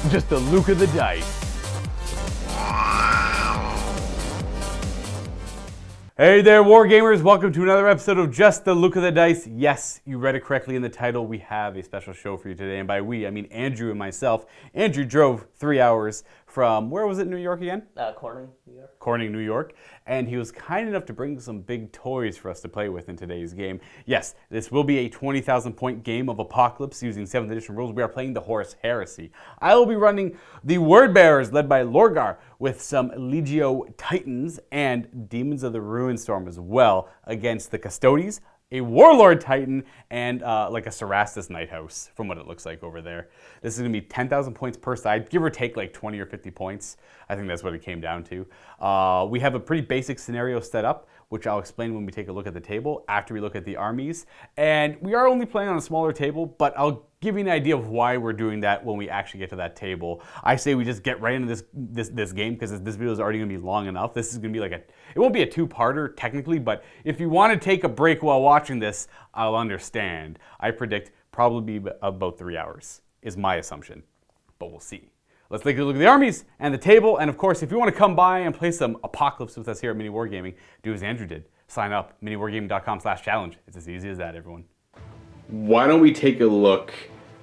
just the Luka the dice. Hey there, Wargamers! Welcome to another episode of Just the Luka the Dice. Yes, you read it correctly in the title. We have a special show for you today, and by we, I mean Andrew and myself. Andrew drove 3 hours from, where was it, New York again? Corning, New York. Corning, New York. And he was kind enough to bring some big toys for us to play with in today's game. Yes, this will be a 20,000 point game of Apocalypse using 7th edition rules. We are playing the Horus Heresy. I will be running the Word Bearers led by Lorgar with some Legio Titans and Demons of the Ruinstorm as well against the Custodes, a Warlord Titan, and like a Cerastus Night House from what it looks like over there. This is going to be 10,000 points per side, give or take like 20 or 50 points. I think that's what it came down to. We have a pretty basic scenario set up, which I'll explain when we take a look at the table after we look at the armies. And we are only playing on a smaller table, but I'll give you an idea of why we're doing that when we actually get to that table. I say we just get right into this game because this video is already going to be long enough. This is going to be like it won't be a two-parter technically, but if you want to take a break while watching this, I'll understand. I predict probably be about 3 hours is my assumption, but we'll see. Let's take a look at the armies and the table. And of course, if you want to come by and play some Apocalypse with us here at MiniWarGaming, do as Andrew did. Sign up, miniwargaming.com/challenge. It's as easy as that, everyone. Why don't we take a look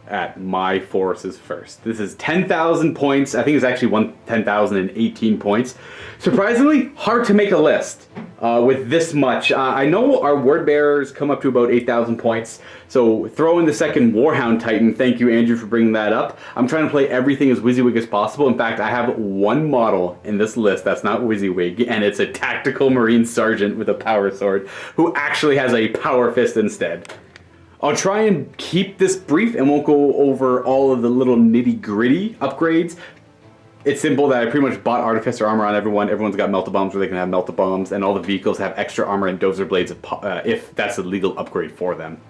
at my forces first? This is 10,000 points. I think it's actually 10,018 points. Surprisingly, hard to make a list with this much. I know our word bearers come up to about 8,000 points. So throw in the second Warhound Titan. Thank you, Andrew, for bringing that up. I'm trying to play everything as WYSIWYG as possible. In fact, I have one model in this list that's not WYSIWYG, and it's a tactical Marine Sergeant with a power sword who actually has a power fist instead. I'll try and keep this brief and won't go over all of the little nitty-gritty upgrades. It's simple that I pretty much bought Artificer armor on everyone. Everyone's got melta bombs where they can have melta bombs, and all the vehicles have extra armor and dozer blades if that's a legal upgrade for them.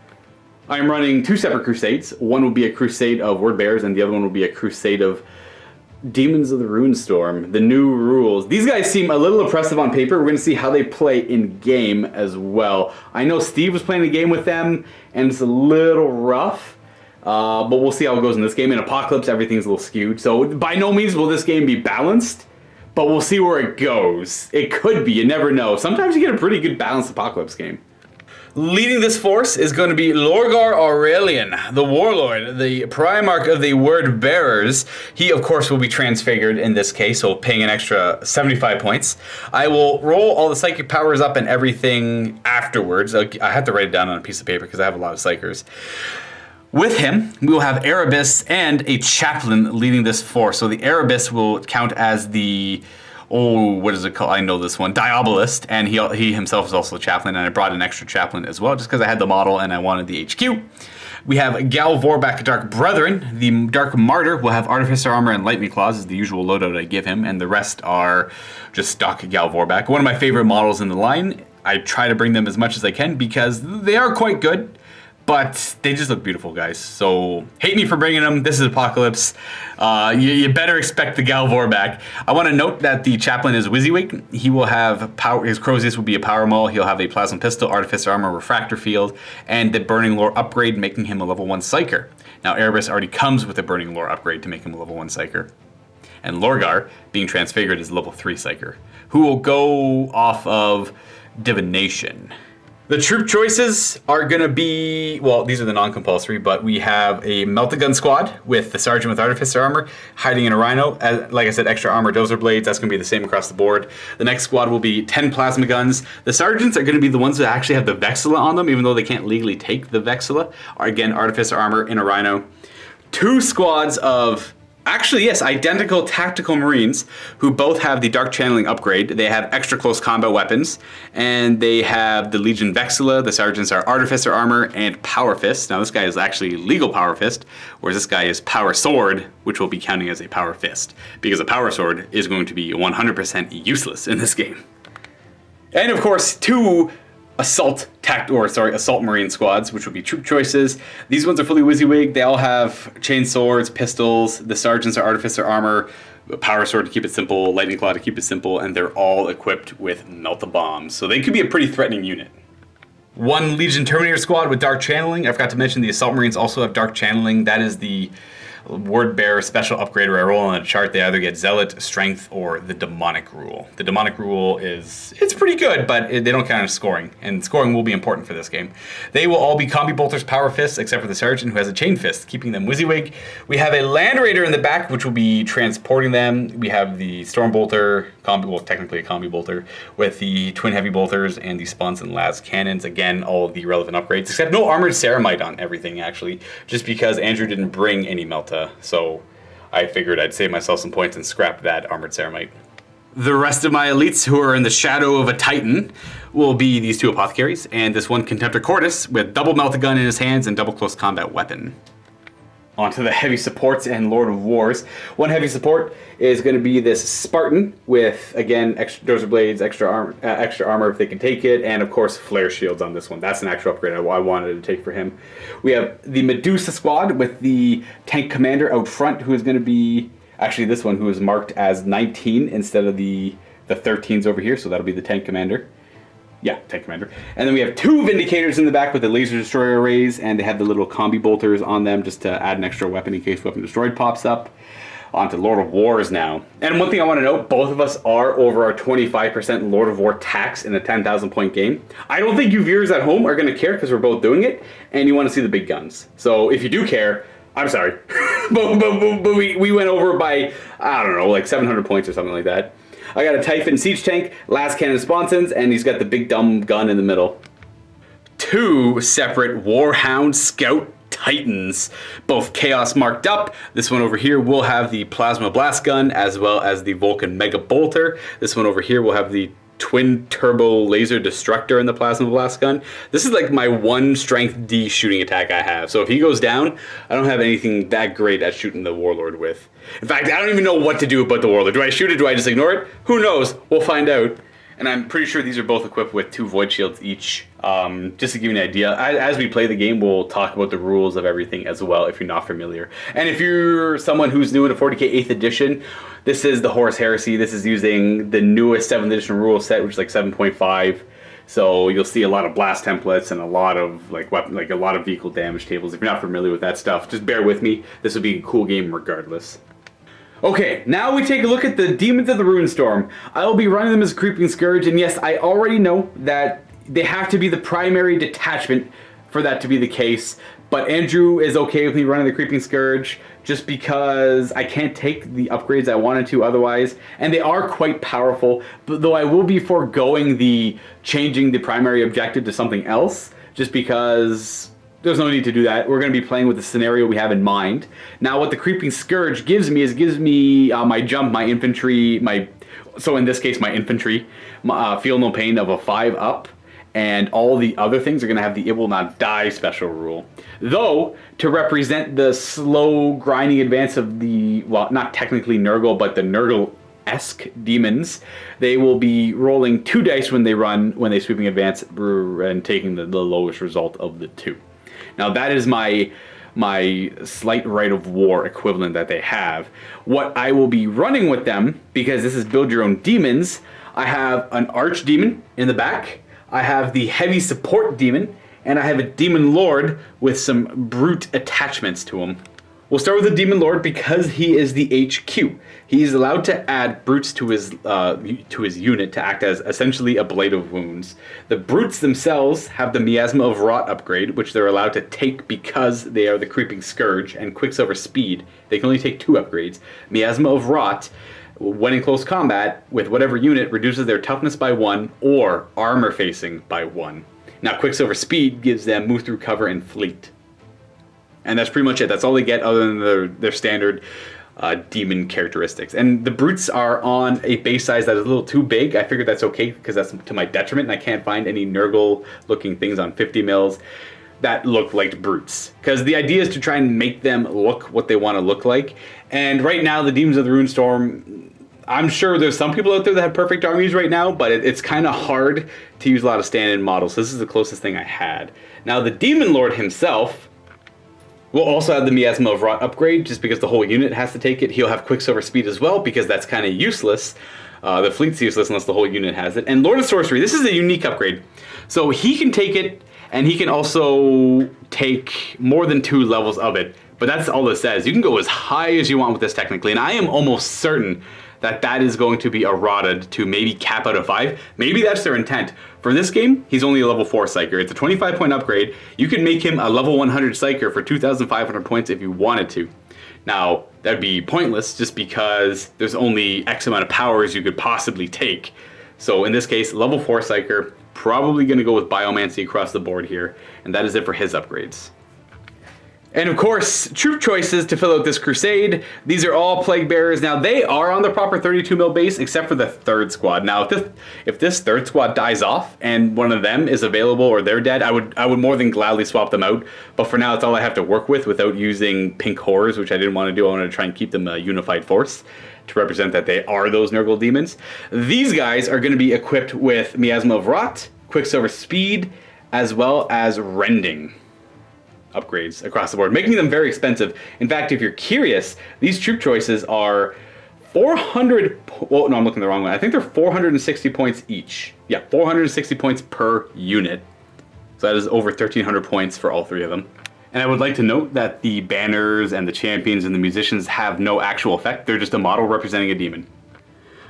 I'm running 2 separate crusades. One will be a crusade of word bearers, and the other one will be a crusade of Demons of the Ruinstorm, the new rules. These guys seem a little oppressive on paper. We're going to see how they play in game as well. I know Steve was playing a game with them, and it's a little rough, but we'll see how it goes in this game. In Apocalypse, everything's a little skewed, so by no means will this game be balanced, but we'll see where it goes. It could be, you never know. Sometimes you get a pretty good balanced Apocalypse game. Leading this force is going to be Lorgar Aurelian, the Warlord, the Primarch of the Word Bearers. He, of course, will be transfigured in this case, so paying an extra 75 points. I will roll all the psychic powers up and everything afterwards. I have to write it down on a piece of paper because I have a lot of psychers. With him, we will have Erebus and a chaplain leading this force. So the Erebus will count as the... oh, what is it called? I know this one. Diabolist, and he himself is also a chaplain, and I brought an extra chaplain as well, just because I had the model and I wanted the HQ. We have Gal Vorbak Dark Brethren. The Dark Martyr will have Artificer Armor and Lightning Claws is the usual loadout I give him, and the rest are just stock Gal Vorbak. One of my favorite models in the line. I try to bring them as much as I can because they are quite good. But they just look beautiful, guys. So hate me for bringing them. This is Apocalypse. You better expect the Gal Vorbak. I want to note that the chaplain is WYSIWYG. He will have power. His Crozius will be a power maul. He'll have a plasma pistol, Artificer armor, refractor field, and the Burning Lore upgrade, making him a level 1 psyker. Now Erebus already comes with a Burning Lore upgrade to make him a level 1 psyker. And Lorgar, being transfigured, is level 3 psyker, who will go off of divination. The troop choices are going to be, well, these are the non-compulsory, but we have a Meltagun squad with the Sergeant with Artificer armor hiding in a Rhino. Like I said, extra armor, dozer blades, that's going to be the same across the board. The next squad will be 10 plasma guns. The Sergeants are going to be the ones that actually have the Vexilla on them, even though they can't legally take the Vexilla. Again, Artificer armor in a Rhino. 2 squads of... actually, yes, identical tactical Marines who both have the Dark Channeling upgrade. They have extra close combat weapons, and they have the Legion Vexilla. The Sergeants are Artificer Armor and Power Fist. Now, this guy is actually legal Power Fist, whereas this guy is Power Sword, which will be counting as a Power Fist, because a Power Sword is going to be 100% useless in this game. And, of course, 2 assault marine squads, which would be troop choices. These ones are fully WYSIWYG. They all have chain swords, pistols. The sergeants are Artificer armor, power sword to keep it simple, lightning claw to keep it simple, and they're all equipped with melta bombs. So they could be a pretty threatening unit. 1 Legion Terminator squad with dark channeling. I forgot to mention the assault marines also have dark channeling. That is the Word Bearer special upgrader I roll on a chart, they either get Zealot, Strength, or the Demonic rule. The Demonic rule it's pretty good, but they don't count as scoring, and scoring will be important for this game. They will all be Combi Bolters, Power Fists, except for the Sergeant, who has a Chain Fist, keeping them WYSIWYG. We have a Land Raider in the back, which will be transporting them. We have the Storm Bolter, technically a Combi Bolter, with the Twin Heavy Bolters and the Spuns and Las Cannons. Again, all of the relevant upgrades, except no Armored Ceramite on everything, actually, just because Andrew didn't bring any Melta, so I figured I'd save myself some points and scrap that Armored Ceramite. The rest of my elites, who are in the shadow of a Titan, will be these 2 Apothecaries, and this one Contemptor Cordis with double Melta Gun in his hands and double close combat weapon. Onto the heavy supports and Lord of Wars. One heavy support is going to be this Spartan with, again, extra Dozer Blades, extra armor if they can take it, and of course Flare Shields on this one. That's an actual upgrade I wanted to take for him. We have the Medusa squad with the Tank Commander out front, who is going to be, actually this one, who is marked as 19 instead of the 13s over here, so that'll be the Tank Commander. Yeah, Tank Commander. And then we have 2 Vindicators in the back with the Laser Destroyer arrays, and they have the little Combi Bolters on them just to add an extra weapon in case Weapon Destroyed pops up. On to Lord of Wars now. And one thing I want to note, both of us are over our 25% Lord of War tax in a 10,000 point game. I don't think you viewers at home are going to care because we're both doing it, and you want to see the big guns. So if you do care, I'm sorry. but we went over by, I don't know, like 700 points or something like that. I got a Typhon Siege Tank, Las Cannon Sponsons, and he's got the big dumb gun in the middle. 2 separate Warhound Scout Titans, both Chaos marked up. This one over here will have the Plasma Blast Gun as well as the Vulcan Mega Bolter. This one over here will have the Twin Turbo Laser Destructor in the Plasma Blast Gun. This is like my 1 Strength D shooting attack I have. So if he goes down, I don't have anything that great at shooting the Warlord with. In fact, I don't even know what to do about the Warlord. Do I shoot it? Do I just ignore it? Who knows? We'll find out. And I'm pretty sure these are both equipped with 2 Void Shields each. Just to give you an idea, as we play the game, we'll talk about the rules of everything as well if you're not familiar. And if you're someone who's new to 40k 8th edition, this is the Horus Heresy. This is using the newest 7th edition rule set, which is like 7.5. So you'll see a lot of blast templates and a lot of a lot of vehicle damage tables. If you're not familiar with that stuff, just bear with me. This will be a cool game regardless. Okay, now we take a look at the Demons of the Ruinstorm. I will be running them as Creeping Scourge, and yes, I already know that they have to be the primary detachment for that to be the case, but Andrew is okay with me running the Creeping Scourge just because I can't take the upgrades I wanted to otherwise, and they are quite powerful, but though I will be foregoing the changing the primary objective to something else, just because there's no need to do that. We're going to be playing with the scenario we have in mind. Now, what the Creeping Scourge gives me is my jump, my infantry, so in this case, my infantry, feel no pain of a 5 up, and all the other things are going to have the It Will Not Die special rule. Though, to represent the slow grinding advance of the, well, not technically Nurgle, but the Nurgle-esque demons, they will be rolling 2 dice when they sweeping advance and taking the lowest result of the 2. Now that is my slight right of war equivalent that they have. What I will be running with them, because this is build your own demons, I have an Archdemon in the back, I have the heavy support demon, and I have a Demon Lord with some brute attachments to him. We'll start with the Demon Lord because he is the HQ. He's allowed to add brutes to his unit to act as essentially a Blade of Wounds. The brutes themselves have the Miasma of Rot upgrade, which they're allowed to take because they are the Creeping Scourge, and Quicksilver Speed. They can only take 2 upgrades. Miasma of Rot, when in close combat, with whatever unit, reduces their toughness by 1 or armor facing by 1. Now Quicksilver Speed gives them move through cover and fleet. And that's pretty much it. That's all they get other than their standard demon characteristics. And the brutes are on a base size that is a little too big. I figured that's okay because that's to my detriment, and I can't find any Nurgle looking things on 50 mils that look like brutes. Because the idea is to try and make them look what they want to look like. And right now, the Demons of the Ruinstorm, I'm sure there's some people out there that have perfect armies right now, but it's kind of hard to use a lot of stand-in models. This is the closest thing I had. Now, the Demon Lord himself we'll also have the Miasma of Rot upgrade, just because the whole unit has to take it. He'll have Quicksilver Speed as well, because that's kind of useless. The fleet's useless unless the whole unit has it. And Lord of Sorcery, this is a unique upgrade. So he can take it, and he can also take more than 2 levels of it. But that's all it says. You can go as high as you want with this technically, and I am almost certain that that is going to be eroded to maybe cap out of 5. Maybe that's their intent. For this game, he's only a level 4 Psyker. It's a 25-point upgrade. You can make him a level 100 Psyker for 2,500 points if you wanted to. Now, that'd be pointless just because there's only X amount of powers you could possibly take. So in this case, level 4 Psyker, probably going to go with Biomancy across the board here. And that is it for his upgrades. And of course, troop choices to fill out this crusade. These are all Plague Bearers. Now, they are on the proper 32 mil base, except for the third squad. Now, if this third squad dies off and one of them is available or they're dead, I would more than gladly swap them out. But for now, it's all I have to work with without using pink horrors, which I didn't want to do. I wanted to try and keep them a unified force to represent that they are those Nurgle demons. These guys are going to be equipped with Miasma of Rot, Quicksilver Speed, as well as Rending upgrades across the board, making them very expensive. In fact, if you're curious, these troop choices are 400, well, no, I'm looking the wrong way. I think they're 460 points each. Yeah, 460 points per unit. So that is over 1,300 points for all 3 of them. And I would like to note that the banners and the champions and the musicians have no actual effect. They're just a model representing a demon.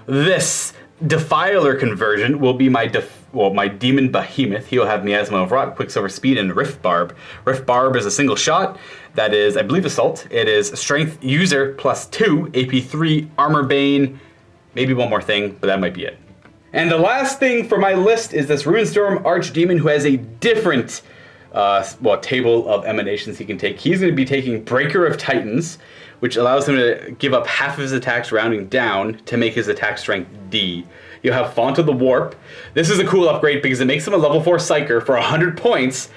This Defiler conversion will be my Demon Behemoth. He'll have Miasma of Rot, Quicksilver Speed, and Rift Barb. Rift Barb is a single shot. That is, I believe, Assault. It is Strength User +2, AP 3, Armor Bane, maybe one more thing, but that might be it. And the last thing for my list is this Ruinstorm Archdemon, who has a different table of emanations he can take. He's going to be taking Breaker of Titans, which allows him to give up half of his attacks rounding down to make his attack strength D. You'll have Font of the Warp. This is a cool upgrade because it makes him a level 4 Psyker for 100 points,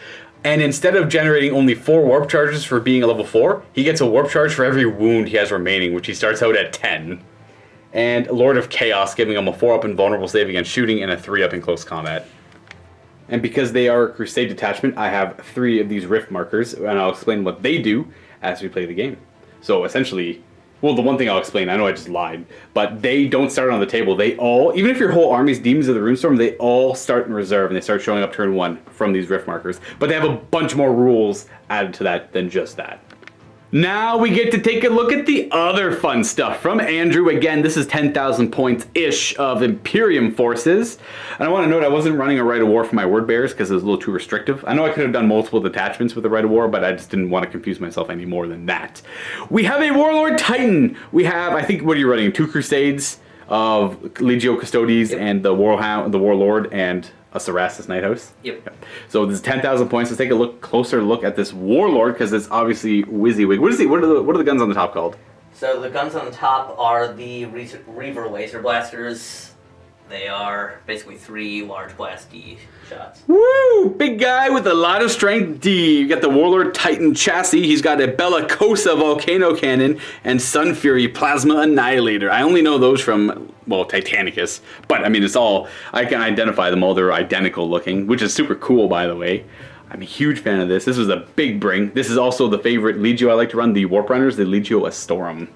and instead of generating only 4 warp charges for being a level 4, he gets a warp charge for every wound he has remaining, which he starts out at 10. And Lord of Chaos, giving him a 4-up invulnerable save against shooting and a 3-up in close combat. And because they are a Crusade detachment, I have 3 of these Rift markers, and I'll explain what they do as we play the game. So essentially, well, the one thing I'll explain, I know I just lied, but they don't start on the table. They all, even if your whole army's Demons of the Ruinstorm, they all start in reserve, and they start showing up turn 1 from these Rift markers. But they have a bunch more rules added to that than just that. Now we get to take a look at the other fun stuff from Andrew. Again, this is 10,000 points-ish of Imperium forces. And I want to note I wasn't running a Rite of War for my Word Bearers because it was a little too restrictive. I know I could have done multiple detachments with the Rite of War, but I just didn't want to confuse myself any more than that. We have a Warlord Titan. We have, I think, what are you running? 2 Crusades of Legio Custodes and the Warlord and a Cerastus Nighthouse. Yep. So this is 10,000 points. Let's take a closer look at this Warlord because it's obviously WYSIWYG. What are the guns on the top called? So the guns on the top are the Reaver Laser Blasters. They are basically 3 large blast D shots. Woo! Big guy with a lot of strength D. You got the Warlord Titan chassis. He's got a Bellicosa Volcano Cannon and Sun Fury Plasma Annihilator. I only know those from, well, Titanicus. But, I mean, it's all, I can identify them all. They're identical looking, which is super cool, by the way. I'm a huge fan of this. This was a big bring. This is also the favorite Legio I like to run, the Warp Runners, the Legio Astorum.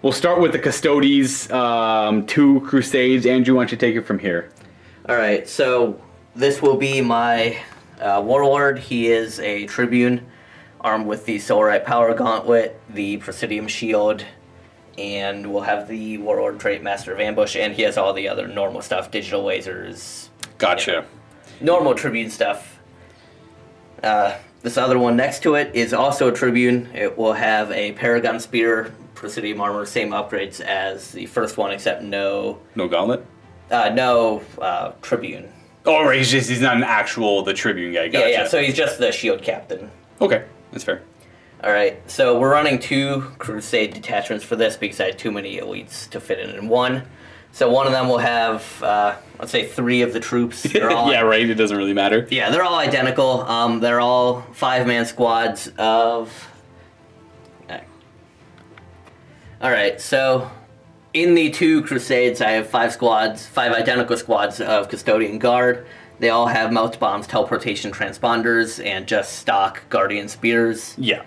We'll start with the Custodes, 2 Crusades. Andrew, why don't you take it from here? Alright, so this will be my Warlord. He is a Tribune, armed with the Solarite Power Gauntlet, the Presidium Shield, and we'll have the Warlord trait Master of Ambush, and he has all the other normal stuff, digital lasers. Gotcha. Normal Tribune stuff. This other one next to it is also a Tribune. It will have a Paragon Spear, Presidium Armor, same upgrades as the first one, except no Gauntlet? No Tribune. Oh, right, he's not the Tribune guy. Gotcha. Yeah, so he's just the Shield Captain. Okay, that's fair. Alright, so we're running 2 Crusade detachments for this because I had too many elites to fit in one. So one of them will have, let's say, 3 of the troops. They're all yeah, right, it doesn't really matter. Yeah, they're all identical. They're all 5-man squads of... Alright, so in the 2 Crusades, I have 5 identical squads of Custodian Guard. They all have mouth bombs, teleportation transponders, and just stock Guardian Spears. Yeah.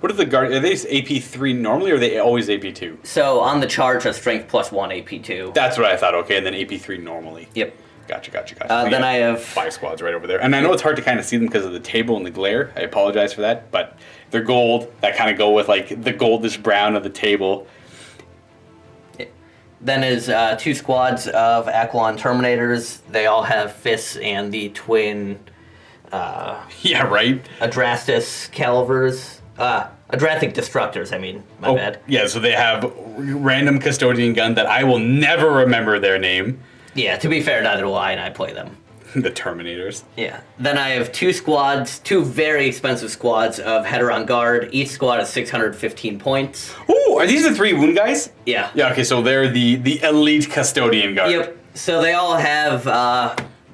What are the Guard? Are they AP3 normally, or are they always AP2? So on the charge, a Strength +1 AP2. That's what I thought. Okay, and then AP3 normally. Yep. Gotcha. Then I have 5 squads right over there. And I know it's hard to kind of see them because of the table and the glare. I apologize for that. But they're gold. That kind of go with like the goldish brown of the table. Then is 2 squads of Aquilon Terminators. They all have fists and the twin... yeah, right? Adrastus Calivers. Adrathic Destructors, my bad. Yeah, so they have random custodian gun that I will never remember their name. Yeah, to be fair, neither will I, and I play them. The Terminators. Yeah. Then I have 2 squads, 2 very expensive squads of Heteron Guard. Each squad is 615 points. Ooh, are these the 3 wound guys? Yeah. Yeah, okay, so they're the elite custodian guard. Yep. So they all have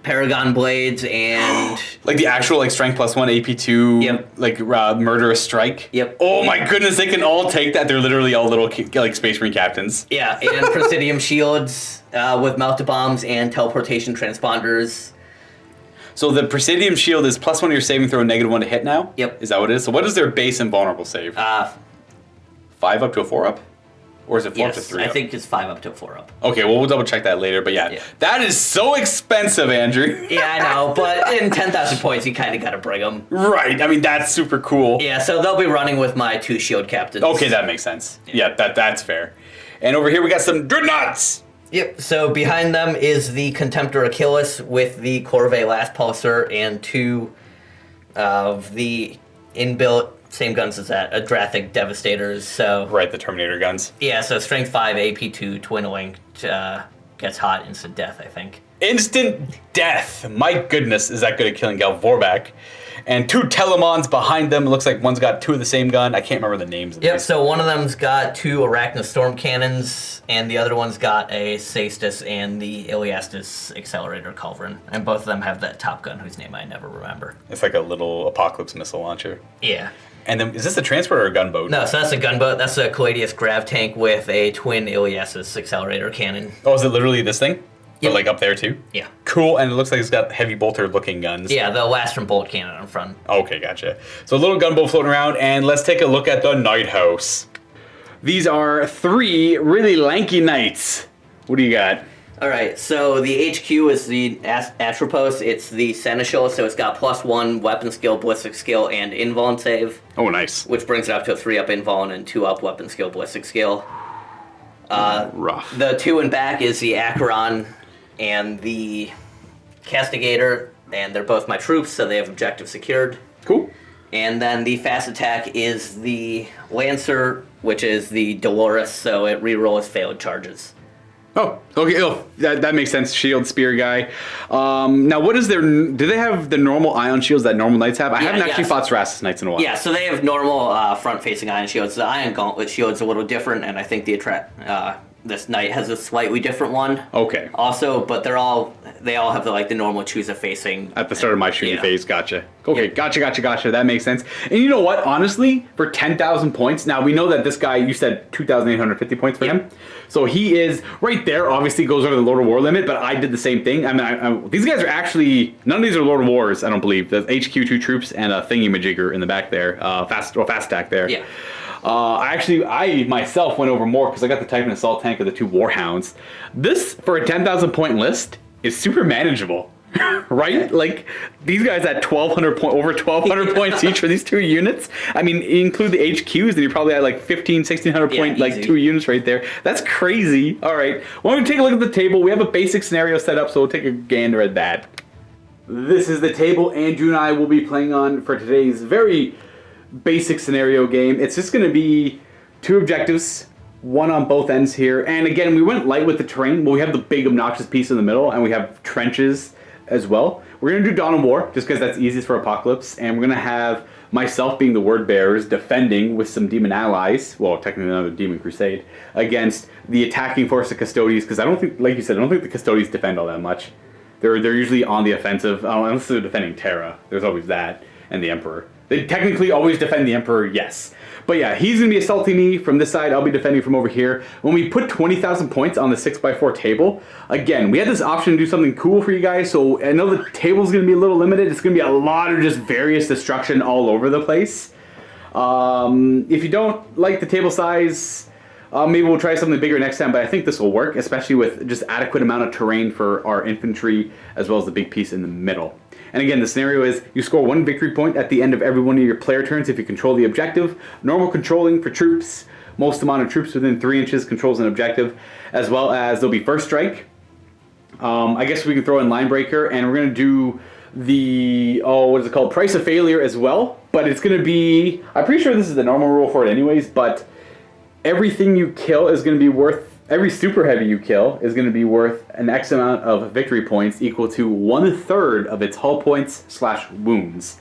Paragon Blades and... like the actual like strength +1 AP2, Yep. like murderous strike. Yep. Oh my goodness, they can all take that. They're literally all little like Space Marine captains. Yeah, and Presidium Shields with Melta Bombs and Teleportation Transponders. So the Presidium Shield is +1 to your saving throw, -1 to hit now? Yep. Is that what it is? So what is their base and vulnerable save? 5 up to a 4 up? Or is it 4 up to 3 up? I think it's 5 up to 4 up. Okay, well, we'll double check that later. But yeah, that is so expensive, Andrew. Yeah, I know, but in 10,000 points, you kind of got to bring them. Right, I mean, that's super cool. Yeah, so they'll be running with my 2 shield captains. Okay, that makes sense. Yeah, that's fair. And over here we got some Dreadnoughts! Yep, so behind them is the Contemptor Achilles with the Corvée Last Pulsar and 2 of the inbuilt, same guns as that, Adrathic Devastators, so... Right, the Terminator guns. Yeah, so Strength 5, AP2, Twin Wing, gets hot, instant death, I think. Instant death! My goodness, is that good at killing Galvorback. And 2 Telemons behind them. It looks like one's got 2 of the same gun. I can't remember the names of Yep, these. so one of them's got 2 Arachna Storm Cannons, and the other one's got a Cestus and the Iliastus Accelerator Culverin. And both of them have that Top Gun, whose name I never remember. It's like a little Apocalypse missile launcher. Yeah. And then, is this a transport or a gunboat? No, so that's a gunboat. That's a Caladius Grav Tank with a twin Iliastus Accelerator Cannon. Oh, is it literally this thing? Yep. But like up there too? Yeah. Cool, and it looks like it's got heavy bolter looking guns. Yeah, the Lastrum Bolt Cannon in front. Okay, gotcha. So a little gunboat floating around, and let's take a look at the Night House. These are 3 really lanky knights. What do you got? Alright, so the HQ is the Atropos. It's the Seneschal, so it's got +1 weapon skill, ballistic skill, and invuln save. Oh, nice. Which brings it up to a 3 up invuln and 2 up weapon skill, ballistic skill. Rough. The 2 in back is the Acheron and the Castigator, and they're both my troops, so they have objective secured. Cool. And then the fast attack is the Lancer, which is the Dolores, so it rerolls failed charges. Oh, okay. Oh, that makes sense. Shield, spear guy. Now, what is their... Do they have the normal ion shields that normal knights have? I haven't actually fought Cerastus knights in a while. Yeah, so they have normal front-facing ion shields. The ion gauntlet shield's a little different, and I think the this knight has a slightly different one. Okay. Also, but they all have the normal choose a facing at the start of my shooting phase. Gotcha. Okay, gotcha. That makes sense. And you know what? Honestly, for 10,000 points, now we know that this guy, you said 2,850 points for him. So he is right there. Obviously, goes over the Lord of War limit, but I did the same thing. I mean, these guys are actually none of these are Lord of Wars. I don't believe. The HQ 2 troops and a thingy-majigger in the back there. Fast attack there. Yeah. I myself went over more because I got the Titan Assault Tank of the 2 Warhounds. This, for a 10,000 point list, is super manageable. Right? Like, these guys at over 1,200 points each for these 2 units. I mean, include the HQs, then you're probably at like 1,600 point, like 2 units right there. That's crazy. All right. Why don't we take a look at the table? We have a basic scenario set up, so we'll take a gander at that. This is the table Andrew and I will be playing on for today's very basic scenario game. It's just going to be 2 objectives, 1 on both ends here. And again, we went light with the terrain, but we have the big obnoxious piece in the middle, and we have trenches as well. We're going to do Dawn of War, just because that's easiest for Apocalypse, and we're going to have myself being the Word Bearers, defending with some demon allies, well, technically another Demon Crusade, against the attacking force of Custodes, because I don't think, like you said, I don't think the Custodes defend all that much. They're usually on the offensive, unless they're defending Terra. There's always that, and the Emperor. They technically always defend the Emperor, yes. But yeah, he's going to be assaulting me from this side. I'll be defending from over here. When we put 20,000 points on the 6x4 table, again, we had this option to do something cool for you guys. So I know the table's going to be a little limited. It's going to be a lot of just various destruction all over the place. If you don't like the table size, Maybe we'll try something bigger next time, but I think this will work, especially with just adequate amount of terrain for our infantry, as well as the big piece in the middle. And again, the scenario is you score 1 victory point at the end of every one of your player turns if you control the objective. Normal controlling for troops, most amount of troops within 3 inches controls an objective, as well as there'll be first strike. I guess we can throw in line breaker, and we're going to do the, what is it called, price of failure as well. But it's going to be, I'm pretty sure this is the normal rule for it anyways, but everything you kill is going to be worth, every super heavy you kill is going to be worth an X amount of victory points equal to 1/3 of its hull points / wounds.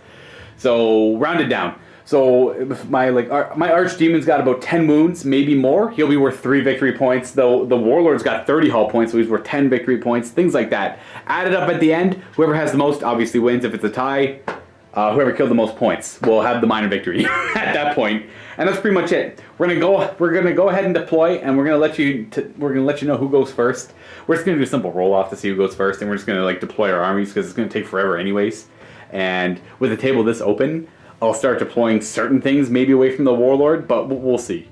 So round it down. So if my archdemon's got about 10 wounds, maybe more, he'll be worth 3 victory points. Though the warlord's got 30 hull points, so he's worth 10 victory points. Things like that. Add it up at the end. Whoever has the most obviously wins. If it's a tie, whoever killed the most points will have the minor victory at that point. And that's pretty much it. We're gonna go ahead and deploy, and we're gonna let you know who goes first. We're just gonna do a simple roll off to see who goes first, and we're just gonna deploy our armies because it's gonna take forever anyways. And with the table this open, I'll start deploying certain things maybe away from the warlord, but we'll see.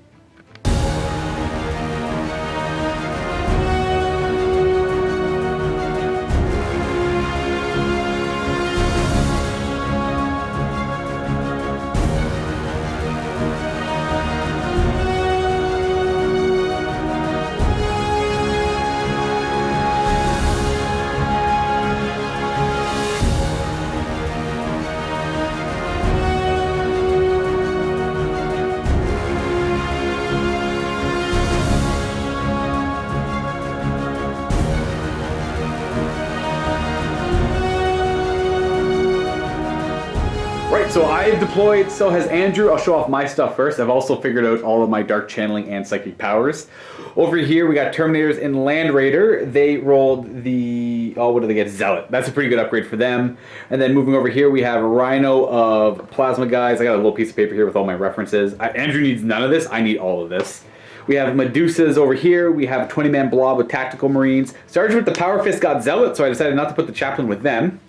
Right, so I've deployed, so has Andrew. I'll show off my stuff first. I've also figured out all of my dark channeling and psychic powers. Over here, we got Terminators and Land Raider. They rolled the, what do they get? Zealot. That's a pretty good upgrade for them. And then moving over here, we have Rhino of Plasma Guys. I got a little piece of paper here with all my references. Andrew needs none of this. I need all of this. We have Medusas over here. We have a 20-man blob with Tactical Marines. Sergeant with the Power Fist got Zealot, so I decided not to put the Chaplain with them.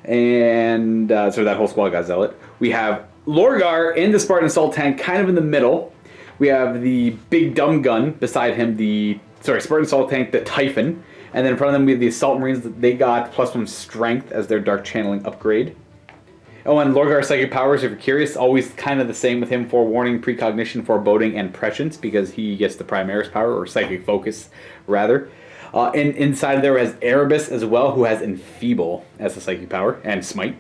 And so that whole squad got Zealot. We have Lorgar and the Spartan Assault Tank kind of in the middle. We have the big dumb gun beside him, Spartan Assault Tank, the Typhon. And then in front of them we have the Assault Marines. They got +1 strength as their dark channeling upgrade. Oh, and Lorgar's psychic powers, if you're curious, always kind of the same with him: forewarning, precognition, foreboding, and prescience, because he gets the Primaris power, or psychic focus, rather. And inside there has Erebus as well, who has Enfeeble as a psychic power, and Smite.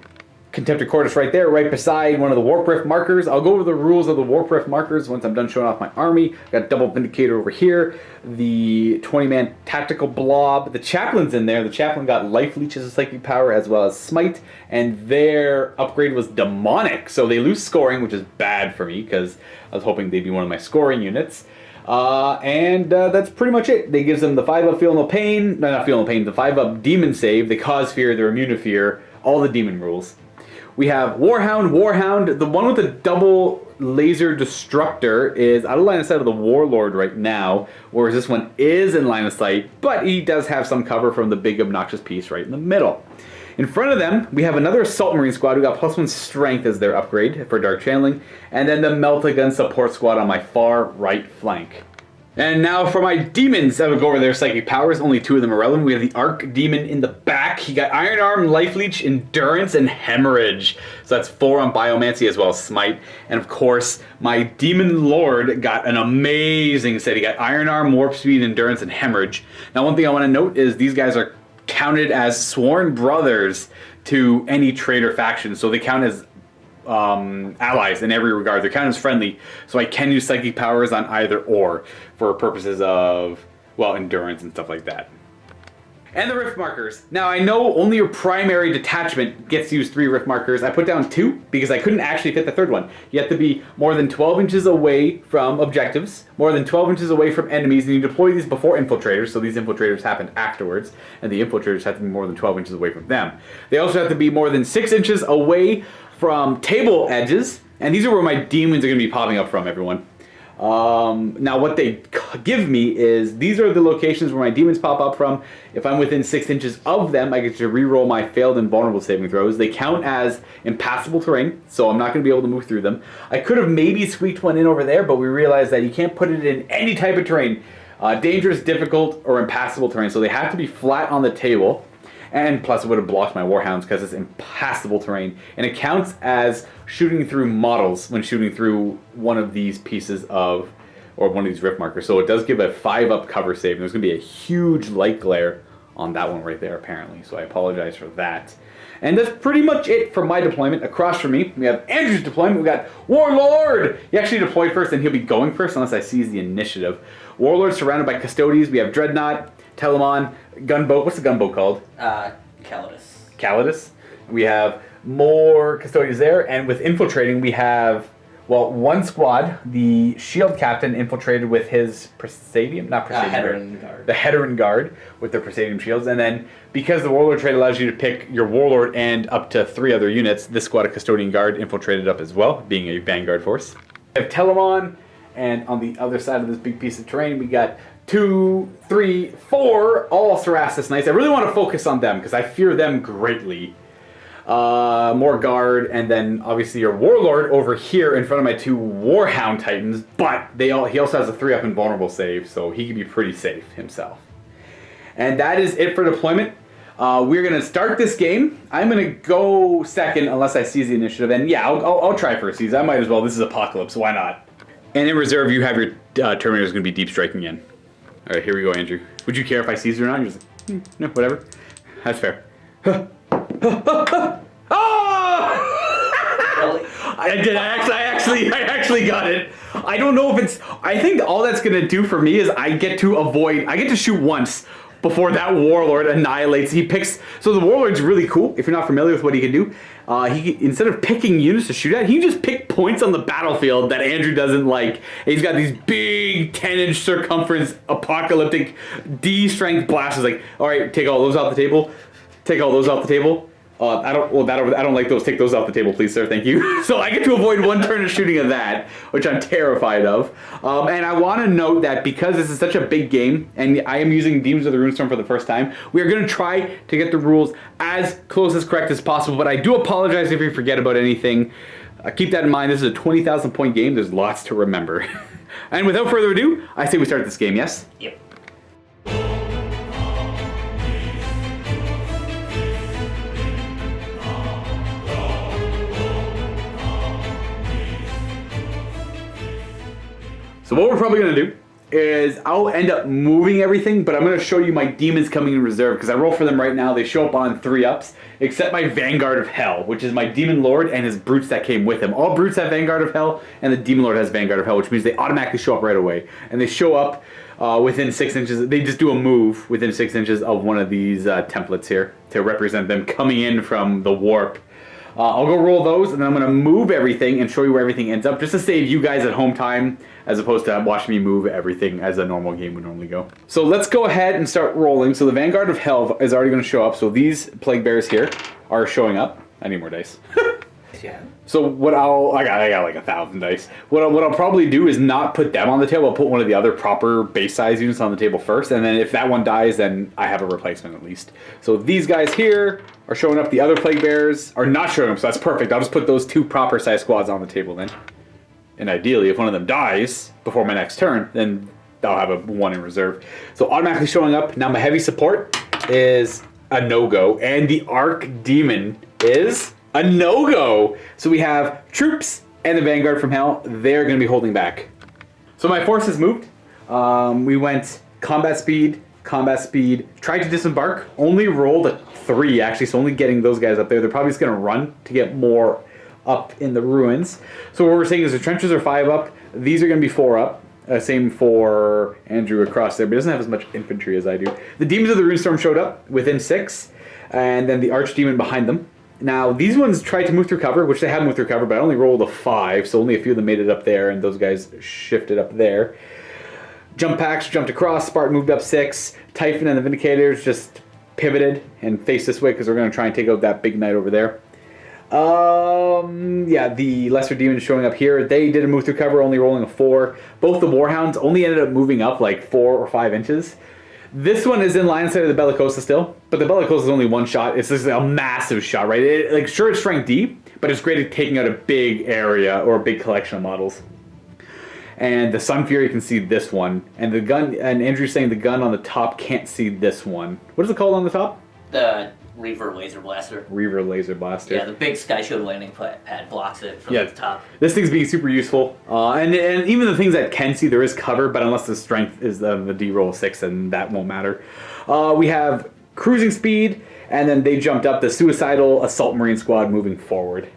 Contemptor Cordis right there, right beside one of the Warp Rift markers. I'll go over the rules of the Warp Rift markers once I'm done showing off my army. Got Double Vindicator over here, the 20-man Tactical Blob. The Chaplain's in there. The Chaplain got Life Leech as a psychic power, as well as Smite, and their upgrade was Demonic, so they lose scoring, which is bad for me, because I was hoping they'd be one of my scoring units. That's pretty much it. They gives them the 5-up Feel No Pain, no, not Feel No Pain, the 5-up Demon Save, they cause fear, they're immune to fear, all the demon rules. We have Warhound, the one with the double laser destructor is out of line of sight of the Warlord right now, whereas this one is in line of sight, but he does have some cover from the big obnoxious piece right in the middle. In front of them, we have another Assault Marine squad who got +1 strength as their upgrade for dark channeling, and then the Meltagun support squad on my far right flank. And now for my demons, I will go over their psychic powers. Only 2 of them are relevant. We have the Arc Demon in the back. He got Iron Arm, Life Leech, Endurance, and Hemorrhage. So that's 4 on Biomancy as well as Smite. And of course, my Demon Lord got an amazing set. He got Iron Arm, Warp Speed, Endurance, and Hemorrhage. Now one thing I want to note is these guys are counted as sworn brothers to any traitor faction. So they count as allies in every regard. They're counted as friendly, so I can use psychic powers on either or for purposes of, well, endurance and stuff like that. And the rift markers. Now I know only your primary detachment gets to use 3 rift markers. I put down 2 because I couldn't actually fit the 3rd one. You have to be more than 12 inches away from objectives, more than 12 inches away from enemies, and you deploy these before infiltrators, so these infiltrators happen afterwards, and the infiltrators have to be more than 12 inches away from them. They also have to be more than 6 inches away from table edges, and these are where my demons are going to be popping up from, everyone. Now what they give me is, these are the locations where my demons pop up from. If I'm within 6 inches of them, I get to reroll my failed and vulnerable saving throws. They count as impassable terrain, so I'm not going to be able to move through them. I could have maybe squeaked one in over there, but we realized that you can't put it in any type of terrain. Dangerous, difficult, or impassable terrain, so they have to be flat on the table. And plus it would have blocked my Warhounds because it's impassable terrain. And it counts as shooting through models when shooting through one of these pieces of, or one of these rift markers. So it does give a 5-up cover save. And there's going to be a huge light glare on that one right there apparently. So I apologize for that. And that's pretty much it for my deployment. Across from me, we have Andrew's deployment. We got Warlord! He actually deployed first and he'll be going first unless I seize the initiative. Warlord surrounded by Custodes. We have Dreadnought, Telemon, Gunboat. What's the gunboat called? Calidus. Calidus. We have more Custodes there, and with infiltrating we have, well, one squad. The shield captain infiltrated with his Presidium, not Presidium, Guard. the Heteran Guard with their Presidium shields, and then because the Warlord trait allows you to pick your Warlord and up to 3 other units, this squad of Custodian Guard infiltrated up as well, being a Vanguard force. We have Telemon, and on the other side of this big piece of terrain we got 2, 3, 4, all Cerastus Knights. I really want to focus on them because I fear them greatly. More guard, and then obviously your Warlord over here in front of my 2 Warhound Titans, but he also has a 3-up invulnerable save, so he can be pretty safe himself. And that is it for deployment. We're going to start this game. I'm going to go second unless I seize the initiative, and yeah, I'll try for a seize. I might as well. This is Apocalypse, why not? And in reserve, you have your Terminators going to be deep striking in. All right, here we go, Andrew. Would you care if I seized it or not? You're just like, no, whatever. That's fair. Really? I did. I actually got it. I don't know if it's. I think all that's gonna do for me is I get to shoot once before that Warlord annihilates. He picks. So the Warlord's really cool. If you're not familiar with what he can do, he instead of picking units to shoot at, he just pick points on the battlefield that Andrew doesn't like. And he's got these big 10-inch circumference apocalyptic D strength blasts. Like, all right, take all those off the table. Take all those off the table. I don't like those. Take those off the table, please, sir. Thank you. So I get to avoid 1 turn of shooting of that, which I'm terrified of. And I want to note that because this is such a big game, and I am using Demons of the Ruinstorm for the first time, we are going to try to get the rules as close as correct as possible. But I do apologize if you forget about anything. Keep that in mind. This is a 20,000 point game. There's lots to remember. And without further ado, I say we start this game. Yes? Yep. So what we're probably going to do is I'll end up moving everything, but I'm going to show you my demons coming in reserve because I roll for them right now. They show up on 3-ups, except my Vanguard of Hell, which is my Demon Lord and his brutes that came with him. All brutes have Vanguard of Hell, and the Demon Lord has Vanguard of Hell, which means they automatically show up right away. And they show up within 6 inches. They just do a move within 6 inches of one of these templates here to represent them coming in from the warp. I'll go roll those, and then I'm going to move everything and show you where everything ends up, just to save you guys at home time, as opposed to watching me move everything as a normal game would normally go. So let's go ahead and start rolling. So the Vanguard of Hell is already going to show up. So these Plague Bears here are showing up. I need more dice. Yeah. So what I got like 1,000 dice. What I'll probably do is not put them on the table. I'll put one of the other proper base size units on the table first, and then if that one dies, then I have a replacement at least. So these guys here are showing up. The other Plague Bears are not showing up, so that's perfect. I'll just put those 2 proper size squads on the table then. And ideally, if one of them dies before my next turn, then I'll have a 1 in reserve. So automatically showing up. Now my heavy support is a no-go, and the Arc Demon is a no-go. So we have troops and the Vanguard from Hell. They're going to be holding back. So my force has moved. We went combat speed, tried to disembark. Only rolled a 3, actually, so only getting those guys up there. They're probably just going to run to get more up in the ruins. So what we're saying is the trenches are 5 up. These are going to be 4 up. Same for Andrew across there, but he doesn't have as much infantry as I do. The Demons of the Ruinstorm showed up within 6, and then the Archdemon behind them. Now, these ones tried to move through cover, which they had moved through cover, but I only rolled a 5, so only a few of them made it up there, and those guys shifted up there. Jump packs jumped across, Spartan moved up 6, Typhon and the Vindicators just pivoted and faced this way because we're going to try and take out that big knight over there. Yeah, the Lesser Demons showing up here. They did a move through cover, only rolling a 4. Both the Warhounds only ended up moving up like 4 or 5 inches. This one is in line side of the Bellicosa still, but the Bellicosa is only one shot. It's just a massive shot, right? Sure, it's strength D, but it's great at taking out a big area or a big collection of models. And the Sun Fury can see this one, and the gun. And Andrew's saying the gun on the top can't see this one. What is it called on the top? The Reaver Laser Blaster. Reaver Laser Blaster. Yeah, the big Sky Shield landing pad blocks it from the top. This thing's being super useful. And even the things that can see, there is cover, but unless the strength is the D roll 6, then that won't matter. We have cruising speed, and then they jumped up the Suicidal Assault Marine Squad moving forward.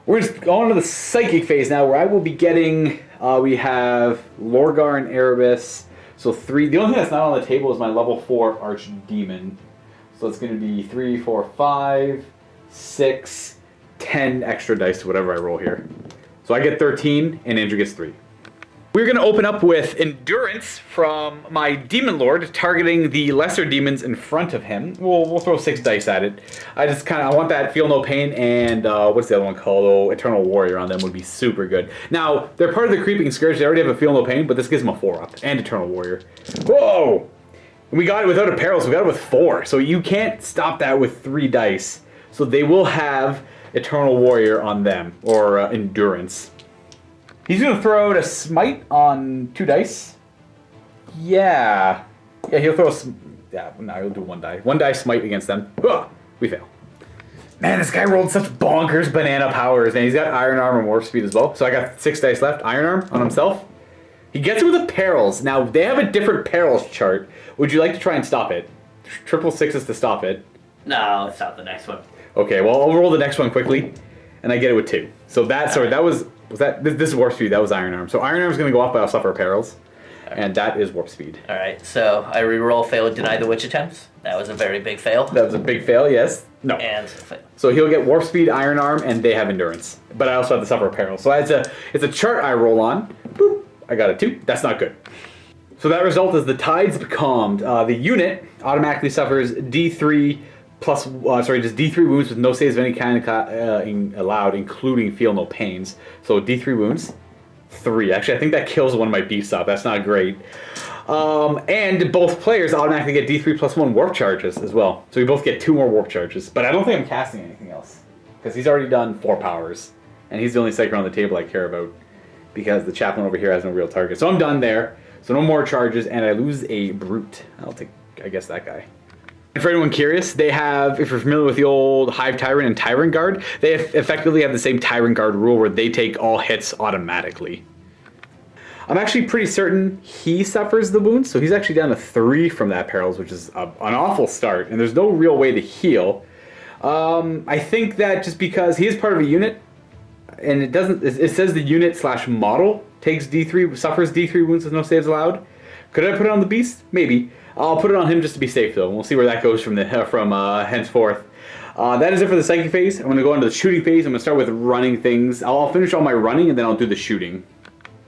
We're just going to the Psychic phase now, where I will be getting, we have Lorgar and Erebus. So 3, the only thing that's not on the table is my level 4 Archdemon. So it's going to be 3, 4, 5, 6, 10 extra dice to whatever I roll here. So I get 13, and Andrew gets 3. We're going to open up with Endurance from my Demon Lord, targeting the lesser demons in front of him. We'll throw 6 dice at it. I want that Feel No Pain, and what's the other one called? Oh, Eternal Warrior on them would be super good. Now, they're part of the Creeping Scourge. They already have a Feel No Pain, but this gives them a 4-up, and Eternal Warrior. Whoa! We got it without a peril, so we got it with 4. So you can't stop that with 3 dice. So they will have Eternal Warrior on them, or Endurance. He's going to throw out a Smite on 2 dice. Yeah. Yeah, he'll throw he'll do 1 die. 1 die Smite against them. Ugh, we fail. Man, this guy rolled such bonkers banana powers, and he's got Iron Arm and Warp Speed as well. So I got 6 dice left. Iron Arm on himself. He gets it with the perils. Now, they have a different perils chart. Would you like to try and stop it? 666 to stop it. No, let's stop the next one. Okay, well, I'll roll the next one quickly, and I get it with 2. So that was this is Warp Speed, that was Iron Arm. So Iron Arm's going to go off, but I'll suffer perils. And that is Warp Speed. Alright, so I reroll fail, deny the witch attempts. That was a very big fail. That was a big fail, yes. No. And so he'll get Warp Speed, Iron Arm, and they have Endurance. But I also have to suffer perils. So it's a chart I roll on. Boop. I got a 2. That's not good. So that result is the Tides Becalmed. The unit automatically suffers D3 plus, just D3 wounds with no saves of any kind allowed, including Feel No Pains. So D3 wounds, 3. Actually, I think that kills one of my beasts up. That's not great. And both players automatically get D3 plus 1 warp charges as well. So we both get 2 more warp charges. But I don't think I'm casting anything else, because he's already done 4 powers. And he's the only psyker on the table I care about, because the chaplain over here has no real target. So I'm done there. So no more charges, and I lose a brute. I'll take, I guess, that guy. And for anyone curious, they have, if you're familiar with the old Hive Tyrant and Tyrant Guard, they effectively have the same Tyrant Guard rule where they take all hits automatically. I'm actually pretty certain he suffers the wounds, so he's actually down to 3 from that perils, which is an awful start, and there's no real way to heal. I think that just because he is part of a unit, and it says the unit/model suffers D3 wounds with no saves allowed. Could I put it on the beast? Maybe. I'll put it on him just to be safe, though. We'll see where that goes from henceforth. That is it for the psychic phase. I'm going to go into the shooting phase. I'm going to start with running things. I'll finish all my running, and then I'll do the shooting.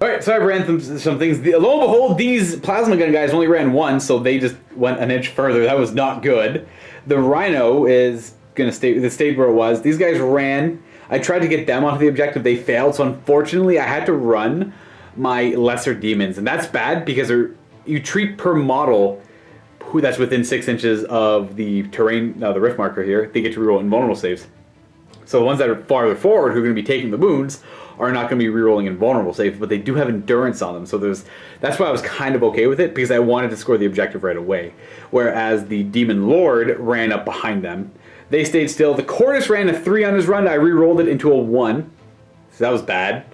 Alright, so I ran some things. Lo and behold, these plasma gun guys only ran 1, so they just went an inch further. That was not good. The Rhino is going to stay where it was. These guys ran. I tried to get them onto the objective. They failed, so unfortunately I had to run my lesser demons. And that's bad, because you treat per model that's within 6 inches of the terrain, the rift marker here. They get to reroll invulnerable saves. So the ones that are farther forward, who are going to be taking the wounds, are not going to be rerolling invulnerable saves, but they do have endurance on them. So that's why I was kind of okay with it, because I wanted to score the objective right away. Whereas the Demon Lord ran up behind them. They stayed still. The Cordis ran a 3 on his run. I re-rolled it into a 1. So that was bad.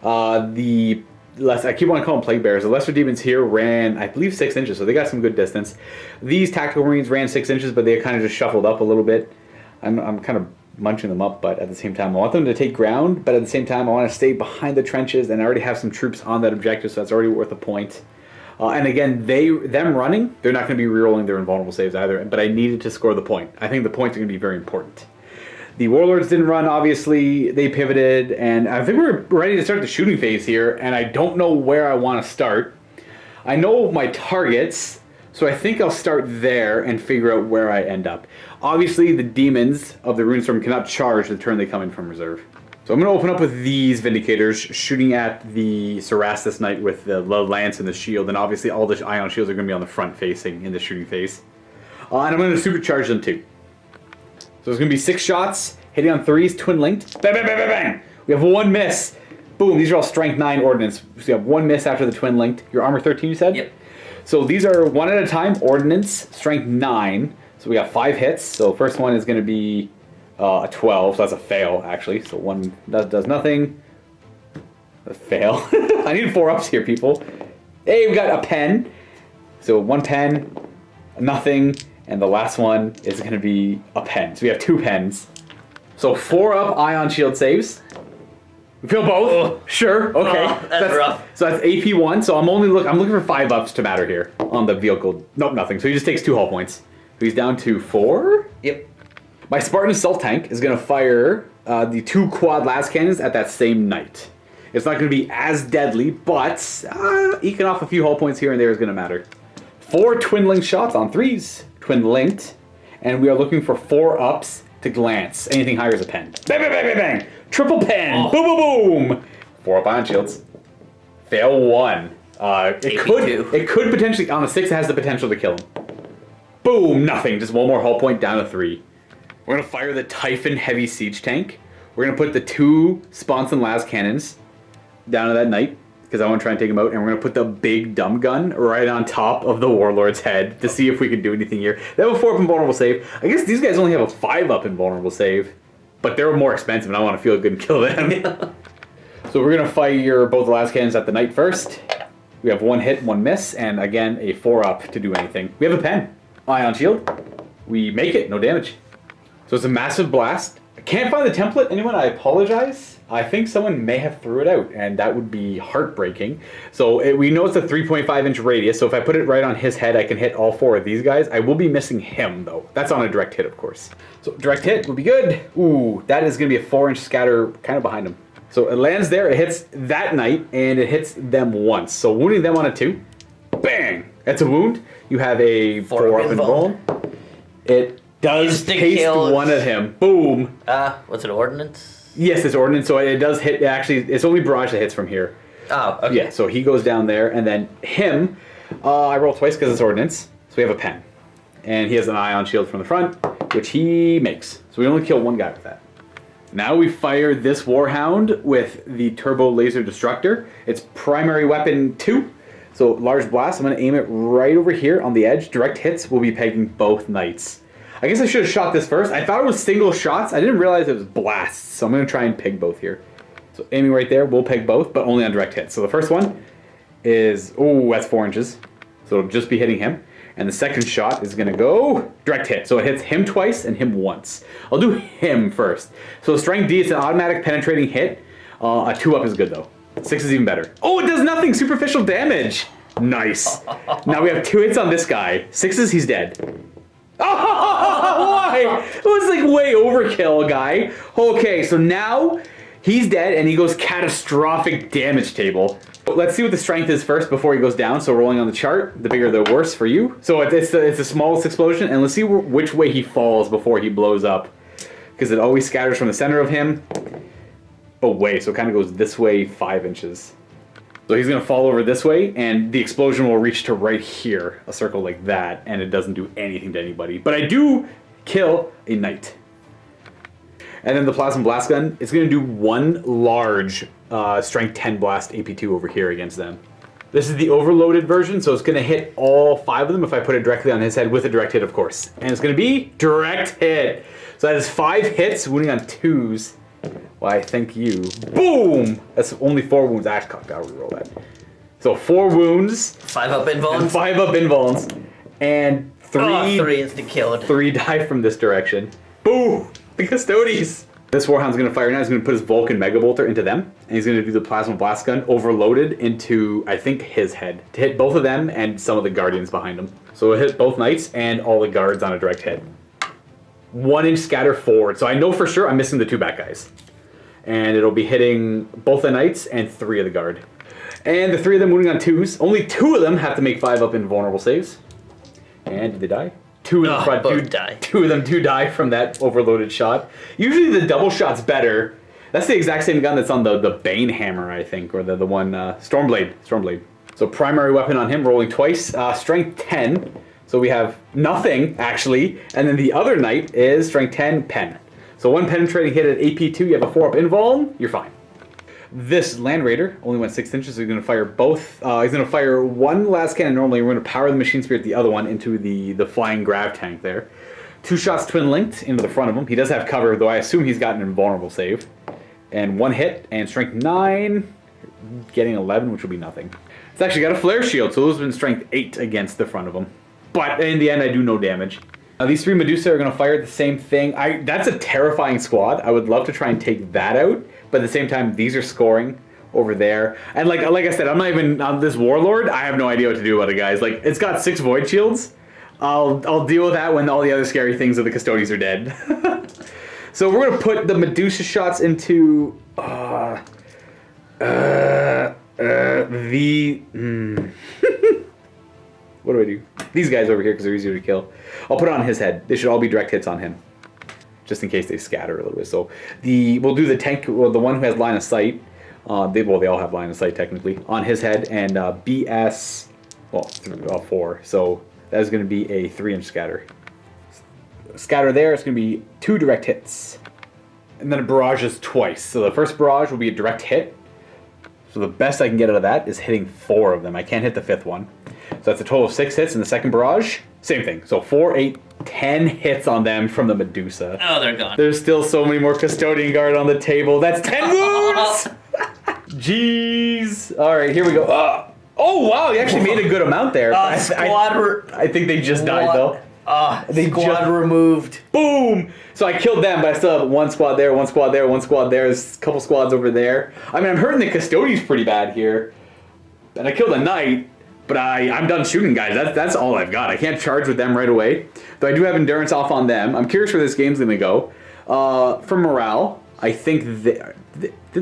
I keep on calling them Plague Bears. The Lesser Demons here ran, I believe, 6 inches, so they got some good distance. These Tactical Marines ran 6 inches, but they kind of just shuffled up a little bit. I'm kind of munching them up, but at the same time, I want them to take ground, but at the same time, I want to stay behind the trenches, and I already have some troops on that objective, so that's already worth a point. And again, them running, they're not going to be rerolling their invulnerable saves either, but I needed to score the point. I think the points are going to be very important. The Warlords didn't run, obviously. They pivoted, and I think we're ready to start the shooting phase here, and I don't know where I want to start. I know my targets, So I think I'll start there and figure out where I end up. Obviously, the demons of the Ruinstorm cannot charge the turn they come in from reserve. So I'm going to open up with these Vindicators, shooting at the Cerastus Knight with the lance and the shield, and obviously all the ion shields are going to be on the front facing in the shooting phase. And I'm going to supercharge them too. So it's going to be 6 shots, hitting on 3s, twin linked. Bang, bang, bang, bang, bang! We have 1 miss. Boom, these are all strength 9 ordnance. So you have 1 miss after the twin linked. Your armor 13, you said? Yep. So these are 1 at a time, ordnance, strength 9. So we got 5 hits. So first one is going to be a 12, so that's a fail, actually. So 1 does nothing. A fail. I need 4 ups here, people. Hey, we got a pen. So 1 pen, nothing, and the last one is going to be a pen. So we have 2 pens. So 4 up ion shield saves. We feel both? Oh. Sure, okay. Oh, that's rough. So that's AP 1, so I'm looking for 5 ups to matter here on the vehicle. Nope, nothing. So he just takes 2 hull points. So he's down to 4. Yep. My Spartan Assault Tank is going to fire the 2 quad las cannons at that same knight. It's not going to be as deadly, but eking off a few hull points here and there is going to matter. 4 twin linked shots on 3s, twin linked, and we are looking for 4 ups to glance. Anything higher is a pen. Bang, bang, bang, bang, bang! Triple pen! Oh. Boom, boom, boom! 4 up ion shields. Fail 1. It could potentially, on a 6 it has the potential to kill him. Boom, nothing. Just 1 more hull point down to 3. We're going to fire the Typhon Heavy Siege Tank. We're going to put the 2 Sponson las cannons down to that knight, because I want to try and take him out, and we're going to put the big dumb gun right on top of the Warlord's head to see if we can do anything here. They have a 4 up invulnerable save. I guess these guys only have a 5 up invulnerable save, but they're more expensive, and I want to feel good and kill them. Yeah. So we're going to fire both the las cannons at the knight first. We have 1 hit, 1 miss, and again, a 4 up to do anything. We have a pen. Ion shield. We make it, no damage. So it's a massive blast. I can't find the template. Anyone, I apologize. I think someone may have threw it out, and that would be heartbreaking. So we know it's a 3.5 inch radius, so if I put it right on his head, I can hit all 4 of these guys. I will be missing him, though. That's on a direct hit, of course. So direct hit would be good. Ooh, that is going to be a 4 inch scatter kind of behind him. So it lands there, it hits that knight, and it hits them once. So wounding them on a 2. Bang! That's a wound. You have a 4 up invuln. It does taste kills. 1 of him. Boom! What's it, ordnance? Yes, it's ordnance, so it does hit. Actually, it's only barrage that hits from here. Oh, okay. Yeah, so he goes down there, and then him, I roll twice because it's ordnance, so we have a pen. And he has an ion shield from the front, which he makes. So we only kill 1 guy with that. Now we fire this Warhound with the Turbo Laser Destructor. It's primary weapon 2. So large blast, I'm going to aim it right over here on the edge. Direct hits will be pegging both knights. I guess I should have shot this first. I thought it was single shots. I didn't realize it was blasts. So I'm going to try and peg both here. So aiming right there, we'll peg both, but only on direct hits. So the first one is, oh, that's 4 inches. So it'll just be hitting him. And the second shot is going to go direct hit. So it hits him twice and him once. I'll do him first. So strength D, it's an automatic penetrating hit. A 2 up is good though. 6 is even better. Oh, it does nothing. Superficial damage. Nice. Now we have 2 hits on this guy. 6s, he's dead. Oh, why? It was like way overkill, guy. Okay, so now he's dead and he goes catastrophic damage table. Let's see what the strength is first before he goes down. So rolling on the chart, the bigger the worse for you. So it's the smallest explosion, and let's see which way he falls before he blows up, because it always scatters from the center of him away. So it kind of goes this way 5 inches. So he's going to fall over this way, and the explosion will reach to right here, a circle like that, and it doesn't do anything to anybody. But I do kill a knight. And then the Plasma Blast Gun is going to do 1 large Strength 10 Blast AP2 over here against them. This is the overloaded version, so it's going to hit all 5 of them if I put it directly on his head with a direct hit, of course. And it's going to be direct hit. So that is 5 hits, wounding on 2s. Why, thank you. Boom! That's only 4 wounds. I'll reroll that. So 4 wounds. 5 up invulns. And 5 up invulns. And 3... Oh, 3 instant killed. 3 die from this direction. Boom! The Custodes! This Warhound's going to fire now. He's going to put his Vulcan Mega Bolter into them. And he's going to do the Plasma Blast Gun overloaded into, I think, his head. To hit both of them and some of the Guardians behind him. So it'll hit both knights and all the guards on a direct hit. 1 inch scatter forward. So I know for sure I'm missing the 2 back guys. And it'll be hitting both the knights and 3 of the guard. And the 3 of them wounding on 2s. Only 2 of them have to make 5 up invulnerable saves. And did they die? Two in the front. Both die. Two of them do die from that overloaded shot. Usually the double shot's better. That's the exact same gun that's on the Bane Hammer, I think, or the one Stormblade. Stormblade. So primary weapon on him, rolling twice. Strength 10. So we have nothing, actually. And then the other knight is strength 10, pen. So one penetrating hit at AP2, you have a 4-up invuln, you're fine. This Land Raider only went 6 inches, so he's going to fire both. He's going to fire one last cannon normally. We're going to power the Machine Spirit, the other one, into the flying grav tank there. 2 shots twin linked into the front of him. He does have cover, though I assume he's got an invulnerable save. And 1 hit, and strength 9, getting 11, which will be nothing. It's actually got a flare shield, so those have been strength 8 against the front of him. But in the end, I do no damage. Now, these 3 Medusa are going to fire the same thing. That's a terrifying squad. I would love to try and take that out. But at the same time, these are scoring over there. And like I said, I'm not even on this Warlord. I have no idea what to do about it, guys. Like, it's got 6 Void Shields. I'll deal with that when all the other scary things of the Custodes are dead. So we're going to put the Medusa shots into... What do I do? These guys over here, because they're easier to kill. I'll put it on his head. They should all be direct hits on him, just in case they scatter a little bit. So we'll do the tank, well, the one who has line of sight. They all have line of sight technically on his head, and BS, well, 4. So that is going to be a 3-inch scatter. Scatter there. It's going to be 2 direct hits, and then it barrages twice. So the first barrage will be a direct hit. So the best I can get out of that is hitting 4 of them. I can't hit the 5th one. So that's a total of 6 hits in the second barrage. Same thing. So 4, 8, 10 hits on them from the Medusa. Oh, they're gone. There's still so many more Custodian Guard on the table. That's 10 wounds! Jeez. All right, here we go. Oh, wow, you actually made a good amount there. I think they just died, though. Squad removed. Boom! So I killed them, but I still have 1 squad there, 1 squad there, 1 squad there. There's a couple squads over there. I mean, I'm hurting the Custodes pretty bad here. And I killed a knight, but I'm done shooting, guys. That's all I've got. I can't charge with them right away. Though I do have endurance off on them. I'm curious where this game's going to go. For morale, I think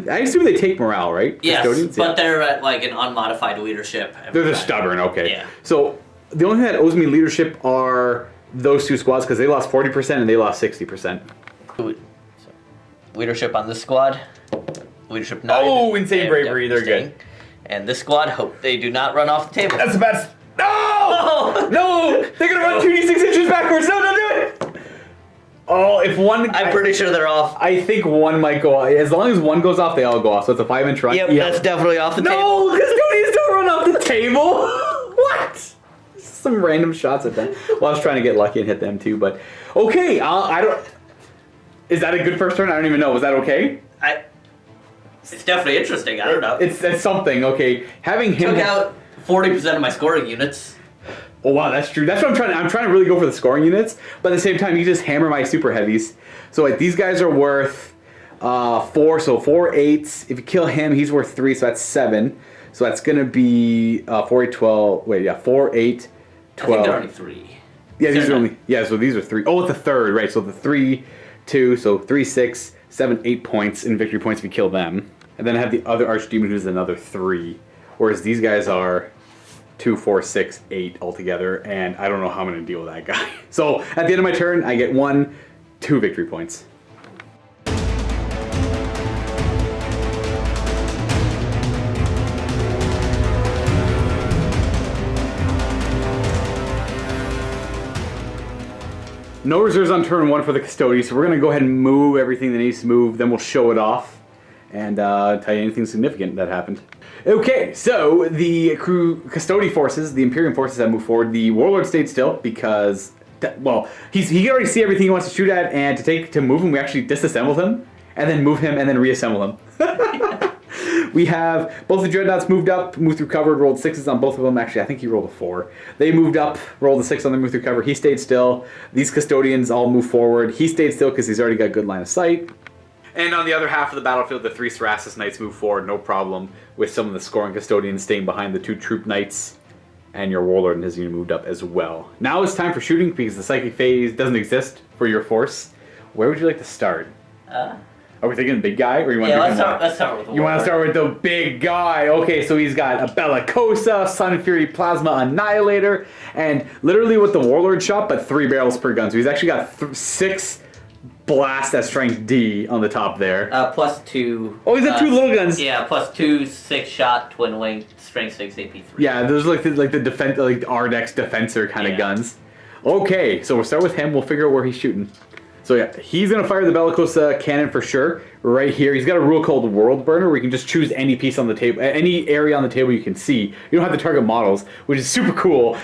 I assume they take morale, right? Yes, Custodians? but they're at like an unmodified leadership. They're the stubborn, okay. Yeah. So the only thing that owes me leadership are those 2 squads, because they lost 40% and they lost 60%. Leadership on this squad. Leadership 9. Oh, insane bravery. They're good. And this squad, hope they do not run off the table. That's the best. No! No! They're gonna run 2d6 inches backwards. No, don't do it! Oh, if one... I'm pretty sure they're off. I think one might go off. As long as one goes off, they all go off. So it's a 5-inch run. Yep, that's definitely off the table. No! Custodians don't run off the table! What? Some random shots at them. Well, I was trying to get lucky and hit them too, but... Okay, I don't... Is that a good first turn? I don't even know. Was that okay? It's definitely interesting. I don't know. It's something, okay. Having him... Took out 40% of my scoring units. Oh wow, that's true. That's what I'm trying to really go for the scoring units, but at the same time, you just hammer my super heavies. So like, these guys are worth 4, so 4 8s. If you kill him, he's worth 3, so that's 7. So that's gonna be 4, 8, 12. Wait, yeah, 4, 8, 12. I think they're only 3. Yeah, these are only. Yeah, so these are 3. Oh, it's a third, right? So the 3, 2, so 3, 6, 7, 8 points in victory points if you kill them, and then I have the other Archdemon who's another 3. Whereas these guys are 2, 4, 6, 8 altogether, and I don't know how I'm going to deal with that guy. So at the end of my turn, I get 1, 2 victory points. No reserves on turn 1 for the Custodes, so we're going to go ahead and move everything that needs to move, then we'll show it off and tell you anything significant that happened. Okay, so the Custodian forces, the Imperium forces have moved forward. The Warlord stayed still because, well, he can already see everything he wants to shoot at, and to move him, we actually disassembled him, and then move him, and then reassemble him. We have both the Dreadnoughts moved up, moved through cover, rolled 6s on both of them. Actually, I think he rolled a 4. They moved up, rolled a 6 on them, moved through cover. He stayed still. These Custodians all moved forward. He stayed still because he's already got good line of sight. And on the other half of the battlefield, the 3 Serasis Knights moved forward, no problem, with some of the scoring Custodians staying behind the 2 Troop Knights, and your Warlord and his unit moved up as well. Now it's time for shooting because the Psychic Phase doesn't exist for your force. Where would you like to start? Are we thinking the big guy, or you want? Yeah, to let's start with the You want to Warlord. start with the big guy? Okay, so he's got a Bellicosa, Sun Fury, Plasma Annihilator, and literally with the Warlord shot, but 3 barrels per gun. So he's actually got 6 blast at strength D on the top there. Plus 2. Oh, he's got 2 little guns. Yeah, plus 2 6-shot twin wing strength 6 AP3. Yeah, those are like the defense, like Ardex defensor kind of guns. Okay, so we'll start with him. We'll figure out where he's shooting. So yeah, he's gonna fire the Bellicosa cannon for sure. Right here, he's got a rule called World Burner, where you can just choose any piece on the table, any area on the table you can see. You don't have to target models, which is super cool.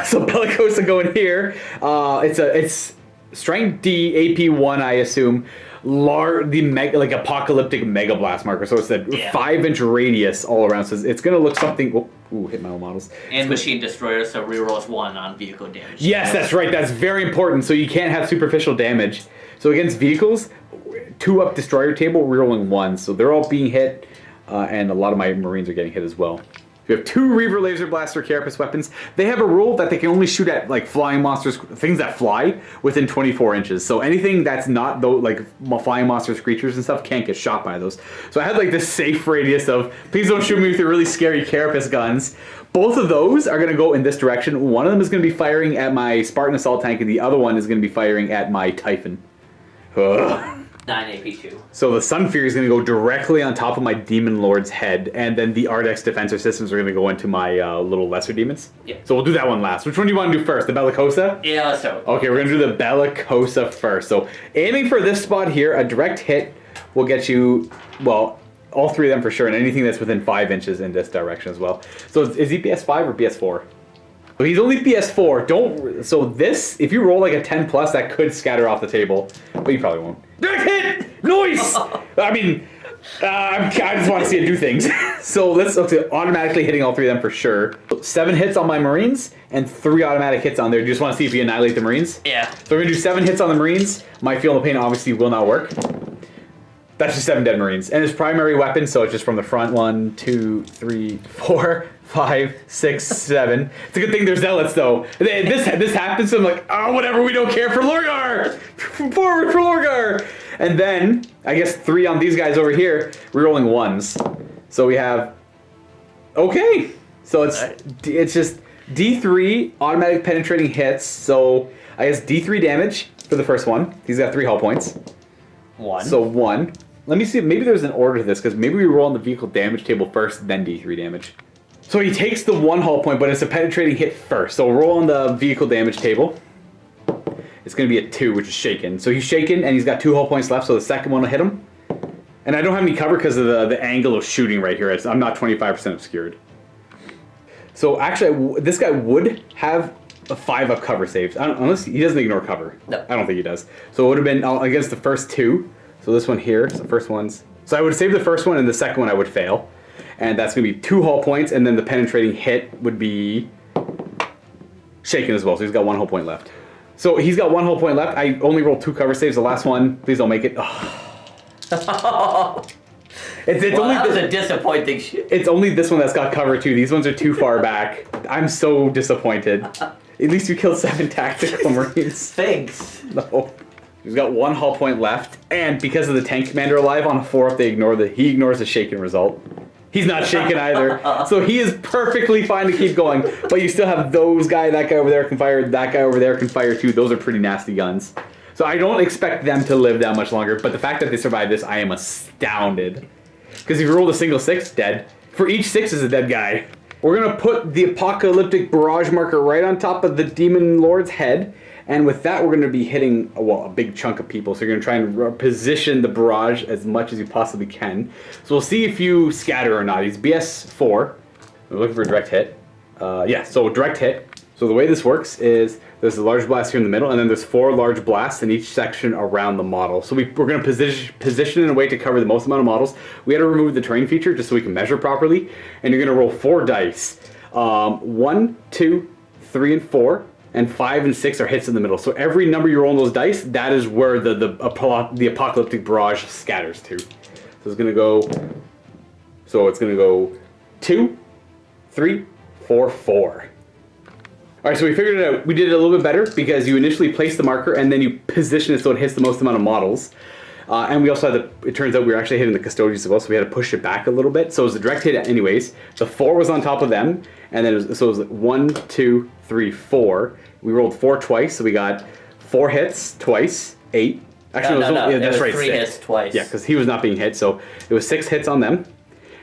So Bellicosa going here. It's strength D, AP1, I assume. Like apocalyptic mega blast marker. So it's a 5-inch radius all around. So it's gonna look something. Ooh, hit my own models. And machine destroyer, so rerolls 1 on vehicle damage. Yes, that's right. That's very important. So you can't have superficial damage. So against vehicles, 2-up destroyer table, rerolling 1. So they're all being hit, and a lot of my Marines are getting hit as well. We have 2 Reaver Laser Blaster Carapace weapons. They have a rule that they can only shoot at like flying monsters, things that fly within 24 inches. So anything that's not like flying monsters, creatures and stuff can't get shot by those. So I had like this safe radius of please don't shoot me with your really scary Carapace guns. Both of those are going to go in this direction. One of them is going to be firing at my Spartan Assault Tank, and the other one is going to be firing at my Typhon. Ugh. 9 AP2. So the Sun Fury is going to go directly on top of my Demon Lord's head, and then the Ardex Defensor systems are going to go into my little lesser demons. Yeah. So we'll do that one last. Which one do you want to do first? The Bellicosa? Yeah, let's start with Okay, we're going to do the Bellicosa first. So aiming for this spot here, a direct hit will get you, well, all 3 of them for sure, and anything that's within 5 inches in this direction as well. So is he BS5 or BS4? So he's only BS4. So this, if you roll like a 10 plus, that could scatter off the table, but you probably won't. Direct hit! Noise! I mean, I just want to see it do things. So let's automatically hitting all 3 of them for sure. 7 hits on my Marines and 3 automatic hits on there. Do you just want to see if you annihilate the Marines? Yeah. So we're gonna do 7 hits on the Marines. My Feel No Pain obviously will not work. That's just 7 dead Marines. And his primary weapon, so it's just from the front. 1, 2, 3, 4, 5, 6, 7. It's a good thing there's zealots though. This happens, so I'm like, oh, whatever, we don't care for Lorgar! Forward for Lorgar! And then, I guess 3 on these guys over here, rerolling 1s. So we have, okay. So it's just D3 automatic penetrating hits. So I guess D3 damage for the first one. He's got 3 hull points. 1. So 1. Let me see, maybe there's an order to this, because maybe we roll on the vehicle damage table first, then D3 damage. So he takes the 1 hull point, but it's a penetrating hit first. So roll on the vehicle damage table. It's going to be a 2, which is shaken. So he's shaken, and he's got 2 hull points left, so the second one will hit him. And I don't have any cover because of the angle of shooting right here. I'm not 25% obscured. So actually, this guy would have a 5-up cover saves. Unless he doesn't ignore cover. No. I don't think he does. So it would have been against the first 2. So this one here, so the first one's... So I would save the first one, and the second one I would fail. And that's going to be 2 hull points, and then the penetrating hit would be shaken as well. So he's got 1 hull point left. So he's got 1 hull point left. I only rolled 2 cover saves. The last one, please don't make it. Oh. It's Well, only that was a disappointing shit. It's only this one that's got cover too. These ones are too far back. I'm so disappointed. At least you killed 7 tactical Marines. Thanks. No. He's got 1 hull point left, and because of the tank commander alive on a 4-up, he ignores the shaken result. He's not shaken either, so he is perfectly fine to keep going. But you still have those guy, that guy over there can fire, that guy over there can fire too. Those are pretty nasty guns. So I don't expect them to live that much longer. But the fact that they survived this, I am astounded. Because if you rolled a single 6, dead. For each 6 is a dead guy. We're gonna put the apocalyptic barrage marker right on top of the Demon Lord's head. And with that, we're going to be hitting, well, a big chunk of people. So you're going to try and position the barrage as much as you possibly can. So we'll see if you scatter or not. He's BS4. We're looking for a direct hit. Yeah, so direct hit. So the way this works is there's a large blast here in the middle, and then there's 4 large blasts in each section around the model. So we're going to position in a way to cover the most amount of models. We had to remove the terrain feature just so we can measure properly. And you're going to roll 4 dice. 1, 2, 3, and 4. And 5 and 6 are hits in the middle. So every number you roll on those dice, that is where the apocalyptic barrage scatters to. So it's gonna go. So it's gonna go 2, 3, 4, 4. All right, so we figured it out. We did it a little bit better because you initially place the marker and then you position it so it hits the most amount of models. And we also had it turns out we were actually hitting the Custodians as well, so we had to push it back a little bit. So it was a direct hit anyways. The 4 was on top of them, and then it was 1, 2, 3, 4. We rolled 4 twice, so we got 4 hits twice, 8. Actually, no, that's right, 3 6. hits twice. Yeah, because he was not being hit, so it was 6 hits on them,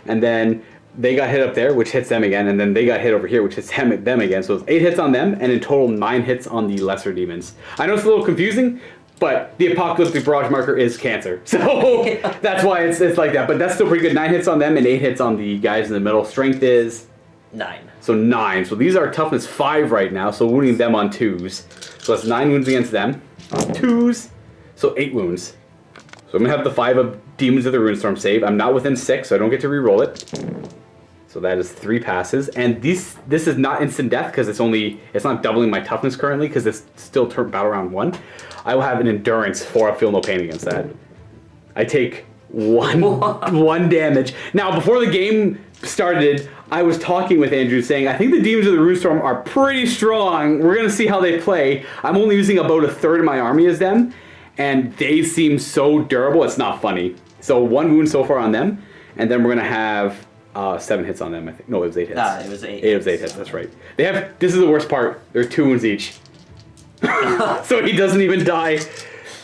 and then they got hit up there, which hits them again, and then they got hit over here, which hits them again. So it's 8 hits on them, and in total 9 hits on the lesser demons. I know it's a little confusing, but the apocalyptic barrage marker is cancer, so that's why it's like that. But that's still pretty good. 9 hits on them and 8 hits on the guys in the middle. Strength is 9. So 9. So these are toughness 5 right now. So wounding them on 2s. So that's 9 wounds against them. 2s. So 8 wounds. So I'm gonna have the 5 of Demons of the Ruinstorm save. I'm not within 6, so I don't get to re-roll it. So that is 3 passes, and this is not instant death because it's not doubling my toughness currently because it's still battle round 1. I will have an endurance 4 up, feel no pain against that. I take 1 damage. Now before the game started, I was talking with Andrew saying I think the Demons of the Ruinstorm are pretty strong. We're gonna see how they play. I'm only using about a third of my army as them, and they seem so durable. It's not funny. So 1 wound so far on them, and then we're gonna have 7 hits on them, I think. No, it was 8 hits. Nah, it was 8. It was 8 hits, that's right. This is the worst part. There's 2 wounds each. So he doesn't even die.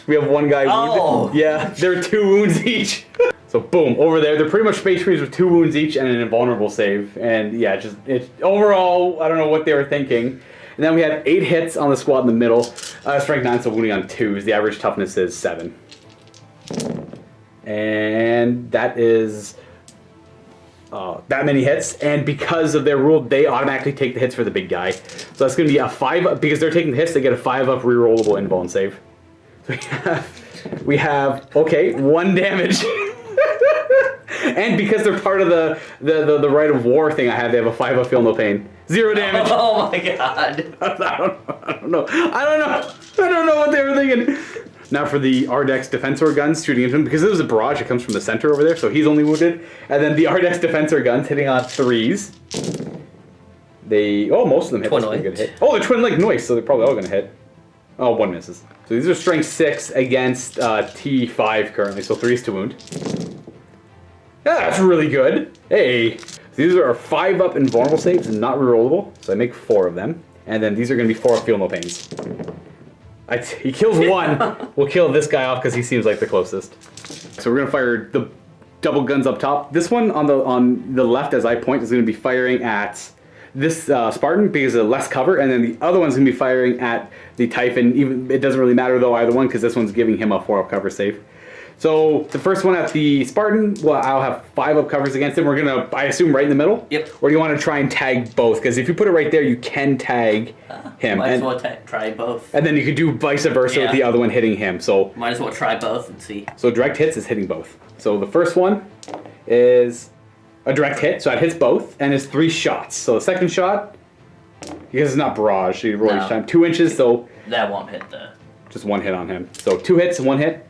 We have 1 guy wounded. Yeah, there are 2 wounds each. So boom, over there. They're pretty much Space Marines with 2 wounds each and an invulnerable save. And yeah, overall, I don't know what they were thinking. And then we had 8 hits on the squad in the middle. Strength 9, so wounding on 2s. The average toughness is 7. And that is that many hits, and because of their rule, they automatically take the hits for the big guy. So that's going to be a 5 because they're taking the hits. They get a 5 up rerollable invuln save. So we have 1 damage, and because they're part of the right of war thing, I have they have a 5 up feel no pain, 0 damage. Oh my god! I don't know what they were thinking. Now for the Ardex Defensor guns shooting into him, because it was a barrage, it comes from the center over there, so he's only wounded. And then the Ardex Defensor guns hitting on 3s. Most of them hit. That's a pretty good hit. Oh, they're twin leg noise, so they're probably all going to hit. Oh, 1 misses. So these are strength 6 against T5 currently, so 3s to wound. Yeah, that's really good. Hey, so these are 5 up invulnerable saves and not rerollable, so I make 4 of them. And then these are going to be 4 up feel no pains. He kills 1. We'll kill this guy off because he seems like the closest. So we're gonna fire the double guns up top. This one on the left, as I point, is gonna be firing at this Spartan because of less cover, and then the other one's gonna be firing at the Typhon. Even it doesn't really matter though either one because this one's giving him a 4 up cover save. So the first one at the Spartan, well, I'll have 5 up covers against him. We're gonna, I assume, right in the middle. Yep. Or do you want to try and tag both? Because if you put it right there, you can tag him. Might as well try both. And then you could do vice versa with the other one hitting him. So might as well try both and see. So direct hits is hitting both. So the first one is a direct hit, so it hits both, and it's 3 shots. So the second shot, because it's not barrage, so you roll each time. 2 inches, so that won't hit the. Just 1 hit on him. So 2 hits, 1 hit.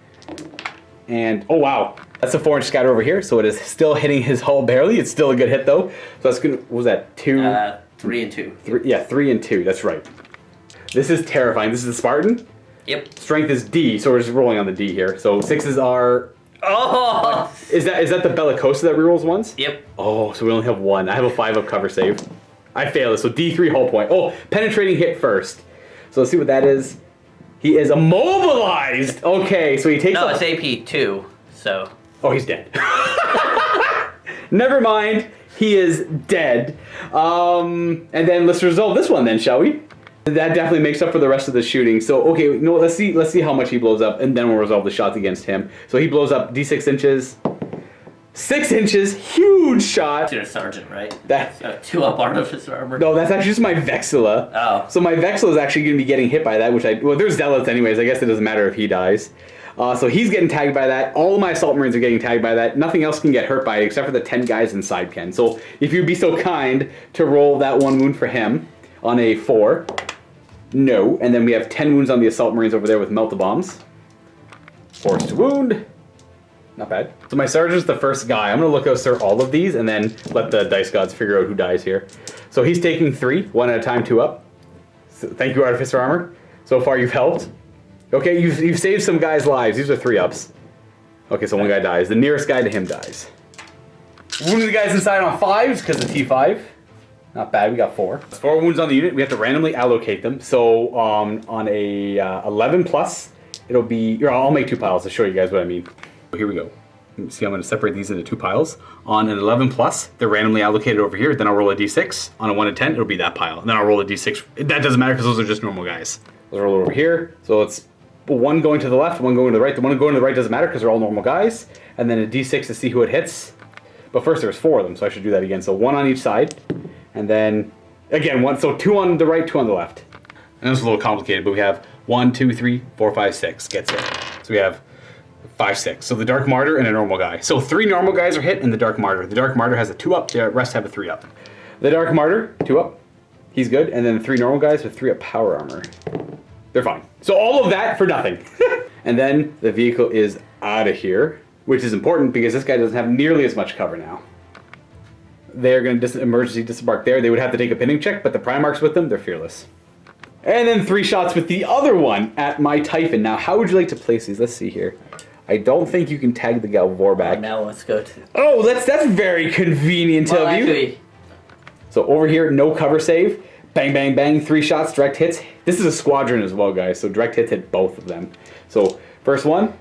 And oh wow, that's a 4-inch scatter over here, so it is still hitting his hull barely. It's still a good hit though. So that's gonna, what was that, 2? 3 and 2. 3 and 2, that's right. This is terrifying. This is a Spartan. Yep. Strength is D, so we're just rolling on the D here. So 6s are. Oh! Is that the Bellicosa that rerolls ones? Yep. Oh, so we only have 1. I have a 5 up cover save. I failed it, so D3 hull point. Oh, penetrating hit first. So let's see what that is. He is immobilized. Okay, so he takes. No, it's AP 2. So. Oh, he's dead. Never mind. He is dead. And then let's resolve this one then, shall we? That definitely makes up for the rest of the shooting. So okay, no, let's see how much he blows up, and then we'll resolve the shots against him. So he blows up D6 inches. 6 inches, huge shot. To a sergeant, right? That. So 2 up artificer armor. No, that's actually just my Vexilla. Oh. So my Vexilla is actually going to be getting hit by that, well, there's Zealots anyways. I guess it doesn't matter if he dies. So he's getting tagged by that. All of my Assault Marines are getting tagged by that. Nothing else can get hurt by it except for the 10 guys inside can. So if you'd be so kind to roll that 1 wound for him on a 4. No. And then we have 10 wounds on the Assault Marines over there with Melt-A-Bombs. Force to wound. Not bad. So my Sergeant's the first guy. I'm going to look out all of these and then let the Dice Gods figure out who dies here. So he's taking 3, 1 at a time, 2 up. So thank you, Artificer Armor. So far you've helped. Okay, you've saved some guys' lives. These are 3 ups. Okay, so one guy dies. The nearest guy to him dies. Wounding the guys inside on 5s because of T5. Not bad, we got 4. 4 wounds on the unit, we have to randomly allocate them. So on a 11 plus, it'll be, here, I'll make 2 piles to show you guys what I mean. Here we go. See, I'm going to separate these into 2 piles. On an 11 plus, they're randomly allocated over here. Then I'll roll a d6. On a 1 to 10, it'll be that pile. And then I'll roll a d6. That doesn't matter because those are just normal guys. Those roll over here. So it's 1 going to the left, 1 going to the right. The 1 going to the right doesn't matter because they're all normal guys. And then a d6 to see who it hits. But first there's 4 of them, so I should do that again. So 1 on each side. And then, again, 1. So 2 on the right, 2 on the left. And this is a little complicated, but we have 1, 2, 3, 4, 5, 6 gets hit. So we have 5, 6. So the Dark Martyr and a normal guy. So 3 normal guys are hit and the Dark Martyr. The Dark Martyr has a 2 up, the rest have a 3 up. The Dark Martyr, 2 up. He's good. And then the 3 normal guys with 3 up power armor. They're fine. So all of that for nothing. And then the vehicle is out of here, which is important because this guy doesn't have nearly as much cover now. They're going to emergency disembark there. They would have to take a pinning check, but the Primarch's with them. They're fearless. And then 3 shots with the other one at my Typhon. Now, how would you like to place these? Let's see here. I don't think you can tag the Galvor back. Now let's go to... Oh, that's very convenient of you. Actually, So over here, no cover save. Bang, bang, bang. 3 shots, direct hits. This is a squadron as well, guys. So direct hits hit both of them. So first one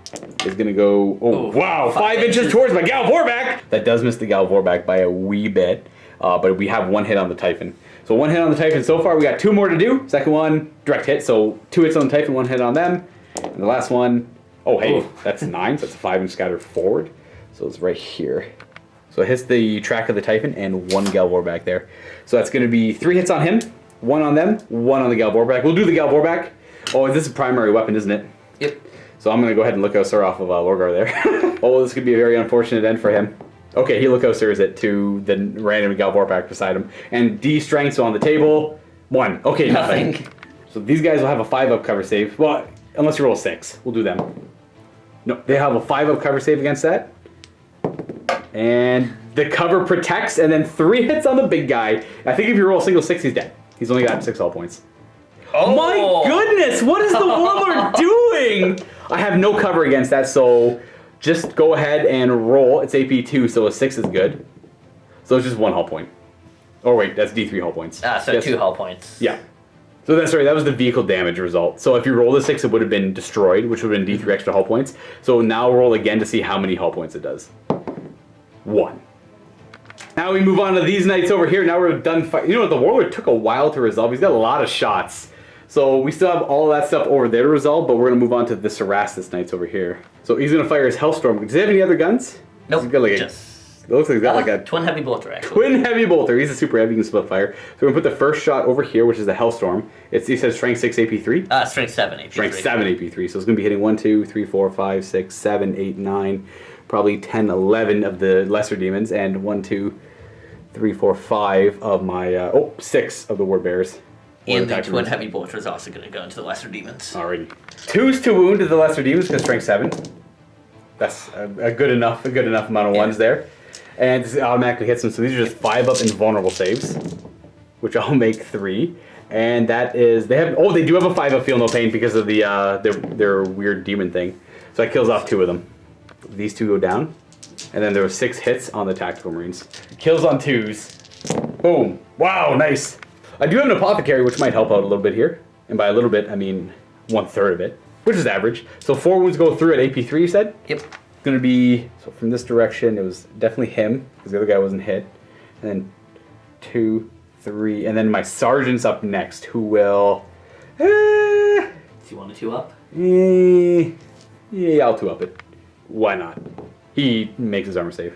is going to go... Oh, wow. 5 inches towards my Galvorback. That does miss the Galvorback by a wee bit. But we have 1 hit on the Typhon. So 1 hit on the Typhon so far. We got 2 more to do. Second one, direct hit. So 2 hits on the Typhon, 1 hit on them. And the last one... Oh, hey, that's 9. So that's a 5-inch scatter forward. So it's right here. So it hits the track of the Typhon and 1 Galvorback there. So that's going to be 3 hits on him, 1 on them, 1 on the Galvorback. We'll do the Galvorback. Oh, this is a primary weapon, isn't it? yep. So I'm going to go ahead and Lookouser off of Lorgar there. Oh, this could be a very unfortunate end for him. Okay, he Lookouser's it to the random Galvorback beside him. And D strength, so on the table, 1. Okay, nothing. So these guys will have a 5-up cover save. Well, unless you roll a 6. We'll do them. No, they have a 5-up cover save against that. And the cover protects, and then 3 hits on the big guy. I think if you roll a single 6, he's dead. He's only got 6 hull points. Oh My goodness, what is the Warlord doing? I have no cover against that, so just go ahead and roll. It's AP 2, so a 6 is good. So it's just 1 hull point. Oh wait, that's D3 hull points. So Yes. 2 hull points. Yeah. So that's right, that was the vehicle damage result. So if you roll a 6, it would have been destroyed, which would have been D3 extra hull points. So now roll again to see how many hull points it does. 1. Now we move on to these knights over here. Now we're done fighting. You know what, the Warlord took a while to resolve. He's got a lot of shots. So we still have all of that stuff over there to resolve, but we're going to move on to the Cerastus knights over here. So he's going to fire his Hellstorm. Does he have any other guns? Nope. He's got like Just... it looks like he's got like a Twin Heavy Bolter, actually. twin heavy bolter. He's a super heavy, he can split fire. So we're going to put the first shot over here, which is the Hellstorm. He says strength 6 AP3. Strength 7 AP3. Strength 7 AP3. So it's going to be hitting 1, 2, 3, 4, 5, 6, 7, 8, 9, probably 10, 11 of the lesser demons, and 1, 2, 3, 4, 5 of my 6 of the Ward Bears. And the Twin Heavy Bolter is also going to go into the Lesser Demons. Alrighty. 2's to wound to the lesser demons because strength 7. That's a good enough amount of ones there. And this automatically hits them. So these are just 5-up invulnerable saves, which I'll make 3. And that is they do have a 5-up feel no pain because of the their weird demon thing. So that kills off 2 of them. These 2 go down. And then there were 6 hits on the tactical marines. Kills on 2s. Boom. Wow, nice. I do have an apothecary, which might help out a little bit here. And by a little bit, I mean 1/3 of it, which is average. So 4 wounds go through at AP3, you said? Yep. It's going to be, so from this direction, it was definitely him, because the other guy wasn't hit. And then 2, 3, and then my sergeant's up next, who will... Do you want to 2-up? Yeah, I'll 2-up it. Why not? He makes his armor save.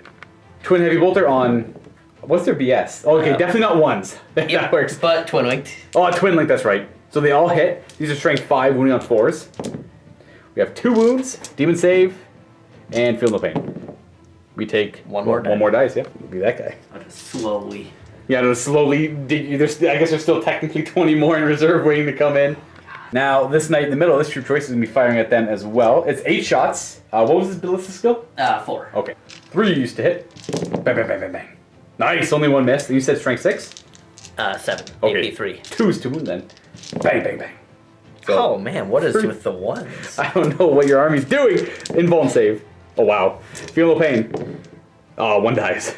Twin Heavy Bolter on... What's their BS? Oh, okay, definitely not 1s. That works. But Twin Winged. Oh, Twin Link, that's right. So they all hit. These are strength 5, wounding on 4s. We have 2 wounds, demon save, and feel no pain. We take one more dice, yeah. We'll be that guy. I'll just slowly. Yeah, no, slowly. I guess there's still technically 20 more in reserve waiting to come in. Now, this knight in the middle, this troop choice is going to be firing at them as well. It's 8 shots. What was his ballistic skill? 4. Okay. 3 used to hit. Bang, bang, bang, bang, bang. Nice, only 1 miss. You said strength 6? 7. Okay. AP3. 2's to wound then. Bang, bang, bang. So, oh man, what is with the 1s? I don't know what your army's doing. Invuln save. Oh, wow. Feel no pain. Oh, one dies.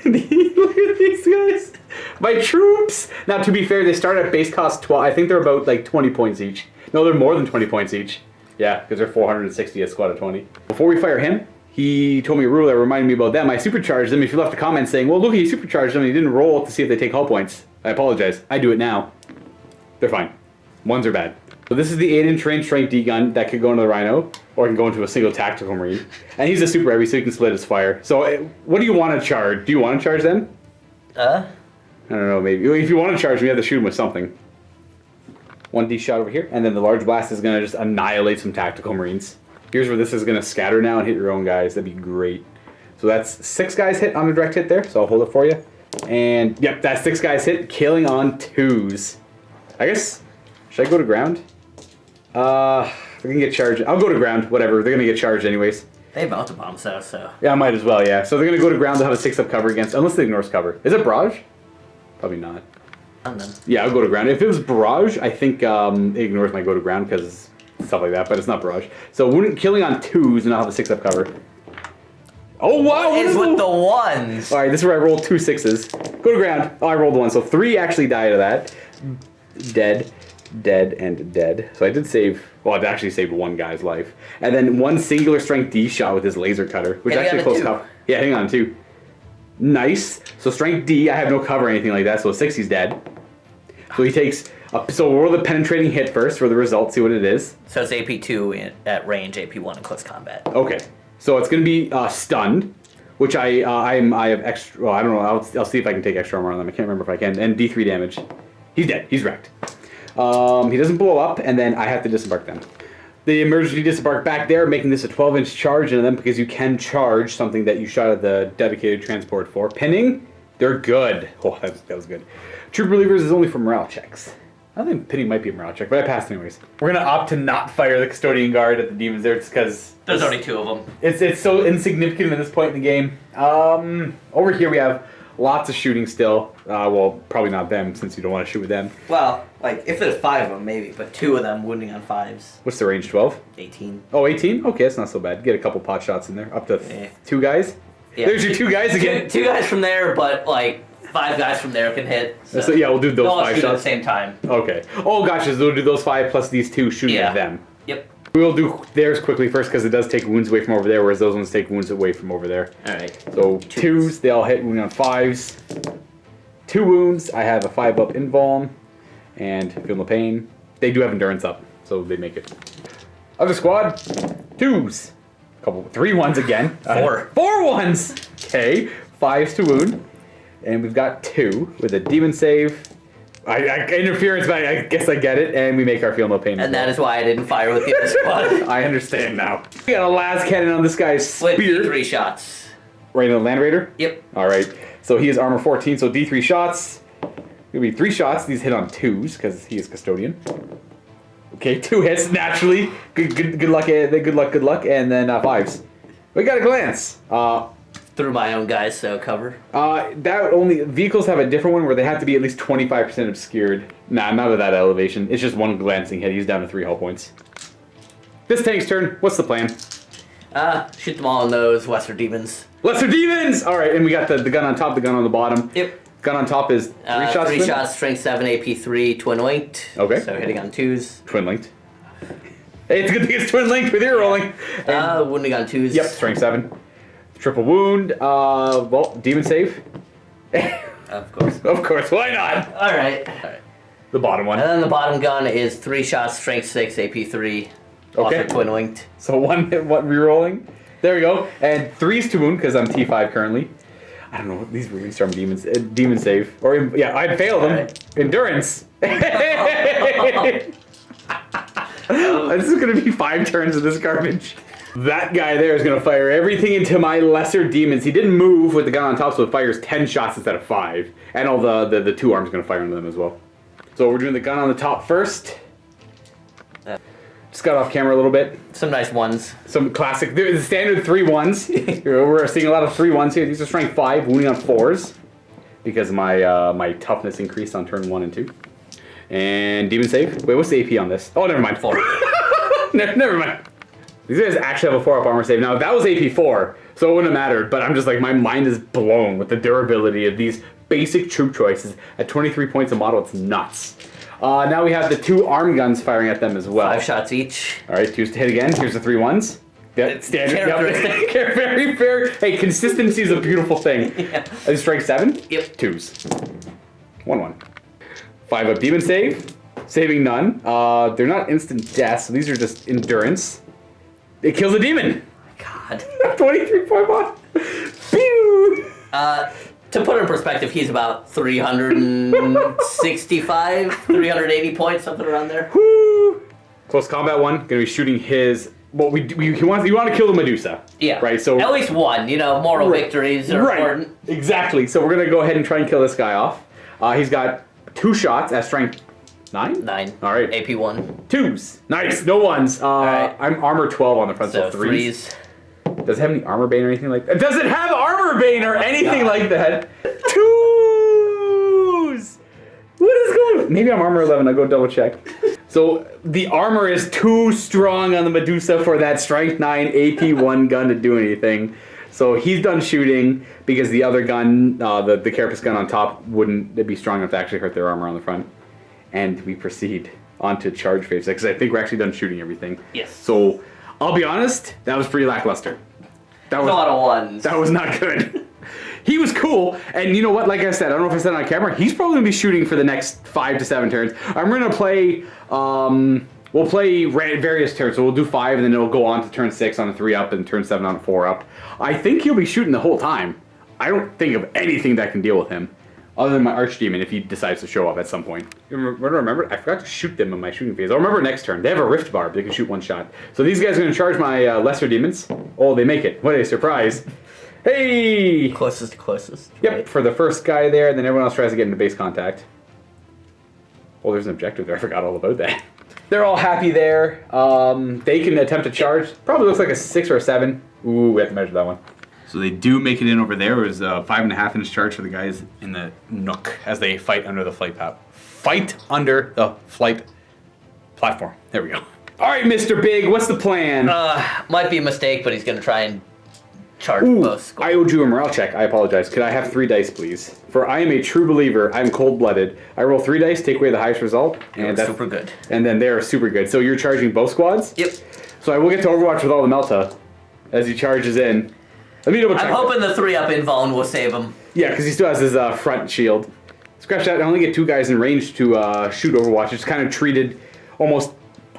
Look at these guys. My troops. Now, to be fair, they start at base cost 12. I think they're about like 20 points each. No, they're more than 20 points each. Yeah, because they're 460 at squad of 20. Before we fire him, he told me a rule that reminded me about them. I supercharged them. If you left a comment saying, well, look, he supercharged them and he didn't roll to see if they take hull points, I apologize. I do it now. They're fine. Ones are bad. So this is the 8-inch range strength D gun that could go into the Rhino, or it can go into a single tactical marine. And he's a super heavy, so he can split his fire. So what do you want to charge? Do you want to charge them? I don't know, maybe. If you want to charge them, you have to shoot him with something. 1D shot over here, and then the large blast is going to just annihilate some tactical marines. Here's where this is going to scatter now and hit your own guys. That'd be great. So that's 6 guys hit on a direct hit there, so I'll hold it for you. And, yep, that's 6 guys hit, killing on 2s. I guess, should I go to ground? They're going to get charged. I'll go to ground, whatever. They're going to get charged anyways. They have mountain bombs though, so. Yeah, I might as well, yeah. So they're going to go to ground. They'll have a 6-up cover against, unless they ignores cover. Is it barrage? Probably not. Yeah, I'll go to ground. If it was barrage, I think it ignores my go to ground because stuff like that, but it's not barrage. So killing on 2s and I'll have a 6-up cover. Oh, wow! What is with the 1s? Alright, this is where I rolled 2 6s. Go to ground. Oh, I rolled 1, so 3 actually died of that. Dead, dead, and dead. So I did save, well, it actually saved 1 guy's life. And then 1 singular strength D shot with his laser cutter, which actually close cover. Yeah, hang on, 2. Nice. So strength D, I have no cover or anything like that, so 6 he's dead. So he takes, so we'll roll the penetrating hit first for the result, see what it is. So it's AP2 at range, AP1 in close combat. Okay. So it's going to be stunned, which I have extra, well, I don't know, I'll see if I can take extra armor on them. I can't remember if I can. And D3 damage. He's dead. He's wrecked. He doesn't blow up, and then I have to disembark them. The emergency disembark back there, making this a 12-inch charge into them because you can charge something that you shot at the dedicated transport for. Pinning, they're good. Oh, that was good. Troop relievers is only for morale checks. I think pinning might be a morale check, but I passed anyways. We're going to opt to not fire the custodian guard at the demons there because there's only 2 of them. It's so insignificant at this point in the game. Over here we have lots of shooting still. Well, probably not them since you don't want to shoot with them. Well, like, if there's 5 of them, maybe, but 2 of them wounding on 5s. What's the range, 12? 18. Oh, 18? Okay, that's not so bad. Get a couple pot shots in there. Up to 2 guys? Yeah. There's your 2 guys again. 2 guys from there, but, like, 5 guys from there can hit. So yeah, we'll do those 5 shots. At the same time. Okay. Oh, gotcha, so we'll do those 5 plus these 2 shooting at them. Yep. We'll do theirs quickly first because it does take wounds away from over there, whereas those ones take wounds away from over there. Alright. So 2s, they all hit wound on 5s. 2 wounds, I have a 5-up invuln, and feel no pain. They do have endurance up, so they make it. Other squad, 2s. 3 1s again. 4. 4 1s! Okay, 5s to wound. And we've got 2 with a demon save. Interference, but I guess I get it, and we make our feel no pain. And that is why I didn't fire with the other squad. I understand now. We got a last cannon on this guy's Split spear. D3 shots. Right in the Land Raider? Yep. Alright, so he is armor 14, so D3 shots. It'll be 3 shots. These hit on 2s, because he is Custodian. Okay, 2 hits, naturally. Good luck, good luck. And then 5s. We got a glance. Through my own guys, so cover. That only vehicles have a different one where they have to be at least 25% obscured. Nah, not at that elevation. It's just 1 glancing hit. He's down to 3 hull points. This tank's turn. What's the plan? Shoot them all in those lesser demons. Lesser demons! Alright, and we got the gun on top, the gun on the bottom. Yep. Gun on top is 3 shots. 3 shots, strength 7, AP3, twin linked. Okay. So hitting on 2s. Twin linked. Hey, it's a good thing it's twin linked with your rolling. Wounding on 2s. Yep, strength 7. Triple wound. Well, demon save. Of course. Of course, why not? Alright. The bottom one. And then the bottom gun is 3 shots, strength 6, AP3. Okay. Also twin linked. So 1 hit, what re-rolling? There we go. And 3's to wound because I'm T5 currently. I don't know what these Ruinstorm demons. Demon save. Or yeah, I'd fail them. Right. Endurance. This is gonna be 5 turns of this garbage. That guy there is gonna fire everything into my lesser demons. He didn't move with the gun on top, so it fires 10 shots instead of 5. And all the 2 arms gonna fire into them as well. So we're doing the gun on the top first. Just got off camera a little bit. Some nice ones. Some classic, the standard 3 1s. We're seeing a lot of 3 1s here. These are strength 5, wounding on 4s. Because my my toughness increased on turn 1 and 2. And demon save. Wait, what's the AP on this? Oh, never mind. 4. Never mind. These guys actually have a 4-up armor save. Now, that was AP4, so it wouldn't have mattered, but I'm just like, my mind is blown with the durability of these basic troop choices. At 23 points a model, it's nuts. Now we have the 2 arm guns firing at them as well. 5 shots each. All right, 2s to hit again. Here's the 3 1s. Yep, standard. Characteristic. Yep. Very fair. Hey, consistency is a beautiful thing. Yeah. Strike 7? Yep. 2s. 1-1. 5-up demon save. Saving none. They're not instant death, so these are just endurance. It kills a demon. God. 23.1. Pew! To put it in perspective, he's about 365, 380 points, something around there. Woo! Close combat 1. Gonna be shooting his. Well, you want to kill the Medusa. Yeah. Right. So at least one. Moral victories are important. Exactly. So we're gonna go ahead and try and kill this guy off. He's got 2 shots at strength 9. 9. All right. AP1. 2s. Nice. No 1s. right. I'm armor 12 on the front, so 3s. Does it have any armor bane or anything like that? Does it have armor bane or anything like that? 2s. What is going on? Maybe I'm armor 11. I'll go double check. So the armor is too strong on the Medusa for that strength 9 AP1 gun to do anything. So he's done shooting because the other gun, the Carapace gun on top, wouldn't be strong enough to actually hurt their armor on the front. And we proceed on to charge phase because I think we're actually done shooting everything. Yes. So I'll be honest, that was pretty lackluster. That was a lot of 1s. That was not good. He was cool, and you know what? Like I said, I don't know if I said it on camera. He's probably gonna be shooting for the next 5 to 7 turns. I'm gonna play. We'll play various turns, so we'll do 5, and then it'll go on to turn 6 on a 3-up, and turn 7 on a 4-up. I think he'll be shooting the whole time. I don't think of anything that can deal with him, other than my Archdemon if he decides to show up at some point. Remember? I forgot to shoot them in my shooting phase. I'll remember next turn. They have a Rift Barb. They can shoot 1 shot. So these guys are gonna charge my lesser demons. Oh, they make it. What a surprise! Hey! Closest to closest. Yep, Right? for the first guy there, and then everyone else tries to get into base contact. Oh, there's an objective there. I forgot all about that. They're all happy there. They can attempt to charge. Probably looks like a 6 or a 7. Ooh, we have to measure that one. So they do make it in over there. It was a 5.5-inch charge for the guys in the nook as they fight under the flight under the flight platform. There we go. All right, Mr. Big, what's the plan? Might be a mistake, but he's going to try and charge Ooh, both. I owed you a morale check. I apologize. Could I have 3 dice, please? For I am a true believer. I'm cold-blooded. I roll 3 dice, take away the highest result, and that's super good. And then they are super good. So you're charging both squads? Yep. So I will get to Overwatch with all the Melta as he charges in. Let me double check. I'm hoping the 3-up invuln will save him. Yeah, because he still has his front shield. Scratch that. I only get 2 guys in range to shoot Overwatch. It's kind of treated almost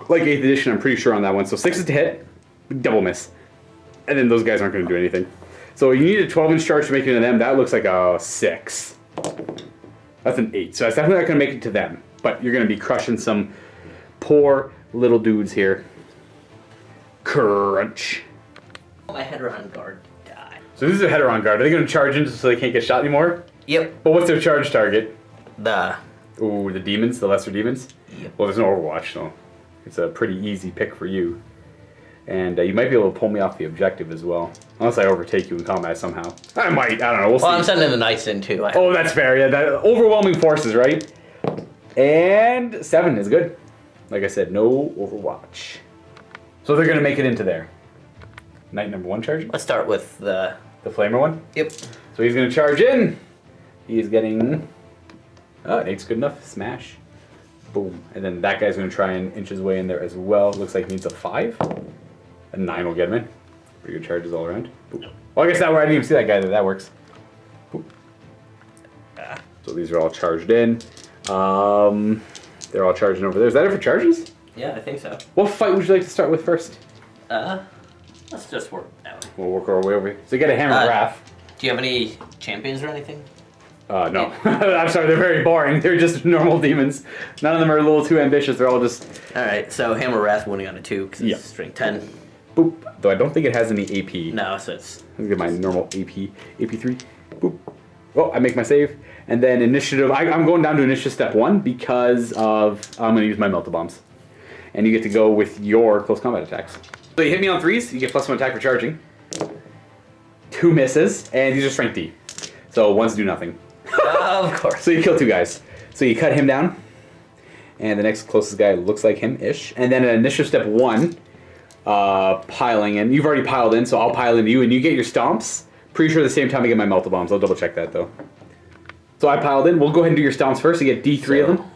like 8th edition, I'm pretty sure on that one. So 6 to hit, double miss. And then those guys aren't going to do anything. So you need a 12-inch charge to make it to them. That looks like a 6. That's an 8. So that's definitely not going to make it to them. But you're going to be crushing some poor little dudes here. Crunch. My header on guard died. So this is a header on guard. Are they going to charge in so they can't get shot anymore? Yep. But what's their charge target? The Ooh, the demons, the lesser demons? Yep. Well, there's no Overwatch, so it's a pretty easy pick for you. And you might be able to pull me off the objective as well. Unless I overtake you in combat somehow. I might, I don't know, we'll see. I'm sending the knights in too. Oh, that's fair, yeah, that overwhelming forces, right? And 7 is good. Like I said, no Overwatch. So they're going to make it into there. Knight number 1 charge? Let's start with the Flamer one? Yep. So he's going to charge in. He's getting... Oh, an 8's good enough. Smash. Boom. And then that guy's going to try and inch his way in there as well. Looks like he needs a 5. A 9 will get him in. Pretty good charges all around. Boop. Well, I guess that way I didn't even see that guy there. That works. Boop. So these are all charged in. They're all charging over there. Is that it for charges? Yeah, I think so. What fight would you like to start with first? Let's just work that way. We'll work our way over here. So get a hammer wrath. Do you have any champions or anything? No. I'm sorry, they're very boring. They're just normal demons. None of them are a little too ambitious. They're all just... Alright, so Hammer Wrath winning on a 2 because it's strength 10. Boop. Though I don't think it has any AP. No, so it's... Let me get my normal AP. AP3. Boop. Oh, I make my save. And then initiative. I'm going down to initiative step 1 because of... I'm going to use my Melta Bombs. And you get to go with your close combat attacks. So you hit me on 3s, you get +1 attack for charging. 2 misses, and these are strength D. So 1s do nothing. Of course. So you kill 2 guys. So you cut him down, and the next closest guy looks like him-ish. And then at initiative step 1, piling in. You've already piled in, so I'll pile into you, and you get your stomps. Pretty sure the same time I get my melta bombs. I'll double check that though. So I piled in. We'll go ahead and do your stomps first. You get D3 of them.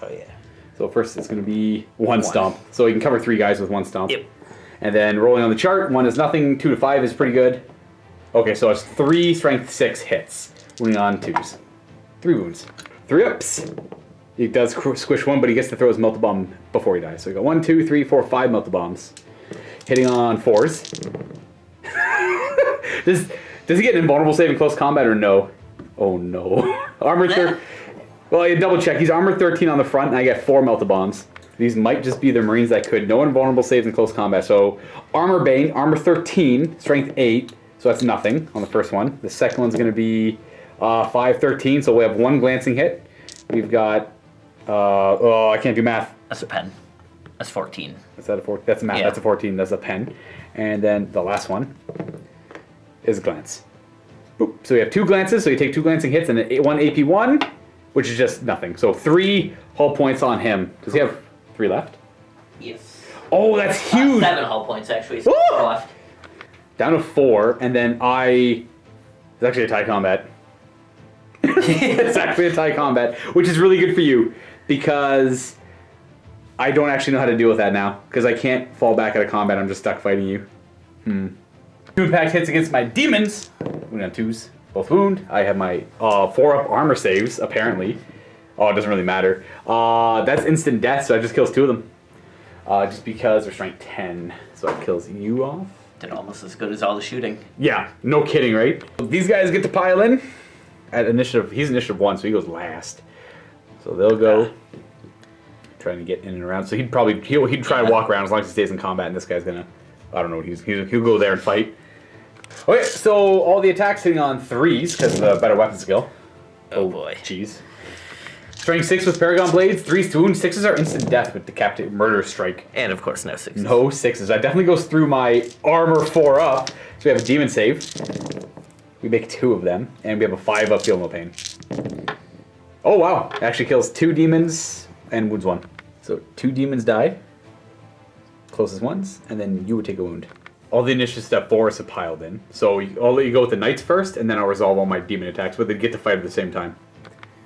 Oh yeah. So first it's going to be one stomp. So you can cover 3 guys with 1 stomp. Yep. And then rolling on the chart, 1 is nothing, 2 to 5 is pretty good. Okay, so it's 3 strength 6 hits. Wounding on 2s. 3 wounds. 3 ups. He does squish 1, but he gets to throw his melta bomb before he dies. So we got 1, 2, 3, 4, 5 melta bombs. Hitting on 4s. Does he get an invulnerable save in close combat or no? Oh no. Armor well, you double check. He's armor 13 on the front, and I get 4 melta bombs. These might just be the Marines that could. No invulnerable saves in close combat. So armor bane, armor 13, strength 8. So that's nothing on the first one. The second one's going to be 5, 13. So we have 1 glancing hit. We've got. I can't do math. That's a pen. That's 14. Is that a 14? That's a math. Yeah. That's a 14. That's a pen. And then the last one is glance. Boop. So we have 2 glances. So you take 2 glancing hits and 1 AP1, which is just nothing. So 3 hull points on him. Does he have 3 left? Yes. Oh, that's huge. 7 hull points actually. So Woo! left. Down to 4, and then it's actually a tie combat. It's actually a tie combat, which is really good for you because I don't actually know how to deal with that now because I can't fall back out of combat. I'm just stuck fighting you. 2 impact hits against my demons. Wound on 2s, both wound. I have my 4-up armor saves apparently. Oh, it doesn't really matter. That's instant death, so it just kills 2 of them. Just because they're strength 10, so it kills you off. Did almost as good as all the shooting. Yeah, no kidding, right? These guys get to pile in at initiative. He's initiative 1, so he goes last. So they'll go trying to get in and around. So he'd try to walk around as long as he stays in combat. And this guy's gonna, I don't know, he'll go there and fight. Okay, so all the attacks hitting on 3s because of the better weapon skill. Oh boy. Jeez. Strength 6 with Paragon Blades, 3s to wound. 6s are instant death with Decapitate Murder Strike. And of course no 6s. No 6s. That definitely goes through my armor 4 up. So we have a demon save. We make 2 of them. And we have a 5 up, feel no pain. Oh wow. It actually kills 2 demons and wounds 1. So 2 demons die. Closest ones. And then you would take a wound. All the initiative step 4 are piled in. So I'll let you go with the knights first, and then I'll resolve all my demon attacks, but they get to fight at the same time.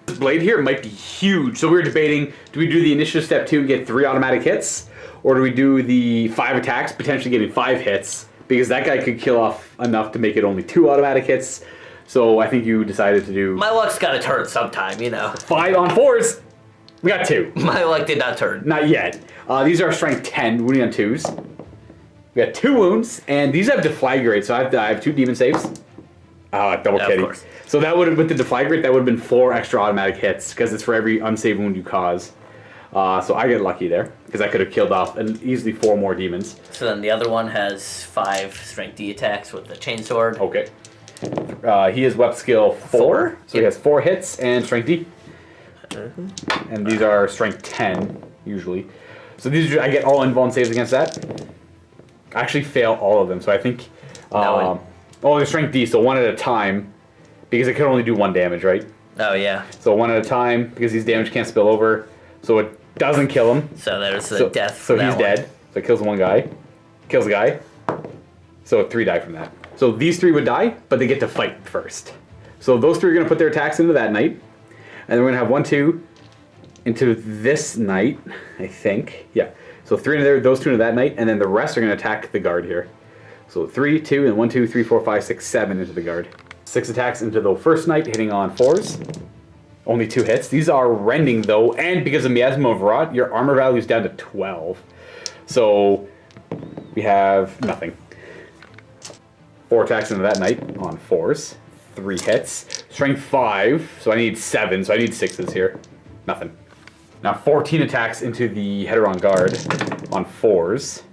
This blade here might be huge. So we were debating, do we do the initiative step 2 and get 3 automatic hits? Or do we do the 5 attacks, potentially getting 5 hits? Because that guy could kill off enough to make it only 2 automatic hits. So I think you decided to do... My luck's gotta turn sometime, you know. 5 on 4s. We got 2. My luck did not turn. Not yet. These are strength 10, wounding on 2s. We got 2 wounds, and these have Deflagrate, so I have 2 demon saves. Double Of kidding. course. So that would have, with the Deflagrate, that would have been 4 extra automatic hits, because it's for every unsaved wound you cause. So I get lucky there, because I could have killed off easily 4 more demons. So then the other one has 5 strength D attacks with the chainsword. Okay. He is weapon skill 4, so he has 4 hits and strength D. And these are strength 10, usually. So these are, I get all invuln saves against that. I actually fail all of them, so I think... they're strength D, so 1 at a time, because it can only do 1 damage, right? Oh yeah. So 1 at a time, because these damage can't spill over, so it doesn't kill him. So there's the death. So for he's that dead. So it kills 1 guy. Kills a guy. So 3 die from that. So these 3 would die, but they get to fight first. So those 3 are going to put their attacks into that knight. And we're going to have 1, 2 into this knight, I think. Yeah. So 3 into there, those 2 into that knight, and then the rest are going to attack the guard here. So 3, 2, and 1, 2, 3, 4, 5, 6, 7 into the guard. 6 attacks into the first knight, hitting on 4s. Only 2 hits. These are rending though, and because of Miasma of Rot, your armor value is down to 12. So we have nothing. 4 attacks into that knight on 4s. 3 hits. Strength 5, so I need 7, so I need 6s here. Nothing. Now 14 attacks into the Heteron guard on 4s.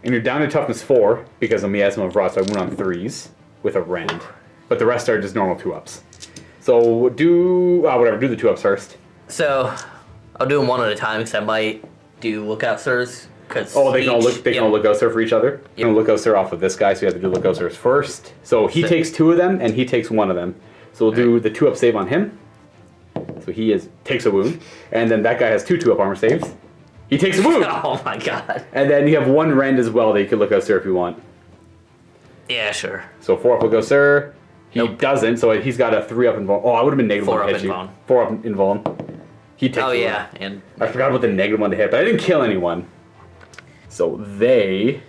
And you're down to toughness 4 because of Miasma of Rot, so I went on 3s with a rend. But the rest are just normal 2-ups. So do the 2-ups first. So I'll do them 1 at a time because I might do lookout sirs. They can all lookout sir for each other. You're gonna lookout sir off of this guy, so you have to do lookout sirs first. So he takes 2 of them and he takes 1 of them. So we'll do the 2-up save on him. So he takes a wound, and then that guy has 2 2-up armor saves. He takes a wound. Oh my god. And then you have 1 rend as well that you could look out, sir, if you want. Yeah, sure. So 4 up will go, sir. He Nope. doesn't, so he's got a 3 up invuln. Oh, I would have been negative 4 1 to up hit you. invuln. 4 up invuln. He takes Oh a wound. yeah, and I forgot about the negative 1 to hit, but I didn't kill anyone. So they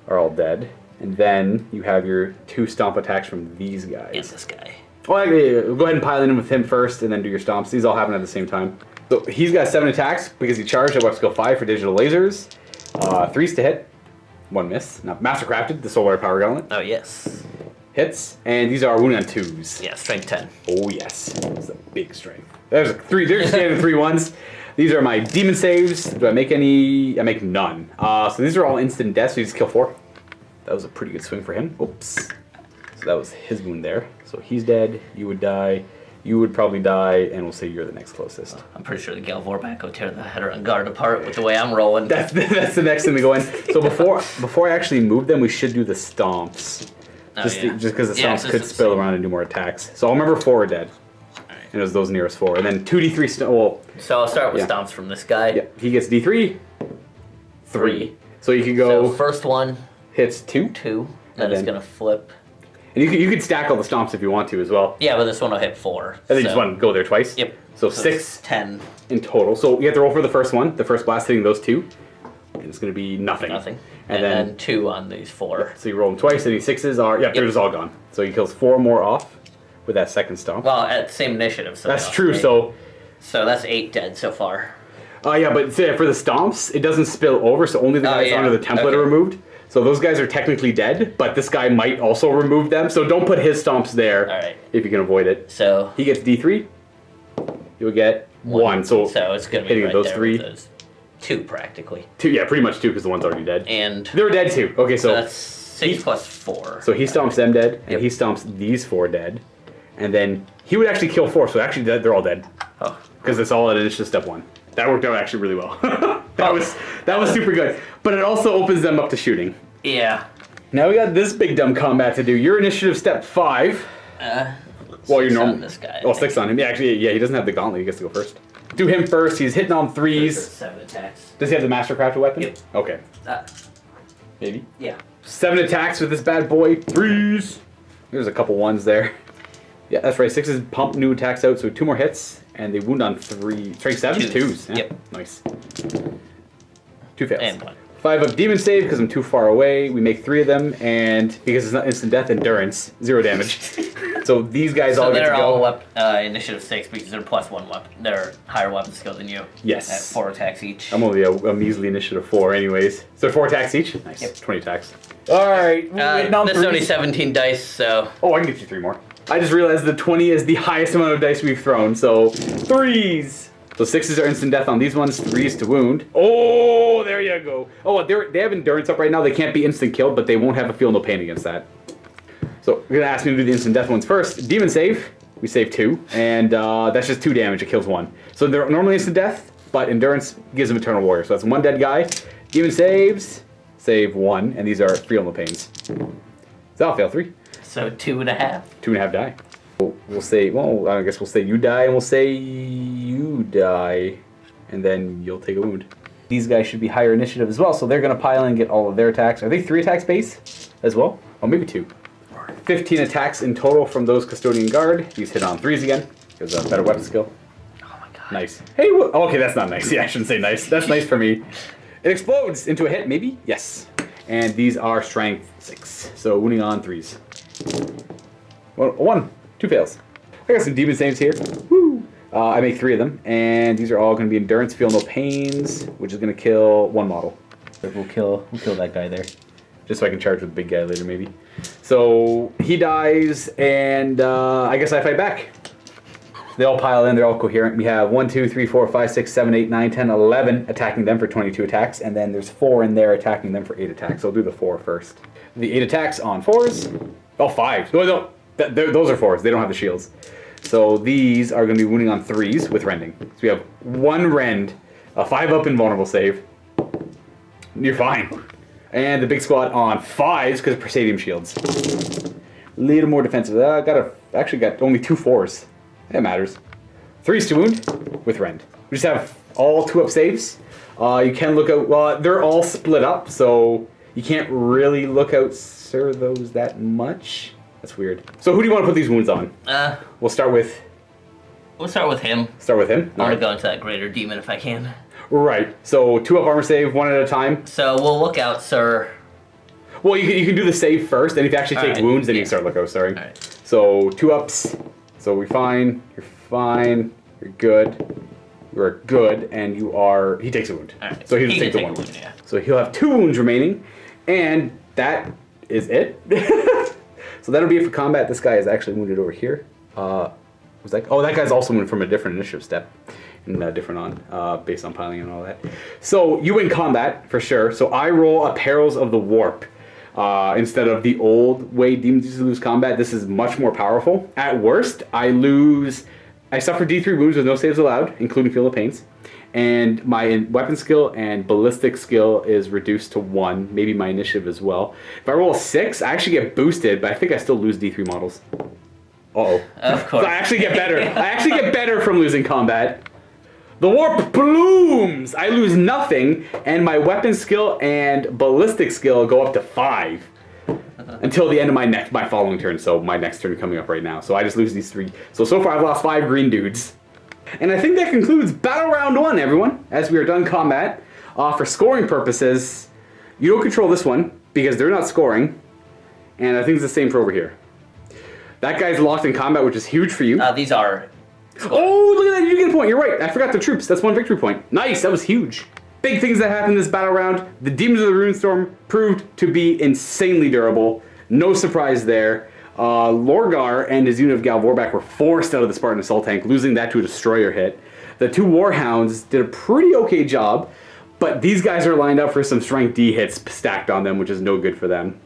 are all dead. And then you have your 2 stomp attacks from these guys. it's this guy. Well, actually, go ahead and pile in with him first, and then do your stomps. These all happen at the same time. So he's got 7 attacks because he charged at weapon skill 5 for digital lasers. 3s to hit, 1 miss. Now, Mastercrafted, the Solar Power Gauntlet, Oh yes. hits, and these are wounding on 2s. Yeah, strength 10. Oh yes, it's a big strength. There's 3. There's standard 3 1s. These are my demon saves. Do I make any? I make none. So these are all instant deaths. So you just kill 4. That was a pretty good swing for him. Oops. So that was his wound there. So he's dead. You would die. You would probably die, and we'll say you're the next closest. I'm pretty sure the Galvorback will tear the header and guard apart with the way I'm rolling. That's the next thing to go in. So before I actually move them, we should do the stomps. Oh, Just yeah. because the Yeah, stomps it's could the spill same. around and do more attacks. So I'll remember 4 are dead. And it was those nearest 4. And then 2d3 well, So I'll start with Yeah. stomps from this guy. yeah, he gets d3, 3. So you can go So first one, hits 2. 2. Then And it's then- gonna flip. And you could stack all the stomps if you want to as well. Yeah, but this one will hit 4. And then you just want to go there twice. Yep. So it's 6 10. in total. So you have to roll for the first one. The first blast hitting those 2. And it's going to be nothing. Nothing. And And then then 2 on these 4. so you roll them twice, and these 6s are, they're just all gone. So he kills 4 more off with that second stomp. Well, at the same initiative. So That's they'll true. stay. So, that's 8 dead so far. yeah, but for the stomps, it doesn't spill over, so only the Oh, guys yeah. under the template Okay. are removed. So those guys are technically dead, but this guy might also remove them. So don't put his stomps there Alright. if you can avoid it. So He gets D3. You'll get 1. So it's gonna be hitting right those there 3. with those 2 practically. 2, yeah, pretty much 2 because the one's already dead. And They're dead too. Okay, so so that's 6 plus 4. he stomps them dead, and Yep. he stomps these 4 dead, and then he would actually kill 4. So actually, they're all dead Oh. because it's all at initiative step 1. That worked out actually really well. that was super good. But it also opens them up to shooting. Yeah. Now we got this big dumb combat to do. Your initiative step 5. Well, you're 6 normal. on this guy. I Oh, think. 6 on him. Yeah, actually, he doesn't have the gauntlet. He gets to go first. Do him first. He's hitting on 3s. 7 attacks. Does he have the Mastercrafted weapon? Yep. Okay. Uh, Maybe. yeah. 7 attacks with this bad boy. 3s. There's a couple 1s there. Yeah, that's right. 6s pump new attacks out, so 2 more hits, and they wound on 3. Strike 7s? 2s. Yeah. Yep. Nice. 2 fails. And 1. 5 of demon save because I'm too far away. We make 3 of them, and because it's not instant death, endurance, 0 damage. So these guys all So get to they're go. all initiative 6 because they're plus 1 weapon. They're higher weapon skill than you. Yes. At 4 attacks each. I'm only a measly initiative 4 anyways. So 4 attacks each? Nice. Yep. 20 attacks. Alright. This is only 17 dice, so Oh, I can get you 3 more. I just realized the 20 is the highest amount of dice we've thrown, so 3s. So 6s are instant death on these ones, 3s to wound. Oh, there you go. Oh, they have endurance up right now. They can't be instant killed, but they won't have a feel no pain against that. So you're gonna ask me to do the instant death ones first. Demon save, we save 2, and that's just 2 damage. It kills 1. So they're normally instant death, but endurance gives them eternal warrior. So that's 1 dead guy. Demon saves, save 1, and these are feel no pains. So that'll fail 3. so 2.5. 2.5 die. We'll say, well, I guess we'll say you die, and we'll say you die, and then you'll take a wound. These guys should be higher initiative as well, so they're going to pile in and get all of their attacks. Are they 3 attacks base as well? Oh, maybe 2. 15 attacks in total from those Custodian Guard. These hit on 3s again, because a better weapon skill. Oh my god. Nice. Hey, okay, that's not nice. Yeah, I shouldn't say nice. That's nice for me. It explodes into a hit, maybe? Yes. And these are strength 6, so wounding on 3s. 1. 2 fails. I got some demon saves here. Woo! I make 3 of them, and these are all going to be endurance, feel no pains, which is going to kill 1 model. We'll kill that guy there, just so I can charge with the big guy later, maybe. So he dies, and I guess I fight back. They all pile in. They're all coherent. We have 1, 2, 3, 4, 5, 6, 7, 8, 9, 10, 11 attacking them for 22 attacks, and then there's 4 in there attacking them for 8 attacks. So I'll do the 4 first. The 8 attacks on 4s. Oh, 5. No. Those are 4s. They don't have the shields. So these are going to be wounding on 3s with rending. So we have 1 rend, a 5 up invulnerable save. You're fine. And the big squad on 5s because of Presidium shields. Little more defensive. Actually got only 2 4s. That matters. 3s to wound with rend. We just have all 2-up saves. You can look out. Well, they're all split up, so you can't really look out those that much. That's weird. So who do you want to put these wounds on? We'll start with him. Start with him. I want to go into that greater demon if I can. Right. So 2-up armor save, 1 at a time. So we'll look out, sir. Well, you can do the save first, and if you actually take wounds, then you can start look out. Sorry. All right. So 2-ups. So we're fine. You're fine. You're good. You are good, and you are. He takes a wound. All right. So he'll just take the 1 wound. Yeah. So he'll have 2 wounds remaining, and that is it. So that'll be it for combat. This guy is actually wounded over here. Was that? Oh, that guy's also wounded from a different initiative step, and different on based on piling and all that. So you win combat for sure. So I roll a Perils of the Warp. Instead of the old way demons used to lose combat, this is much more powerful. At worst, I suffer D3 wounds with no saves allowed, including Feel of Pains. And my weapon skill and ballistic skill is reduced to 1, maybe my initiative as well. If I roll a 6, I actually get boosted, but I think I still lose D3 models. Uh-oh. Of course. So I actually get better. I actually get better from losing combat. The warp blooms! I lose nothing, and my weapon skill and ballistic skill go up to 5 until the end of my following turn. So my next turn coming up right now. So I just lose these 3. So far I've lost 5 green dudes. And I think that concludes Battle Round 1, everyone. As we are done combat, for scoring purposes, you don't control this one because they're not scoring, and I think it's the same for over here. That guy's locked in combat, which is huge for you. These are. Oh, look at that! You get a point. You're right. I forgot the troops. That's 1 victory point. Nice. That was huge. Big things that happened this battle round. The Demons of the Ruinstorm proved to be insanely durable. No surprise there. Lorgar and his unit of Galvorback were forced out of the Spartan Assault Tank, losing that to a destroyer hit. The 2 Warhounds did a pretty okay job, but these guys are lined up for some Strength D hits stacked on them, which is no good for them.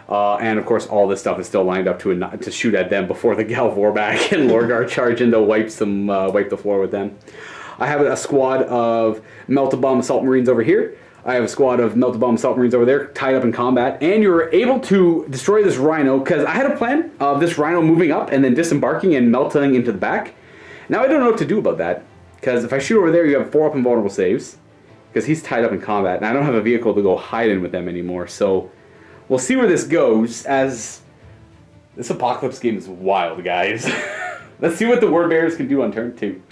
And of course, all this stuff is still lined up to shoot at them before the Galvorback and Lorgar charge in to wipe the floor with them. I have a squad of Melted Bomb Assault Marines over here. I have a squad of Melted Bomb Assault Marines over there tied up in combat. And you were able to destroy this Rhino, because I had a plan of this Rhino moving up and then disembarking and melting into the back. Now I don't know what to do about that, because if I shoot over there, you have 4 up invulnerable saves, because he's tied up in combat, and I don't have a vehicle to go hide in with them anymore. So we'll see where this goes, as this Apocalypse game is wild, guys. Let's see what the Word Bearers can do on turn 2.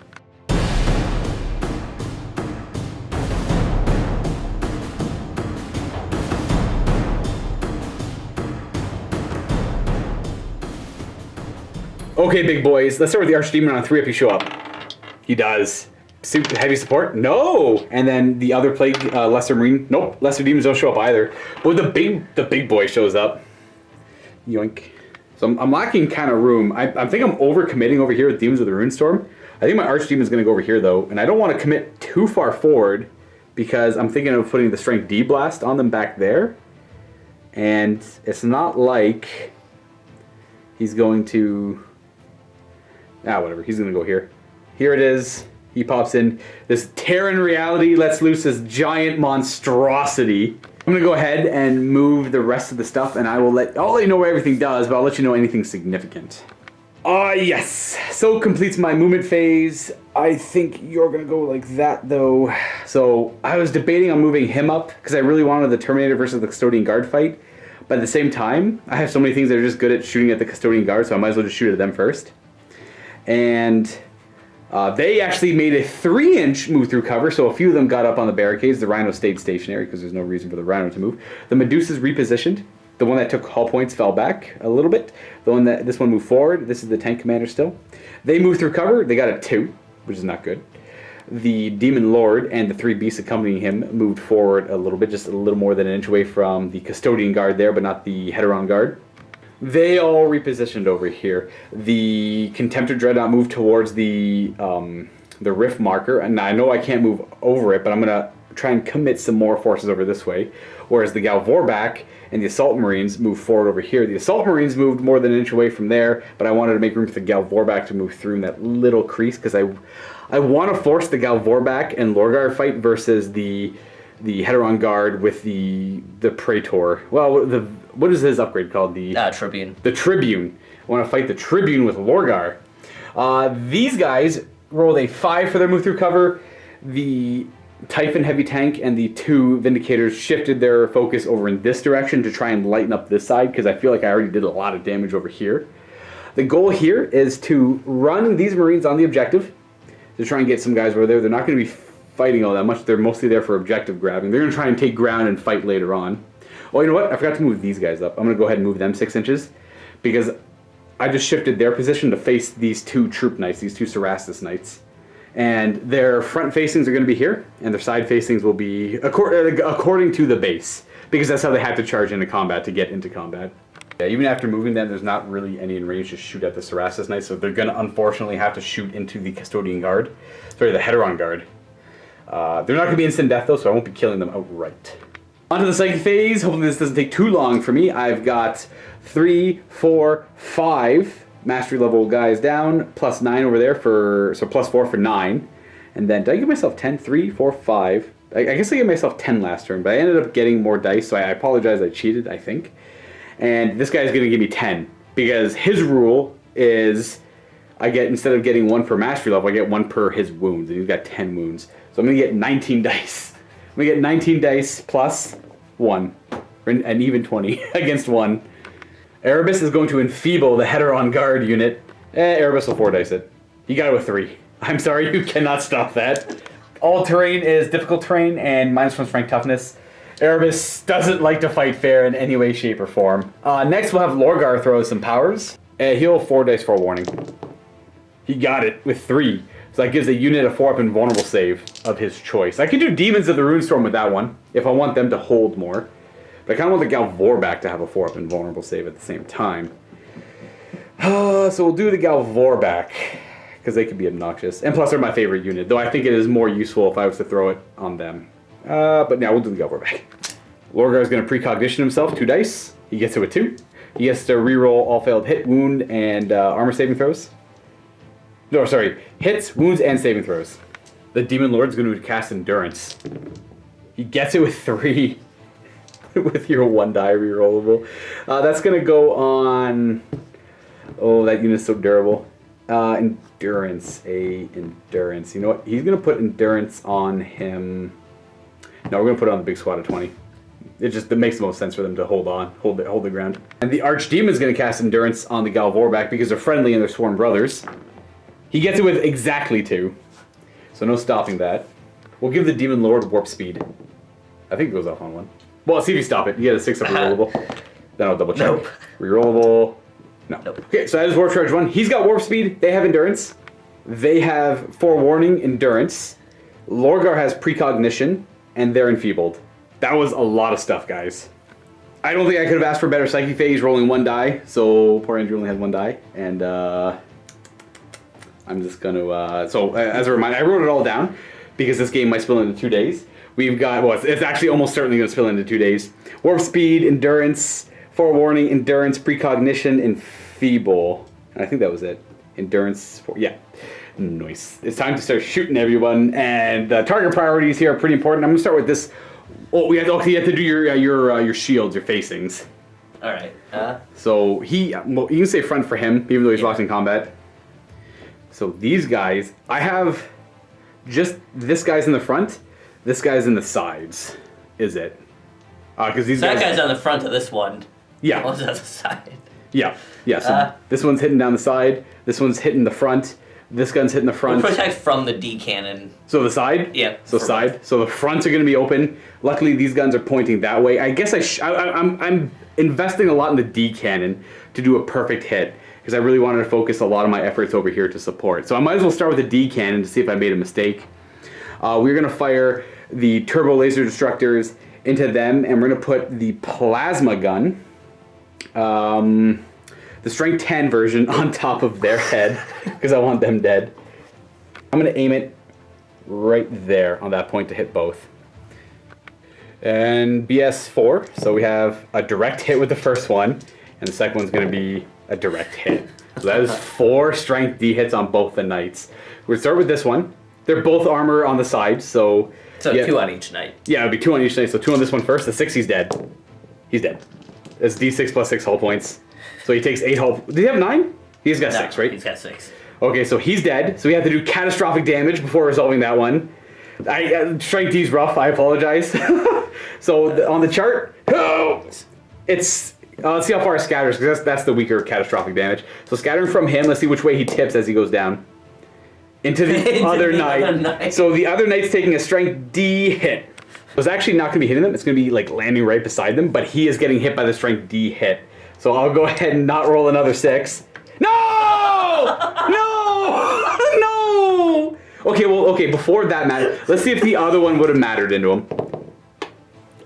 Okay, big boys. Let's start with the Archdemon on 3 if you show up. He does. Heavy support? No! And then the other plague, Lesser Marine. Nope, Lesser Demons don't show up either. But the big boy shows up. Yoink. So I'm lacking kind of room. I think I'm overcommitting over here with Demons of the Ruinstorm. I think my Archdemon's going to go over here, though. And I don't want to commit too far forward, because I'm thinking of putting the Strength D Blast on them back there. And it's not like he's going to... whatever. He's going to go here. Here it is. He pops in. This Terran reality lets loose this giant monstrosity. I'm going to go ahead and move the rest of the stuff, and I'll let you know where everything does, but I'll let you know anything significant. Yes. So completes my movement phase. I think you're going to go like that, though. So I was debating on moving him up, because I really wanted the Terminator versus the Custodian Guard fight. But at the same time, I have so many things that are just good at shooting at the Custodian Guard, so I might as well just shoot at them first. And they actually made a 3-inch move through cover, so a few of them got up on the barricades. The Rhino stayed stationary because there's no reason for the Rhino to move. The Medusa's repositioned. The one that took hull points fell back a little bit. This one moved forward. This is the tank commander still. They moved through cover. They got a 2, which is not good. The Demon Lord and the 3 beasts accompanying him moved forward a little bit, just a little more than an inch away from the Custodian Guard there, but not the Heteron Guard. They all repositioned over here. The Contemptor Dreadnought moved towards the Rift marker, and I know I can't move over it, but I'm going to try and commit some more forces over this way. Whereas the Galvorback and the Assault Marines moved forward over here. The Assault Marines moved more than an inch away from there, but I wanted to make room for the Galvorback to move through in that little crease, because I want to force the Galvorback and Lorgar fight versus the Heteron Guard with the Praetor. Well, what is his upgrade called? The Tribune. The Tribune. I want to fight the Tribune with Lorgar. These guys rolled a 5 for their move through cover. The Typhon Heavy Tank and the 2 Vindicators shifted their focus over in this direction to try and lighten up this side, because I feel like I already did a lot of damage over here. The goal here is to run these Marines on the objective to try and get some guys over there. They're not going to be fighting all that much. They're mostly there for objective grabbing. They're going to try and take ground and fight later on. Oh, you know what? I forgot to move these guys up. I'm going to go ahead and move them 6 inches, because I just shifted their position to face these 2 Troop Knights, these 2 Cerastus Knights. And their front facings are going to be here, and their side facings will be according to the base, because that's how they have to charge into combat to get into combat. Yeah, even after moving them, there's not really any in range to shoot at the Cerastus Knights, so they're going to unfortunately have to shoot into the Custodian Guard. Sorry, the Heteron Guard. They're not going to be instant death though, so I won't be killing them outright. On to the Psychic phase. Hopefully this doesn't take too long for me. I've got 3, 4, 5 mastery level guys down, plus 9 over there so plus 4 for 9. And then, did I give myself 10? 3, 4, 5. I guess I gave myself 10 last turn, but I ended up getting more dice, so I apologize, I cheated, I think. And this guy's going to give me 10, because his rule is I get, instead of getting 1 per mastery level, I get 1 per his wounds, and he's got 10 wounds. So I'm going to get 19 dice. I'm going to get 19 dice plus 1, an even 20 against 1. Erebus is going to enfeeble the Heteron Guard unit. Erebus will 4 dice it. You got it with 3. I'm sorry, you cannot stop that. All terrain is difficult terrain and -1 strength toughness. Erebus doesn't like to fight fair in any way, shape, or form. Next we'll have Lorgar throw some powers. He'll 4 dice for a warning. He got it with 3. So that gives a unit a 4-up invulnerable save of his choice. I could do Demons of the Ruinstorm with that one, if I want them to hold more. But I kind of want the Galvorback to have a 4-up invulnerable save at the same time. So we'll do the Galvorback, because they could be obnoxious. And plus they're my favorite unit, though I think it is more useful if I was to throw it on them. But now we'll do the Galvorback. Lorgar is going to precognition himself, 2 dice. He gets it with 2. He gets to reroll all failed hit, wound, and armor saving throws. No, sorry. Hits, wounds, and saving throws. The Demon Lord's going to cast Endurance. He gets it with 3. With your 1 die rerollable. That's going to go on... Oh, that unit's so durable. Endurance. Endurance. You know what? He's going to put Endurance on him... No, we're going to put it on the big squad of 20. It makes the most sense for them to hold the ground. And the Archdemon's going to cast Endurance on the Galvorback because they're friendly and they're sworn brothers. He gets it with exactly 2. So no stopping that. We'll give the Demon Lord Warp Speed. I think it goes off on 1. Well, see if you stop it. You get a 6-up rerollable. Then I'll double check. Nope. Rerollable. No. Nope. Okay, so that is Warp Charge 1. He's got Warp Speed. They have Endurance. They have Forewarning, Endurance. Lorgar has Precognition, and they're enfeebled. That was a lot of stuff, guys. I don't think I could have asked for a better Psychic phase, rolling 1 die. So poor Andrew only had 1 die. And I'm just going to... So as a reminder, I wrote it all down because this game might spill into 2 days. We've got... Well, it's actually almost certainly going to spill into 2 days. Warp Speed, Endurance, Forewarning, Endurance, Precognition, Enfeeble. And I think that was it. Endurance... Yeah. Nice. It's time to start shooting everyone. And target priorities here are pretty important. I'm going to start with this... Oh, you have to do your shields, your facings. All right. So well, you can say front for him, even though he's locked in combat. So these guys, I have just this guy's in the front, this guy's in the sides. Is it? Because these that guy's on the front of this one. Yeah. One's on the side. Yeah. Yeah. So this one's hitting down the side. This one's hitting the front. This gun's hitting the front. We'll protect from the D cannon. So the side? Yeah. So side. Both. So the fronts are going to be open. Luckily, these guns are pointing that way. I guess I'm investing a lot in the D cannon to do a perfect hit because I really wanted to focus a lot of my efforts over here to support. So I might as well start with the D cannon to see if I made a mistake. We're going to fire the turbo laser destructors into them, and we're going to put the plasma gun, the strength 10 version, on top of their head because I want them dead. I'm going to aim it right there on that point to hit both. And BS 4, so we have a direct hit with the first one, and the second one's going to be a direct hit. So that is 4 strength D hits on both the knights. We'll start with this one. They're both armor on the side, so... So yeah, 2 on each knight. Yeah, it'll be 2 on each knight, so 2 on this one first. The 6, he's dead. He's dead. It's D6 plus 6 hull points. So he takes 8 hull... Did he have 9? He's got 6, right? He's got 6. Okay, so he's dead. So we have to do catastrophic damage before resolving that one. Strength D's rough. I apologize. So on the chart, it's let's see how far it scatters because that's the weaker catastrophic damage. So scattering from him, let's see which way he tips as he goes down into the other knight. So the other knight's taking a Strength D hit. So it's actually not going to be hitting them. It's going to be like landing right beside them, but he is getting hit by the Strength D hit. So I'll go ahead and not roll another 6. No! No! No! Okay, before that mattered, let's see if the other one would have mattered into him.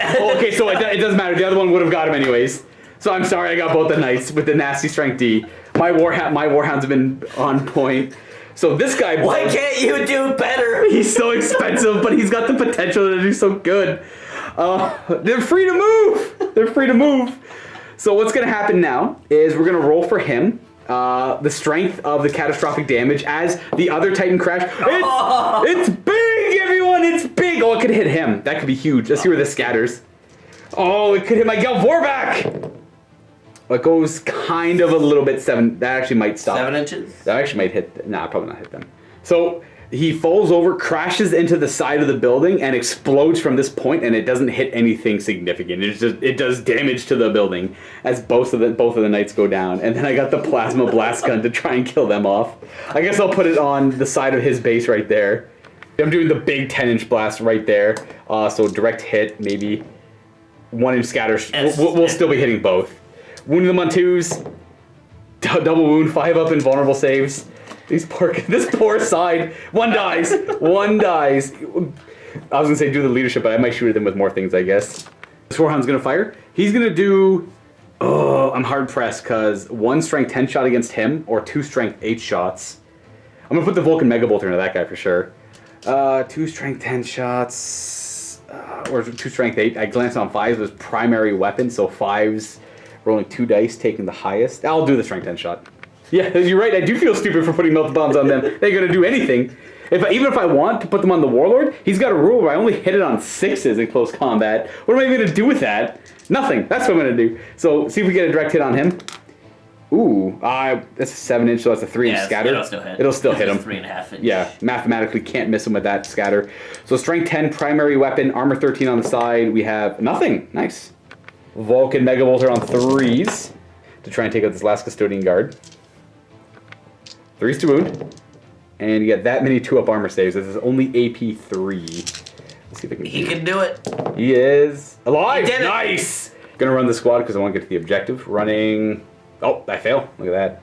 Okay, so it does matter. The other one would have got him anyways. So I'm sorry I got both the knights with the nasty Strength D. My warhounds have been on point. So this guy... Why can't you do better? He's so expensive, but he's got the potential to do so good. They're free to move. They're free to move. So what's going to happen now is we're going to roll for him. The strength of the catastrophic damage as the other Titan crash. It's big, everyone. It's big. Oh, it could hit him. That could be huge. Let's see where this scatters. Oh, it could hit my Galvorback. It goes kind of a little bit 7. That actually might stop. 7 inches? That actually might hit. Nah, probably not hit them. So he falls over, crashes into the side of the building, and explodes from this point, and it doesn't hit anything significant. It does damage to the building as both of the knights go down. And then I got the plasma blast gun to try and kill them off. I guess I'll put it on the side of his base right there. I'm doing the big 10-inch blast right there. So direct hit, maybe 1-inch scatter. We'll still be hitting both. Wounding them on 2s. Double wound, 5 up invulnerable saves. This poor side. One dies. One dies. I was gonna say do the leadership, but I might shoot at them with more things, I guess. This Warhound's gonna fire. He's gonna do. Oh, I'm hard pressed because 1 strength 10 shot against him or 2 strength 8 shots. I'm gonna put the Vulcan Mega Bolter into that guy for sure. 2 strength 10 shots or 2 strength 8. I glanced on 5s as primary weapon, so 5s rolling 2 dice, taking the highest. I'll do the strength 10 shot. Yeah, you're right. I do feel stupid for putting melt bombs on them. They're gonna do anything. Even if I want to put them on the Warlord, he's got a rule where I only hit it on 6s in close combat. What am I gonna do with that? Nothing. That's what I'm gonna do. So see if we get a direct hit on him. Ooh, that's a 7-inch, so that's a 3-inch scatter. It'll still hit him. 3.5 inch. Yeah, mathematically can't miss him with that scatter. So strength 10, primary weapon, armor 13 on the side. We have nothing. Nice. Vulcan Mega Bolter on 3s to try and take out this last Custodian Guard. 3s to wound. And you get that many 2-up armor saves. This is only AP 3. Let's see if I can. He can do it. He is alive. He did it. Nice. Gonna run the squad because I want to get to the objective. Running. Oh, I fail. Look at that.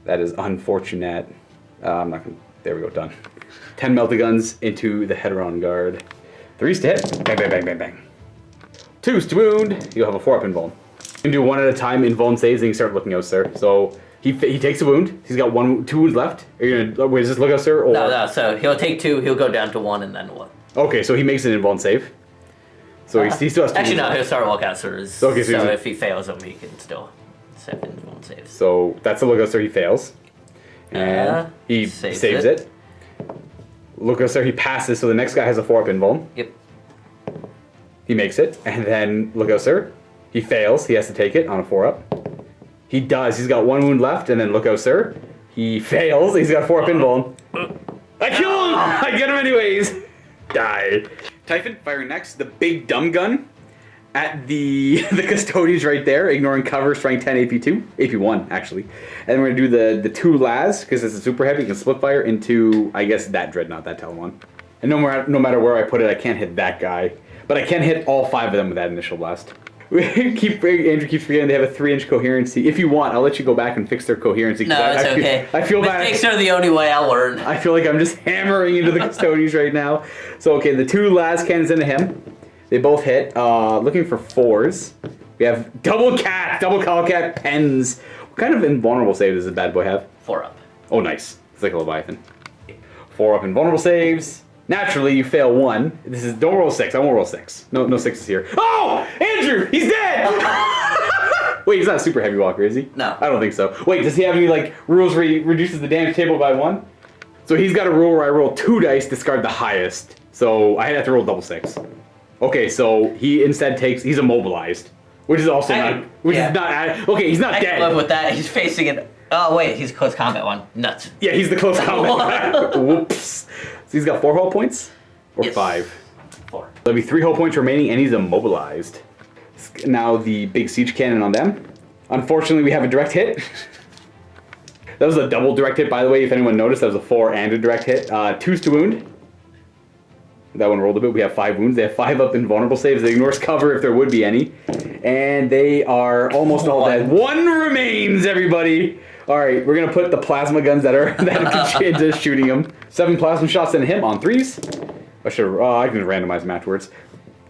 That is unfortunate. I'm not gonna. There we go. Done. 10 melted guns into the Heteron Guard. 3s to hit. Bang, bang, bang, bang, bang. 2s to wound. You'll have a 4-up invuln. You can do 1 at a time invuln saves, and you start looking out, sir. So. He takes a wound. He's got 2 wounds left. Are you gonna wait? Is this look out, sir? Or? No. So he'll take 2. He'll go down to 1 and then 1. Okay, so he makes an invuln save. So he still has 2 Actually, wounds no. He'll left. start walkout, sir. Okay, so if he fails him, he can still 7 invuln saves. So that's a look out, sir. He fails, and he saves it. Look out, sir. He passes. So the next guy has a 4-up invuln. Yep. He makes it, and then look out, sir. He fails. He has to take it on a 4-up. He does. He's got 1 wound left, and then look out, sir. He fails. He's got a 4-up invuln. I kill him! I get him anyways! Die. Typhon firing next. The big dumb gun at the Custodians right there. Ignoring cover, strength 10, AP2. AP1, actually. And then we're going to do the 2 Las, because it's a super heavy. You can split fire into, I guess, that Dreadnought, that Talon. And no matter where I put it, I can't hit that guy. But I can hit all 5 of them with that initial blast. Andrew keeps forgetting they have a 3-inch coherency. If you want, I'll let you go back and fix their coherency. No, it's okay. I feel bad. Mistakes are the only way I'll learn. I feel like I'm just hammering into the Custodians right now. So, okay, the 2 last cannons into him. They both hit. Looking for 4s. We have double Cowcat, pens. What kind of invulnerable save does this bad boy have? 4-up. Oh, nice. It's like a Leviathan. 4-up invulnerable saves. Naturally, you fail 1. This is don't roll 6. I won't roll 6. No 6s here. Oh, Andrew, he's dead. Wait, he's not a super heavy walker, is he? No. I don't think so. Wait, does he have any rules where he reduces the damage table by 1? So he's got a rule where I roll 2 dice, discard the highest. So I have to roll double 6. Okay, so he instead he's immobilized, which is also not. Okay, he's not dead. I can live with that. He's facing an Oh wait, he's a close combat one. Nuts. Yeah, he's the close combat guy. Whoops. So he's got 4 hull points? Or Yes. 5? 4. There'll be 3 hull points remaining, and he's immobilized. Now the big siege cannon on them. Unfortunately, we have a direct hit. That was a double direct hit, by the way. If anyone noticed, that was a 4 and a direct hit. 2's to wound. That one rolled a bit. We have 5 wounds. They have 5 up in vulnerable saves. They ignores cover if there would be any. And they are almost all dead. 1 remains, everybody. All right, we're going to put the plasma guns that can into shooting him. 7 plasma shots into him on 3s. I can randomize them afterwards.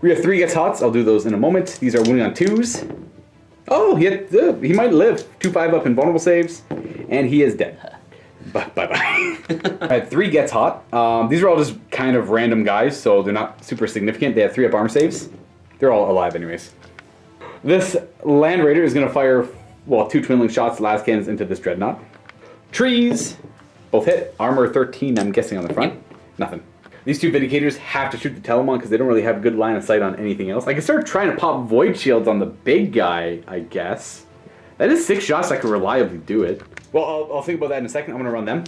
We have 3 gets hots. I'll do those in a moment. These are wounding on 2s. Oh, he might live. 2-5 up in vulnerable saves. And he is dead. Bye-bye. I had 3 gets hot. These are all just kind of random guys, so they're not super significant. They have 3 up armor saves. They're all alive anyways. This Land Raider is going to fire, 2 twinling shots, las cannons into this Dreadnought. Trees. Both hit. Armor 13, I'm guessing, on the front. Nothing. These 2 Vindicators have to shoot the Telemon because they don't really have good line of sight on anything else. I can start trying to pop Void Shields on the big guy, I guess. That is 6 shots. I can reliably do it. Well, I'll think about that in a second. I'm going to run them.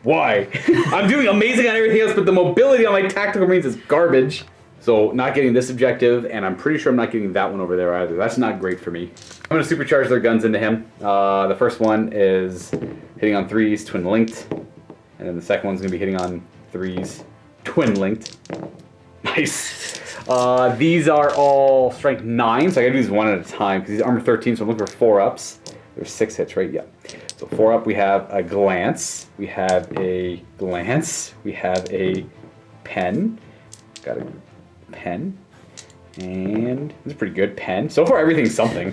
Why? I'm doing amazing on everything else, but the mobility on my tactical marines is garbage. So not getting this objective, and I'm pretty sure I'm not getting that one over there either. That's not great for me. I'm going to supercharge their guns into him. The first one is hitting on 3s, twin linked. And then the second one's going to be hitting on 3s, twin linked. Nice. These are all strength 9, so I gotta do these one at a time because he's armor 13, so I'm looking for 4 ups. There's 6 hits, right? Yeah. So 4 up, we have a glance. We have a glance. We have a pen. Got a pen. And this is pretty good. Pen. So far, everything's something.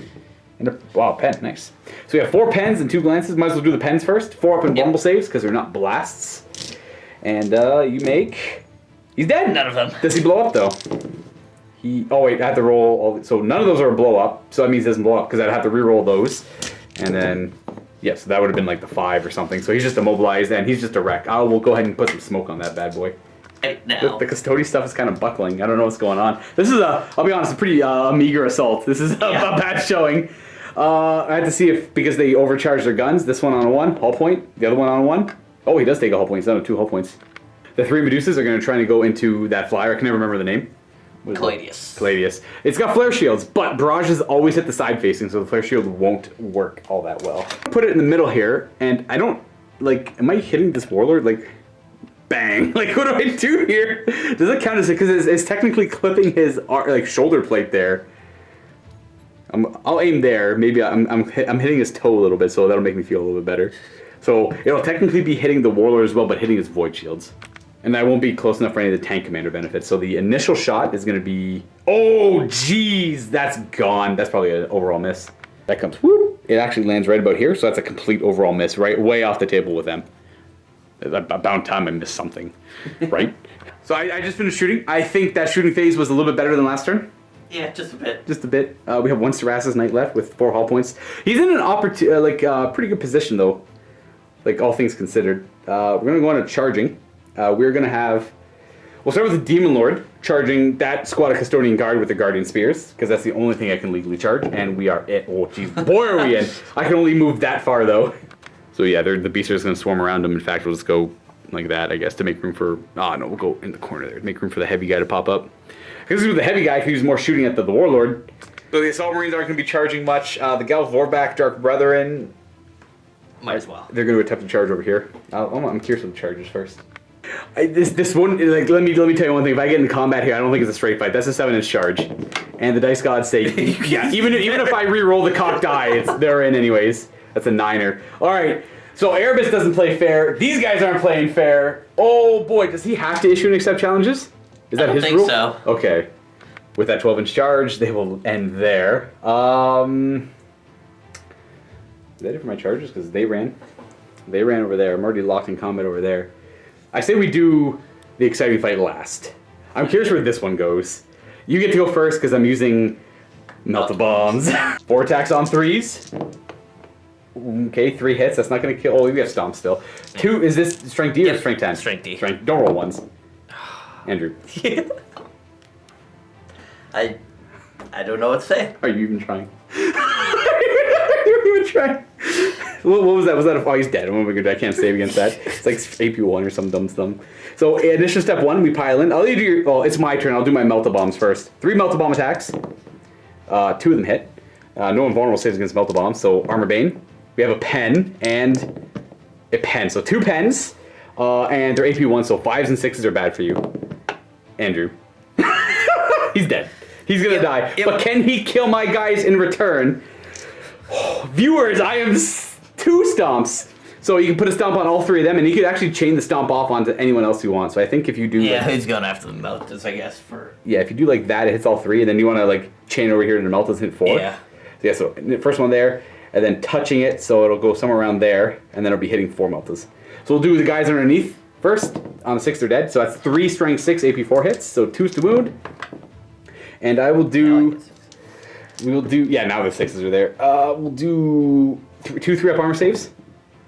And wow, pen. Nice. So we have 4 pens and 2 glances. Might as well do the pens first. 4 up in vulnerable saves because they're not blasts. And you make... He's dead. None of them. Does he blow up though? Oh wait, I have to roll. So none of those are a blow up. So that means he doesn't blow up because I'd have to re-roll those. And then, yeah, so that would have been like the 5 or something. So he's just immobilized and he's just a wreck. We'll go ahead and put some smoke on that bad boy. Right now. The Custodes stuff is kind of buckling. I don't know what's going on. This is I'll be honest, a pretty meager assault. This is a bad showing. I had to see if, because they overcharged their guns, this one on a 1, hull point, the other one on a 1. Oh, he does take a hull point. He's down to 2 hull points. The 3 Medusas are going to try to go into that flyer. I can never remember the name. Caladius. It's got flare shields, but barrages always hit the side facing, so the flare shield won't work all that well. Put it in the middle here, and I don't, am I hitting this warlord? Bang. What do I do here? Does it count as, because it's technically clipping his, shoulder plate there. I'll aim there. Maybe I'm hitting his toe a little bit, so that'll make me feel a little bit better. So it'll technically be hitting the warlord as well, but hitting his void shields. And I won't be close enough for any of the tank commander benefits. So the initial shot is going to be... Oh, jeez! That's gone. That's probably an overall miss. That comes... Whoop! It actually lands right about here, so that's a complete overall miss. Right way off the table with them. About time I missed something. Right? So I just finished shooting. I think that shooting phase was a little bit better than last turn. Yeah, just a bit. Just a bit. We have 1 Saras's Knight left with 4 hull points. He's in an pretty good position, though. All things considered. We're going to go on to charging. We're going to have... We'll start with the Demon Lord, charging that squad of Custodian Guard with the Guardian Spears, because that's the only thing I can legally charge, and we are it. Oh, jeez. Boy, are we in. I can only move that far, though. So, yeah, the beasts are just going to swarm around him. In fact, we'll just go like that, I guess, to make room for... Oh, no, we'll go in the corner there to make room for the heavy guy to pop up. Because with the heavy guy, I can use more shooting at the Warlord. So the Assault Marines aren't going to be charging much. The Galv Vorback, Dark Brethren... Might as well. They're going to attempt to charge over here. I'm curious what the charges first. This one, let me tell you one thing. If I get in combat here, I don't think it's a straight fight. That's a 7-inch charge, and the dice gods say, yeah. Even if I re-roll the cocked die, they're in anyways. That's a 9er. All right. So Erebus doesn't play fair. These guys aren't playing fair. Oh boy, does he have to issue and accept challenges? Is that his rule? I don't think so. Okay. With that 12-inch charge, they will end there. Is that it for my charges? Because they ran over there. I'm already locked in combat over there. I say we do the exciting fight last. I'm curious where this one goes. You get to go first because I'm using Melt the Bombs. 4 attacks on 3s. Okay, 3 hits. That's not going to kill. Oh, we have Stomp still. 2, is this Strength D or Strength 10? Strength D. Don't roll 1s. Andrew. I don't know what to say. Are you even trying? Are you even trying? What was that? Was that oh, he's dead. Oh my god, I can't save against that. It's like AP1 or some dumb stuff. So initial step 1, we pile in. I'll leave you. Well, it's my turn. I'll do my Melta Bombs first. 3 Melta Bomb attacks. 2 of them hit. No invulnerable saves against Melta Bombs. So Armor Bane. We have a pen and a pen. So 2 pens. And they're AP1. So 5s and 6s are bad for you, Andrew. He's dead. He's gonna die. Yep. But can he kill my guys in return? Viewers, I have 2 stomps. So you can put a stomp on all 3 of them, and you could actually chain the stomp off onto anyone else you want. So I think if you do... Yeah, who's going after the Meltas, I guess, for... Yeah, if you do like that, it hits all 3, and then you want to like chain over here to the Meltas, hit 4. Yeah. So the first one there, and then touching it, so it'll go somewhere around there, and then it'll be hitting 4 Meltas. So we'll do the guys underneath first. On the 6, they're dead. So that's 3 strength 6 AP4 hits, so 2s to wound. And I will do... We'll do... Yeah, now the 6s are there. We'll do 2 3-up armor saves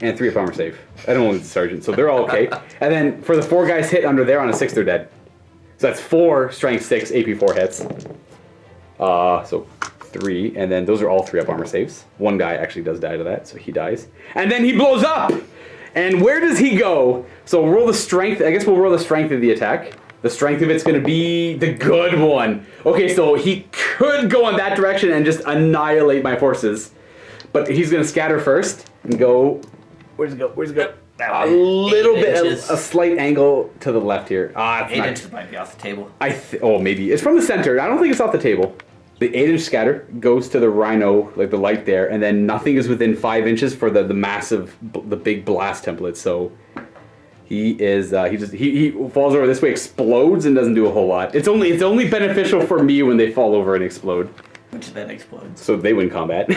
and 3-up armor save. I don't want the sergeant, so they're all okay. And then for the 4 guys hit under there on a 6, they're dead. So that's 4 strength 6 AP4 hits. So 3, and then those are all 3-up armor saves. 1 guy actually does die to that, so he dies. And then he blows up! And where does he go? So roll the strength. I guess we'll roll the strength of the attack. The strength of it's going to be the good one. Okay, so he could go in that direction and just annihilate my forces. But he's going to scatter first and go... Where's it go? Where's it go? A little bit, a slight angle to the left here. It's 8 not, inches might be off the table. oh, maybe. It's from the center. I don't think it's off the table. The 8-inch scatter goes to the rhino, like the light there, and then nothing is within 5 inches for the massive, the big blast template. So... He is. He falls over this way, explodes, and doesn't do a whole lot. It's only beneficial for me when they fall over and explode. Which then explodes. So they win combat.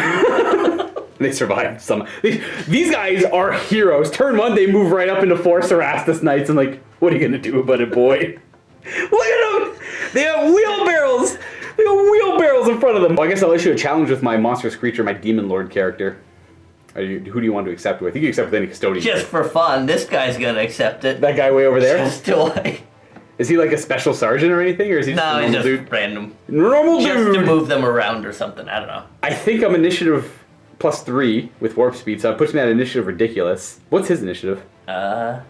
They survive some. These guys are heroes. Turn 1, they move right up into 4 Cerastus Knights, and like, what are you gonna do about it, boy? Look at them! They have wheelbarrows. They got wheelbarrows in front of them. Well, I guess I'll issue a challenge with my monstrous creature, my Demon Lord character. Who do you want to accept with? You can accept with any custodian. Just for fun, this guy's gonna accept it. That guy way over there? Just to like... Is he like a special sergeant or anything? Or is he just a normal he's just dude? random. Normal dude! Just to move them around or something, I don't know. I think I'm initiative +3 with warp speed, so it puts me at initiative ridiculous. What's his initiative? 5.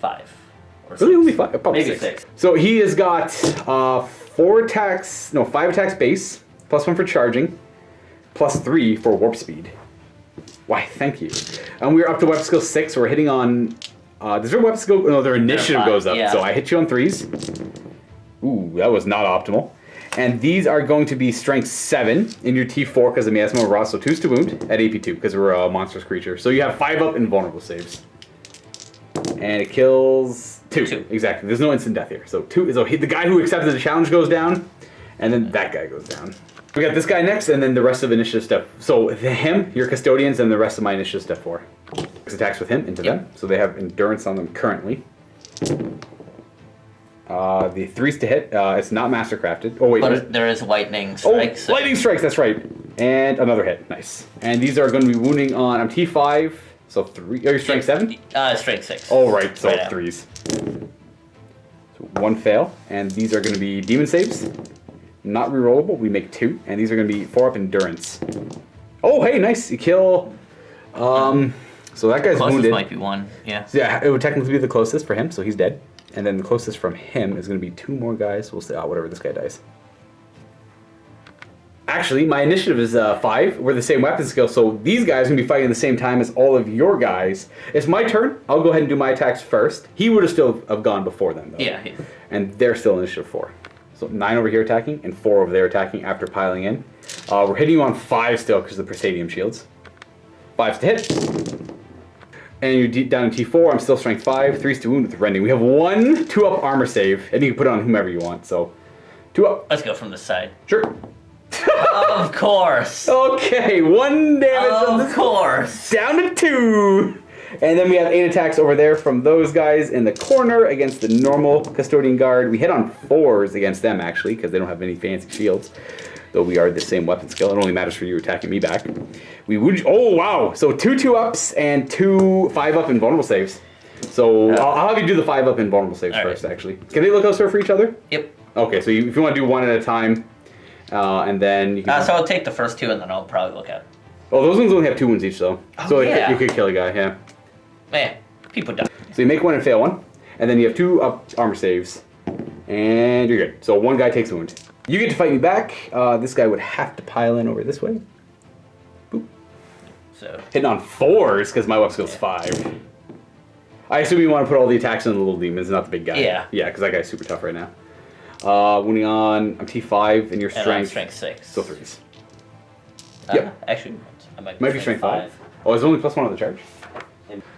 Or 6. Really only 5? Probably Maybe 6. So he has got 5 attacks base, +1 for charging, +3 for warp speed. Why, thank you. And we're up to weapon skill 6, so we're hitting on... does their weapon skill... No, their initiative goes up, yeah. So I hit you on 3s. Ooh, that was not optimal. And these are going to be strength 7 in your T4 because of Miasma Ross, so 2s to wound at AP2 because we're a monstrous creature. So you have 5-up invulnerable saves. And it kills 2. Exactly. There's no instant death here. So 2. So the guy who accepted the challenge goes down, and then that guy goes down. We got this guy next, and then the rest of initiative step. So him, your custodians, and the rest of my initiative step 4. Because attacks with him into them. So they have endurance on them currently. The 3s to hit. It's not mastercrafted. Oh wait, but there is lightning strikes. Oh, lightning strikes. That's right. And another hit. Nice. And these are going to be wounding on. I'm T5. So 3. Oh, you're strength 7. Strength 6. Oh right. So right 3s. So 1 fail, and these are going to be demon saves. Not rerollable. We make 2, and these are going to be 4-up endurance. Oh, hey, nice. You kill. So that guy's closest wounded. Might be 1. Yeah. So yeah, it would technically be the closest for him, so he's dead. And then the closest from him is going to be 2 more guys. We'll say, whatever, this guy dies. Actually, my initiative is 5. We're the same weapon skill, so these guys are going to be fighting at the same time as all of your guys. It's my turn. I'll go ahead and do my attacks first. He would have still have gone before them, though. Yeah. And they're still initiative 4. So 9 over here attacking, and 4 over there attacking after piling in. We're hitting you on 5 still because of the Prestadium shields. 5s to hit. And you're down in T4. I'm still strength 5. 3s to wound with rending. We have 1 2-up armor save, and you can put it on whomever you want. So 2-up. Let's go from the side. Sure. Of course. Okay, 1 damage. Of course. Down to 2. And then we have 8 attacks over there from those guys in the corner against the normal Custodian Guard. We hit on 4s against them, actually, because they don't have any fancy shields. Though we are the same weapon skill. It only matters for you attacking me back. We would... Oh, wow. So 2 2-ups and 2 5-up invulnerable saves. So I'll have you do the 5-up invulnerable saves first, actually. Can they look closer for each other? Yep. Okay, so if you want to do 1 at a time, and then you can... So I'll take the first 2, and then I'll probably look at Oh, those ones only have 2 wounds each, though. Oh, so yeah. you could kill a guy, yeah. Man, people die. So you make 1 and fail 1, and then you have 2 up armor saves, and you're good. So 1 guy takes a wound. You get to fight me back. This guy would have to pile in over this way. Boop. So Hitting on 4s, because my weapon skill's 5. I assume you want to put all the attacks on the little demons, not the big guy. Yeah. Yeah, because that guy's super tough right now. Wounding on, I'm T5, and your and I'm strength. strength 6. So 3s. Yep. Actually, I might Might be strength 5. Oh, it's only +1 on the charge?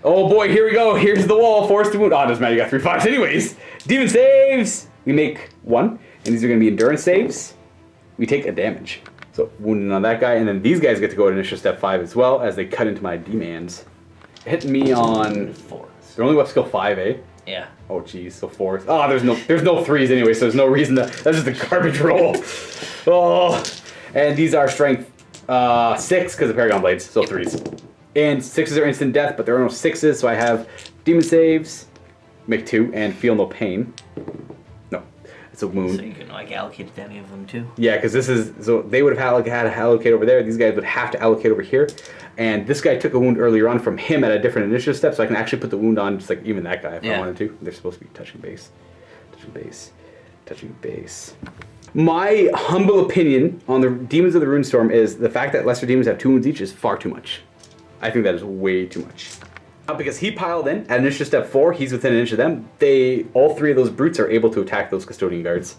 Oh boy, here we go. Here's the wall. Forced to wound. Oh, it doesn't matter. You got 3 5s anyways. Demon saves. We make 1, and these are going to be endurance saves. We take a damage. So wounding on that guy, and then these guys get to go at initial step 5 as well as they cut into my demons. Hitting me on. 4s. They're only weapon skill 5, eh? Yeah. Oh jeez, so 4s. Oh, there's no 3s anyway, so there's no reason to. That's just a garbage roll. Oh, and these are strength 6 because of Paragon Blades, so 3s. And 6s are instant death, but there are no 6s, so I have demon saves, make 2, and feel no pain. No, it's a wound. So you can like allocate it to any of them too. Yeah, because this is so they would have had to allocate over there. These guys would have to allocate over here, and this guy took a wound earlier on from him at a different initiative step, so I can actually put the wound on just like even that guy if I wanted to. They're supposed to be touching base, touching base, touching base. My humble opinion on the demons of the Ruinstorm is the fact that lesser demons have 2 wounds each is far too much. I think that is way too much. Because he piled in at initiative step 4, he's within an inch of them. All 3 of those brutes are able to attack those custodian guards.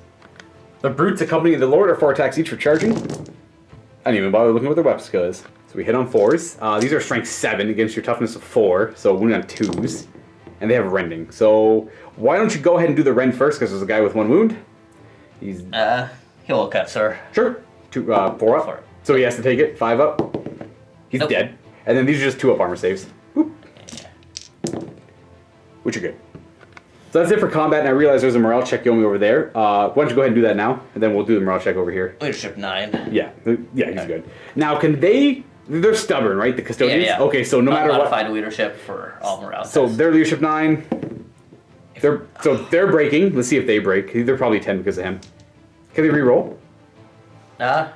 The brutes accompanying the lord are 4 attacks each for charging. I didn't even bother looking at what their weapon skill is. So we hit on 4s. These are strength 7 against your toughness of 4, so wounding on 2s. And they have rending. So why don't you go ahead and do the rend first, because there's a guy with 1 wound. He's He'll look up, sir. sure 4 up. 4. So he has to take it 5 up. He's dead. And then these are just 2 up armor saves. Boop. Which are good. So that's it for combat, and I realize there's a morale check going over there. Why don't you go ahead and do that now, and then we'll do the morale check over here. Leadership 9. Yeah, he's good. Now, they're stubborn, right, the custodians? Yeah. Okay, so no matter what. Modified leadership for all morale. So they're leadership 9. They're breaking. Let's see if they break. They're probably 10 because of him. Can they re-roll? I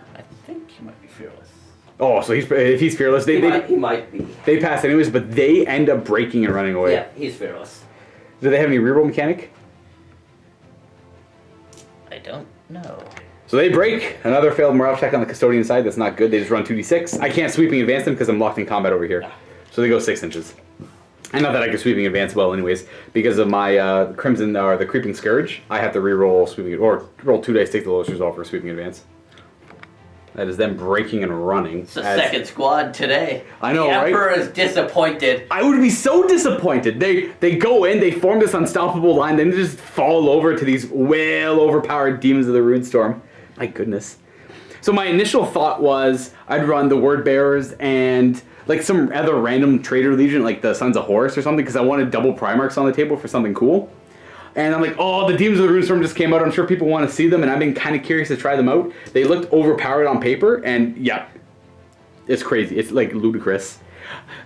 think he might be fearless. Oh, so if he's fearless, He might be. they pass anyways, but they end up breaking and running away. Yeah, he's fearless. Do they have any reroll mechanic? I don't know. So they break. Another failed morale check on the custodian side. That's not good. They just run 2d6. I can't sweeping advance them because I'm locked in combat over here. So they go 6 inches. And not that I can sweeping advance well anyways. Because of my Crimson, or the Creeping Scourge, I have to reroll sweeping, or roll 2 dice, take the lowest result for sweeping advance. That is them breaking and running. It's the second squad today. I know, the right? Emperor is disappointed. I would be so disappointed. They go in, they form this unstoppable line, then they just fall over to these well overpowered demons of the Ruinstorm. My goodness. So my initial thought was I'd run the Word Bearers and like some other random Traitor Legion, like the Sons of Horus or something, because I wanted double Primarchs on the table for something cool. And I'm like, oh, the Demons of the Ruinstorm just came out. I'm sure people want to see them, and I've been kind of curious to try them out. They looked overpowered on paper, and yeah, it's crazy. It's like ludicrous.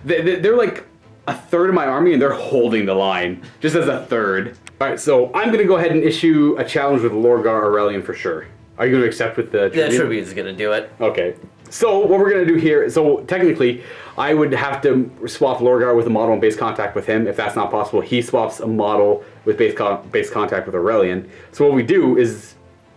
They're like a third of my army, and they're holding the line just as a third. All right, so I'm gonna go ahead and issue a challenge with Lorgar Aurelian for sure. Are you gonna accept with the Tribune? The Tribune's gonna do it. Okay. So what we're gonna do here, so technically, I would have to swap Lorgar with a model and base contact with him. If that's not possible, he swaps a model with base contact with Aurelian. So what we do is,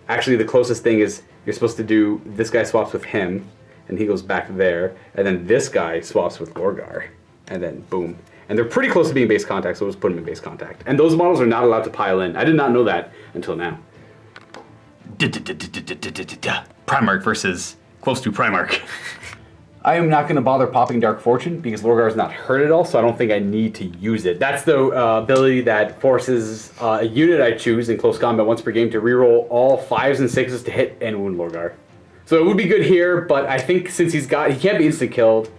actually the closest thing is, you're supposed to do, this guy swaps with him, and he goes back there, and then this guy swaps with Lorgar, and then boom. And they're pretty close to being base contact, so we'll just put them in base contact. And those models are not allowed to pile in. I did not know that until now. Primarch versus close to Primarch. I am not going to bother popping Dark Fortune because Lorgar is not hurt at all, so I don't think I need to use it. That's the ability that forces a unit I choose in close combat once per game to reroll all 5s and 6s to hit and wound Lorgar. So it would be good here, but I think since he can't be instant killed,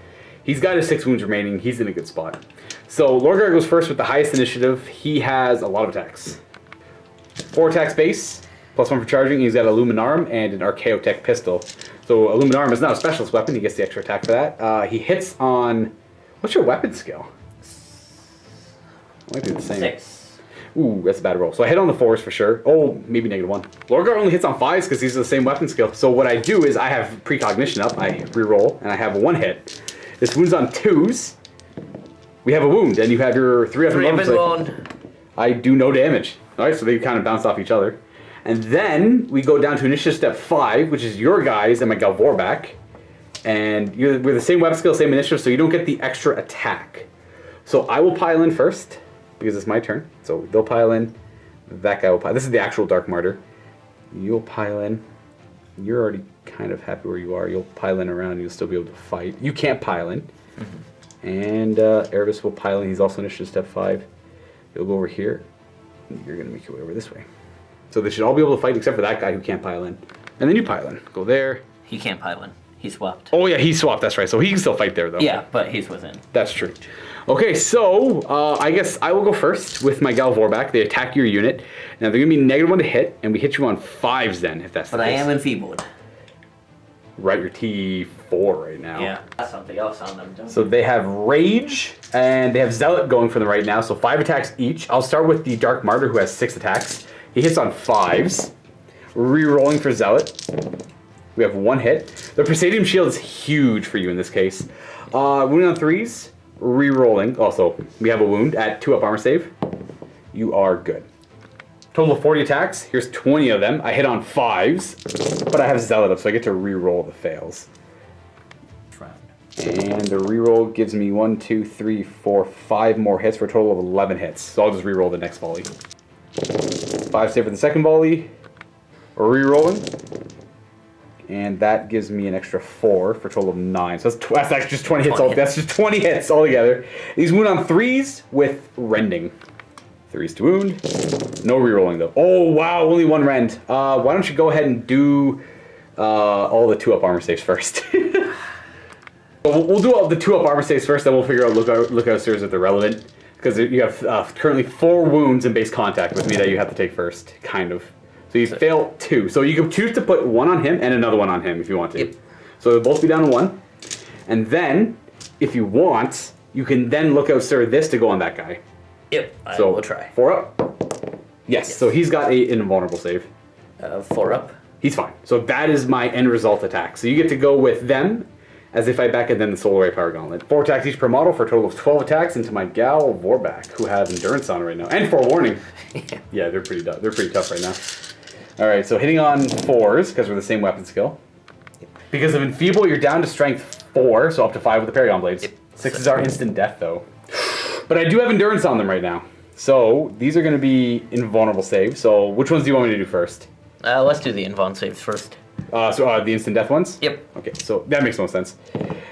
he's got his 6 wounds remaining, he's in a good spot. So Lorgar goes first with the highest initiative. He has a lot of attacks. 4 attacks base, +1 for charging. He's got a Luminarum and an Archaeotech pistol. So a Luminarum is not a specialist weapon. He gets the extra attack for that. He hits on... What's your weapon skill? Might be the same. 6. Ooh, that's a bad roll. So I hit on the 4s for sure. Oh, maybe -1. Lorgar only hits on 5s because these are the same weapon skill. So what I do is I have precognition up. I reroll and I have 1 hit. This wound's on 2s. We have a wound, and you have your 3 up and wound. I do no damage. All right, so they kind of bounce off each other. And then we go down to initiative step 5, which is your guys and my Galvorback. And we're the same weapon skill, same initiative, so you don't get the extra attack. So I will pile in first, because it's my turn. So they'll pile in. That guy will pile. This is the actual Dark Martyr. You'll pile in. You're already kind of happy where you are. You'll pile in around, and you'll still be able to fight. You can't pile in. Mm-hmm. And Erebus will pile in. He's also initiative step 5. He'll go over here. And you're going to make your way over this way. So they should all be able to fight except for that guy who can't pile in. And then you pile in. Go there. He can't pile in. He swapped. Oh yeah, he swapped. That's right. So he can still fight there, though. Yeah, but he's within. That's true. Okay, so I guess I will go first with my Galvorback. They attack your unit. Now they're going to be -1 to hit, and we hit you on 5s then, if that's the case. But I am enfeebled. Right, you're T4 right now. Yeah. That's something else on them, don't So they have Rage, and they have Zealot going for them right now, so 5 attacks each. I'll start with the Dark Martyr, who has 6 attacks. He hits on 5s. Re-rolling for Zealot. We have 1 hit. The Presidium Shield is huge for you in this case. Wound on 3s. Re-rolling. Also, we have a wound at 2 up armor save. You are good. Total of 40 attacks. Here's 20 of them. I hit on 5s, but I have Zealot up, so I get to re-roll the fails. And the re-roll gives me 1, 2, 3, 4, 5 more hits for a total of 11 hits. So I'll just re-roll the next volley. 5 save for the second volley. Re-rolling. And that gives me an extra 4 for a total of 9. So that's actually just 20 hits. That's just 20 hits altogether. These wound on 3s with rending. 3s to wound. No re-rolling though. Oh wow, only 1 rend. Why don't you go ahead and do all the 2 up armor saves first. We'll do all the 2 up armor saves first, then we'll figure out lookout stairs if they're relevant. Because you have currently 4 wounds in base contact with me that you have to take first, kind of. So you fail 2. So you can choose to put 1 on him and another 1 on him if you want to. Yep. So they'll both be down to 1. And then, if you want, you can then look out sir this to go on that guy. Yep, I So will try. 4 up. Yes, so he's got an invulnerable save. 4 up. He's fine. So that is my end result attack. So you get to go with them as they fight back, and then the Solar Ray Power Gauntlet. 4 attacks each per model for a total of 12 attacks into my Galvorback, who has Endurance on right now. And Forewarning. Yeah, they're pretty tough right now. Alright, so hitting on 4s, because we're the same weapon skill. Yep. Because of Enfeeble, you're down to Strength 4, so up to 5 with the Paragon Blades. Yep. 6s are instant death, though. But I do have Endurance on them right now. So, these are going to be invulnerable saves. So, which ones do you want me to do first? Let's do the invuln saves first. The instant death ones? Yep. Okay, so that makes no sense.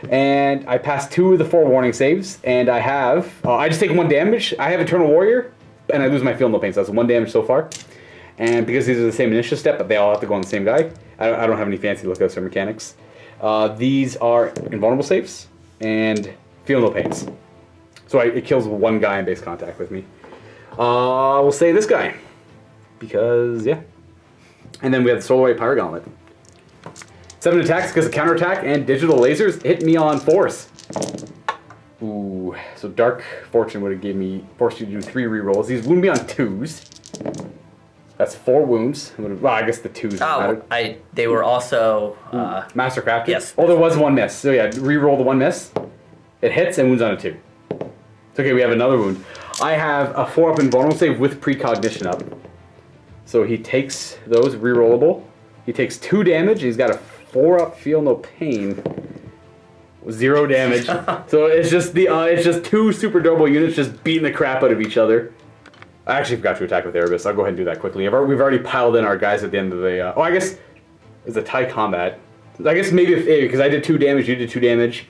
And I passed 2 of the 4 warning saves, and I have... I just take 1 damage. I have Eternal Warrior, and I lose my Feel No Pain, so that's 1 damage so far. And because these are the same initiative step, but they all have to go on the same guy, I don't have any fancy lookouts or mechanics. These are invulnerable saves, and Feel No Pains. So it kills 1 guy in base contact with me. We'll say this guy, because, yeah. And then we have the Solar Ray Power Gauntlet. 7 attacks because of counterattack and digital lasers hit me on force. Ooh, so Dark Fortune would have forced you to do 3 rerolls. These wound me on 2s. That's 4 wounds. Well, I guess the 2s. They were also Mastercrafted? Yes. Oh, there was 1 miss. So yeah, reroll the 1 miss. It hits and wounds on a 2. It's okay, we have another wound. I have a 4 up invulnerable save with precognition up. So he takes those, rerollable. He takes 2 damage. He's got a 4 up, Feel No Pain. 0 damage. So it's just 2 super durable units just beating the crap out of each other. I actually forgot to attack with Erebus. I'll go ahead and do that quickly. We've already piled in our guys at the end of the... I guess it's a tie combat. I guess maybe because I did 2 damage, you did 2 damage.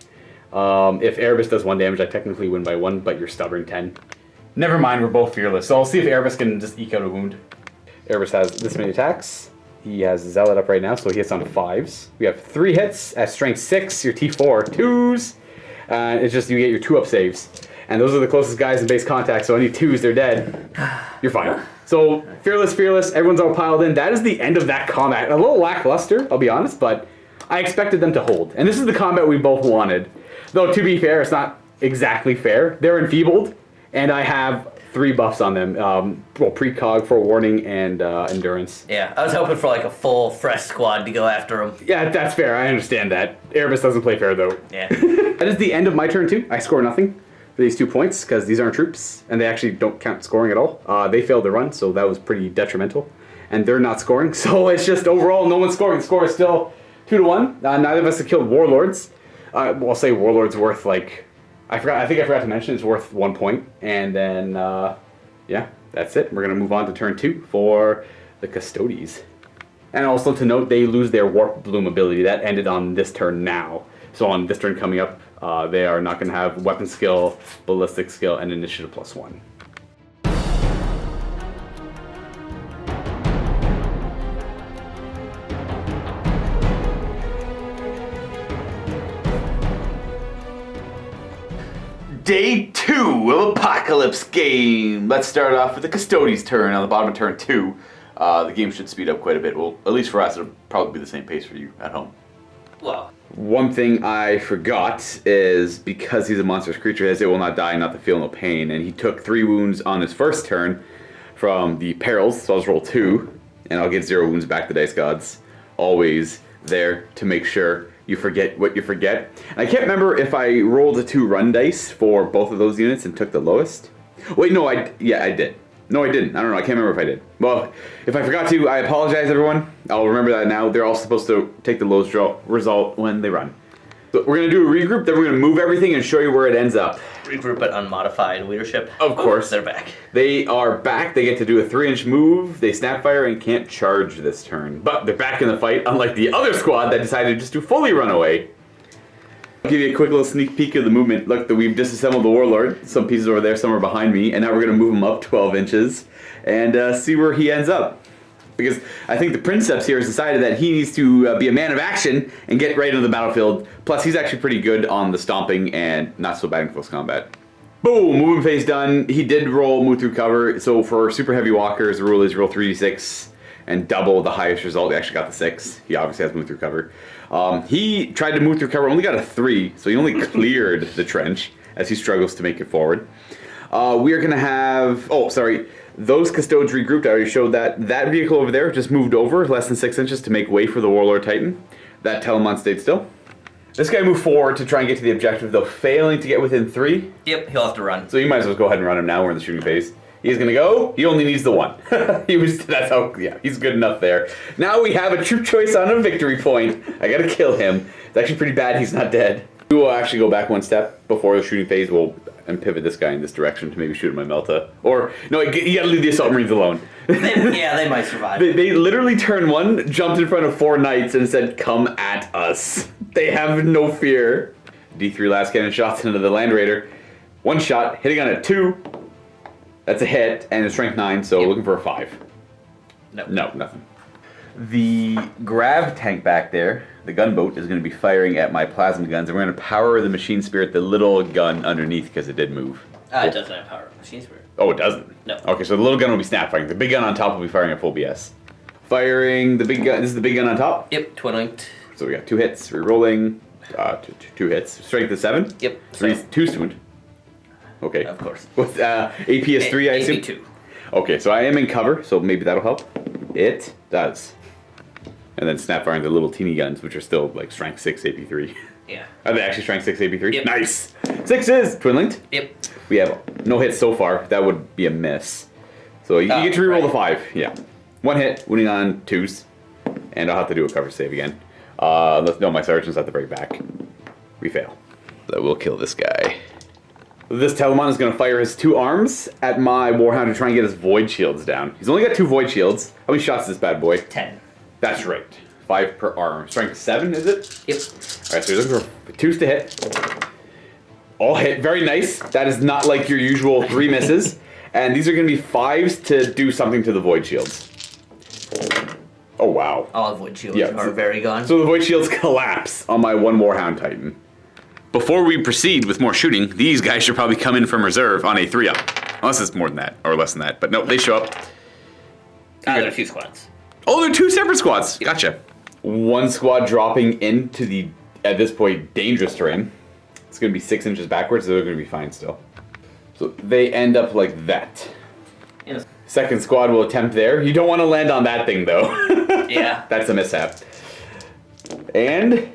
If Erebus does 1 damage, I technically win by 1, but you're stubborn 10. Never mind, we're both fearless. So I'll see if Erebus can just eke out a wound. Erebus has this many attacks. He has Zealot up right now, so he hits on 5s. We have 3 hits at Strength 6, your T4, 2s. It's just you get your 2 up saves. And those are the closest guys in base contact, so any 2s, they're dead. You're fine. So, fearless, everyone's all piled in. That is the end of that combat. A little lackluster, I'll be honest, but I expected them to hold. And this is the combat we both wanted. Though, to be fair, it's not exactly fair. They're enfeebled, and I have 3 buffs on them. Well, precog, forewarning, and endurance. Yeah, I was hoping for like a full fresh squad to go after him. Yeah, that's fair. I understand that. Erebus doesn't play fair though. Yeah. That is the end of my turn too. I score nothing for these 2 points because these aren't troops and they actually don't count scoring at all. They failed the run, so that was pretty detrimental. And they're not scoring, so it's just overall no one's scoring. The score is still 2-1. Neither of us have killed warlords. We'll say warlord's worth like I think I forgot to mention it's worth 1 point. And then yeah, that's it. We're gonna move on to turn 2 for the Custodes. And also to note, they lose their Warp Bloom ability. That ended on this turn now. So on this turn coming up, they are not going to have weapon skill, ballistic skill, and initiative +1. Day 2 of Apocalypse game. Let's start off with the Custodes turn on the bottom of turn 2. The game should speed up quite a bit. Well, at least for us, it'll probably be the same pace for you at home. Well, One thing I forgot is because he's a monstrous creature, his it will not die, not to feel no pain. And he took 3 wounds on his first turn from the perils, so I'll just roll 2, and I'll get 0 wounds back to Dice Gods. Always there to make sure you forget what you forget. And I can't remember if I rolled a 2 run dice for both of those units and took the lowest. Wait, no, I did. No, I didn't. I don't know. I can't remember if I did. Well, if I forgot to, I apologize, everyone. I'll remember that now. They're all supposed to take the lowest result when they run. So we're going to do a regroup, then we're going to move everything and show you where it ends up. regroup at unmodified leadership. Of course. They're back. They are back. They get to do a 3-inch move. They snapfire and can't charge this turn. But they're back in the fight, unlike the other squad that decided just to fully run away. I'll give you a quick little sneak peek of the movement. Look, we've disassembled the Warlord. Some pieces over there, some are behind me. And now we're going to move him up 12 inches and see where he ends up. Because I think the Princeps here has decided that he needs to be a man of action and get right into the battlefield. Plus, he's actually pretty good on the stomping and not so bad in close combat. Boom! Movement phase done. He did roll move through cover. So for super heavy walkers, the rule is roll 3d6 and double the highest result. He actually got the 6. He obviously has move through cover. He tried to move through cover, only got a 3, so he only cleared the trench as he struggles to make it forward. We are going to have... Oh, sorry. Those Custodes regrouped. I already showed that. That vehicle over there just moved over less than 6 inches to make way for the Warlord Titan. That Telemon stayed still. This guy moved forward to try and get to the objective, though failing to get within 3. Yep, he'll have to run. So you might as well go ahead and run him now. We're in the shooting phase. He's going to go. He only needs the 1. That's how, yeah, he's good enough there. Now we have a troop choice on a victory point. I got to kill him. It's actually pretty bad he's not dead. We will actually go back 1 step before the shooting phase. And pivot this guy in this direction to maybe shoot at my Melta. Or, no, you gotta leave the Assault Marines alone. They might survive. They literally turned 1, jumped in front of 4 knights, and said, "Come at us." They have no fear. D3 last cannon shots into the Land Raider. 1 shot, hitting on a 2. That's a hit, and it's strength 9, so looking for a 5. No, nothing. The grav tank back there, the gunboat, is going to be firing at my plasma guns, and we're going to power the machine spirit, the little gun underneath, because it did move. It doesn't have power. Machine spirit. Oh, it doesn't? No. Okay, so the little gun will be snap firing. The big gun on top will be firing at full BS. Firing the big gun. This is the big gun on top? Yep, twin linked. So we got 2 hits. Rerolling. 2 hits. Strength is 7? Yep. 2 wound. Okay. Of course. With AP is 3, I assume? AP 2. Okay, so I am in cover, so maybe that'll help. It does. And then snap firing the little teeny guns, which are still like strength 6 AP 3. Yeah. Are they actually strength 6 AP 3? Yep. Nice! 6 is twin linked. Yep. We have no hits so far. That would be a miss. So you get to reroll the 5. Yeah. 1 hit, wounding on 2s. And I'll have to do a cover save again. No, my sergeant's at the very back. We fail. That will kill this guy. This Telemon is going to fire his 2 arms at my Warhound to try and get his Void Shields down. He's only got 2 Void Shields. How many shots is this bad boy? 10. That's right. 5 per arm. Strength 7, is it? Yep. Alright, so you're looking for 2s to hit. All hit. Very nice. That is not like your usual 3 misses. And these are going to be 5s to do something to the Void Shields. Oh, wow. All Void Shields are very gone. So the Void Shields collapse on my 1 Warhound Titan. Before we proceed with more shooting, these guys should probably come in from reserve on a 3-up. Unless it's more than that, or less than that. But no, they show up. There are 2 squads. Oh, they're 2 separate squads. Gotcha. 1 squad dropping into the, at this point, dangerous terrain. It's going to be 6 inches backwards, so they're going to be fine still. So they end up like that. Yeah. Second squad will attempt there. You don't want to land on that thing though. Yeah. That's a mishap. And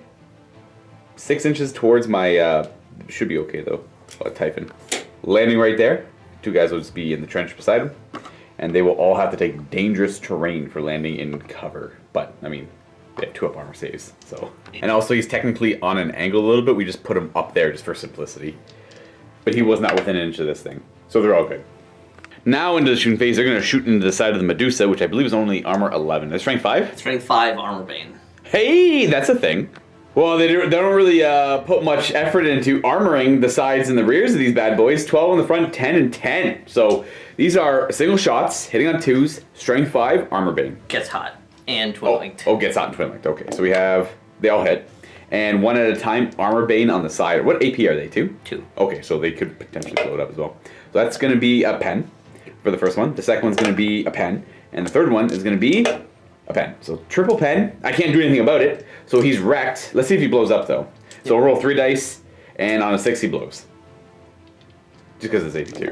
6 inches towards my, should be okay though. I'll type in. Landing right there. 2 guys will just be in the trench beside him. And they will all have to take dangerous terrain for landing in cover. But, I mean, they have 2 up armor saves, so. And also he's technically on an angle a little bit. We just put him up there just for simplicity. But he was not within an inch of this thing. So they're all good. Now into the shooting phase, they're going to shoot into the side of the Medusa, which I believe is only armor 11. Is strength 5? Strength 5, armor bane. Hey, that's a thing. Well, they don't really put much effort into armoring the sides and the rears of these bad boys. 12 on the front, 10 and 10. So these are single shots, hitting on 2s, strength 5, armor bane. Gets hot. And twin linked. Oh, gets hot and twin linked. Okay, so they all hit. And 1 at a time, armor bane on the side. What AP are they, 2? 2. Okay, so they could potentially blow it up as well. So that's going to be a pen for the first one. The second one's going to be a pen. And the third one is going to be a pen. So triple pen. I can't do anything about it. So he's wrecked. Let's see if he blows up though. So we'll roll 3 dice, and on a 6 he blows. Just because it's 82.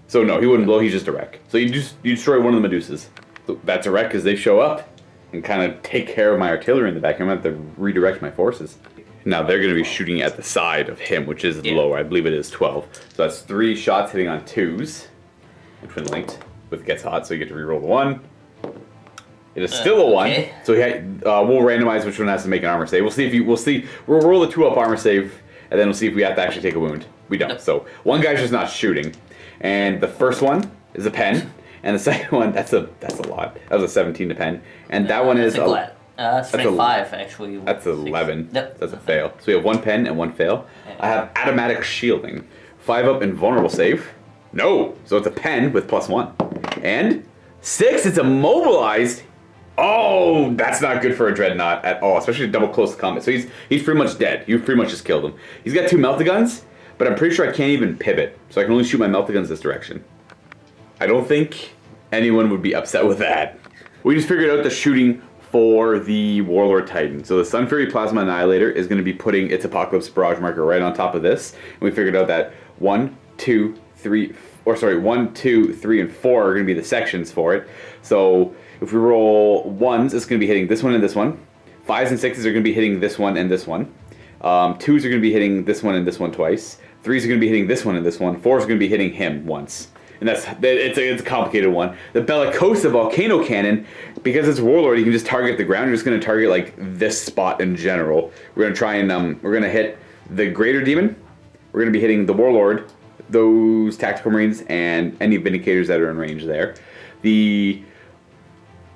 So no, he wouldn't blow. He's just a wreck. So you destroy one of the Medusas. So that's a wreck because they show up and kind of take care of my artillery in the back. I'm going to have to redirect my forces. Now they're going to be shooting at the side of him, which is lower. I believe it is 12. So that's 3 shots hitting on 2s. And twin linked with gets hot, so you get to reroll the 1. It is still a 1, okay. So we'll randomize which one has to make an armor save. We'll roll the 2 up armor save, and then we'll see if we have to actually take a wound. We don't. So one guy's just not shooting, and the first one is a pen, and the second one that's a lot. That was a 17 to pen, and that one is strength 5 actually. That's 11. Yep. That's a fail. So we have 1 pen and 1 fail. I have automatic shielding, 5 up invulnerable save. No, so it's a pen with +1, and 6. It's immobilized. Oh, that's not good for a dreadnought at all, especially double close combat. So he's pretty much dead. You pretty much just killed him. He's got 2 meltaguns, but I'm pretty sure I can't even pivot, so I can only shoot my meltaguns this direction. I don't think anyone would be upset with that. We just figured out the shooting for the Warlord Titan. So the Sun Fury Plasma Annihilator is going to be putting its Apocalypse Barrage marker right on top of this, and we figured out that 1, 2, 3, and 4 are going to be the sections for it. So if we roll 1s, it's going to be hitting this one and this one. 5s and 6s are going to be hitting this one and this one. 2s are going to be hitting this one and this one twice. 3s are going to be hitting this one and this one. 4s are going to be hitting him once. And it's a complicated one. The Bellicosa Volcano Cannon, because it's Warlord, you can just target the ground. You're just going to target like this spot in general. We're going to try and we're going to hit the Greater Demon. We're going to be hitting the Warlord, those Tactical Marines, and any Vindicators that are in range there. The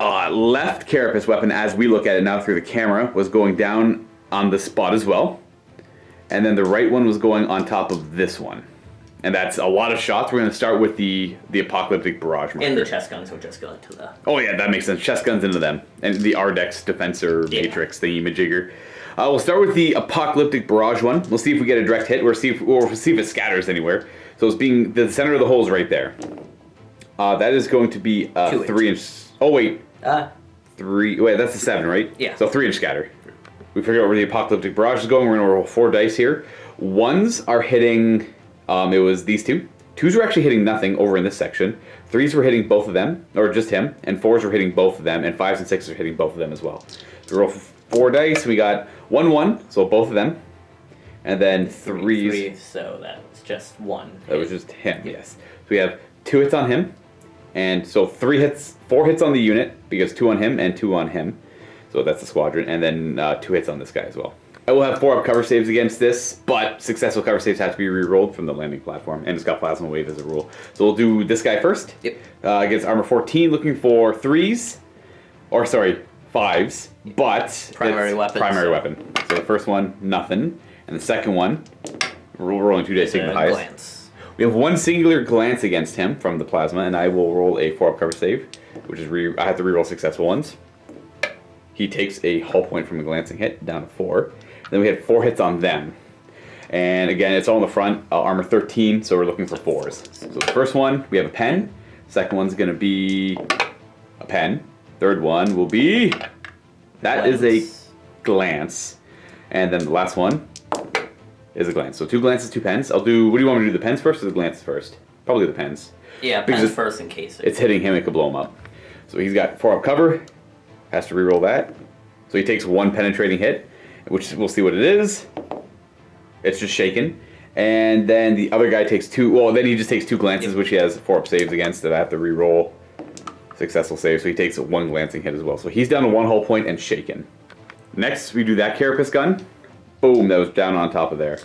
left Carapace weapon, as we look at it now through the camera, was going down on the spot as well. And then the right one was going on top of this one. And that's a lot of shots. We're going to start with the Apocalyptic Barrage marker. And the chest guns will just go into the... Oh yeah, that makes sense. Chest guns into them. And the Ardex Defensor Matrix thingy-majigger. We'll start with the Apocalyptic Barrage one. We'll see if we get a direct hit, or see if it scatters anywhere. So it's being... The center of the hole is right there. That is going to be 3 inch... Oh wait. 3... Wait, that's a 7, right? Yeah. So 3 inch scatter. We figured out where the Apocalyptic Barrage is going. We're going to roll 4 dice here. 1s are hitting... it was these 2. 2s were actually hitting nothing over in this section. 3s were hitting both of them, or just him. And 4s were hitting both of them. And 5s and 6s are hitting both of them as well. So we roll 4 dice. We got 1, 1. So both of them. And then 3s. 3, so that was just 1. That was just him, yes. So we have 2 hits on him. And so 4 hits on the unit, because 2 on him and 2 on him. So that's the squadron. And then 2 hits on this guy as well. I will have 4 up cover saves against this, but successful cover saves have to be re-rolled from the landing platform, and it's got Plasma Wave as a rule. So we'll do this guy first. Yep. Against Armor 14, looking for 3s, or sorry, 5s, but primary weapon. Primary weapon. So the first one, nothing, and the second one, we're rolling 2 dice, taking the highest. Glance. We have 1 singular glance against him from the Plasma, and I will roll a 4 up cover save, which is I have to re-roll successful ones. He takes a hull point from a glancing hit, down to 4. Then we had 4 hits on them. And again, it's all in the front, armor 13, so we're looking for 4s. So the first one, we have a pen. Second one's going to be a pen. Third one will be... That is a glance. And then the last one is a glance. So 2 glances, 2 pens. I'll do... What do you want me to do, the pens first or the glances first? Probably the pens. Yeah, Because pens first in case. It's hitting him, it could blow him up. So he's got 4 up cover, has to reroll that. So he takes 1 penetrating hit, which we'll see what it is. It's just shaken. And then the other guy takes 2, well, then he just takes 2 glances, which he has 4 up saves against that I have to reroll. Successful save, so he takes 1 glancing hit as well. So he's down to 1 hull point and shaken. Next, we do that carapace gun. Boom, that was down on top of there.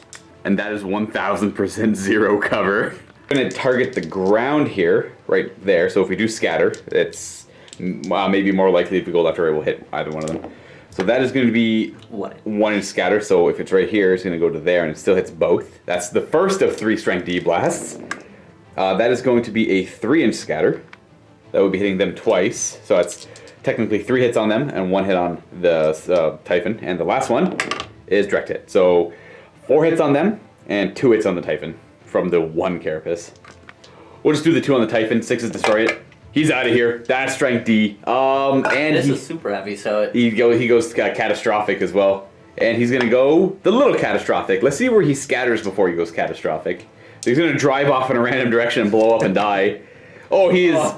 And that is 1000% 0 cover. I'm going to target the ground here, right there. So if we do scatter, it's maybe more likely if we go left or right, we'll hit either one of them. So that is going to be 1 inch scatter. So if it's right here, it's going to go to there and it still hits both. That's the first of 3 strength D blasts. That is going to be a 3-inch scatter. That would be hitting them twice. So it's technically 3 hits on them and 1 hit on the Typhon. And the last one is direct hit. So 4 hits on them and 2 hits on the Typhon from the 1 carapace. We'll just do the 2 on the Typhon. 6 is destroy it. He's out of here. That's strength D. And this is super heavy, so he goes catastrophic as well. And he's gonna go the little catastrophic. Let's see where he scatters before he goes catastrophic. So he's gonna drive off in a random direction and blow up and die. Oh, he is.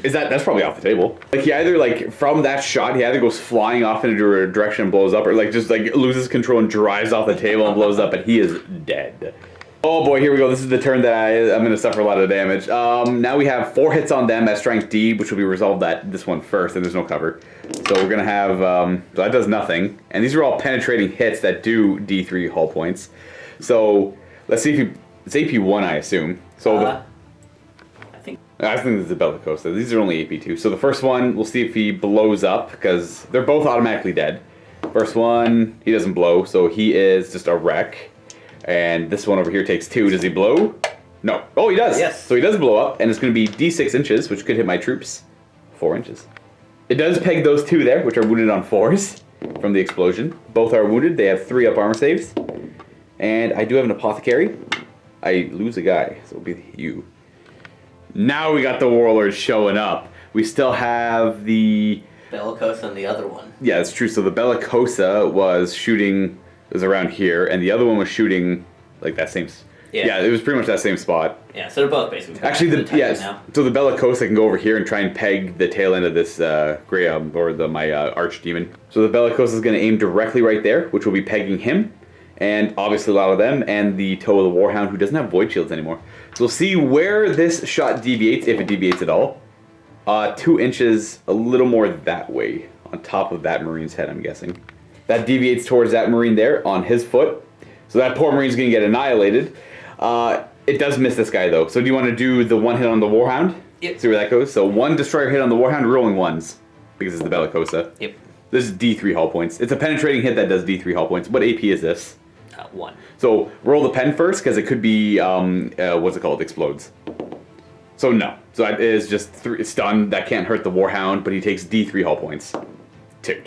That's probably off the table. Like he either like from that shot he either goes flying off into a direction and blows up, or like just like loses control and drives off the table and blows up, and he is dead. Oh boy, here we go. This is the turn that I'm going to suffer a lot of damage. Now we have 4 hits on them at strength D, which will be resolved at this one first, and there's no cover. So we're going to have, so that does nothing. And these are all penetrating hits that do D3 hull points. So let's see if it's AP1, I assume. So I think this is the Bellicosa. These are only AP2. So the first one, we'll see if he blows up, because they're both automatically dead. First one, he doesn't blow, so he is just a wreck. And this one over here takes 2. Does he blow? No. Oh, he does. Yes. So he does blow up, and it's going to be D6 inches, which could hit my troops. 4 inches. It does peg those 2 there, which are wounded on 4s from the explosion. Both are wounded. They have 3 up armor saves. And I do have an apothecary. I lose a guy, so it'll be you. Now we got the Warlord showing up. We still have the Bellicosa and the other one. Yeah, that's true. So the Bellicosa was shooting... was around here, and the other one was shooting like that same. Yeah, it was pretty much that same spot. Yeah, so they're both basically. Actually, so the Bellicosa can go over here and try and peg the tail end of this gray or my archdemon. So the Bellicosa is going to aim directly right there, which will be pegging him, and obviously a lot of them, and the toe of the Warhound, who doesn't have void shields anymore. So we'll see where this shot deviates, if it deviates at all. 2 inches, a little more that way, on top of that Marine's head, I'm guessing. That deviates towards that Marine there on his foot. So that poor Marine's going to get annihilated. It does miss this guy, though. So do you want to do the 1 hit on the Warhound? Yep. See where that goes? So 1 destroyer hit on the Warhound, rolling 1s. Because it's the Bellicosa. Yep. This is D3 hull points. It's a penetrating hit that does D3 hull points. What AP is this? 1. So roll the pen first, because it could be, what's it called? Explodes. So no. So that is just stun. That can't hurt the Warhound, but he takes D3 hull points. 2.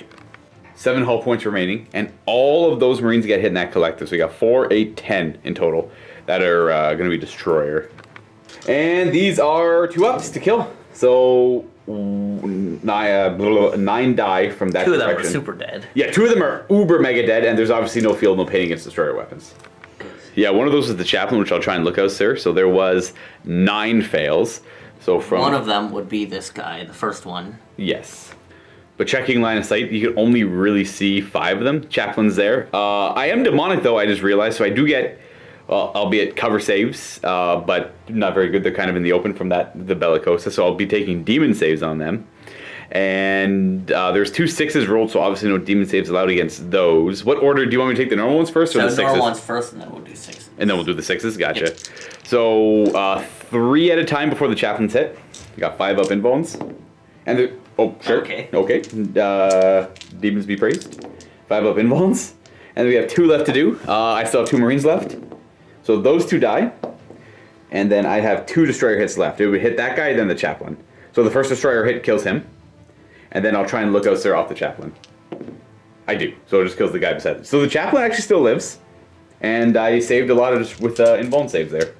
7 hull points remaining, and all of those Marines get hit in that collective. So we got 4, 8, 10 in total that are going to be destroyer. And these are 2 ups to kill. So 9 die from that. 2 of them are super dead. Yeah, 2 of them are uber mega dead, and there's obviously no field, no pain against destroyer weapons. Yeah, one of those is the chaplain, which I'll try and look out, sir. So there was 9 fails. So from one of them would be this guy, the first one. Yes. But checking line of sight, you can only really see 5 of them. Chaplain's there. I am demonic, though, I just realized. So I do get, albeit cover saves, but not very good. They're kind of in the open from the Bellicosa. So I'll be taking demon saves on them. And there's 2 6s rolled, so obviously no demon saves allowed against those. What order? Do you want me to take the normal ones first or the 6s? Normal ones first, and then we'll do 6s. And then we'll do the 6s? Gotcha. Yep. So 3 at a time before the chaplain's hit. You got 5 up involves. And the... Oh, sure. Okay. Demons be praised. 5 up involves. And then we have 2 left to do. I still have 2 Marines left. So those 2 die. And then I have 2 destroyer hits left. It would hit that guy, then the chaplain. So the first destroyer hit kills him. And then I'll try and look out sir off the chaplain. I do. So it just kills the guy beside it. So the chaplain actually still lives. And I saved a lot of just with invuln saves there.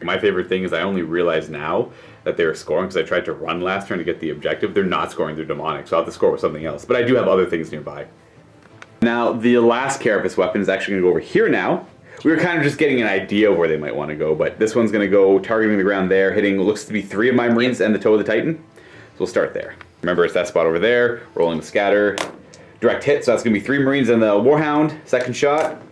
My favorite thing is I only realize now that they're scoring because I tried to run last turn to get the objective. They're not scoring, they're demonic, so I'll have to score with something else. But I do have other things nearby. Now, the last Carapace weapon is actually going to go over here now. We were kind of just getting an idea of where they might want to go, but this one's going to go targeting the ground there, hitting what looks to be 3 of my Marines and the toe of the Titan. So we'll start there. Remember, it's that spot over there, rolling the scatter. Direct hit, so that's going to be 3 Marines and the Warhound. Second shot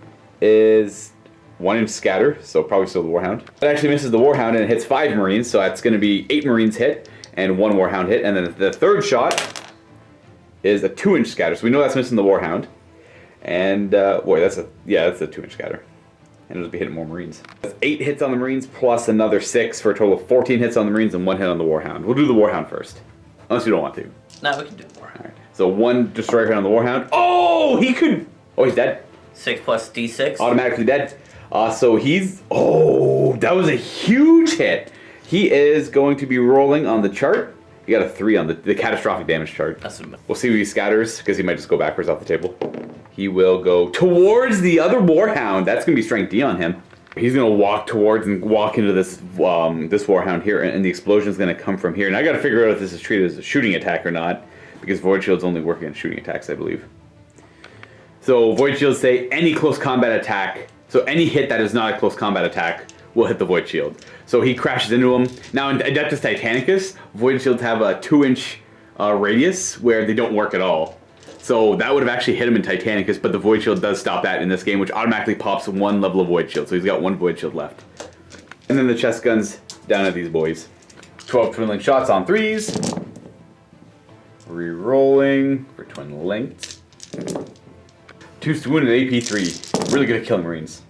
is 1-inch scatter, so probably still the Warhound. It actually misses the Warhound and it hits 5 Marines, so that's going to be 8 Marines hit and 1 Warhound hit. And then the third shot is a 2-inch scatter, so we know that's missing the Warhound. And, boy, that's a 2-inch scatter. And it'll be hitting more Marines. That's 8 hits on the Marines plus another 6 for a total of 14 hits on the Marines and 1 hit on the Warhound. We'll do the Warhound first, unless you don't want to. No, we can do more. All right. So 1 destroyer hit on the Warhound. Oh, he could. Oh, he's dead. 6 plus D6. Automatically dead. So he's. Oh, that was a huge hit. He is going to be rolling on the chart. He got a 3 on the catastrophic damage chart. We'll see if he scatters, because he might just go backwards off the table. He will go towards the other Warhound. That's going to be strength D on him. He's going to walk towards and walk into this this Warhound here, and the explosion is going to come from here. And I got to figure out if this is treated as a shooting attack or not, because Void Shields only work against shooting attacks, I believe. So Void Shields say any close combat attack, so any hit that is not a close combat attack will hit the Void Shield. So he crashes into him. Now in Adeptus Titanicus, Void Shields have a 2-inch radius where they don't work at all. So that would have actually hit him in Titanicus, but the Void Shield does stop that in this game, which automatically pops 1 level of Void Shield. So he's got 1 Void Shield left. And then the chest guns down at these boys. 12 twin link shots on 3s. Re-rolling for twin linked. 2 swoon and AP3. Really good at killing Marines.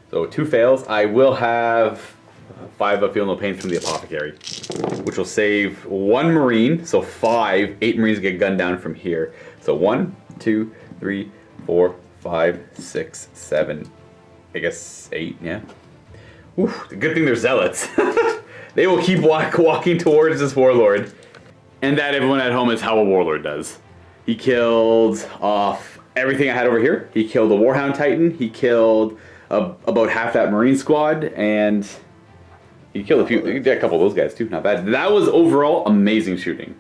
So 2 fails. I will have 5 of Feel No Pain from the Apothecary, which will save 1 Marine. So 5. 8 Marines get gunned down from here. So 1, 2, 3, 4, 5, 6, 7. I guess 8. Yeah. Oof, good thing they're zealots. They will keep walking towards this warlord. And that, everyone at home, is how a warlord does. He killed off everything I had over here. He killed a Warhound Titan. He killed about half that Marine squad, and he killed a couple of those guys too. Not bad. That was overall amazing shooting,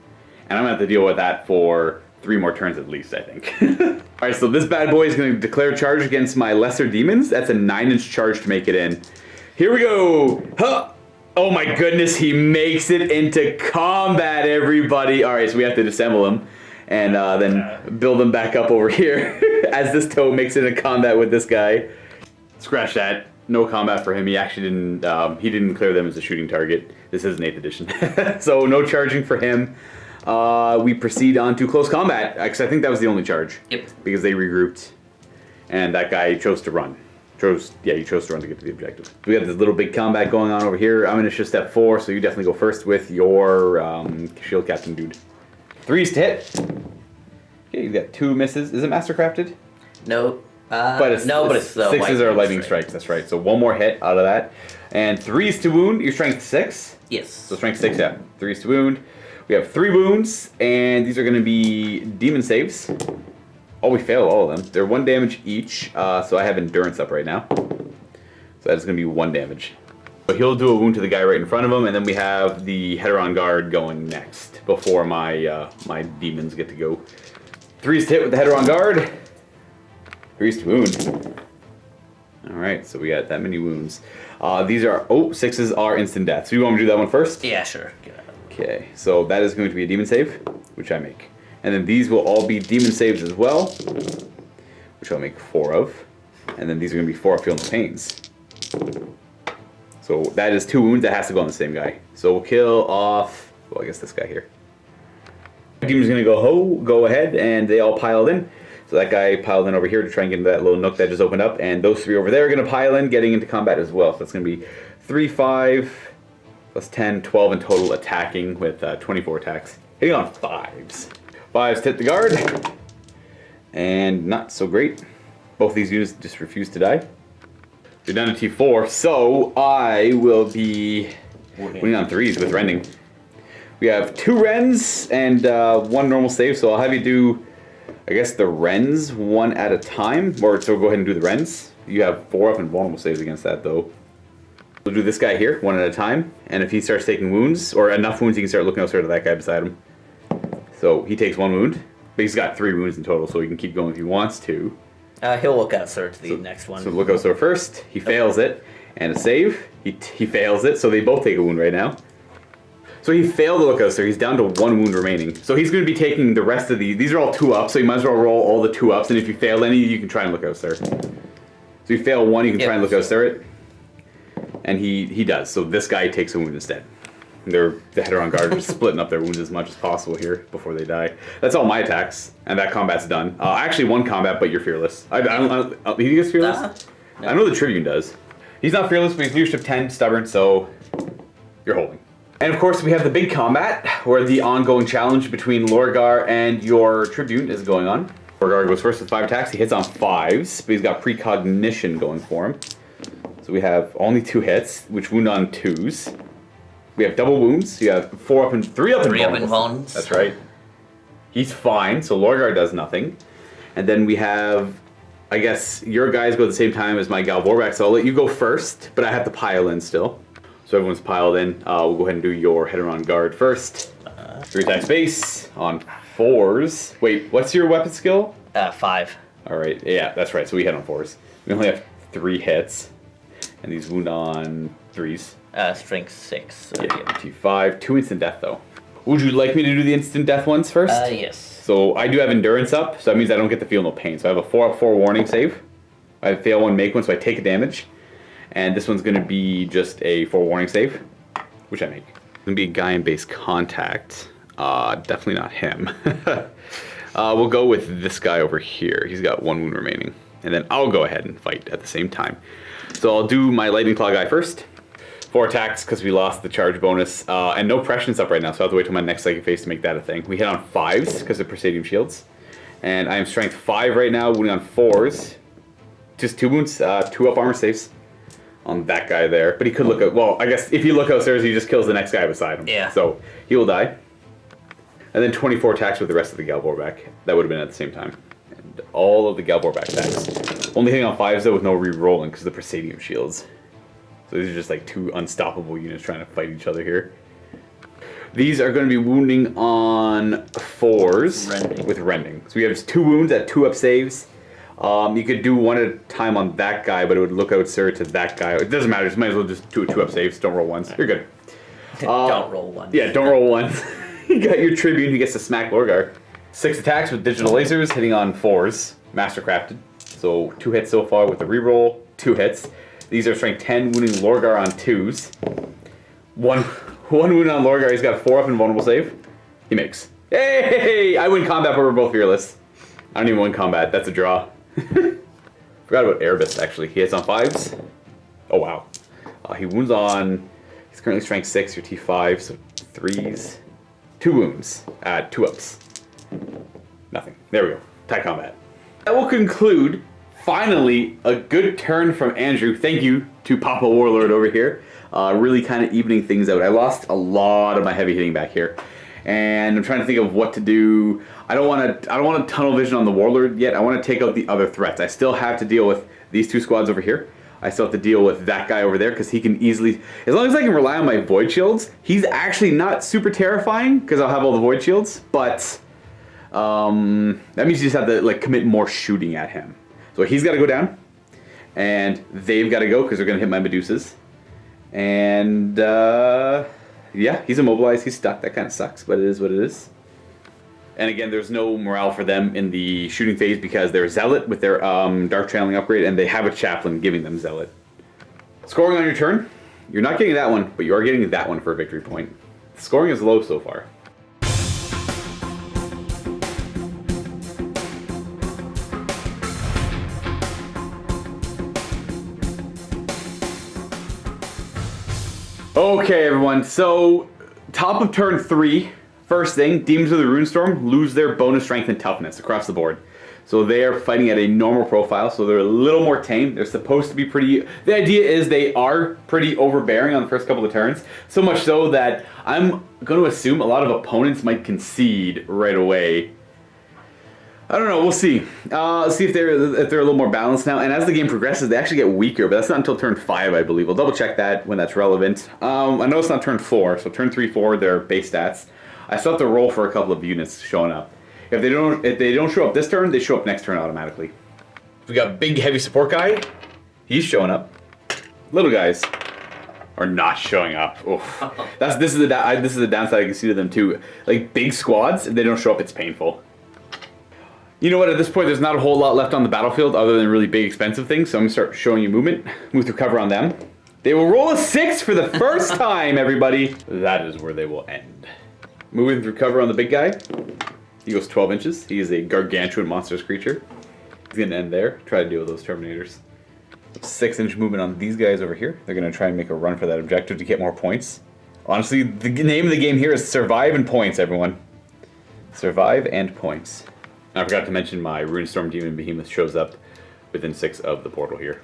and I'm gonna have to deal with that for 3 more turns at least, I think. All right, so this bad boy is going to declare charge against my lesser demons. That's a 9-inch charge to make it in. Here we go. Huh. Oh my goodness, he makes it into combat, everybody. All right, so we have to disassemble him and then build him back up over here as this toe makes it into combat with this guy. Scratch that. No combat for him. He actually didn't clear them as a shooting target. This is an 8th edition. So no charging for him. We proceed on to close combat, because I think that was the only charge. Yep. Because they regrouped, and that guy chose to run. He chose to run to get to the objective. We got this little big combat going on over here. I'm in initiative step 4, so you definitely go first with your shield captain dude. 3s to hit. Okay, you got 2 misses. Is it mastercrafted? No. But it's 6s are lightning strikes. That's right. So 1 more hit out of that, and 3s to wound. Your strength 6. Yes. So strength 6. Yeah. 3s to wound. We have 3 wounds, and these are going to be demon saves. Oh, we failed all of them. They're 1 damage each, so I have endurance up right now. So that's going to be 1 damage. So he'll do a wound to the guy right in front of him, and then we have the Heteron Guard going next before my my demons get to go. 3s to hit with the Heteron Guard. 3s to wound. All right, so we got that many wounds. These are 6s are instant death. So you want me to do that one first? Yeah, sure. Okay, so that is going to be a demon save, which I make. And then these will all be demon saves as well, which I'll make 4 of. And then these are going to be 4 of Feel No Pains. So that is 2 wounds. That has to go on the same guy. So we'll kill off, well, I guess this guy here. Demon's going to go ahead, and they all piled in. So that guy piled in over here to try and get into that little nook that just opened up. And those 3 over there are going to pile in, getting into combat as well. So that's going to be 3, 5, plus 10, 12 in total attacking with 24 attacks. Hitting on 5s. 5s hit the guard. And not so great. Both these units just refuse to die. They're down to T4, so I will be winning on 3s with rending. We have 2 rends and 1 normal save, so I'll have you do, I guess, the rends 1 at a time. Or so we'll go ahead and do the rends. You have 4 up and vulnerable saves against that, though. We'll do this guy here 1 at a time, and if he starts taking wounds, or enough wounds, he can start looking elsewhere to that guy beside him. So he takes 1 wound, but he's got 3 wounds in total, so he can keep going if he wants to. He'll look out, sir, to the next one. So look out, sir, first. He fails it. And a save. He fails it, so they both take a wound right now. So he failed the lookout, sir. He's down to 1 wound remaining. So he's going to be taking the rest of these. These are all 2-ups, so you might as well roll all the 2-ups. And if you fail any, you can try and look out, sir. So you fail 1, you can try and look out, sir. And he does. So this guy takes a wound instead. The header on guard splitting up their wounds as much as possible here before they die. That's all my attacks, and that combat's done. Actually, 1 combat, but you're fearless. I don't. He gets fearless. No. I know the Tribune does. He's not fearless, but he's leadership 10, stubborn. So you're holding. And of course, we have the big combat where the ongoing challenge between Lorgar and your Tribune is going on. Lorgar goes first with 5 attacks. He hits on 5s, but he's got precognition going for him. So we have only 2 hits, which wound on 2s. We have double wounds. You have 3 up and 3 up and vulns. That's right. He's fine, so Lorgar does nothing. And then we have, I guess, your guys go at the same time as my Gal Vorback, so I'll let you go first, but I have to pile in still. So everyone's piled in. We'll go ahead and do your header on guard first. 3 attack space on 4s. Wait, what's your weapon skill? 5. All right, yeah, that's right. So we hit on 4s. We only have 3 hits, and these wound on 3s. Strength 6. So yeah, T5. 2 instant death though. Would you like me to do the instant death ones first? Yes. So I do have endurance up, so that means I don't get to feel no pain. So I have a 4 up 4 warning save. I fail 1, make 1, so I take a damage. And this one's going to be just a 4 warning save, which I make. It's going to be a guy in base contact. Definitely not him. We'll go with this guy over here. He's got 1 wound remaining. And then I'll go ahead and fight at the same time. So I'll do my Lightning Claw guy first. 4 attacks because we lost the charge bonus. And no prescience up right now, so I have to wait till my next psychic phase to make that a thing. We hit on 5s because of Presidium Shields. And I am strength 5 right now, wounding on 4s. Just 2 wounds, 2 up armor saves on that guy there. But he could look out, well, I guess if you look upstairs, he just kills the next guy beside him. Yeah. So he will die. And then 24 attacks with the rest of the Gal Vorback. That would have been at the same time. And all of the Gal Vorback attacks. Only hitting on 5s though with no re-rolling because of the Presidium Shields. So these are just like 2 unstoppable units trying to fight each other here. These are going to be wounding on 4s with rending. So we have 2 wounds at 2 up saves. You could do 1 at a time on that guy, but it would look out, sir, to that guy. It doesn't matter. Just might as well just do 2 up saves. Don't roll 1s. You're good. Don't roll 1. Yeah, don't roll 1s. You got your Tribune who gets to smack Lorgar. 6 attacks with digital lasers, hitting on 4s. Mastercrafted. So 2 hits so far with the reroll. 2 hits. These are strength 10, wounding Lorgar on 2s. 1 wound on Lorgar. He's got a 4 up and vulnerable save. He makes. Hey! I win combat, but we're both fearless. I don't even win combat. That's a draw. Forgot about Erebus, actually. He hits on 5s. Oh, wow. He wounds on... He's currently strength 6, your T5, so 3s. 2 wounds. 2 ups. Nothing. There we go. Tie combat. That will conclude... Finally, a good turn from Andrew. Thank you to Papa Warlord over here. Really kind of evening things out. I lost a lot of my heavy hitting back here. And I'm trying to think of what to do. I don't want to tunnel vision on the Warlord yet. I want to take out the other threats. I still have to deal with these 2 squads over here. I still have to deal with that guy over there because he can easily... As long as I can rely on my Void Shields, he's actually not super terrifying because I'll have all the Void Shields. But that means you just have to like commit more shooting at him. So he's got to go down, and they've got to go because they're going to hit my Medusas. And, yeah, he's immobilized. He's stuck. That kind of sucks, but it is what it is. And again, there's no morale for them in the shooting phase because they're Zealot with their Dark Channeling upgrade, and they have a Chaplain giving them Zealot. Scoring on your turn. You're not getting that one, but you are getting that one for a victory point. The scoring is low so far. Okay, everyone, so top of turn 3, first thing, Demons of the Ruinstorm lose their bonus strength and toughness across the board. So they are fighting at a normal profile, so they're a little more tame. They're supposed to be pretty... The idea is they are pretty overbearing on the first couple of turns, so much so that I'm going to assume a lot of opponents might concede right away. I don't know, we'll see. See if they're a little more balanced now. And as the game progresses, they actually get weaker, but that's not until turn 5, I believe. We'll double check that when that's relevant. I know it's not turn 4, so turn 3, 4, they're base stats. I still have to roll for a couple of units showing up. If they don't show up this turn, they show up next turn automatically. We got big heavy support guy. He's showing up. Little guys are not showing up. Oof. This is the downside I can see to them too. Like big squads, if they don't show up, it's painful. You know what? At this point, there's not a whole lot left on the battlefield other than really big, expensive things. So I'm gonna start showing you movement. Move through cover on them. They will roll a 6 for the first time, everybody. That is where they will end. Moving through cover on the big guy. He goes 12 inches. He is a gargantuan monstrous creature. He's gonna end there. Try to deal with those Terminators. 6-inch movement on these guys over here. They're gonna try and make a run for that objective to get more points. Honestly, the name of the game here is Survive and Points, everyone. Survive and Points. I forgot to mention my Ruinstorm Demon Behemoth shows up within 6 of the portal here.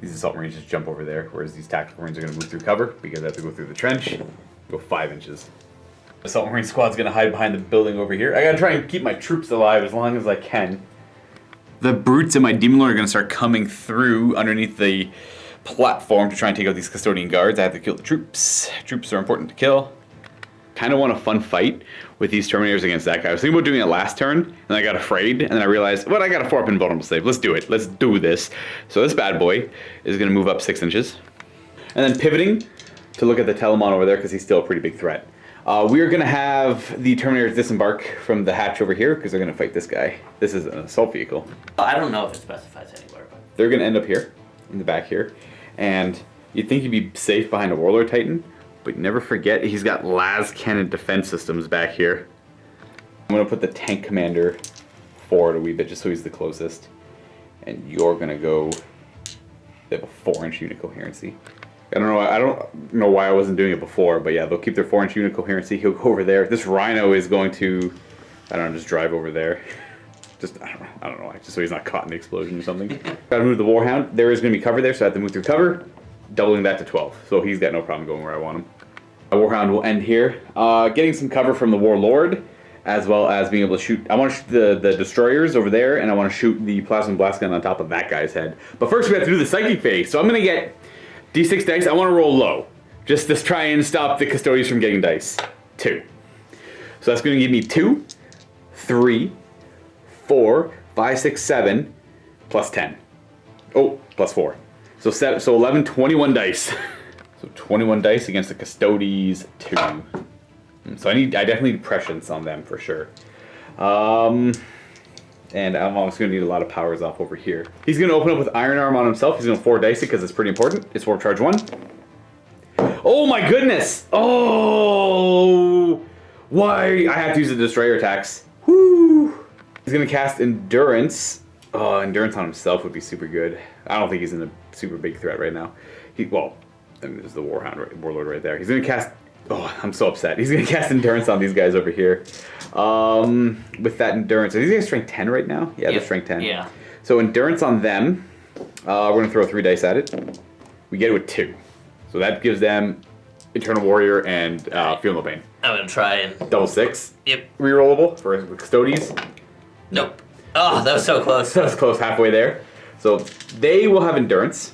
These Assault Marines just jump over there, whereas these Tactical Marines are going to move through cover because they have to go through the trench. Go 5 inches. Assault Marine squad's going to hide behind the building over here. I got to try and keep my troops alive as long as I can. The brutes in my Demon Lord are going to start coming through underneath the platform to try and take out these Custodian guards. I have to kill the troops. Troops are important to kill. Kind of want a fun fight with these Terminators against that guy. I was thinking about doing it last turn, and I got afraid, and then I realized, well, I got a 4-up invulnerable save. Let's do it. Let's do this. So this bad boy is going to move up 6 inches. And then pivoting to look at the Telemon over there, because he's still a pretty big threat. We are going to have the Terminators disembark from the hatch over here, because they're going to fight this guy. This is an assault vehicle. I don't know if it specifies anywhere. But They're going to end up here, in the back here. And you'd think you'd be safe behind a Warlord Titan, but never forget, he's got las cannon defense systems back here. I'm going to put the tank commander forward a wee bit just so he's the closest. And you're going to go... They have a 4-inch unit coherency. I don't know why I wasn't doing it before, but yeah, they'll keep their 4-inch unit coherency. He'll go over there. This Rhino is going to, I don't know, just drive over there. Just, I don't know why, just so he's not caught in the explosion or something. Gotta move the Warhound. There is going to be cover there, so I have to move through cover, doubling that to 12. So he's got no problem going where I want him. My Warhound will end here. Getting some cover from the Warlord, as well as being able to shoot. I want to shoot the destroyers over there, and I want to shoot the plasma blast gun on top of that guy's head. But first, we have to do the psychic phase. So I'm going to get D6 dice. I want to roll low, just to try and stop the Custodians from getting dice. 2. So that's going to give me 2, 3, 4, 5, 6, 7, plus 10. Oh, plus 4. So 11, 21 dice. So 21 dice against the Custodes 2. So I definitely need prescience on them for sure. And I'm also going to need a lot of powers off over here. He's going to open up with Iron Arm on himself. He's going to 4 dice it because it's pretty important. It's Warp Charge 1. Oh my goodness! Oh! Why? I have to use the Destroyer attacks. Woo! He's going to cast Endurance. Oh, Endurance on himself would be super good. I don't think he's in a super big threat right now. I mean, there's the Warlord right there. He's going to cast... Oh, I'm so upset. He's going to cast Endurance on these guys over here. With that Endurance... Are these guys strength 10 right now? Yeah, they're strength 10. Yeah. So Endurance on them. We're going to throw 3 dice at it. We get it with 2. So that gives them Eternal Warrior and Feel No Pain. I'm going to try and... Double 6. Yep. Rerollable for Custodes. Nope. Oh, that was so close. That was close, halfway there. So they will have Endurance.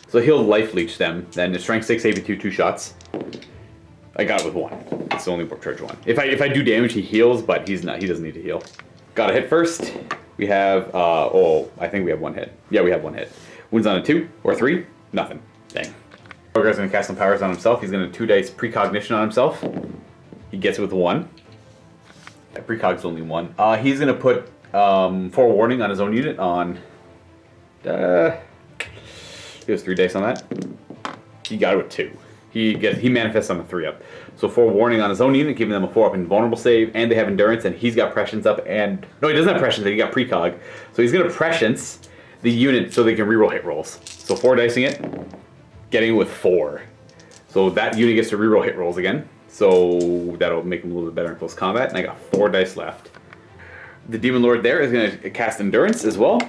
So he'll Life Leech them. Then the Strength 6, AP2, 2 shots. I got it with 1. It's only Warp Charge 1. If I do damage, he heals, but he doesn't need to heal. Got a hit first. We have, I think we have 1 hit. Yeah, we have 1 hit. Wounds on a 2 or 3, nothing. Dang. Ogre's going to cast some powers on himself. He's going to 2 dice Precognition on himself. He gets it with 1. Precog's only 1. He's going to put Forewarning on his own unit on... He has 3 dice on that. He got it with 2. He manifests on a 3-up. So Forewarning on his own unit, giving them a 4-up invulnerable save, and they have Endurance, and he's got Prescience up, and... No, he doesn't have Prescience, he got Precog. So he's going to Prescience the unit so they can reroll hit rolls. So 4 dicing it, getting it with 4. So that unit gets to reroll hit rolls again. So that'll make him a little bit better in close combat, and I got 4 dice left. The Demon Lord there is going to cast Endurance as well.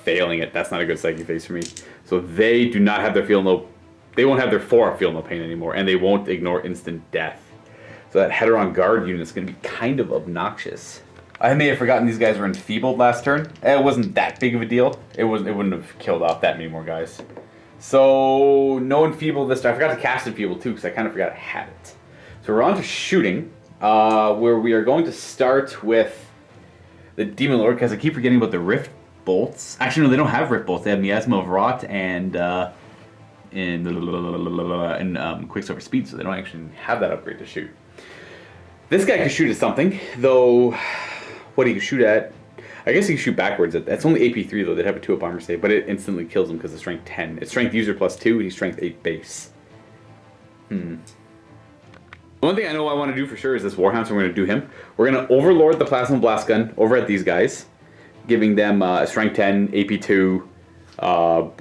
Failing it. That's not a good psychic phase for me. So they do not have their they won't have their 4-up Feel No Pain anymore, and they won't ignore instant death. So that Heteron Guard unit is going to be kind of obnoxious. I may have forgotten these guys were enfeebled last turn. It wasn't that big of a deal. It wouldn't have killed off that many more guys. So no enfeebled this time. I forgot to cast enfeeble too because I kind of forgot I had it. So we're on to shooting, where we are going to start with the Demon Lord because I keep forgetting about the Rift bolts. Actually, no, they don't have rift bolts. They have Miasma of Rot and Quicksilver Speed, so they don't actually have that upgrade to shoot. This guy can shoot at something, though. What he can shoot at? I guess he can shoot backwards. That's only AP3 though. They'd have a 2-up armor save, but it instantly kills him because it's strength 10. It's strength user plus 2, and he's strength 8 base. One thing I know I want to do for sure is this Warhound, so we're going to do him. We're going to Overlord the Plasma Blast Gun over at these guys, giving them a strength 10, AP2,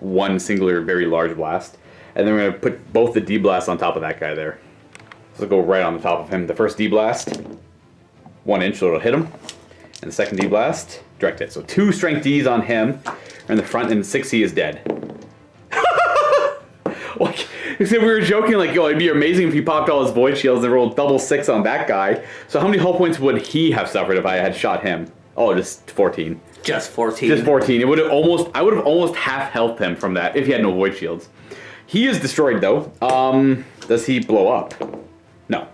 one singular very large blast. And then we're going to put both the D-Blasts on top of that guy there. So we'll go right on the top of him. The first D-Blast, 1 inch, so it'll hit him. And the second D-Blast, direct hit. So 2 strength Ds on him in the front, and 6 he is dead. So we were joking like, yo, it'd be amazing if he popped all his void shields and rolled double 6 on that guy. So how many hull points would he have suffered if I had shot him? Oh, just 14. Just 14. Just 14. It would have almost. I would have almost half health him from that if he had no void shields. He is destroyed though. Does he blow up? No.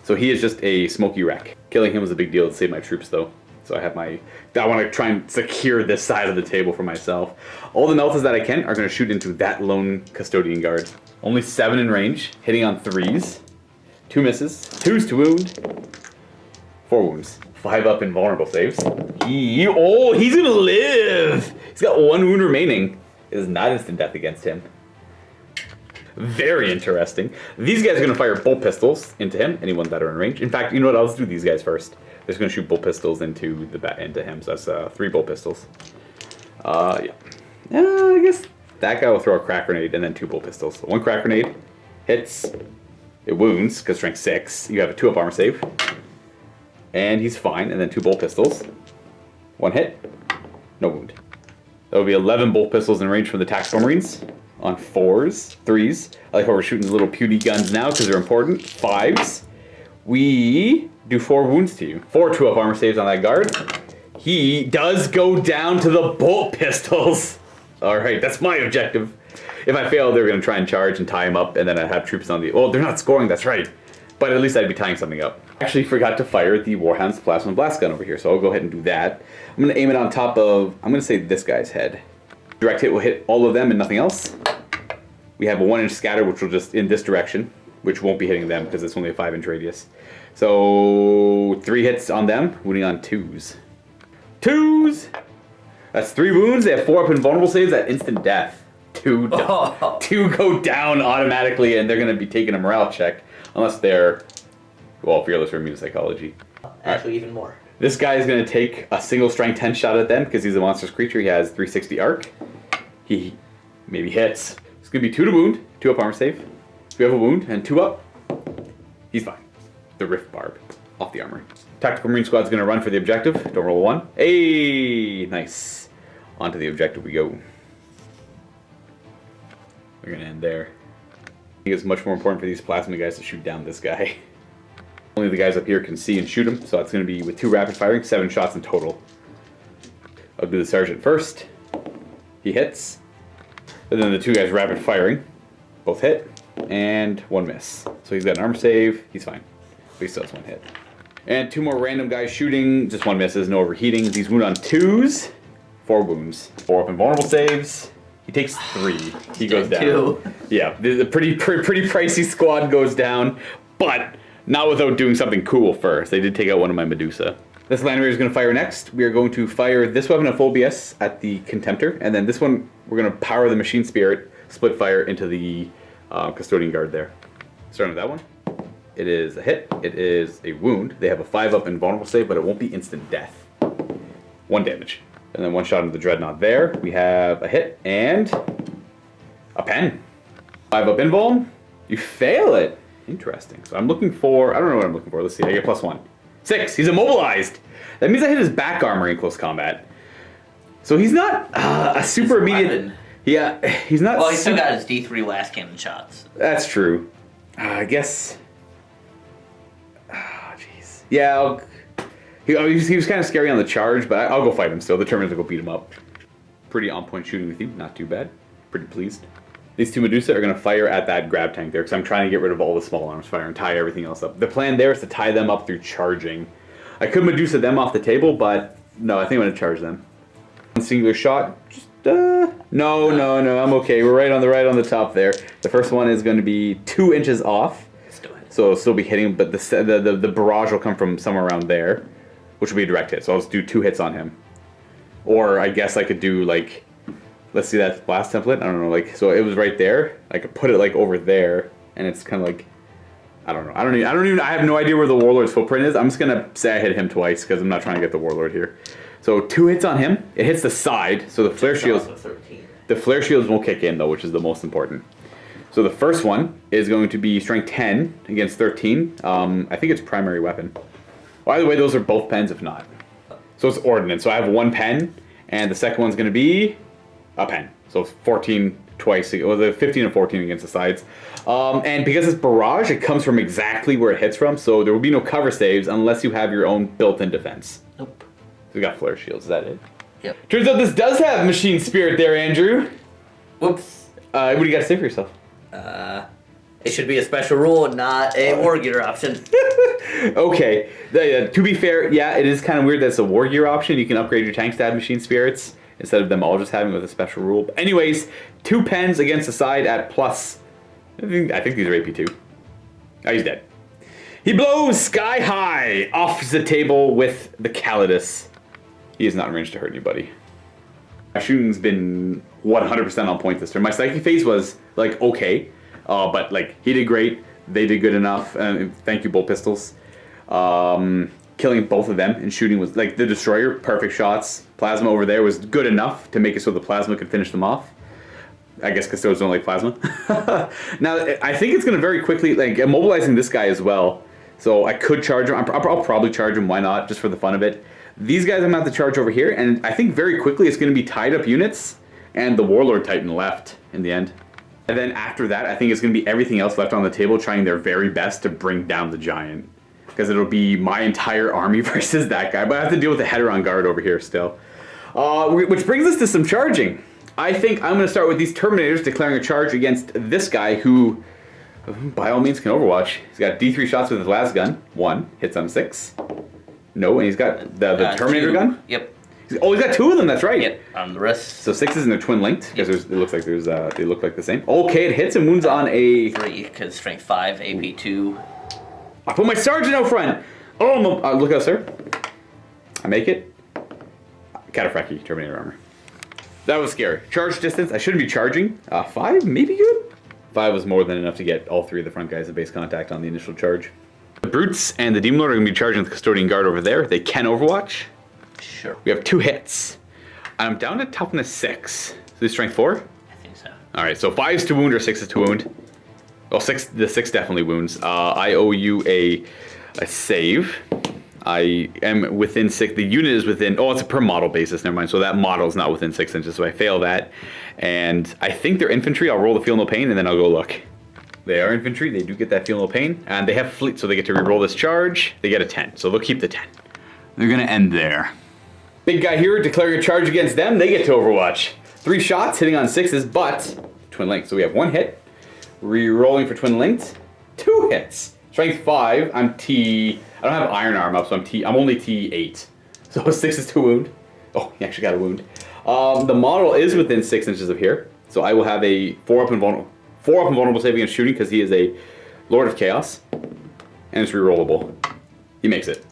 So he is just a smoky wreck. Killing him was a big deal to save my troops though. So I have my. I want to try and secure this side of the table for myself. All the meltas that I can are going to shoot into that lone custodian guard. Only 7 in range, hitting on 3s. 2 misses, 2s to wound, 4 wounds. 5 up invulnerable saves. He's gonna live! He's got 1 wound remaining. It is not instant death against him. Very interesting. These guys are gonna fire bolt pistols into him, anyone that are in range. In fact, you know what, I'll just do these guys first. They're just gonna shoot bolt pistols into him, so that's 3 bolt pistols. Yeah, I guess that guy will throw a crack grenade and then 2 bolt pistols. So 1 crack grenade hits, it wounds, because strength 6. You have a 2-up armor save. And he's fine, and then 2 bolt pistols. 1 hit, no wound. That would be 11 bolt pistols in range from the Tactical Marines on 4s, 3s. I like how we're shooting the little puny guns now because they're important. 5s. We do 4 wounds to you. 4 2-up armor saves on that guard. He does go down to the bolt pistols. Alright, that's my objective. If I fail, they're going to try and charge and tie him up, and then I have troops on the... Oh, they're not scoring, that's right. But at least I'd be tying something up. Actually forgot to fire the Warhound's Plasma Blast Gun over here, so I'll go ahead and do that. I'm going to aim it on top of... I'm going to say this guy's head. Direct hit will hit all of them and nothing else. We have a 1-inch scatter, which will just in this direction, which won't be hitting them because it's only a 5-inch radius. So 3 hits on them, wounding on 2s. 2s! That's 3 wounds. They have 4 up invulnerable saves at instant death. 2 go down automatically, and they're going to be taking a morale check. Unless they're, well, fearless or immune to psychology. Actually, even more. This guy is going to take a single strength 10 shot at them because he's a monstrous creature. He has 360 arc. He maybe hits. It's going to be 2 to wound, 2-up armor save. We have a wound and 2 up. He's fine. The Rift Barb off the armor. Tactical Marine Squad's going to run for the objective. Don't roll a 1. Hey, nice. Onto the objective we go. We're going to end there. I think it's much more important for these plasma guys to shoot down this guy. Only the guys up here can see and shoot him, so that's going to be with 2 rapid firing, 7 shots in total. I'll do the sergeant first. He hits. And then the 2 guys rapid firing. Both hit. And 1 miss. So he's got an armor save. He's fine. But he still has 1 hit. And 2 more random guys shooting. Just 1 misses, no overheating. These wound on 2s. 4 wounds. 4 up invulnerable saves. He takes 3. He goes down. 2. Yeah, the pretty pricey squad goes down, but not without doing something cool first. They did take out one of my Medusa. This Land Raider is going to fire next. We are going to fire this weapon at full BS at the Contemptor, and then this one we're going to power the Machine Spirit, split fire into the Custodian Guard there. Starting with that one. It is a hit. It is a wound. They have a 5-up invulnerable save, but it won't be instant death. 1 damage. And then 1 shot into the Dreadnought there. We have a hit and a pen. 5-up invuln. You fail it. Interesting. So I'm looking for... I don't know what I'm looking for. Let's see. I get +1. 6. He's immobilized. That means I hit his back armor in close combat. So he's not a super immediate... Weapon. Yeah, he's not... Well, he's still got his D3 last cannon shots. That's true. I guess... Jeez. Yeah, he was kind of scary on the charge, but I'll go fight him still. Determined to go beat him up. Pretty on point shooting with you. Not too bad. Pretty pleased. These 2 Medusa are going to fire at that grab tank there because I'm trying to get rid of all the small arms fire and tie everything else up. The plan there is to tie them up through charging. I could Medusa them off the table, but no, I think I'm going to charge them. Singular shot. Just, no, I'm okay. We're right on the top there. The first one is going to be 2 inches off. So it'll still be hitting, but the barrage will come from somewhere around there, which will be a direct hit. So I'll just do 2 hits on him. Or I guess I could do like, let's see that blast template. I don't know, like, so it was right there. I could put it like over there, and it's kind of like, I don't know. I have no idea where the Warlord's footprint is. I'm just gonna say I hit him twice because I'm not trying to get the Warlord here. So 2 hits on him. It hits the side, so the flare shields. The flare shields won't kick in though, which is the most important. So the first one is going to be strength 10 against 13. I think it's primary weapon. By the way, those are both pens if not. So it's ordnance. So I have 1 pen, and the second one's going to be a pen. So 14 twice, or the 15 and 14 against the sides. And because it's barrage, it comes from exactly where it hits from, so there will be no cover saves unless you have your own built-in defense. Nope. So we got flare shields, is that it? Yep. Turns out this does have machine spirit there, Andrew. Whoops. What do you got to say for yourself? It should be a special rule, not a war gear option. Okay. To be fair, yeah, it is kind of weird that it's a war gear option. You can upgrade your tanks to have machine spirits instead of them all just having with a special rule. But anyways, 2 pens against the side at plus. I think these are AP2. Oh, he's dead. He blows sky high off the table with the Calidus. He is not in range to hurt anybody. My shooting's been 100% on point this turn. My psychic phase was like okay, but like he did great. They did good enough. Thank you, bolt pistols. Killing both of them and shooting was like the destroyer, perfect shots. Plasma over there was good enough to make it so the plasma could finish them off. I guess Custodes don't like plasma. Now I think it's gonna very quickly like immobilizing this guy as well. So I could charge him. I'll probably charge him. Why not? Just for the fun of it. These guys I'm gonna have to charge over here, and I think very quickly it's gonna be tied up units and the Warlord Titan left in the end. And then after that, I think it's gonna be everything else left on the table trying their very best to bring down the giant. Because it'll be my entire army versus that guy. But I have to deal with the header on guard over here still. Which brings us to some charging. I think I'm gonna start with these Terminators declaring a charge against this guy who, by all means, can Overwatch. He's got D3 shots with his las gun. 1 hits on 6. No, and he's got the Terminator 2. gun. Yep. Oh, he's got 2 of them. That's right. Yep. On the rest. So 6s and they're twin linked because it looks like there's they look like the same. Okay, it hits and wounds on a 3 because strength 5, AP2. I put my sergeant out front. Oh, no, look out, sir. I make it. Cataphractii Terminator armor. That was scary. Charge distance. I shouldn't be charging. 5, maybe good. 5 was more than enough to get all 3 of the front guys at base contact on the initial charge. The Brutes and the Demon Lord are going to be charging the Custodian Guard over there. They can Overwatch. Sure. We have 2 hits. I'm down to toughness 6. So this strength 4? I think so. Alright, so 5's to wound or 6 is to wound. Well, the 6 definitely wounds. I owe you a save. I am within 6. The unit is within. Oh, it's a per model basis. Never mind. So that model is not within 6 inches. So I fail that. And I think they're infantry. I'll roll the feel no pain and then I'll go look. They are infantry. They do get that feel no pain. And they have fleet, so they get to reroll this charge. They get a 10. So they'll keep the 10. They're going to end there. Big guy here declaring a charge against them. They get to Overwatch. 3 shots hitting on 6s, but twin linked. So we have 1 hit. Re-rolling for twin linked. 2 hits. Strength 5. I'm T. I don't have iron arm up, so I'm only T8. So 6 is to wound. Oh, he actually got a wound. The model is within 6 inches of here, so I will have a 4 up and vulnerable save against shooting because he is a Lord of Chaos, and it's rerollable. He makes it.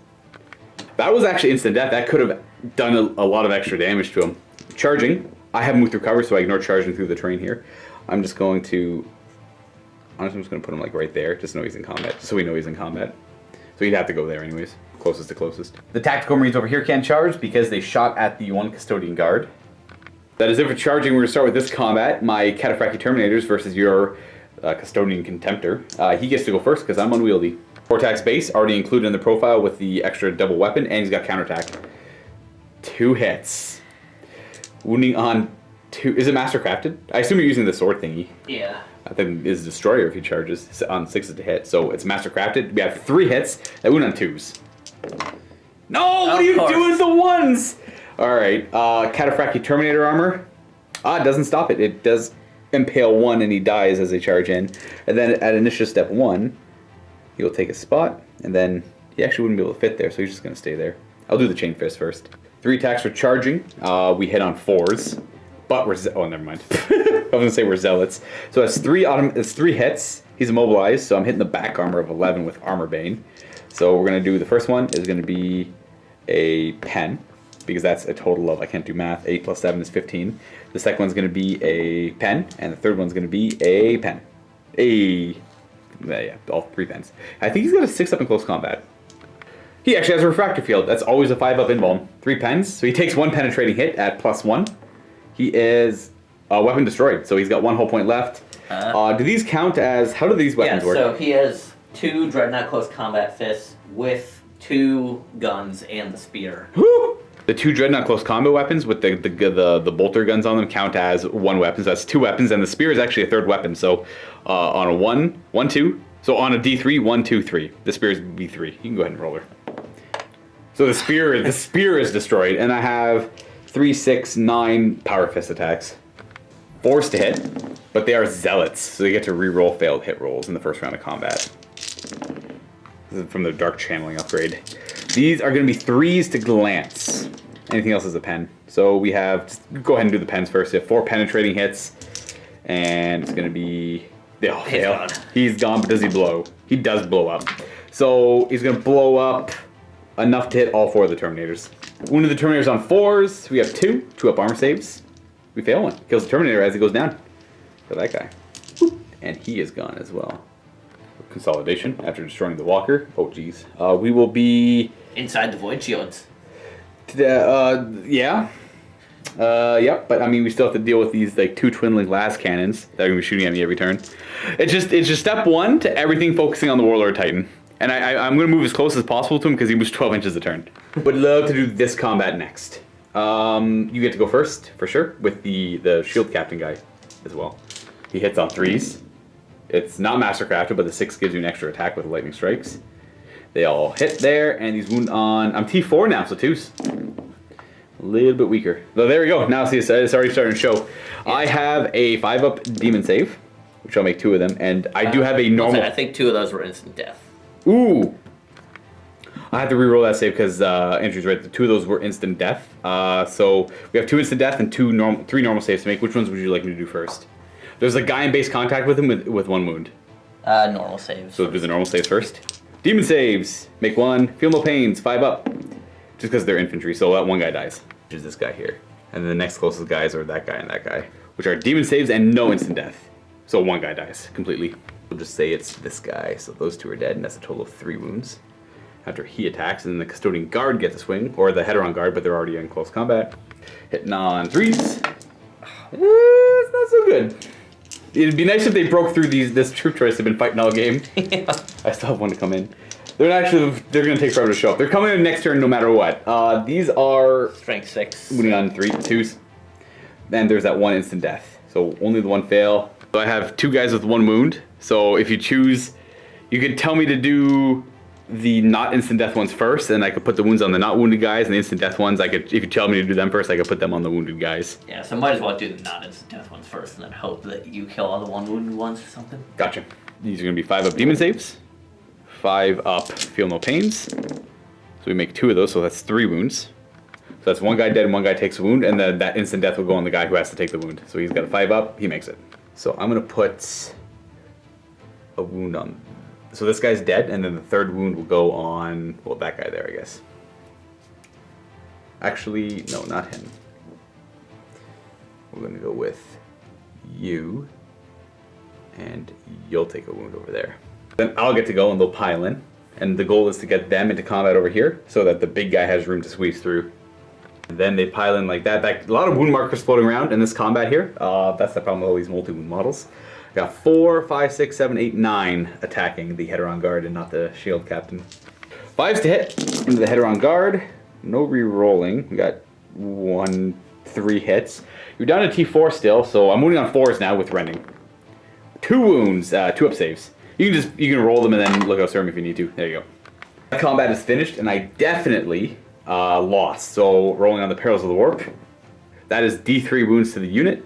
That was actually instant death. That could have done a lot of extra damage to him. Charging. I have moved through cover, so I ignore charging through the terrain here. I'm just going to. Honestly, I'm just going to put him like right there, just so he's in combat. Just so we know he's in combat. So he'd have to go there anyways. Closest to closest. The Tactical Marines over here can't charge because they shot at the 1 Custodian Guard. That is it for charging. We're going to start with this combat. My Cataphractii Terminators versus your Custodian Contemptor. He gets to go first because I'm unwieldy. Vortex base, already included in the profile with the extra double weapon, and he's got counterattack. 2 hits. Wounding on 2. Is it Mastercrafted? I assume you're using the sword thingy. Yeah. I think is Destroyer if he charges on 6 to hit. So it's Mastercrafted. We have 3 hits that wound on 2s. No, what are you doing with the 1s? Alright, Cataphractii Terminator armor. It doesn't stop it. It does impale 1 and he dies as they charge in. And then at initiative step 1, he'll take a spot, and then he actually wouldn't be able to fit there, so he's just going to stay there. I'll do the Chain Fist first. 3 attacks for charging. We hit on 4s, but we're oh, never mind. I was gonna say we're zealots. So it's 3 hits. He's immobilized, so I'm hitting the back armor of 11 with Armor Bane. So we're gonna do the first one is gonna be a pen, because that's a total of, I can't do math, 8 plus 7 is 15. The second one's gonna be a pen, and the third one's gonna be a pen. Yeah, all 3 pens. I think he's got a 6 up in close combat. He actually has a refractor field. That's always a 5 up invuln. 3 pens, so he takes 1 penetrating hit at +1. He is weapon destroyed, so he's got 1 whole point left. Do these count as, how do these weapons work? So he has 2 Dreadnought Close Combat Fists with 2 guns and the spear. Woo! The 2 Dreadnought Close Combat weapons with the bolter guns on them count as 1 weapon, so that's 2 weapons, and the spear is actually a 3rd weapon, so on a 1, 1, 2, so on a D3, 1, 2, 3. The spear is B3. You can go ahead and roll her. So the spear is destroyed, and I have 3, 6, 9 Power Fist attacks. 4s to hit, but they are zealots, so they get to re-roll failed hit rolls in the first round of combat. This is from the Dark Channeling upgrade. These are going to be 3s to glance. Anything else is a pen. So we have, just go ahead and do the pens first. We have 4 penetrating hits, and it's going to be, oh, fail. He's gone, but does he blow? He does blow up. So he's going to blow up enough to hit all 4 of the Terminators. One of the Terminators on 4s, we have 2 up armor saves. We fail 1. Kills the Terminator as he goes down. For that guy. And he is gone as well. Consolidation after destroying the walker. Oh geez. We will be Inside the Void Shields. Yeah. Yep, but I mean we still have to deal with these like 2 twin-link las cannons that are gonna be shooting at me every turn. It's just step 1 to everything focusing on the Warlord Titan. And I'm gonna move as close as possible to him because he moves 12 inches a turn. Would love to do this combat next. You get to go first, for sure, with the shield captain guy as well. He hits on 3s. It's not mastercrafted, but the 6 gives you an extra attack with lightning strikes. They all hit there, and he's wounded on... I'm T4 now, so 2s. A little bit weaker. So there we go. Now see, it's already starting to show. Yeah. I have a 5-up demon save, which I'll make 2 of them, and I do have a normal... I think 2 of those were instant death. Ooh! I have to re-roll that save because Andrew's right. The 2 of those were instant death. So we have 2 instant death and 3 normal saves to make. Which ones would you like me to do first? There's a guy in base contact with him with 1 wound. Normal saves. So do the normal saves first. Demon saves. Make 1. Feel no pains. 5 up. Just because they're infantry, so that 1 guy dies. Which is this guy here. And then the next closest guys are that guy and that guy. Which are demon saves and no instant death. So 1 guy dies completely. We'll just say it's this guy. So those 2 are dead, and that's a total of 3 wounds. After he attacks, and then the Custodian Guard gets a swing, or the Heteron Guard, but they're already in close combat. Hitting on 3s. It's not so good. It'd be nice if they broke through this troop choice they've been fighting all game. Yeah. I still have 1 to come in. They're gonna take forever to show up. They're coming in next turn no matter what. These are Strength 6. wounding on 2s. Then there's that 1 instant death. So only the 1 fail. So I have 2 guys with 1 wound. So if you choose, you could tell me to do the not instant death ones first, and I could put the wounds on the not wounded guys, and the instant death ones, if you tell me to do them first, I could put them on the wounded guys. Yeah, so might as well do the not instant death ones first, and then hope that you kill all the 1 wounded ones or something. Gotcha. These are gonna be 5 up demon saves, 5 up feel no pains. So we make 2 of those, so that's 3 wounds. So that's 1 guy dead and 1 guy takes a wound, and then that instant death will go on the guy who has to take the wound. So he's got a 5 up, he makes it. So I'm gonna put a wound on. So this guy's dead, and then the 3rd wound will go on, well, that guy there, I guess. Actually, no, not him. We're gonna go with you, and you'll take a wound over there. Then I'll get to go, and they'll pile in, and the goal is to get them into combat over here, so that the big guy has room to squeeze through. And then they pile in like that. A lot of wound markers floating around in this combat here. That's the problem with all these multi-wound models. Got 4, 5, 6, 7, 8, 9 attacking the Heteron Guard and not the shield captain. 5s to hit into the Heteron Guard. No re-rolling. We got 1, 3 hits. You're down to T4 still, so I'm moving on 4s now with rending. 2 wounds, 2 up saves. You can roll them and then look out serve if you need to. There you go. Combat is finished, and I definitely lost. So rolling on the Perils of the Warp. That is D3 wounds to the unit,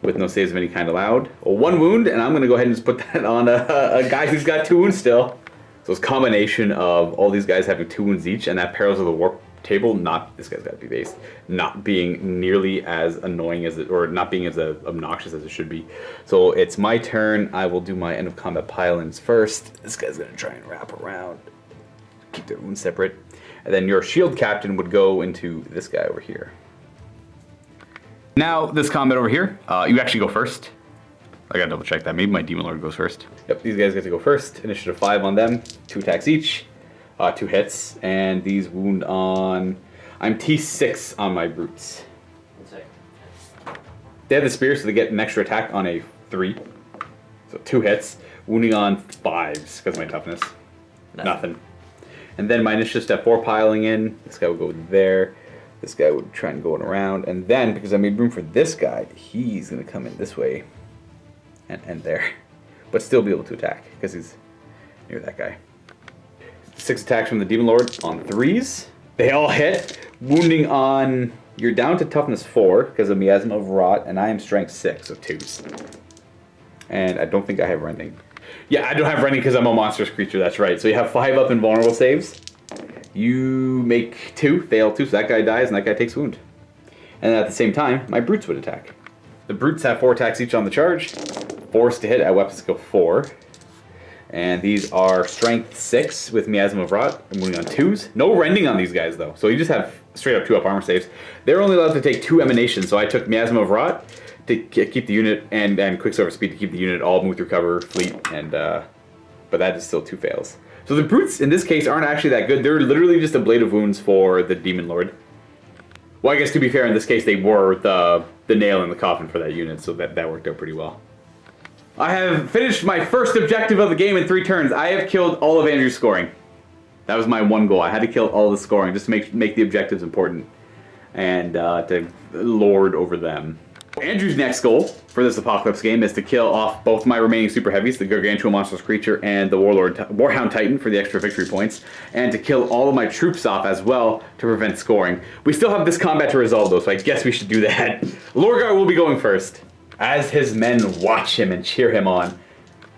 with no saves of any kind allowed. 1 wound, and I'm going to go ahead and just put that on a guy who's got 2 wounds still. So it's a combination of all these guys having 2 wounds each, and that Perils of the Warp table, not this guy's got to be based, not being nearly as annoying as it, or not being as obnoxious as it should be. So it's my turn. I will do my end of combat pile-ins first. This guy's gonna try and wrap around, keep their wounds separate, and then your shield captain would go into this guy over here. Now this combat over here, you actually go first. I gotta double check that. Maybe my Demon Lord goes first. Yep, these guys get to go first. Initiative 5 on them. 2 attacks each. 2 hits. And these wound on... I'm T6 on my brutes. They have the spear, so they get an extra attack on a 3. So 2 hits. Wounding on 5s because of my toughness. Nothing. And then my initiative step 4 piling in. This guy would go there. This guy would try and go around. And then, because I made room for this guy, he's going to come in this way. And there, but still be able to attack because he's near that guy. 6 attacks from the Demon Lord on 3s. They all hit, wounding on. You're down to toughness 4 because of Miasma of Rot, and I am strength 6, so 2s. And I don't think I have rending. Yeah, I don't have rending because I'm a monstrous creature. That's right. So you have 5 up in vulnerable saves. You make 2, fail 2, so that guy dies and that guy takes wound. And at the same time, my brutes would attack. The brutes have 4 attacks each on the charge. Forced to hit at weapon skill 4. And these are strength 6 with Miasma of Rot. I'm moving on 2s. No rending on these guys though. So you just have straight up 2 up armor saves. They're only allowed to take 2 emanations. So I took Miasma of Rot to keep the unit and Quicksilver Speed to keep the unit all move through cover, fleet, and but that is still 2 fails. So the brutes in this case aren't actually that good. They're literally just a blade of wounds for the Demon Lord. Well, I guess to be fair, in this case they were the nail in the coffin for that unit, so that worked out pretty well. I have finished my first objective of the game in 3 turns. I have killed all of Andrew's scoring. That was my one goal. I had to kill all the scoring just to make the objectives important and to lord over them. Andrew's next goal for this Apocalypse game is to kill off both my remaining super heavies, the Gargantuan Monstrous Creature and the Warhound Titan for the extra victory points, and to kill all of my troops off as well to prevent scoring. We still have this combat to resolve though, so I guess we should do that. Lorgar will be going first, as his men watch him and cheer him on.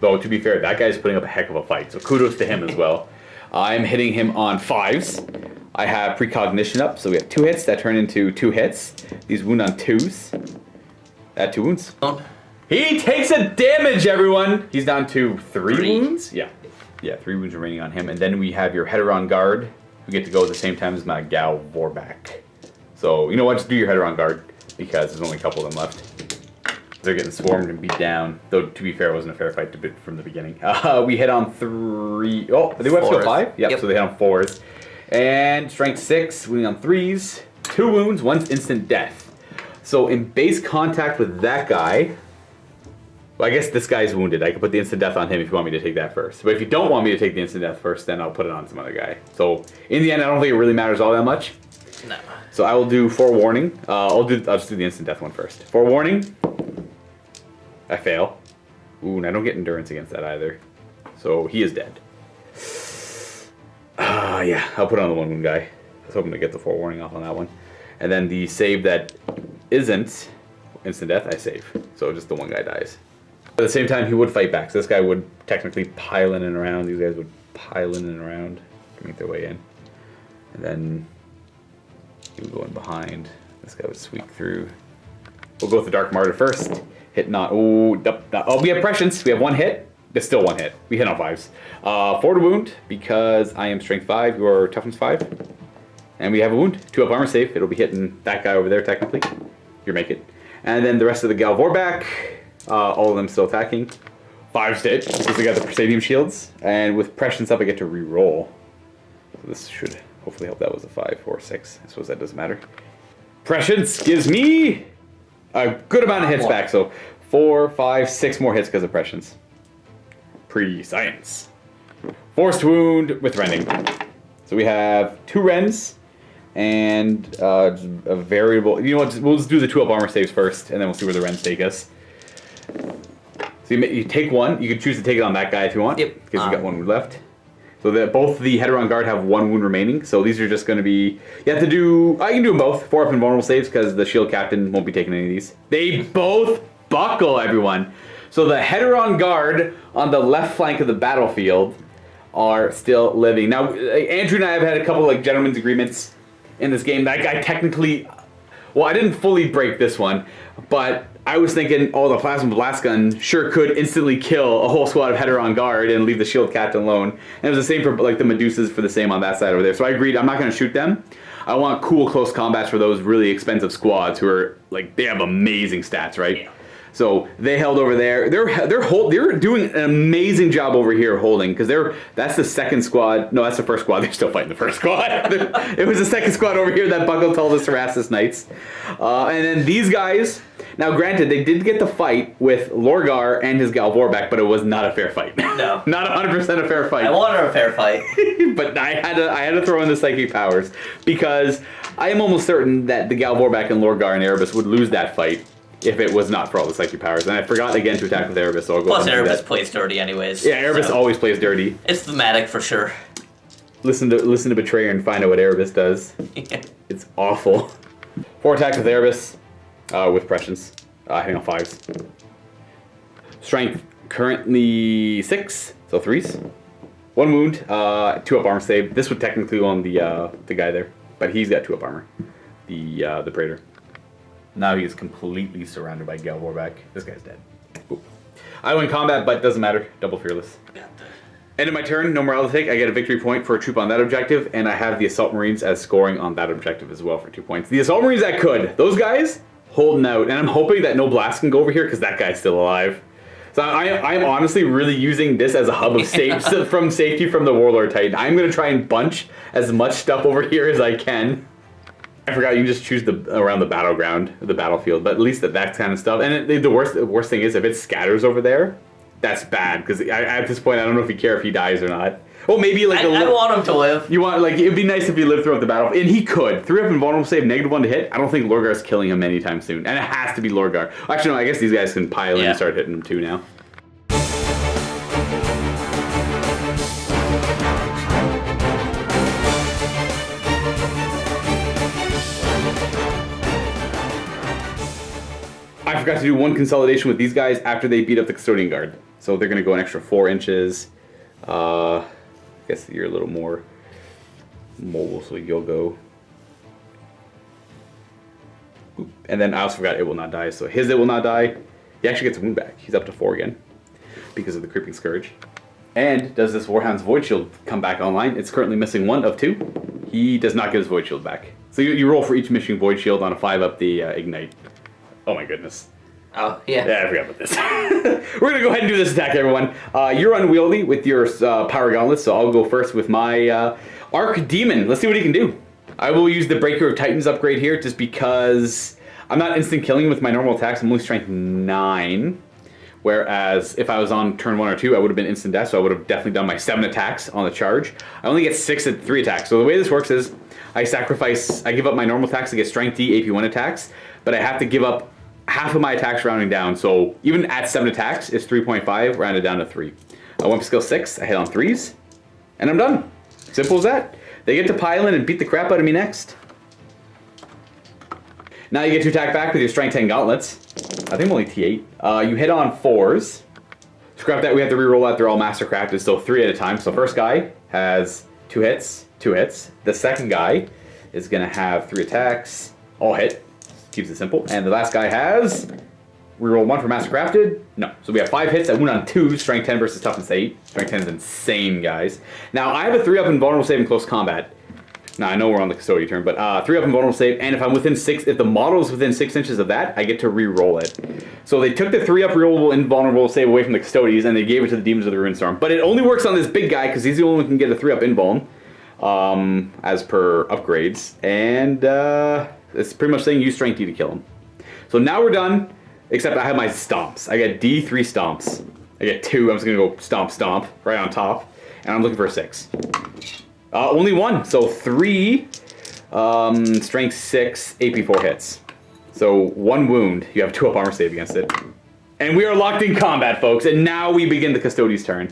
Though, to be fair, that guy's putting up a heck of a fight, so kudos to him as well. I'm hitting him on 5s. I have Precognition up, so we have 2 hits that turn into 2 hits. These wound on 2s. Add 2 wounds. He takes a damage, everyone! He's down to 3 wounds? Yeah. Yeah, 3 wounds remaining on him. And then we have your Heteron Guard, who get to go at the same time as my Gal Vorback. So, you know what? Just do your Heteron Guard, because there's only a couple of them left. They're getting swarmed and beat down. Though, to be fair, it wasn't a fair fight from the beginning. We hit on 3... Oh, they went to 5? Yep, so they hit on 4s. And strength 6, wounding on 3s. 2 wounds, 1's instant death. So in base contact with that guy... Well, I guess this guy's wounded. I can put the instant death on him if you want me to take that first. But if you don't want me to take the instant death first, then I'll put it on some other guy. So in the end, I don't think it really matters all that much. No. So I will do forewarning. I'll just do the instant death one first. Forewarning. I fail. Ooh, and I don't get endurance against that either. So he is dead. Yeah, I'll put it on the 1 wound guy. I was hoping to get the forewarning off on that one. And then the save that isn't instant death, I save. So just the 1 guy dies. At the same time, he would fight back. So this guy would technically pile in and around. These guys would pile in and around to make their way in. And then he would go in behind. This guy would sweep through. We'll go with the Dark Martyr first. Hit not. Oh, we have prescience. We have 1 hit. There's still 1 hit. We hit on 5s. 4 to wound because I am strength 5. You are toughness 5. And we have a wound. 2 up armor save. It'll be hitting that guy over there technically. You make it. And then the rest of the Gal Vorback. All of them still attacking. 5s to hit because they got the Presidium shields. And with prescience up, I get to re-roll. So this should hopefully help. That was a 5 or 6. I suppose that doesn't matter. Prescience gives me a good amount of hits back. So 4, 5, 6 more hits because of prescience. Pre-science. Forced wound with rending. So we have 2 rends and a variable. You know what? We'll just do the 2 up armor saves first, and then we'll see where the rends take us. So you take 1. You can choose to take it on that guy if you want. Yep. Because you got 1 wound left. So that both the Heteron Guard have 1 wound remaining. So these are just going to be. You have to do. I can do them both. 4 up and vulnerable saves because the Shield Captain won't be taking any of these. They both buckle, everyone. So the Heteron Guard on the left flank of the battlefield are still living. Now, Andrew and I have had a couple like gentlemen's agreements in this game. That guy technically, well, I didn't fully break this one, but I was thinking, oh, the Plasma Blast Gun sure could instantly kill a whole squad of Header on guard and leave the Shield Captain alone. And it was the same for like the Medusas for the same on that side over there. So I agreed, I'm not going to shoot them. I want cool close combats for those really expensive squads who are like, they have amazing stats, right? Yeah. So they held over there. They're doing an amazing job over here holding, because that's the second squad. No, that's the first squad. They're still fighting the first squad. It was the second squad over here that Buckle told us to harass this Knights. And then these guys. Now, granted, they did get the fight with Lorgar and his gal Vorbeck, but it was not a fair fight. No, not 100% a fair fight. I wanted a fair fight, but I had to throw in the psychic powers, because I am almost certain that the gal Vorbeck and Lorgar and Erebus would lose that fight if it was not for all the psychic powers. And I forgot again to attack with Erebus, so I'll go Plus, ahead and do Erebus that. plays dirty anyways. Yeah, Erebus always plays dirty. It's thematic for sure. Listen to Betrayer and find out what Erebus does. Yeah. It's awful. 4 attacks with Erebus, with Prescience, hitting on 5s. Strength currently 6, so 3s. 1 wound, 2 up armor save. This would technically go on the guy there, but he's got 2 up armor. The Praetor. Now he is completely surrounded by Gal Warback. This guy's dead. Ooh. I win combat, but doesn't matter. Double fearless. End of my turn, no morale to take. I get a victory point for a troop on that objective, and I have the Assault Marines as scoring on that objective as well for 2 points. The Assault Marines that could. Those guys holding out, and I'm hoping that no blast can go over here because that guy's still alive. So I'm honestly really using this as a hub of safety from the Warlord Titan. I'm going to try and bunch as much stuff over here as I can. I forgot you can just choose around the battleground, the battlefield, but at least that kind of stuff. And the worst thing is if it scatters over there, that's bad, because at this point I don't know if you care if he dies or not. Well, maybe like I want him to live. You want, like, it'd be nice if he lived throughout the battle, and he could. 3 up invulnerable save, -1 to hit. I don't think Lorgar's killing him anytime soon, and it has to be Lorgar. Actually, no, I guess these guys can pile in and start hitting him too now. I forgot to do 1 consolidation with these guys after they beat up the Custodian Guard. So they're going to go an extra 4 inches. I guess you're a little more mobile, so you'll go. Boop. And then I also forgot it will not die. So his it will not die. He actually gets a wound back. He's up to 4 again because of the Creeping Scourge. And does this Warhound's Void Shield come back online? It's currently missing 1 of 2. He does not get his Void Shield back. So you roll for each missing Void Shield on a 5 up the Ignite. Oh my goodness. Oh, yeah. Yeah, I forgot about this. We're going to go ahead and do this attack, everyone. You're unwieldy with your Power Gauntlets, so I'll go first with my Arc Demon. Let's see what he can do. I will use the Breaker of Titans upgrade here just because I'm not instant killing with my normal attacks. I'm only strength 9. Whereas if I was on turn 1 or 2, I would have been instant death, so I would have definitely done my 7 attacks on the charge. I only get 6 at 3 attacks. So the way this works is I give up my normal attacks to get strength D, AP1 attacks, but I have to give up half of my attacks rounding down. So even at 7 attacks, it's 3.5, rounded down to 3. I went for skill 6, I hit on 3s, and I'm done. Simple as that. They get to pile in and beat the crap out of me next. Now you get to attack back with your strength 10 gauntlets. I think I'm only T8. You hit on 4s. Scrap that, we have to reroll that. They're all mastercrafted, so 3 at a time. So first guy has 2 hits, 2 hits. The second guy is gonna have 3 attacks, all hit. Keeps it simple. And the last guy has reroll 1 for mastercrafted. No. So we have 5 hits that went on 2. Strength 10 versus toughness 8. Strength 10 is insane, guys. Now I have a 3 up invulnerable save in close combat. Now I know we're on the Custodian turn, but 3 up invulnerable save, and if I'm within 6, if the model is within 6 inches of that, I get to re-roll it. So they took the 3 up rerollable invulnerable save away from the Custodians, and they gave it to the Demons of the Ruinstorm. But it only works on this big guy because he's the only one who can get a 3 up invuln, as per upgrades, and it's pretty much saying use strength D to kill him. So now we're done, except I have my stomps. I get D3 stomps. I get 2. I'm just gonna go stomp stomp right on top, and I'm looking for a 6. Only 1, so 3, strength 6, AP4 hits. So 1 wound, you have 2 up armor save against it. And we are locked in combat, folks, and now we begin the Custodes' turn.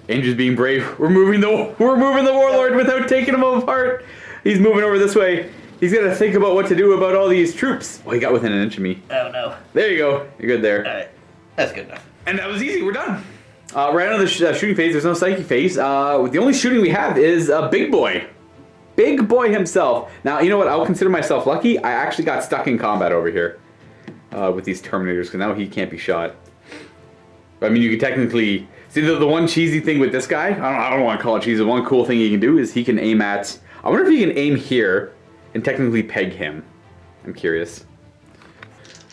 Angel's being brave. We're moving the Warlord without taking him apart. He's moving over this way. He's got to think about what to do about all these troops. Well, he got within an inch of me. Oh, no. There you go. You're good there. All right. That's good enough. And that was easy. We're done. Right on the shooting phase, there's no psychic phase. The only shooting we have is Big Boy. big boy himself. Now, you know what? I'll consider myself lucky. I actually got stuck in combat over here with these Terminators, because now he can't be shot. I mean, you can technically... See, the one cheesy thing with this guy, I don't want to call it cheesy, the one cool thing he can do is he can aim at... I wonder if he can aim here and technically peg him. I'm curious.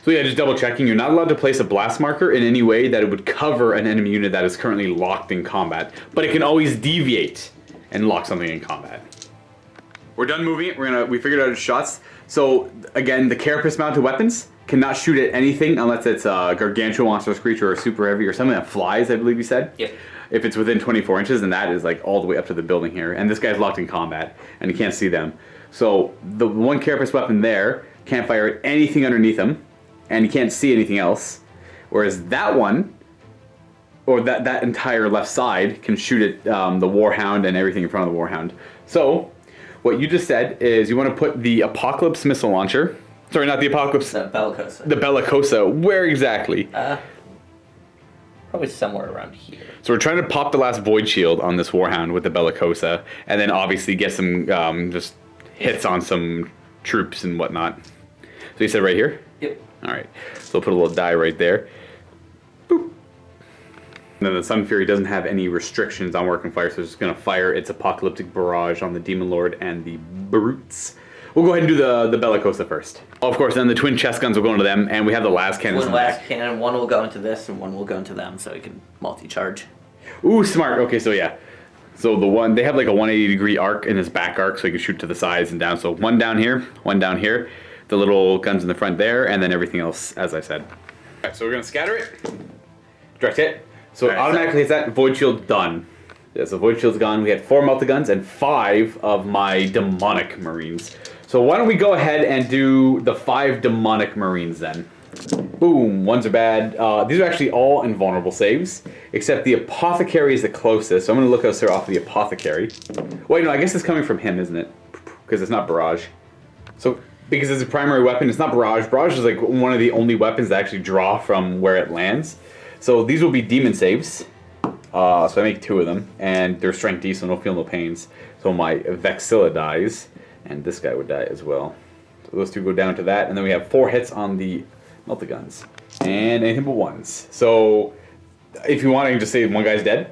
So yeah, just double checking, you're not allowed to place a blast marker in any way that it would cover an enemy unit that is currently locked in combat. But it can always deviate and lock something in combat. We're done moving it. We figured out its shots. So again, the carapace mounted weapons cannot shoot at anything unless it's a gargantuan monstrous creature or super heavy or something that flies, I believe you said. Yep. If it's within 24 inches, then that is like all the way up to the building here. And this guy's locked in combat and you can't see them. So the one carapace weapon there can't fire at anything underneath him. And you can't see anything else. Whereas that one, or that entire left side, can shoot at the Warhound and everything in front of the Warhound. So, what you just said is you want to put the Apocalypse missile launcher. Sorry, not the Apocalypse. The Bellicosa. The Bellicosa. Where exactly? Probably somewhere around here. So we're trying to pop the last Void Shield on this Warhound with the Bellicosa, and then obviously get some just hits on some troops and whatnot. So you said right here? Yep. Alright, so we'll put a little die right there. Boop. And then the Sun Fury doesn't have any restrictions on working fire, so it's just going to fire its Apocalyptic Barrage on the Demon Lord and the Brutes. We'll go ahead and do the Bellicosa first. Of course, then the twin chest guns will go into them, and we have the las cannons. One las cannon, one will go into this, and one will go into them, so you can multi-charge. Ooh, smart. Okay, so yeah. So the one, they have like a 180-degree arc in this back arc, so you can shoot to the sides and down. So one down here, one down here. The little guns in the front there, and then everything else, as I said. Alright, so we're going to scatter it. Direct hit. So it automatically hits that. Void Shield done. Yeah, so Void Shield's gone. We had 4 multi-guns and 5 of my Demonic Marines. So why don't we go ahead and do the 5 Demonic Marines then. Boom, ones are bad. These are actually all invulnerable saves, except the Apothecary is the closest. So I'm going to look us off the Apothecary. Wait, no, I guess it's coming from him, isn't it? Because it's not Barrage. So... because it's a primary weapon, it's not Barrage. Barrage is like one of the only weapons that actually draw from where it lands. So these will be demon saves. So I make 2 of them, and they're strength D, so no feel, no pains. So my Vexilla dies, and this guy would die as well. So those 2 go down to that, and then we have 4 hits on the multi-guns. And anything but 1s. So if you want, I can just say one guy's dead.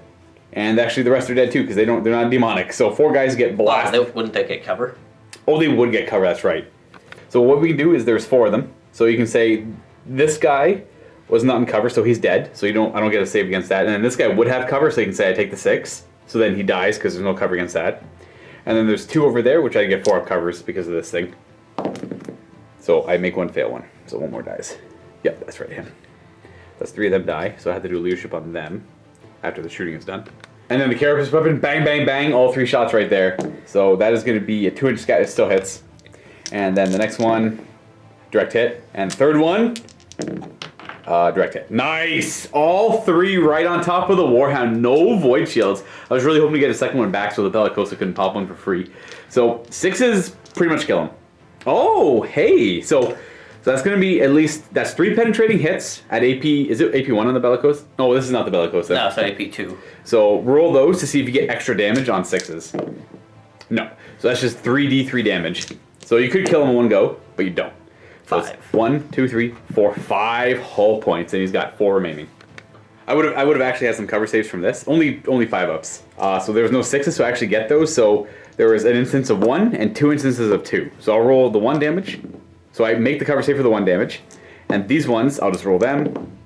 And actually the rest are dead too, because they're not demonic. So 4 guys get blasted. Wouldn't they get cover? Oh, they would get cover, that's right. So what we can do is there's 4 of them. So you can say this guy was not in cover, so he's dead. So I don't get a save against that. And then this guy would have cover, so you can say I take the 6. So then he dies because there's no cover against that. And then there's 2 over there, which I get 4 up covers because of this thing. So I make 1 fail 1. So 1 more dies. Yep, that's right, him. That's 3 of them die. So I have to do leadership on them after the shooting is done. And then the carapace weapon, bang, bang, bang, all 3 shots right there. So that is going to be a 2-inch scat. It still hits. And then the next one, direct hit. And third one, direct hit. Nice! All 3 right on top of the Warhound. No Void Shields. I was really hoping to get a second one back so the Bellicosa couldn't pop one for free. So 6s pretty much kill him. Oh, hey! So that's going to be at least, that's 3 penetrating hits at AP, is it AP1 on the Bellicosa? Oh, this is not the Bellicosa. No, it's AP2. So roll those to see if you get extra damage on 6s. No. So that's just 3d3 damage. So you could kill him in 1 go, but you don't. So 5. 1, 2, 3, 4, 5 hull points, and he's got 4 remaining. I would have actually had some cover saves from this. Only 5 ups. So there was no 6s, so I actually get those. So there was an instance of 1 and 2 instances of 2. So I'll roll the 1 damage. So I make the cover save for the 1 damage, and these ones I'll just roll them.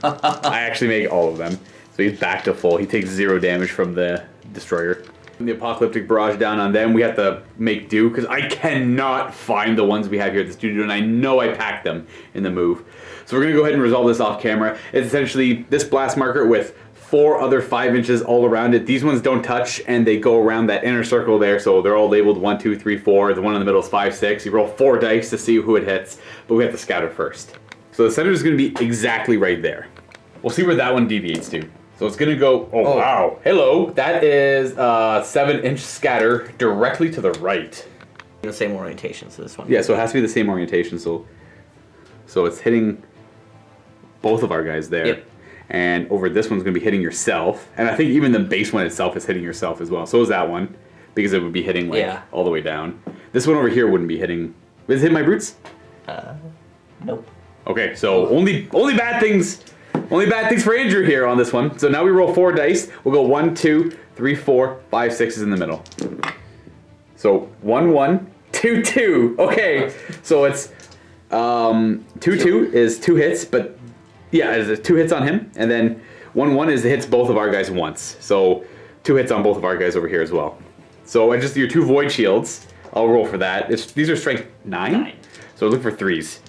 I actually make all of them. So he's back to full. He takes 0 damage from the destroyer. The Apocalyptic Barrage down on them, we have to make do, because I cannot find the ones we have here at the studio, and I know I packed them in the move. So we're going to go ahead and resolve this off camera. It's essentially this blast marker with 4 other 5 inches all around it. These ones don't touch, and they go around that inner circle there, so they're all labeled 1, 2, 3, 4. The one in the middle is 5, 6. You roll 4 dice to see who it hits, but we have to scatter first. So the center is going to be exactly right there. We'll see where that one deviates to. So it's going to go, oh wow, hello. That is a 7-inch scatter directly to the right. The same orientation, so this one. Yeah, so it has to be the same orientation, so it's hitting both of our guys there. Yep. And over this one's going to be hitting yourself. And I think even the base one itself is hitting yourself as well. So is that one. because it would be hitting like Yeah. all the way down. This one over here wouldn't be hitting. Does it hit my brutes? Nope. Okay, so only bad things. Only bad things for Andrew here on this one. So now we roll 4 dice. We'll go 1, 2, 3, 4, 5, 6 in the middle. So 1, 1, 2, 2. Okay, so it's 2, 2 is 2 hits, but yeah, it's 2 hits on him, and then 1, 1 is it hits both of our guys once. So 2 hits on both of our guys over here as well. So I just your 2 void shields. I'll roll for that. These are strength 9. So look for 3s.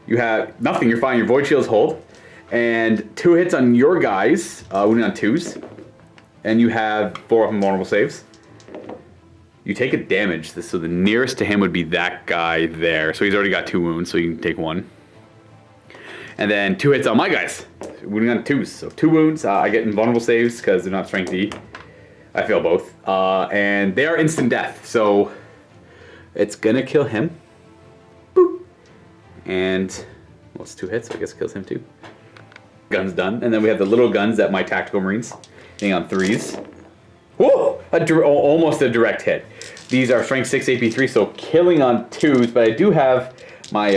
You have nothing. You're fine. Your void shields hold. And 2 hits on your guys, wounding on 2s. And you have 4 of them vulnerable saves. You take a damage. So the nearest to him would be that guy there. So he's already got 2 wounds, so you can take 1. And then 2 hits on my guys, wounding on 2s. So 2 wounds. I get invulnerable saves because they're not strength D. I fail both. And they are instant death. So it's gonna kill him. Boop. And well, it's 2 hits, so I guess it kills him too. Guns done, and then we have the little guns that my tactical marines hitting on 3s. Whoa! Almost a direct hit. These are strength 6 AP3, so killing on 2s. But I do have my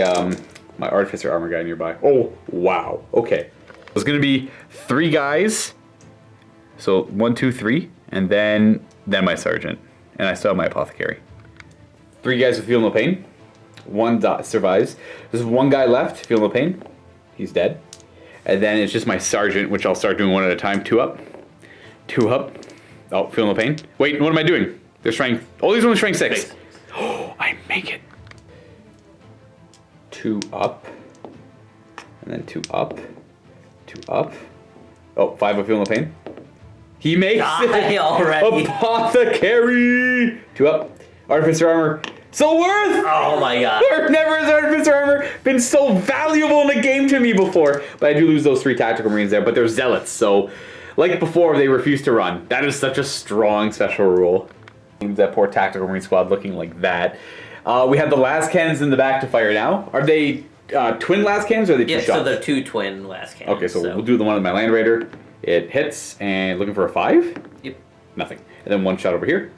my artificer armor guy nearby. Oh wow! Okay, it's gonna be 3 guys. So 1, 2, 3, and then my sergeant, and I still have my apothecary. 3 guys with feel no pain. 1 survives. There's 1 guy left. Feel no pain. He's dead. And then it's just my sergeant, which I'll start doing 1 at a time. 2 up. 2 up. Oh, feel no pain. Wait, what am I doing? They're strength. Oh, these are only strength 6. Oh, I make it. 2 up. And then 2 up. 2 up. Oh, 5 of feel no pain. He makes Die it. already. Apothecary. 2 up. Artificer armor. So worth. Oh my god. Never has Artificer armor been so valuable in a game to me before. But I do lose those 3 tactical marines there, but they're zealots, so like before, they refuse to run. That is such a strong special rule. That poor tactical marine squad looking like that. We have the last cannons in the back to fire now. Are they twin last cannons or are they 2 Yeah, shots? so they're 2 twin last cannons. Okay, so we'll do the one with my Land Raider. It hits, and looking for a 5? Yep. Nothing. And then 1 shot over here.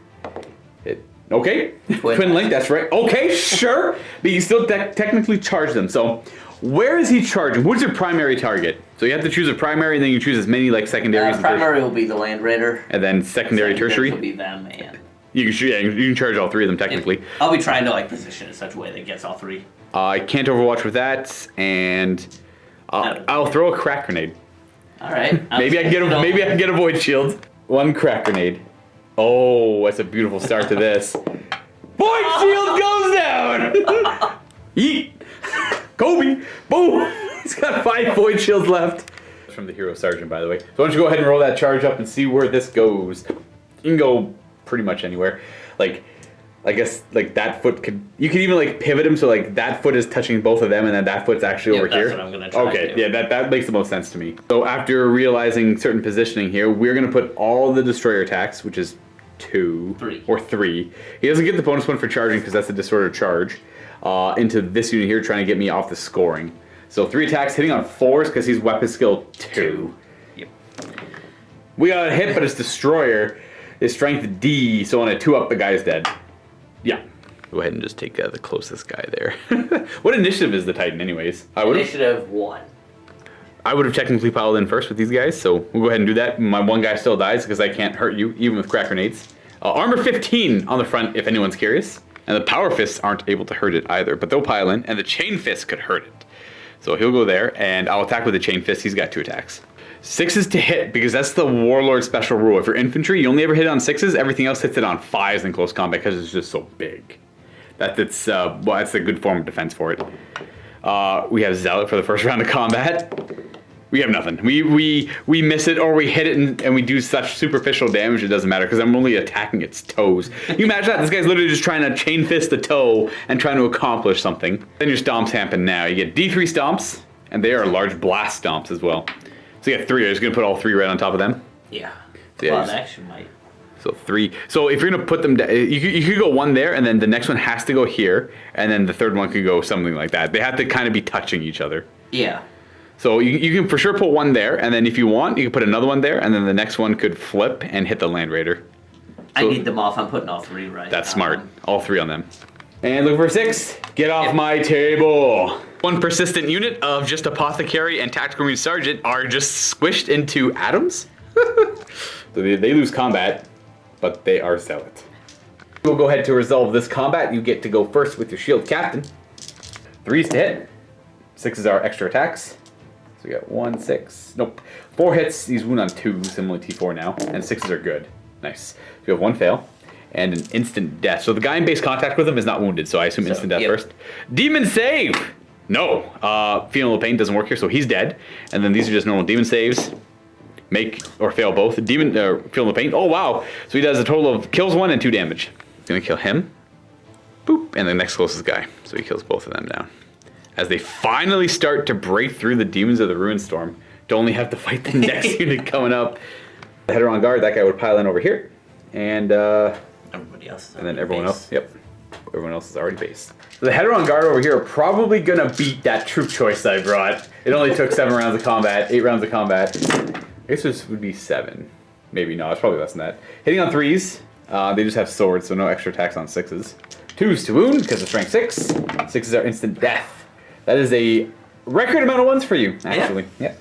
Hit. Okay, Twin. twin link, that's right. Okay, sure. But you still technically charge them. So where is he charging? What's your primary target? So you have to choose a primary, and then you choose as many like secondaries. Primary will be the Land Raider. And then secondary, tertiary. will be them, and You can charge all 3 of them technically. I'll be trying to like position in such a way that gets all 3. I can't overwatch with that, and I'll throw a crack grenade. All right. Maybe I can get a void shield. 1 crack grenade. Oh, that's a beautiful start to this. Void shield goes down. Yeet. Kobe. Boom. He's got 5 void shields left. From the hero sergeant, by the way. So why don't you go ahead and roll that charge up and see where this goes. You can go pretty much anywhere. Like, I guess like that foot you could even like pivot him so like that foot is touching both of them and then that foot's actually over here. That's what I'm gonna try. Okay, yeah, that makes the most sense to me. So after realizing certain positioning here, we're gonna put all the destroyer attacks, which is 2 or 3. He doesn't get the bonus one for charging because that's a disorder charge. Into this unit here, trying to get me off the scoring. So 3 attacks hitting on 4s because he's weapon skill 2. Yep. We got a hit, but his destroyer is strength D, so on a 2 up, the guy is dead. Yeah. Go ahead and just take the closest guy there. What initiative is the Titan, anyways? Initiative 1. I would have technically piled in first with these guys, so we'll go ahead and do that. My 1 guy still dies because I can't hurt you, even with crack grenades. Armor 15 on the front, if anyone's curious. And the power fists aren't able to hurt it either, but they'll pile in, and the chain fist could hurt it. So he'll go there, and I'll attack with the chain fist. He's got 2 attacks. 6s to hit, because that's the Warlord special rule. If you're infantry, you only ever hit it on 6s. Everything else hits it on 5s in close combat because it's just so big. That's a good form of defense for it. We have Zealot for the first round of combat. We have nothing. We miss it or we hit it and we do such superficial damage it doesn't matter because I'm only attacking its toes. You imagine that? This guy's literally just trying to chain fist the toe and trying to accomplish something. Then your stomps happen now. You get D3 stomps and they are large blast stomps as well. So you got 3. Are you just gonna put all 3 right on top of them? Yeah. So yeah, Well, an action might. So 3. So if you're gonna put them down, you could go 1 there, and then the next one has to go here, and then the third one could go something like that. They have to kind of be touching each other. Yeah. So you can for sure put 1 there, and then if you want, you can put another one there, and then the next one could flip and hit the Land Raider. I need them off. I'm putting all 3 right. That's smart. All 3 on them. And look for 6. Get off my table. One persistent unit of just Apothecary and Tactical Marine Sergeant are just squished into atoms. So they lose combat, but they are Zealot. We'll go ahead to resolve this combat. You get to go first with your shield captain. 3s to hit. 6s are extra attacks. So we got 1, 6. Nope. 4 hits. These wound on 2s. I'm only T4 now. And 6s are good. Nice. We have 1 fail. And an instant death. So the guy in base contact with him is not wounded, so I assume instant death first. Demon save! No. Feeling a little pain doesn't work here, so he's dead. And then these are just normal demon saves. Make or fail both. Demon feeling the pain. Oh wow! So he does a total of kills 1 and 2 damage. Gonna kill him. Boop, and the next closest guy. So he kills both of them down. As they finally start to break through the demons of the Ruinstorm, to only have to fight the next unit coming up. The header on guard. That guy would pile in over here, and everybody else. And then everyone else. Yep, everyone else is already based. So the header on guard over here are probably gonna beat that troop choice I brought. It only took 7 rounds of combat, 8 rounds of combat. I guess this would be 7. Maybe no, it's probably less than that. Hitting on 3s, they just have swords, so no extra attacks on 6s. 2s to wound because of strength 6. 6s are instant death. That is a record amount of 1s for you, actually. Yeah.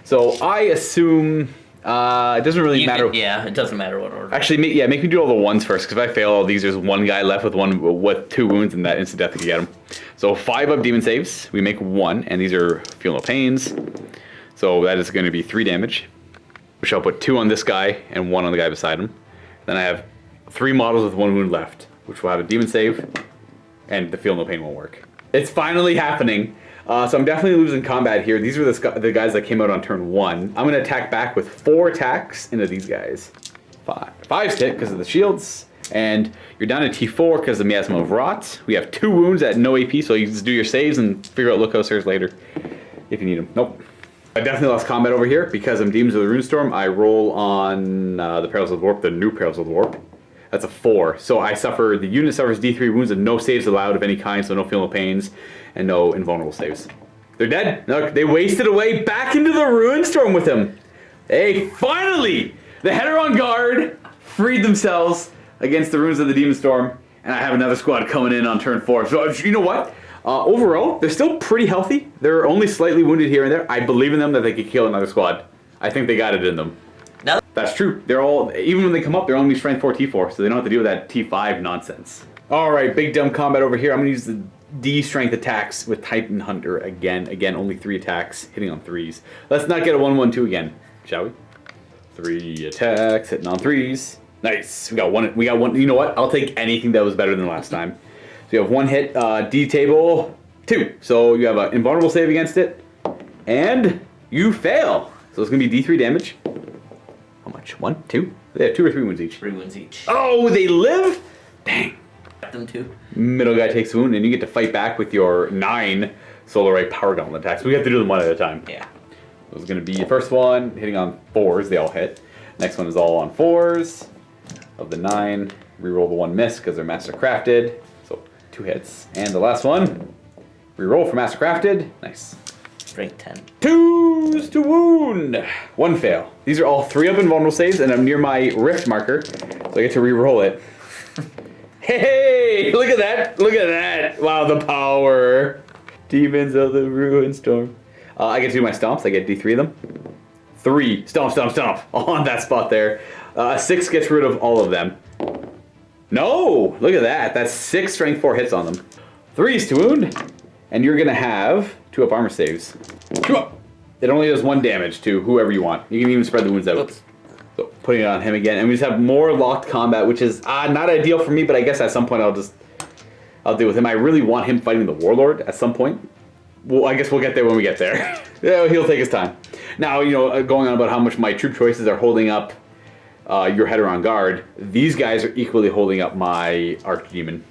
So I assume it doesn't really matter. Yeah, it doesn't matter what order. Actually, make me do all the 1s first, because if I fail all these, there's 1 guy left with 2 wounds, and that instant death can get him. So 5 of demon saves, we make 1, and these are feel no pains. So that is going to be 3 damage. Which I'll put 2 on this guy and 1 on the guy beside him. Then I have 3 models with 1 wound left, which will have a demon save, and the feel no pain won't work. It's finally happening. So I'm definitely losing combat here. These are the guys that came out on turn 1. I'm going to attack back with 4 attacks into these guys. 5's hit because of the shields. And you're down to T4 because of Miasma of Rot. We have 2 wounds at no AP, so you just do your saves and figure out Luka later if you need them. Nope. I definitely lost combat over here because I'm Demons of the Ruinstorm. I roll on the Perils of the Warp, the new Perils of the Warp. That's a 4. So the unit suffers D3 wounds and no saves allowed of any kind, so no feel no pains and no invulnerable saves. They're dead. Look, they wasted away back into the Ruinstorm with him. Hey, finally! The header on guard freed themselves against the runes of the Demon Storm, and I have another squad coming in on turn 4. So you know what? Overall, they're still pretty healthy. They're only slightly wounded here and there. I believe in them that they could kill another squad. I think they got it in them. No. That's true. They're all, even when they come up, they're only strength 4 T4, so they don't have to deal with that T5 nonsense. All right, big dumb combat over here. I'm gonna use the D strength attacks with Titan Hunter again. Again, only 3 attacks, hitting on 3s. Let's not get a 1-1-2 again, shall we? 3 attacks, hitting on 3s. Nice. We got one. You know what? I'll take anything that was better than last time. So you have 1 hit, D table 2. So you have an invulnerable save against it, and you fail. So it's gonna be D3 damage. How much? 1, 2? They have 2 or 3 wounds each. 3 wounds each. Oh, they live? Dang. Them too. Middle guy takes a wound, and you get to fight back with your 9 Solarite Power Gauntlet attacks. We have to do them one at a time. Yeah. This is gonna be the first one hitting on 4s. They all hit. Next one is all on 4s. Of the 9, reroll the 1 miss because they're Master Crafted. So 2 hits. And the last one, reroll for Master Crafted. Nice. Strength 10. 2s to wound. 1 fail. These are all 3 of invulnerable saves, and I'm near my rift marker, so I get to reroll it. Hey, look at that! Look at that! Wow, the power! Demons of the Ruinstorm. I get to do my stomps. I get D3 of them. 3. Stomp, stomp, stomp. On that spot there. 6 gets rid of all of them. No! Look at that. That's 6 strength 4 hits on them. 3s to wound. And you're going to have 2 up armor saves. 2 up! It only does 1 damage to whoever you want. You can even spread the wounds out. Oops. So putting it on him again. And we just have more locked combat, which is not ideal for me, but I guess at some point I'll deal with him. I really want him fighting the Warlord at some point. Well, I guess we'll get there when we get there. Yeah, he'll take his time. Now, going on about how much my troop choices are holding up your header on guard, these guys are equally holding up my Archdemon.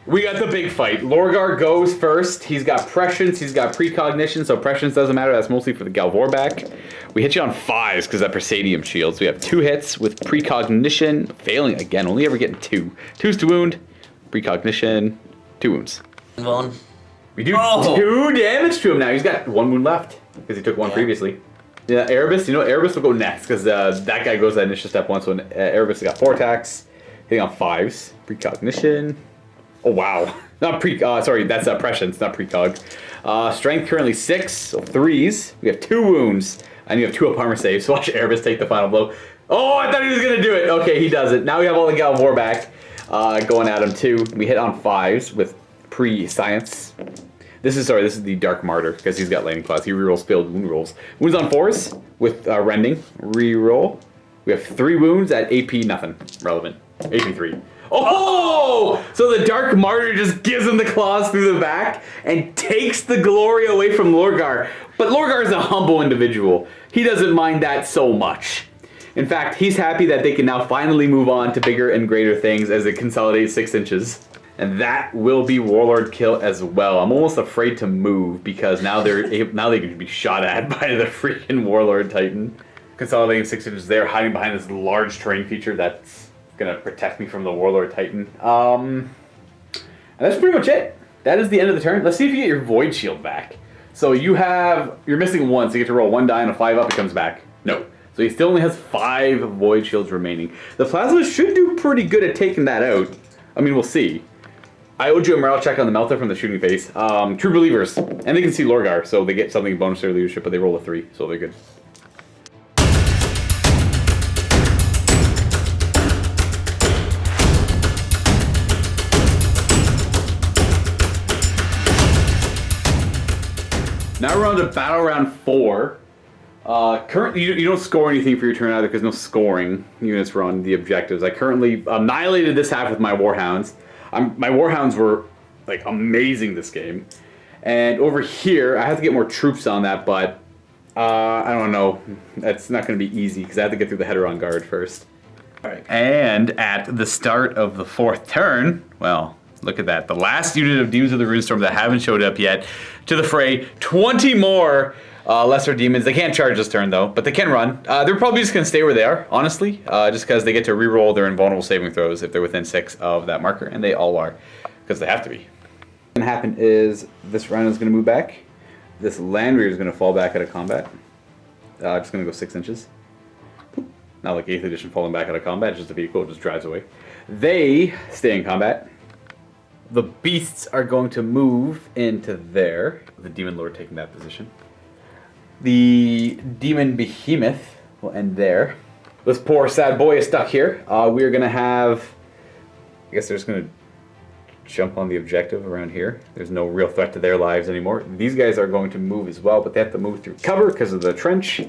We got the big fight. Lorgar goes first. He's got prescience, he's got precognition, so prescience doesn't matter. That's mostly for the Galvorback. We hit you on 5s because that Persadium shields. We have 2 hits with precognition, failing again, only ever getting 2. 2s to wound, precognition, 2 wounds. Vaughn. We do 2 damage to him now. He's got 1 wound left because he took 1 previously. Yeah, Erebus, Erebus will go next because that guy goes that initial step 1, so Erebus got 4 attacks. Hitting on 5s. Precognition. Oh, wow. Not sorry, that's prescience, not precog. Strength currently 6, so 3s. We have 2 wounds, and you have 2 up armor saves. So watch Erebus take the final blow. Oh, I thought he was going to do it. Okay, he does it. Now we have all the Galvor back going at him, too. We hit on 5s with pre-science. This is the Dark Martyr, because he's got Lightning Claws. He rerolls failed wound rolls. Wounds on 4s with Rending. Reroll. We have 3 wounds at AP nothing. Relevant. AP 3. Oh! So the Dark Martyr just gives him the claws through the back and takes the glory away from Lorgar. But Lorgar is a humble individual. He doesn't mind that so much. In fact, he's happy that they can now finally move on to bigger and greater things as it consolidates 6 inches. And that will be Warlord kill as well. I'm almost afraid to move because now they can be shot at by the freaking Warlord Titan. Consolidating 6 inches there, hiding behind this large terrain feature that's gonna protect me from the Warlord Titan. And that's pretty much it. That is the end of the turn. Let's see if you get your Void Shield back. So you're missing 1, so you get to roll 1 die and a 5 up, it comes back. No. So he still only has 5 Void Shields remaining. The Plasma should do pretty good at taking that out. I mean, we'll see. I owed you a morale check on the Melter from the Shooting Face. True Believers. And they can see Lorgar, so they get something bonus to their leadership, but they roll a 3, so they're good. Now we're on to battle round 4. Currently, you don't score anything for your turn either because no scoring units were on the objectives. I currently annihilated this half with my Warhounds. My Warhounds were like amazing this game. And over here, I have to get more troops on that, but I don't know. That's not going to be easy because I have to get through the Heteron Guard first. All right. And at the start of the 4th turn, well, look at that. The last unit of Demons of the Ruinstorm that haven't showed up yet to the fray. 20 more lesser demons. They can't charge this turn, though, but they can run. They're probably just going to stay where they are, honestly, just because they get to reroll their invulnerable saving throws if they're within 6 of that marker, and they all are, because they have to be. What's going to happen is this rhino is going to move back. This Land Reader is going to fall back out of combat. Just going to go 6 inches. Not like 8th edition falling back out of combat, just a vehicle, it just drives away. They stay in combat. The beasts are going to move into there. The Demon Lord taking that position. The Demon Behemoth will end there. This poor sad boy is stuck here. We are going to have... I guess they're just going to jump on the objective around here. There's no real threat to their lives anymore. These guys are going to move as well, but they have to move through cover because of the trench.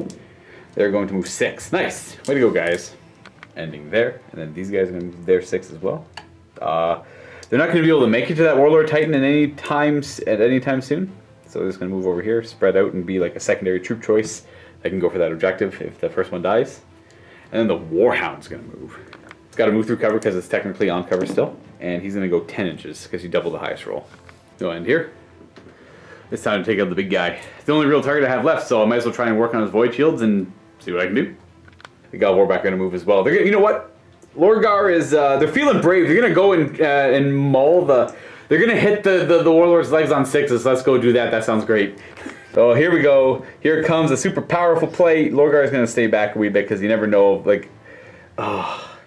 They're going to move 6. Nice. Way to go, guys. Ending there. And then these guys are going to move their 6 as well. They're not going to be able to make it to that Warlord Titan at any time soon. So they're just going to move over here, spread out, and be like a secondary troop choice. They can go for that objective if the first one dies. And then the Warhound's going to move. It's got to move through cover because it's technically on cover still. And he's going to go 10 inches because you double the highest roll. He'll end here. It's time to take out the big guy. It's the only real target I have left, so I might as well try and work on his Void Shields and see what I can do. The Galvor back going to move as well. They're gonna, you know what? Lorgar is, they're feeling brave. They're going to go and maul the... They're going to hit the Warlord's legs on 6s. Let's go do that. That sounds great. So here we go. Here comes a super powerful play. Lorgar is going to stay back a wee bit because you never know. Like,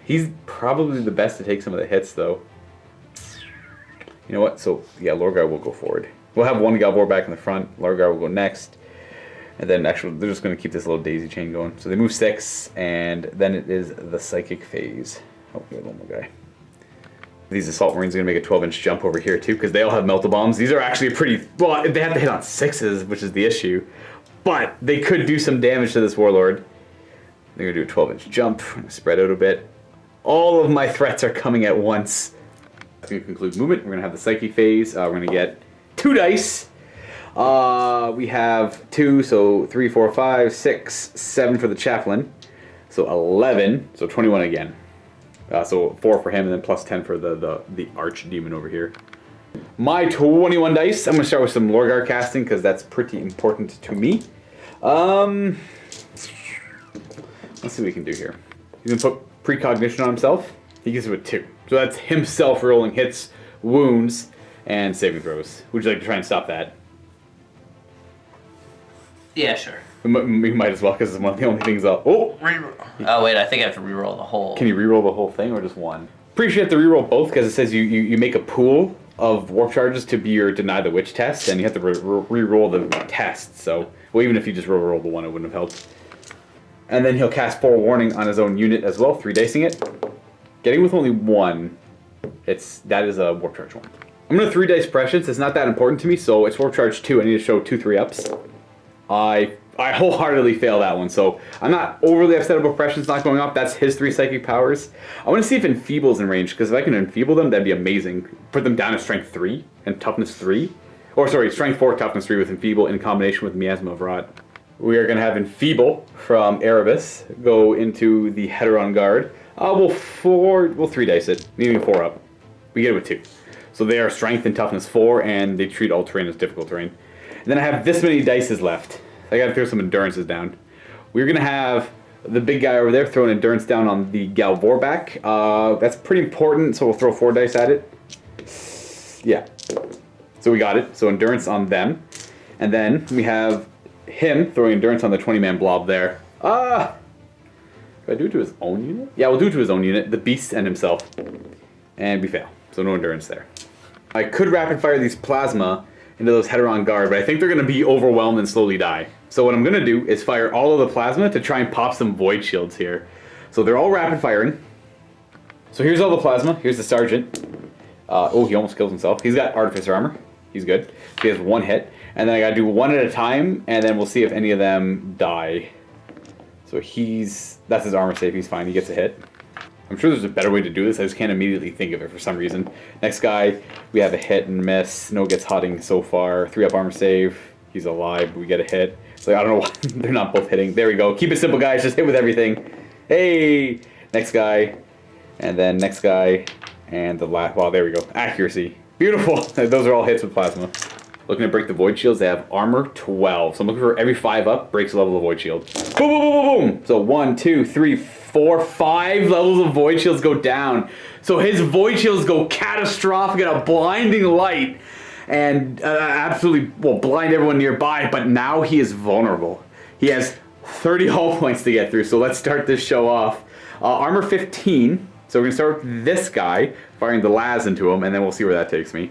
he's probably the best to take some of the hits, though. You know what? So, yeah, Lorgar will go forward. We'll have one Galvor back in the front. Lorgar will go next. And then, actually, they're just going to keep this little daisy chain going. So they move 6, and then it is the Psychic phase. Oh, we have one more guy. These Assault Marines are going to make a 12-inch jump over here, too, because they all have Melta Bombs. These are actually pretty... Well, they have to hit on 6s, which is the issue. But they could do some damage to this Warlord. They're going to do a 12-inch jump. Spread out a bit. All of my threats are coming at once. That's going to conclude movement. We're going to have the Psychic phase. We're going to get 2 dice. We have 2, so 3, 4, 5, 6, 7 for the Chaplain. So 11, so 21 again. So 4 for him, and then plus 10 for the Archdemon over here. My 21 dice. I'm going to start with some Lorgar casting, because that's pretty important to me. Let's see what we can do here. He's going to put Precognition on himself. He gets it with 2. So that's himself rolling hits, wounds, and saving throws. Would you like to try and stop that? Yeah, sure. We might as well, because it's one of the only things up. Oh! Oh, wait, I think I have to reroll the whole. Can you reroll the whole thing, or just one? Pretty sure you have to reroll both because it says you make a pool of warp charges to be your deny the witch test, and you have to re-roll the test. So, well, even if you just roll the one, it wouldn't have helped. And then he'll cast Forewarning on his own unit as well, 3-dicing it. Getting with only one, that is a warp charge 1. I'm going to 3-dice Prescience. It's not that important to me, so it's warp charge 2. I need to show 2 3-ups. I wholeheartedly fail that one, so I'm not overly upset about Prescience not going up. That's his 3 psychic powers. I want to see if Enfeeble's in range, because if I can enfeeble them, that'd be amazing. Put them down to Strength 3 and Toughness 3. Or sorry, Strength 4, Toughness 3 with Enfeeble in combination with Miasma of Rot. We are going to have Enfeeble from Erebus go into the Heteron Guard. We'll 3-dice it, needing 4 up. We get it with 2. So they are Strength and Toughness 4, and they treat all terrain as difficult terrain. And then I have this many dices left. I gotta throw some endurances down. We're gonna have the big guy over there throw an endurance down on the Galvorback. That's pretty important, so we'll throw 4 dice at it. Yeah. So we got it. So endurance on them. And then we have him throwing endurance on the 20-man blob there. Do I do it to his own unit? Yeah, we'll do it to his own unit, the beast and himself. And we fail. So no endurance there. I could rapid fire these plasma into those Heteron Guard, but I think they're going to be overwhelmed and slowly die. So what I'm going to do is fire all of the plasma to try and pop some Void Shields here. So they're all rapid firing. So here's all the plasma. Here's the Sergeant. Oh, he almost kills himself. He's got Artificer Armor. He's good. So he has 1 hit. And then I got to do 1 at a time, and then we'll see if any of them die. So that's his armor save. He's fine. He gets a hit. I'm sure there's a better way to do this. I just can't immediately think of it for some reason. Next guy, we have a hit and miss. No gets hotting so far. 3-up armor save. He's alive, but we get a hit. So I don't know why they're not both hitting. There we go. Keep it simple, guys. Just hit with everything. Hey! Next guy. And then next guy. And the last. Wow, there we go. Accuracy. Beautiful. Those are all hits with plasma. Looking to break the Void Shields. They have armor 12. So I'm looking for every 5 up breaks a level of Void Shield. Boom, boom, boom, boom, boom. So 1, 2, 3, 4, 5 levels of Void Shields go down. So his Void Shields go catastrophic at a blinding light. And absolutely, well, blind everyone nearby. But now he is vulnerable. He has 30 hull points to get through. So let's start this show off. Armor 15. So we're going to start with this guy, firing the Laz into him. And then we'll see where that takes me.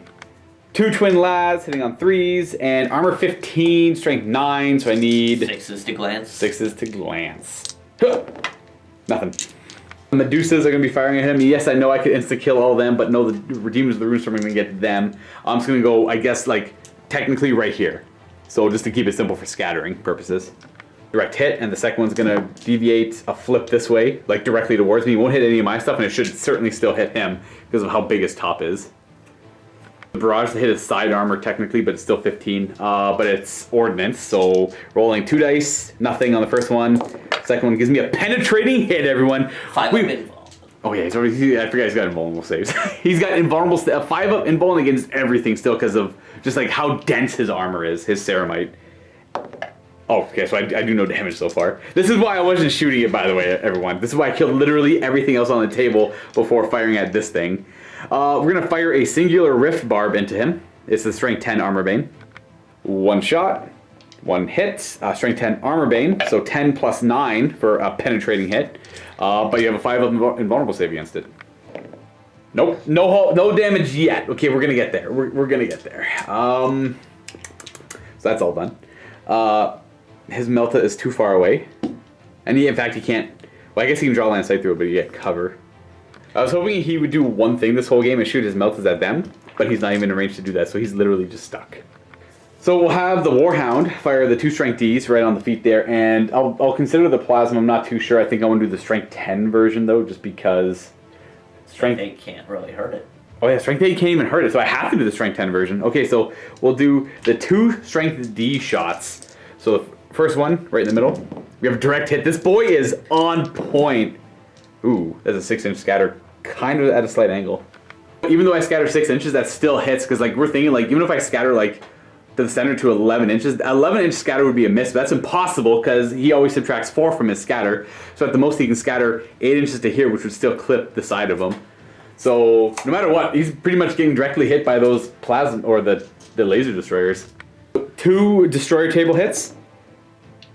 2 twin Laz hitting on 3s, and armor 15, strength 9, so I need 6s to glance. 6s to glance. Huh. Nothing. The Medusas are going to be firing at him. Yes, I know I could insta-kill all of them, but no, the Demons of the Ruinstorm are going to get them. I'm just going to go, I guess, like, technically right here. So just to keep it simple for scattering purposes. Direct hit, and the second one's going to deviate a flip this way, like directly towards me. It won't hit any of my stuff, and it should certainly still hit him because of how big his top is. The barrage to hit his side armor technically, but it's still 15. But it's ordnance, so rolling 2 dice, nothing on the first one. Second one gives me a penetrating hit, everyone. 5 up invulnerable. Oh yeah, I forgot he's got invulnerable saves. He's got invulnerable 5 up invulnerable against everything still because of just like how dense his armor is, his ceramite. Oh, okay, so I do no damage so far. This is why I wasn't shooting it, by the way, everyone. This is why I killed literally everything else on the table before firing at this thing. We're going to fire a singular Rift Barb into him. It's the Strength 10 Armor Bane. 1 shot, 1 hit, Strength 10 Armor Bane, so 10 plus 9 for a penetrating hit. But you have a 5 up invulnerable save against it. Nope, no damage yet. Okay, we're going to get there. We're going to get there. So that's all done. His Melta is too far away. And in fact, he can't... Well, I guess he can draw line of sight through it, but you get cover. I was hoping he would do one thing this whole game and shoot his Meltas at them, but he's not even in range to do that, so he's literally just stuck. So we'll have the Warhound fire the 2 Strength Ds right on the feet there, and I'll consider the Plasma. I'm not too sure. I think I want to do the Strength 10 version, though, just because... Strength 8 can't really hurt it. Oh yeah, Strength 8 can't even hurt it, so I have to do the Strength 10 version. Okay, so we'll do the 2 Strength D shots. So the first one, right in the middle. We have a direct hit. This boy is on point. Ooh, that's a 6-inch scatter, kind of at a slight angle. Even though I scatter 6 inches, that still hits, because like we're thinking like even if I scatter like to the center to 11 inches, 11-inch scatter would be a miss, but that's impossible because he always subtracts 4 from his scatter. So at the most he can scatter 8 inches to here, which would still clip the side of him. So no matter what, he's pretty much getting directly hit by those plasma or the laser destroyers. 2 destroyer table hits.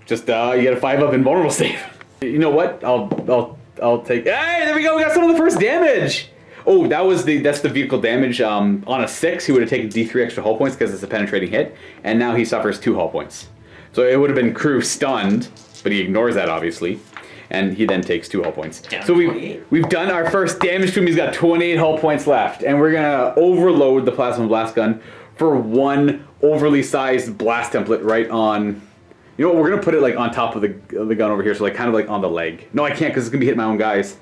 Just you get a 5 up invulnerable save. You know what? I'll take. Hey, there we go. We got some of the first damage. Oh, that's the vehicle damage. On a 6, he would have taken D3 extra hull points because it's a penetrating hit, and now he suffers 2 hull points. So it would have been crew stunned, but he ignores that obviously, and he then takes 2 hull points. Down So 28. we've done our first damage to him. He's got 28 hull points left, and we're gonna overload the plasma blast gun for 1 overly sized blast template right on. You know what? We're gonna put it like on top of the gun over here, so like kind of like on the leg. No, I can't because it's gonna be hitting my own guys.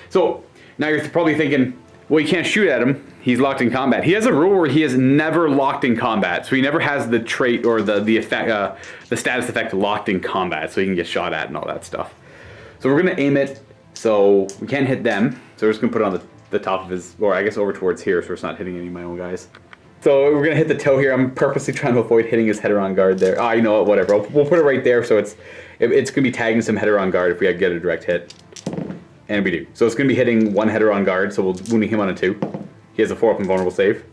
So now you're probably thinking, well, you can't shoot at him. He's locked in combat. He has a rule where he is never locked in combat, so he never has the trait or the effect, the status effect locked in combat, so he can get shot at and all that stuff. So we're gonna aim it so we can't hit them. So we're just gonna put it on the top of his, or I guess over towards here, so it's not hitting any of my own guys. So we're gonna hit the toe here. I'm purposely trying to avoid hitting his header on guard there. You know what? Whatever. We'll put it right there, so it's gonna be tagging some header on guard if we get a direct hit. And we do. So it's going to be hitting 1 header on guard, so we'll wounding him on a 2. He has a 4 up invulnerable save.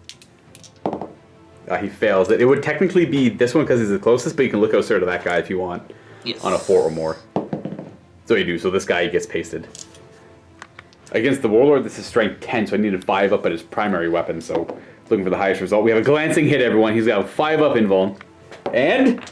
He fails it. It would technically be this one because he's the closest, but you can look outside of that guy if you want. Yes. On a 4 or more. So you do. So this guy gets pasted. Against the Warlord, this is strength 10, so I needed 5 up at his primary weapon, so looking for the highest result. We have a glancing hit, everyone. He's got a 5 up invuln. And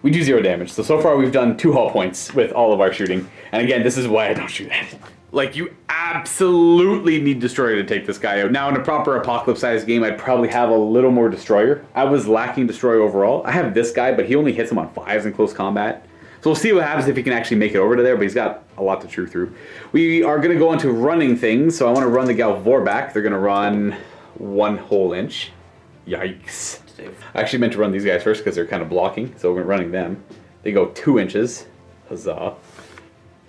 we do 0 damage. So far we've done 2 hull points with all of our shooting. And again, this is why I don't shoot at it. Like, you absolutely need Destroyer to take this guy out. Now, in a proper Apocalypse-sized game, I'd probably have a little more Destroyer. I was lacking Destroyer overall. I have this guy, but he only hits him on 5s in close combat. So we'll see what happens if he can actually make it over to there, but he's got a lot to chew through. We are going to go into running things, so I want to run the Galvor back. They're going to run 1 whole inch. Yikes. I actually meant to run these guys first because they're kind of blocking, so we're running them. They go 2 inches. Huzzah.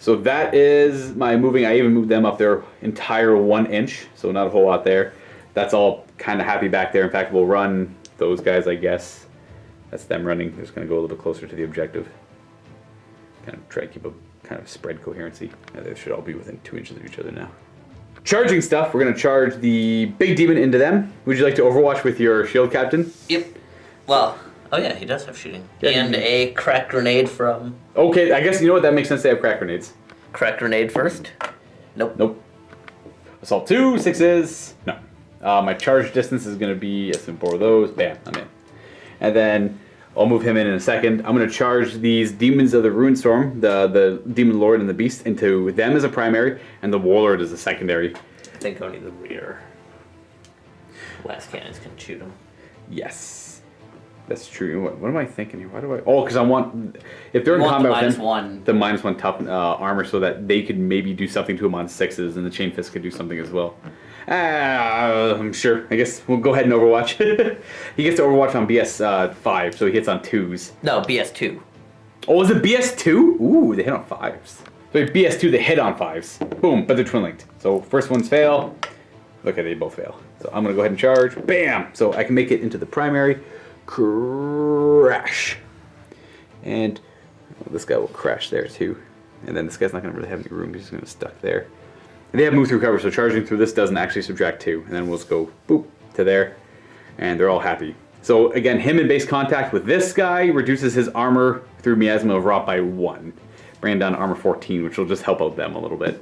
So that is my moving. I even moved them up their entire 1 inch, so not a whole lot there. That's all kind of happy back there. In fact, we'll run those guys, I guess. That's them running. They're just going to go a little bit closer to the objective. Kind of try to keep a kind of spread coherency. They should all be within 2 inches of each other now. Charging stuff. We're going to charge the big demon into them. Would you like to overwatch with your shield captain? Yep. Well, oh yeah, he does have shooting. Yeah, and a crack grenade from... Okay, I guess you know what? That makes sense. They have crack grenades. Crack grenade first? Nope. Nope. Assault 2, 6s. No. My charge distance is going to be, assume 4 of those. Bam, I'm in. And then I'll move him in a second. I'm going to charge these demons of the Ruinstorm, the Demon Lord and the Beast, into them as a primary, and the Warlord as a secondary. I think only the rear blast cannons can shoot him. Yes. That's true. What am I thinking here? Why do I... Oh, because I want... If they're in want combat the with -1. the -1 tough armor so that they could maybe do something to him on 6s, and the Chain Fist could do something as well. I'm sure. I guess we'll go ahead and Overwatch. He gets to Overwatch on BS 5, so he hits on 2s. No, BS2. Oh, is it BS2? Ooh, they hit on 5s. So BS2, they hit on 5s. Boom, but they're twin linked. So first ones fail. Okay, they both fail. So I'm going to go ahead and charge. Bam! So I can make it into the primary. Crash. And this guy will crash there too. And then this guy's not going to really have any room. He's just going to stuck there. And they have move through cover, so charging through this doesn't actually subtract 2. And then we'll just go boop to there. And they're all happy. So again, him in base contact with this guy reduces his armor through Miasma of Rot by 1. Bringing down armor 14, which will just help out them a little bit.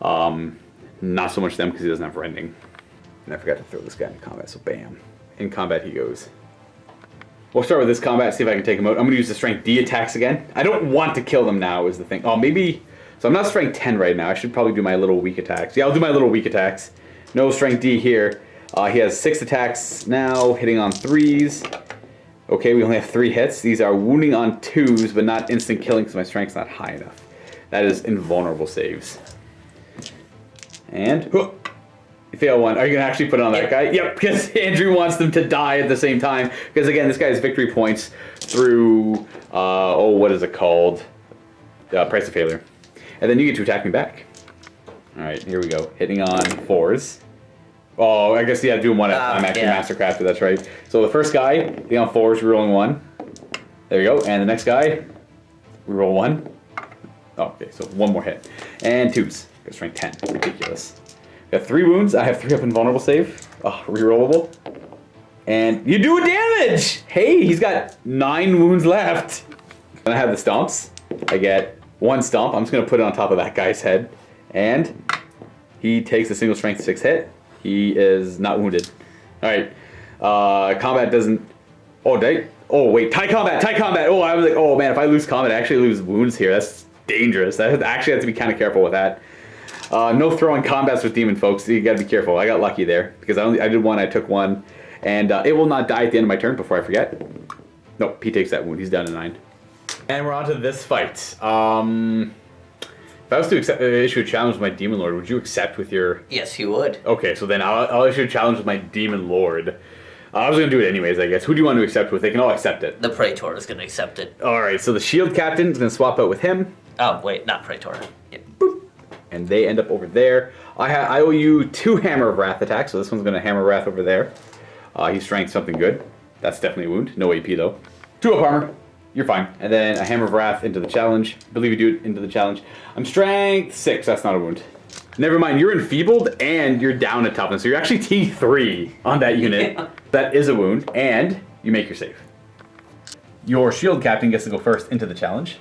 Not so much them because he doesn't have rending. And I forgot to throw this guy in combat, so bam. In combat he goes. We'll start with this combat, see if I can take him out. I'm going to use the Strength D attacks again. I don't want to kill them now is the thing. Oh, maybe... So I'm not Strength 10 right now. I should probably do my little weak attacks. Yeah, I'll do my little weak attacks. No Strength D here. He has 6 attacks now, hitting on 3s. Okay, we only have 3 hits. These are wounding on 2s, but not instant killing because my strength's not high enough. That is invulnerable saves. And... You fail 1. Are you going to actually put it on that guy? Yep, because Andrew wants them to die at the same time. Because again, this guy has victory points through, what is it called? Price of Failure. And then you get to attack me back. Alright, here we go. Hitting on 4s. Oh, I guess you have to do 1 at I'm actually Mastercrafted, that's right. So the first guy, hitting on 4s, rerolling 1. There you go. And the next guy, reroll 1. Oh, okay, so 1 more hit. And 2s. Got strength 10. Ridiculous. Got 3 wounds. I have 3 up invulnerable save. Oh, rerollable. And you do a damage! Hey, he's got 9 wounds left. And I have the stomps. I get 1 stomp. I'm just going to put it on top of that guy's head. And he takes a single strength 6 hit. He is not wounded. All right. Combat doesn't. Oh, oh wait, tie combat. Oh, I was like, oh man, if I lose combat, I actually lose wounds here. That's dangerous. I actually have to be kind of careful with that. No throwing combats with demon folks. You got to be careful. I got lucky there because I did one. I took one, and it will not die at the end of my turn. Before I forget. Nope, he takes that wound. He's down to 9. And we're on to this fight. If I was to issue a challenge with my Demon Lord, would you accept with your... Yes, he would. Okay, so then I'll issue a challenge with my Demon Lord. I was going to do it anyways, I guess. Who do you want to accept with? They can all accept it. The Praetor is going to accept it. Alright, so the Shield Captain is going to swap out with him. Oh, wait, not Praetor. Yeah. Boop. And they end up over there. I owe you 2 Hammer of Wrath attacks, so this one's going to Hammer Wrath over there. He's strength something good. That's definitely a wound. No AP, though. 2 up armor. You're fine. And then a Hammer of Wrath into the challenge. I believe you do it into the challenge. I'm strength 6. That's not a wound. Never mind. You're enfeebled and you're down to toughness. So you're actually T3 on that unit. Yeah. That is a wound. And you make your save. Your Shield Captain gets to go first into the challenge.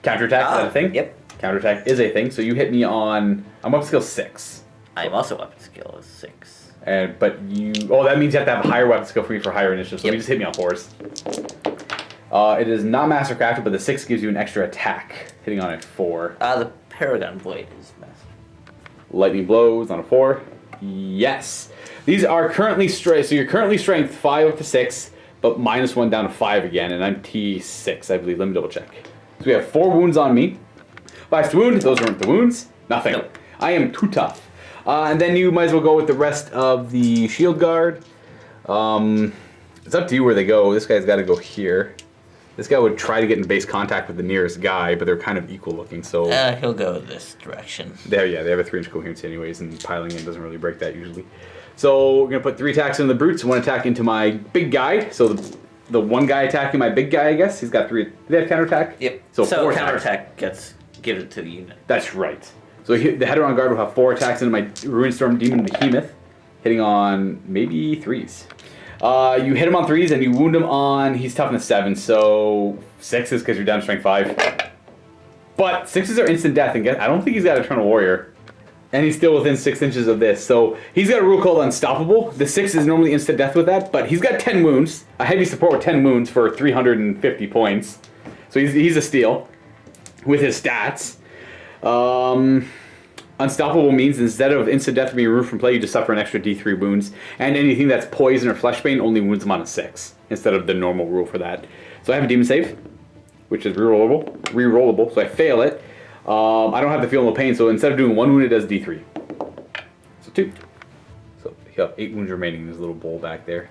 Counterattack, is that a thing? Yep. Counterattack is a thing. So you hit me on... I'm weapon skill 6. I'm also weapon skill 6. But you... Oh, that means you have to have a higher weapon skill for me for higher initiative. So you just hit me on 4s. It is not Mastercrafted, but the 6 gives you an extra attack, hitting on a 4. The Paragon Blade is Master. Lightning blows on a 4. Yes. These are currently strength. So you're currently strength 5 up to 6, but -1 down to 5 again, and I'm T6, I believe. Let me double check. So we have 4 wounds on me. Last wound. Those aren't the wounds. Nothing. Nope. I am too tough. And then you might as well go with the rest of the Shield Guard. It's up to you where they go. This guy's got to go here. This guy would try to get in base contact with the nearest guy, but they're kind of equal looking, so... He'll go this direction. They have a 3-inch coherence anyways, and piling in doesn't really break that usually. So we're going to put 3 attacks into the brutes, 1 attack into my big guy. So the one guy attacking my big guy, I guess, he's got 3... Do they have counterattack? Yep. So 4 counterattack gets given to the unit. That's right. So the header on guard will have 4 attacks into my Ruinstorm Demon Behemoth, hitting on maybe 3s. You hit him on 3s and you wound him on, he's toughness 7, so 6s because you're down to strength 5. But 6s are instant death, and I don't think he's got Eternal Warrior. And he's still within 6 inches of this, so he's got a rule called Unstoppable. The 6 is normally instant death with that, but he's got 10 wounds, a heavy support with 10 wounds for 350 points. So he's a steal with his stats. Unstoppable means instead of instant death being removed from play, you just suffer an extra D3 wounds. And anything that's poison or flesh bane only wounds them on a 6, instead of the normal rule for that. So I have a demon save, which is rerollable, so I fail it. I don't have to feel no pain, so instead of doing 1 wound, it does D3. So 2. So you have 8 wounds remaining in this little bowl back there.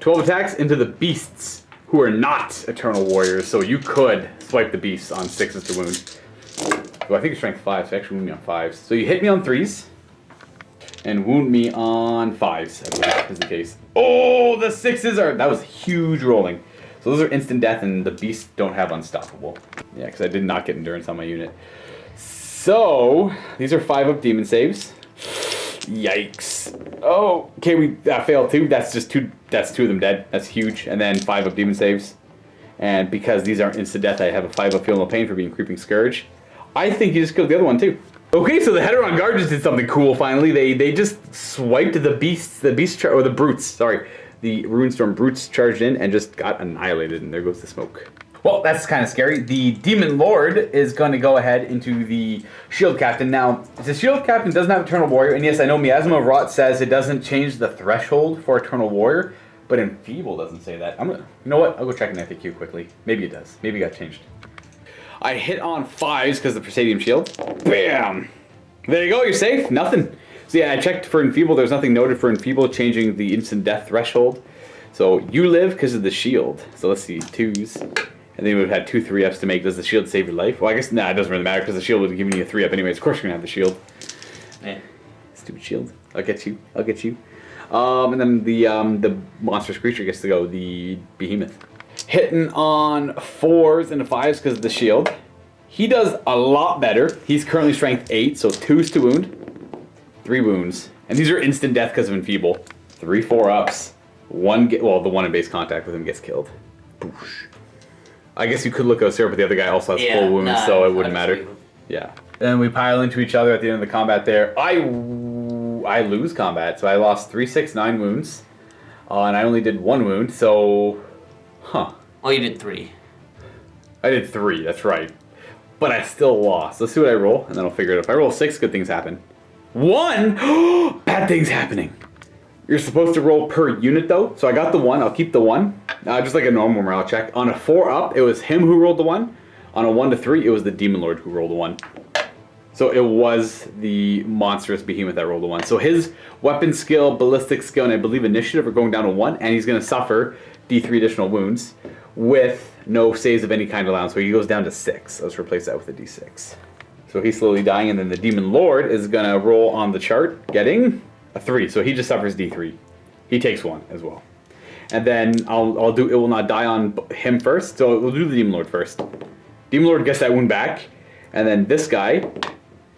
12 attacks into the beasts, who are not Eternal Warriors, so you could swipe the beasts on 6s to wound. Well, I think it's strength 5, so actually wound me on 5s. So you hit me on 3s, and wound me on 5s, I believe is the case. Oh, the 6s are... That was huge rolling. So those are instant death, and the beasts don't have Unstoppable. Yeah, because I did not get Endurance on my unit. So, these are 5-up demon saves. Yikes. Oh, okay, we failed 2. That's just 2. That's 2 of them dead. That's huge. And then 5-up demon saves. And because these aren't instant death, I have a 5-up feel no pain for being Creeping Scourge. I think you just killed the other one too. Okay, so the header on guard just did something cool finally. They just swiped the beasts, the brutes, sorry. The Ruinstorm brutes charged in and just got annihilated, and there goes the smoke. Well, that's kind of scary. The Demon Lord is going to go ahead into the Shield Captain. Now, the Shield Captain doesn't have Eternal Warrior, and yes, I know Miasma of Rot says it doesn't change the threshold for Eternal Warrior, but Enfeeble doesn't say that. You know what? I'll go check an FAQ quickly. Maybe it does. Maybe it got changed. I hit on 5s because of the Presidium Shield. Bam! There you go, you're safe. Nothing. So yeah, I checked for Enfeeble. There's nothing noted for Enfeeble changing the instant death threshold. So you live because of the shield. So let's see, 2s. And then we've had 2 3-ups to make. Does the shield save your life? Well, I guess, it doesn't really matter because the shield would have given you a 3-up anyways. Of course you're going to have the shield. Yeah. Stupid shield. I'll get you. And then the monstrous creature gets to go, the Behemoth. Hitting on 4s and 5s because of the shield. He does a lot better. He's currently strength 8, so 2s to wound, 3 wounds. And these are instant death because of Enfeeble. 3 4-ups. The one in base contact with him gets killed. Boosh. I guess you could look at Sarah, but the other guy also has full wounds, so it wouldn't matter. Yeah. And we pile into each other at the end of the combat there. I lose combat. So I lost 3, 6, 9 wounds. And I only did 1 wound, so... Huh. Oh, you did 3. I did 3, that's right. But I still lost. Let's see what I roll, and then I'll figure it out. If I roll 6, good things happen. 1! Bad things happening. You're supposed to roll per unit, though. So I got the 1. I'll keep the 1. Just like a normal morale check. On a 4 up, it was him who rolled the 1. On a 1 to 3, it was the Demon Lord who rolled the 1. So it was the monstrous behemoth that rolled a 1. So his weapon skill, ballistic skill, and I believe initiative are going down to 1, and he's going to suffer D3 additional wounds with no saves of any kind allowed. So he goes down to 6. Let's replace that with a D6. So he's slowly dying, and then the Demon Lord is going to roll on the chart, getting a 3. So he just suffers D3. He takes 1 as well. And then I'll do it will not die on him first. So we'll do the Demon Lord first. Demon Lord gets that wound back, and then this guy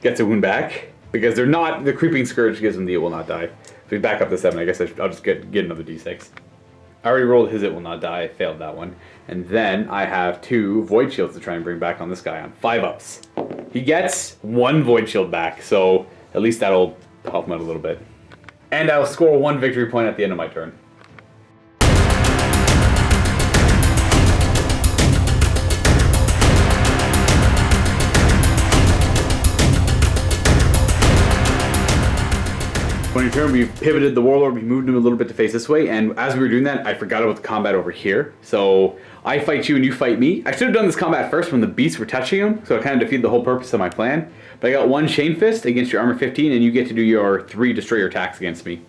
gets a wound back, because they're not, the Creeping Scourge gives him the it will not die. So we back up to 7, I guess I'll just get another D6. I already rolled his it will not die, I failed that one. And then I have 2 Void Shields to try and bring back on this guy on 5 ups. He gets 1 Void Shield back, so at least that'll help him out a little bit. And I'll score 1 victory point at the end of my turn. On your turn, we pivoted the Warlord, we moved him a little bit to face this way, and as we were doing that, I forgot about the combat over here. So, I fight you and you fight me. I should have done this combat first when the beasts were touching him, so it kind of defeated the whole purpose of my plan. But I got 1 Chain Fist against your armor 15, and you get to do your 3 Destroyer attacks against me.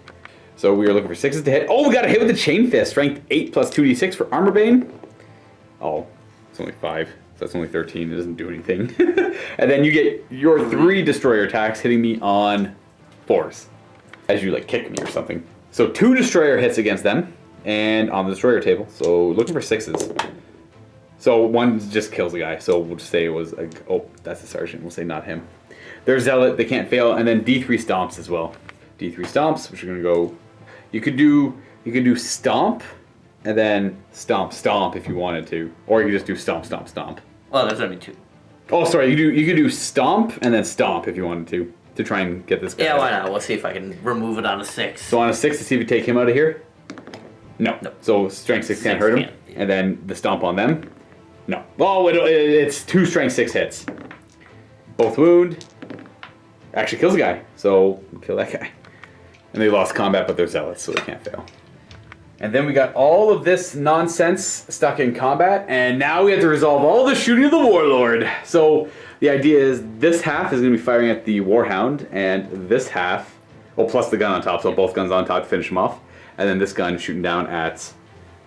So we are looking for 6s to hit. Oh, we got a hit with the Chain Fist, strength 8 plus 2d6 for Armor Bane. Oh, it's only 5, so that's only 13, it doesn't do anything. And then you get your 3 Destroyer attacks hitting me on 4s. As you like kick me or something. So 2 Destroyer hits against them, and on the Destroyer table. So looking for 6s. So 1 just kills the guy. So we'll just say it was oh, that's the sergeant. We'll say not him. They're Zealot. They can't fail. And then D3 stomps as well. D3 stomps, which are gonna go. You could do stomp, and then stomp stomp if you wanted to, or you could just do stomp stomp stomp. Well, there's only 2. Oh, sorry. You could do stomp and then stomp if you wanted to try and get this guy. Yeah, why not? We'll see if I can remove it on a 6. So on a 6 to see if you take him out of here? No. So strength 6 can't hurt him. Yeah. And then the stomp on them? No. Oh, it's 2 strength 6 hits. Both wound. Actually kills the guy. So we'll kill that guy. And they lost combat, but they're zealots, so they can't fail. And then we got all of this nonsense stuck in combat, and now we have to resolve all the shooting of the Warlord. So the idea is this half is going to be firing at the Warhound, and this half, well, plus the gun on top, so both guns on top to finish them off. And then this gun shooting down at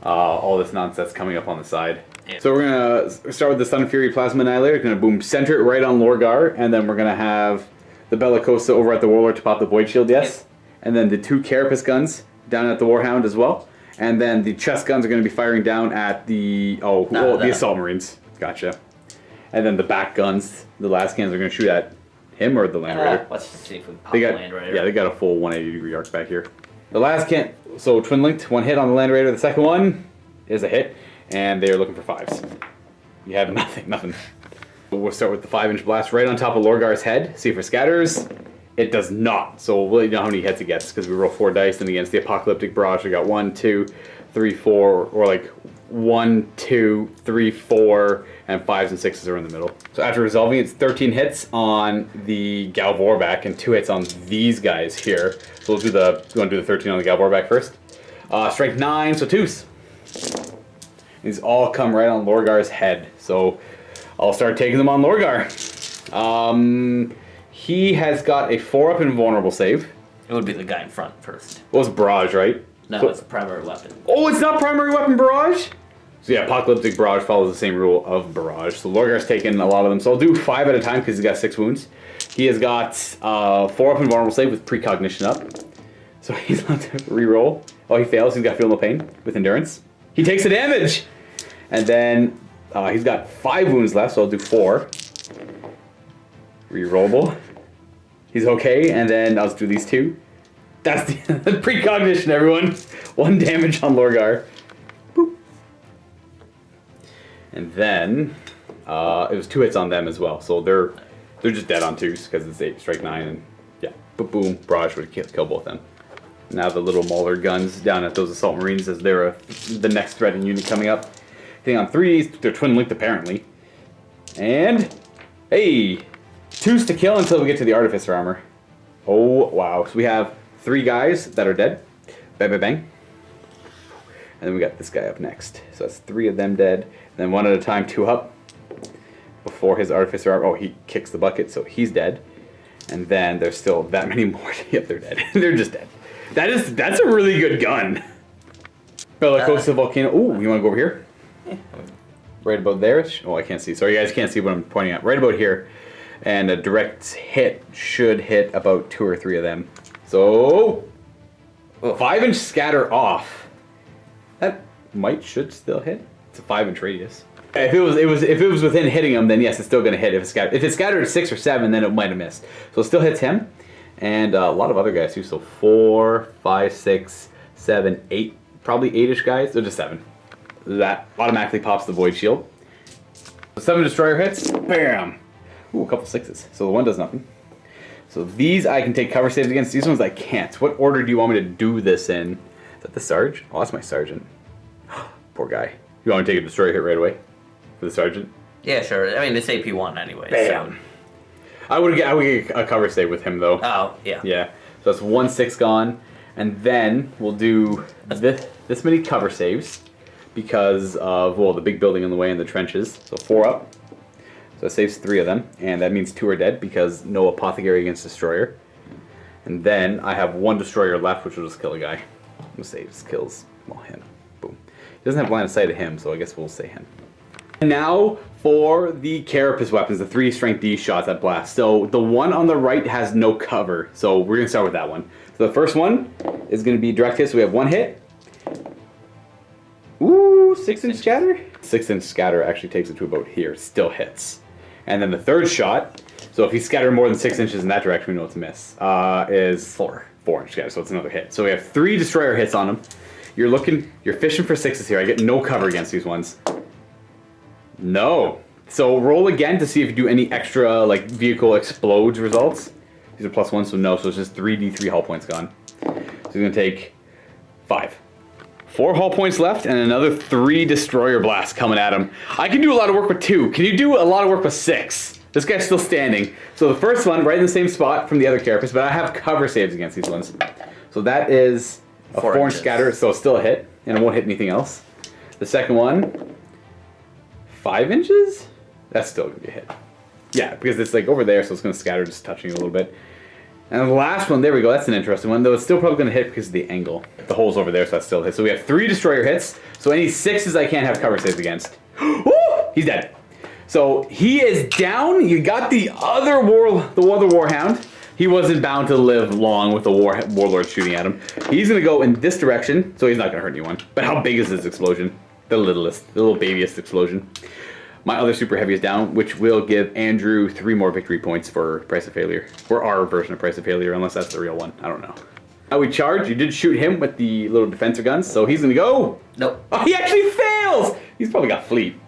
all this nonsense coming up on the side. Yeah. So we're going to start with the Sun and Fury Plasma Annihilator. Going to boom, center it right on Lorgar, and then we're going to have the Bellicosa over at the Warlord to pop the Void Shield, yes. And then the 2 Carapace guns down at the Warhound as well. And then the chest guns are going to be firing down at the the Assault Marines. Gotcha. And then the back guns, the last cans are going to shoot at him or the Land Raider. Let's just see if we can pop the Land Raider. Yeah, they got a full 180-degree arc back here. The last can, so twin linked, 1 hit on the Land Raider. The second one is a hit, and they are looking for 5s. You have nothing. We'll start with the 5-inch blast right on top of Lorgar's head. See if it scatters. It does not. So we'll know how many hits it gets because we roll 4 dice, and against the Apocalyptic Barrage, we got 1, 2, 3, 4, or like 1, 2, 3, 4, and 5s and 6s are in the middle. So after resolving, it's 13 hits on the Galvorback and 2 hits on these guys here. So we'll do you want to do the 13 on the Galvorback first? Strength 9, so 2s. These all come right on Lorgar's head. So I'll start taking them on Lorgar. He has got a 4-up invulnerable save. It would be the guy in front first. Well, it's Barrage, right? No, So- it's a primary weapon. Oh, it's not primary weapon Barrage? So yeah, Apocalyptic Barrage follows the same rule of Barrage. So Lorgar's taken a lot of them. So I'll do 5 at a time because he's got 6 wounds. He has got 4-up invulnerable save with precognition up. So he's allowed to reroll. Oh, he fails. He's got Feel No Pain with Endurance. He takes the damage! And then he's got 5 wounds left, so I'll do 4. Rerollable. He's okay, and then I'll just do these 2. That's the precognition, everyone. 1 damage on Lorgar. Boop. And then it was 2 hits on them as well, so they're just dead on 2s because it's 8 strike 9, and yeah. But boom, barrage would kill both of them. Now the little Mauler guns down at those Assault Marines as they're the next threatening unit coming up. Hitting on 3s, they're twin linked apparently. And, hey, 2s to kill until we get to the Artificer armor. Oh, wow. So we have 3 guys that are dead. Bang, bang, bang. And then we got this guy up next. So that's 3 of them dead. And then 1 at a time, 2 up. Before his Artificer armor, oh, he kicks the bucket, so he's dead. And then there's still that many more. Yep, they're dead. They're just dead. That's a really good gun. Bellicosa Volcano. Ooh, you want to go over here? Yeah. Right about there. Oh, I can't see. Sorry, you guys can't see what I'm pointing at. Right about here. And a direct hit should hit about 2 or 3 of them. So, 5-inch scatter off. That should still hit. It's a 5-inch radius. If it was within hitting him, then yes, it's still going to hit. If it's scattered at 6 or 7, then it might have missed. So it still hits him, and a lot of other guys too. So 4, 5, 6, 7, 8, probably 8-ish guys. Or just 7. That automatically pops the Void Shield. So 7 Destroyer hits. Bam. Ooh, a couple 6s. So the 1 does nothing. So these I can take cover saves against. These ones I can't. What order do you want me to do this in? Is that the Sarge? Oh, that's my Sergeant. Poor guy. You want me to take a Destroyer hit right away? For the Sergeant? Yeah, sure. I mean, it's AP1 anyway. Bam. So. I would get a cover save with him though. Oh, yeah. Yeah. So that's 1 6 gone, and then we'll do this many cover saves because of the big building in the way and the trenches. So 4 up. So that saves 3 of them, and that means 2 are dead because no Apothecary against Destroyer. And then I have 1 Destroyer left, which will just kill a guy. We'll say just kills him. Boom. He doesn't have line of sight of him, so I guess we'll say him. And now for the Carapace weapons, the 3 strength D shots at blast. So the one on the right has no cover, so we're gonna start with that one. So the first one is gonna be direct hit. So we have 1 hit. Ooh, 6-inch scatter. 6-inch scatter actually takes it to about here. Still hits. And then the third shot. So if you scatter more than 6 inches in that direction, we know it's a miss. Is 4-inch scatter. So it's another hit. So we have 3 Destroyer hits on him. You're fishing for 6s here. I get no cover against these ones. No. So roll again to see if you do any extra vehicle explodes results. These are +1, so no. So it's just 3d3 hull points gone. So you're gonna take 5. 4 hull points left and another 3 Destroyer blasts coming at him. I can do a lot of work with 2. Can you do a lot of work with 6? This guy's still standing. So the first one right in the same spot from the other Carapace, but I have cover saves against these ones. So that is a 4-inch scatter, so it's still a hit, and it won't hit anything else. The second one. 5 inches? That's still gonna be a hit. Yeah, because it's over there, so it's gonna scatter, just touching you a little bit. And the last one, there we go, that's an interesting one, though it's still probably gonna hit because of the angle. The hole's over there, so that's still a hit. So we have 3 Destroyer hits, so any 6s I can't have cover saves against. Woo! He's dead. So he is down. You got the other Warhound. He wasn't bound to live long with the Warlord shooting at him. He's gonna go in this direction, so he's not gonna hurt anyone. But how big is this explosion? The littlest, the little babyest explosion. My other super heavy is down, which will give Andrew 3 more victory points for Price of Failure. For our version of Price of Failure, unless that's the real one. I don't know. Now we charge. You did shoot him with the little defensor guns, so he's gonna go. Nope. Oh, he actually fails! He's probably got fleet.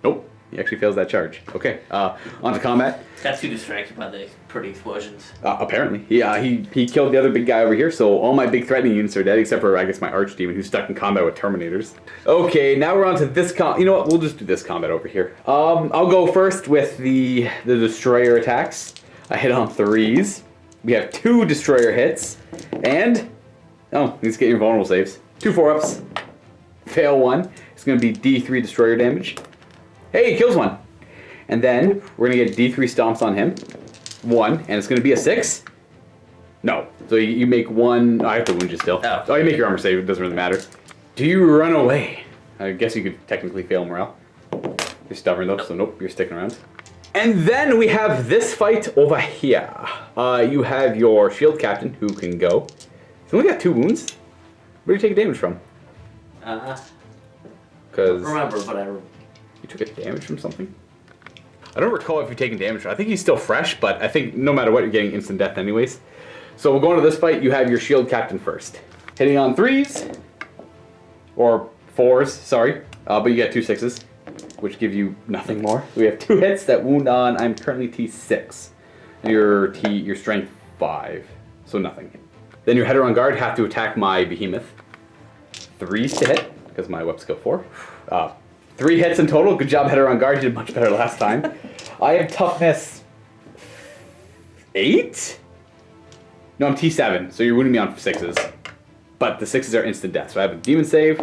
Nope. He actually fails that charge. Okay, on to combat. Got too distracted by the pretty explosions. Apparently. Yeah, he killed the other big guy over here, so all my big threatening units are dead, except for, I guess, my Archdemon, who's stuck in combat with Terminators. Okay, now we're on to this you know what, we'll just do this combat over here. I'll go first with the Destroyer attacks. I hit on 3s. We have 2 Destroyer hits, and... Oh, he's getting vulnerable saves. 2 4-ups. Fail 1. It's going to be D3 Destroyer damage. Hey, he kills 1. And then we're going to get D3 stomps on him. 1, and it's going to be a 6. No. So you make 1... I have to wound you still. Oh, you make your armor save. It doesn't really matter. Do you run away? I guess you could technically fail morale. You're stubborn though, so nope, you're sticking around. And then we have this fight over here. You have your shield captain who can go. He's only got 2 wounds. Where do you take damage from? Because remember, but you took a damage from something? I don't recall if you're taking damage. I think he's still fresh, but I think no matter what, you're getting instant death anyways. So we'll go into this fight. You have your shield captain first. Hitting on 3s. Or 4s, sorry. But you get 2 6s, which give you nothing more. We have 2 hits that wound on. I'm currently T6. And your strength 5. so nothing. Then your header on guard have to attack my behemoth. 3s to hit, because my whip skill 4. 3 hits in total. Good job, header on guard. You did much better last time. I have toughness 8? No, I'm T7, so you're wounding me on 6s. But the 6s are instant death. So I have a demon save,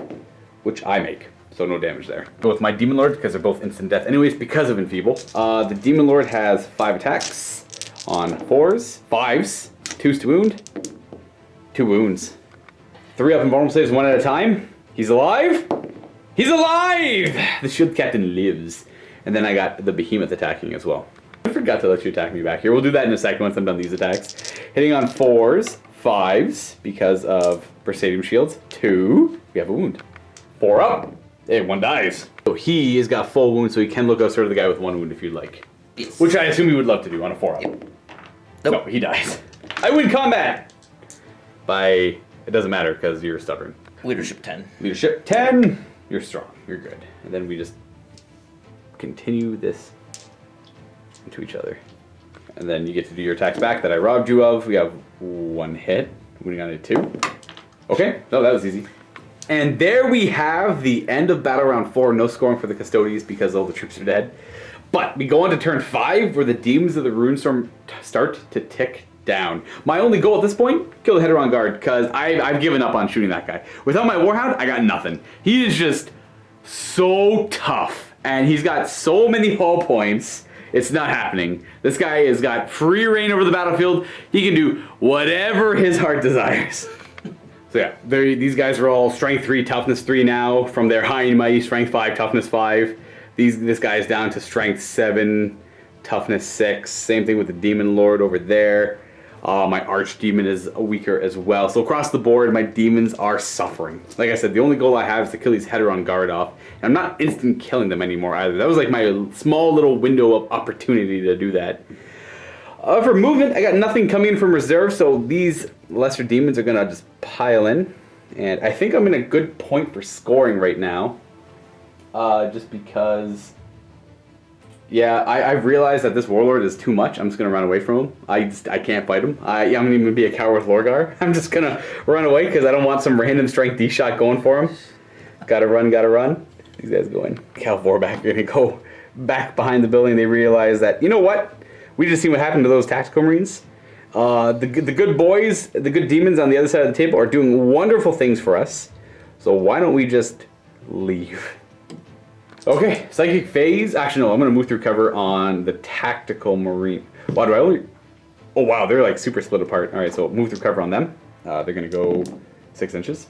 which I make. So no damage there. Go with my Demon Lord, because they're both instant death anyways, because of Enfeeble. The Demon Lord has 5 attacks on 4s, 5s, 2s to wound, 2 wounds. 3 up and vulnerable saves 1 at a time. He's alive! He's alive! The shield captain lives. And then I got the behemoth attacking as well. I forgot to let you attack me back here. We'll do that in a second once I'm done these attacks. Hitting on 4s, 5s, because of Presidium shields. 2, we have a wound. 4 up. Hey, 1 dies. So he has got full wound, so he can look out sort of the guy with 1 wound if you'd like. Yes. Which I assume you would love to do on a 4 up. Yep. No, Nope. he dies. I win combat! By, it doesn't matter because you're stubborn. Leadership 10. Leadership 10, you're strong, you're good. And then we just continue this into each other. And then you get to do your attacks back that I robbed you of. We have 1 hit, wounding on it 2. Okay, no, that was easy. And there we have the end of battle round 4. No scoring for the Custodes because all the troops are dead. But we go on to turn 5 where the demons of the Ruinstorm start to tick down. My only goal at this point, kill the header on guard, because I've given up on shooting that guy. Without my Warhound, I got nothing. He is just so tough, and he's got so many hull points, it's not happening. This guy has got free reign over the battlefield. He can do whatever his heart desires. So yeah, these guys are all strength 3, toughness 3 now, from their high and mighty strength 5, toughness 5. This guy is down to strength 7, toughness 6. Same thing with the Demon Lord over there. My Archdemon is weaker as well. So across the board, my demons are suffering. Like I said, the only goal I have is to kill these header on guard off. And I'm not instant killing them anymore either. That was like my small little window of opportunity to do that. For movement, I got nothing coming in from reserve, so these lesser demons are going to just pile in. And I think I'm in a good point for scoring right now. Just because... Yeah, I've realized that this Warlord is too much. I'm just going to run away from him. I can't fight him. I'm going to even be a coward with Lorgar. I'm just going to run away because I don't want some random strength D shot going for him. Gotta run, gotta run. These guys go in. Cal Vorback are going to go back behind the building. They realize that, you know what? We just seen what happened to those tactical marines. The good boys, the good demons on the other side of the table are doing wonderful things for us. So why don't we just leave? Okay, Psychic Phase. Actually, no, I'm going to move through cover on the Tactical Marine. Why do I only... Oh, wow, they're like super split apart. All right, so move through cover on them. They're going to go 6 inches.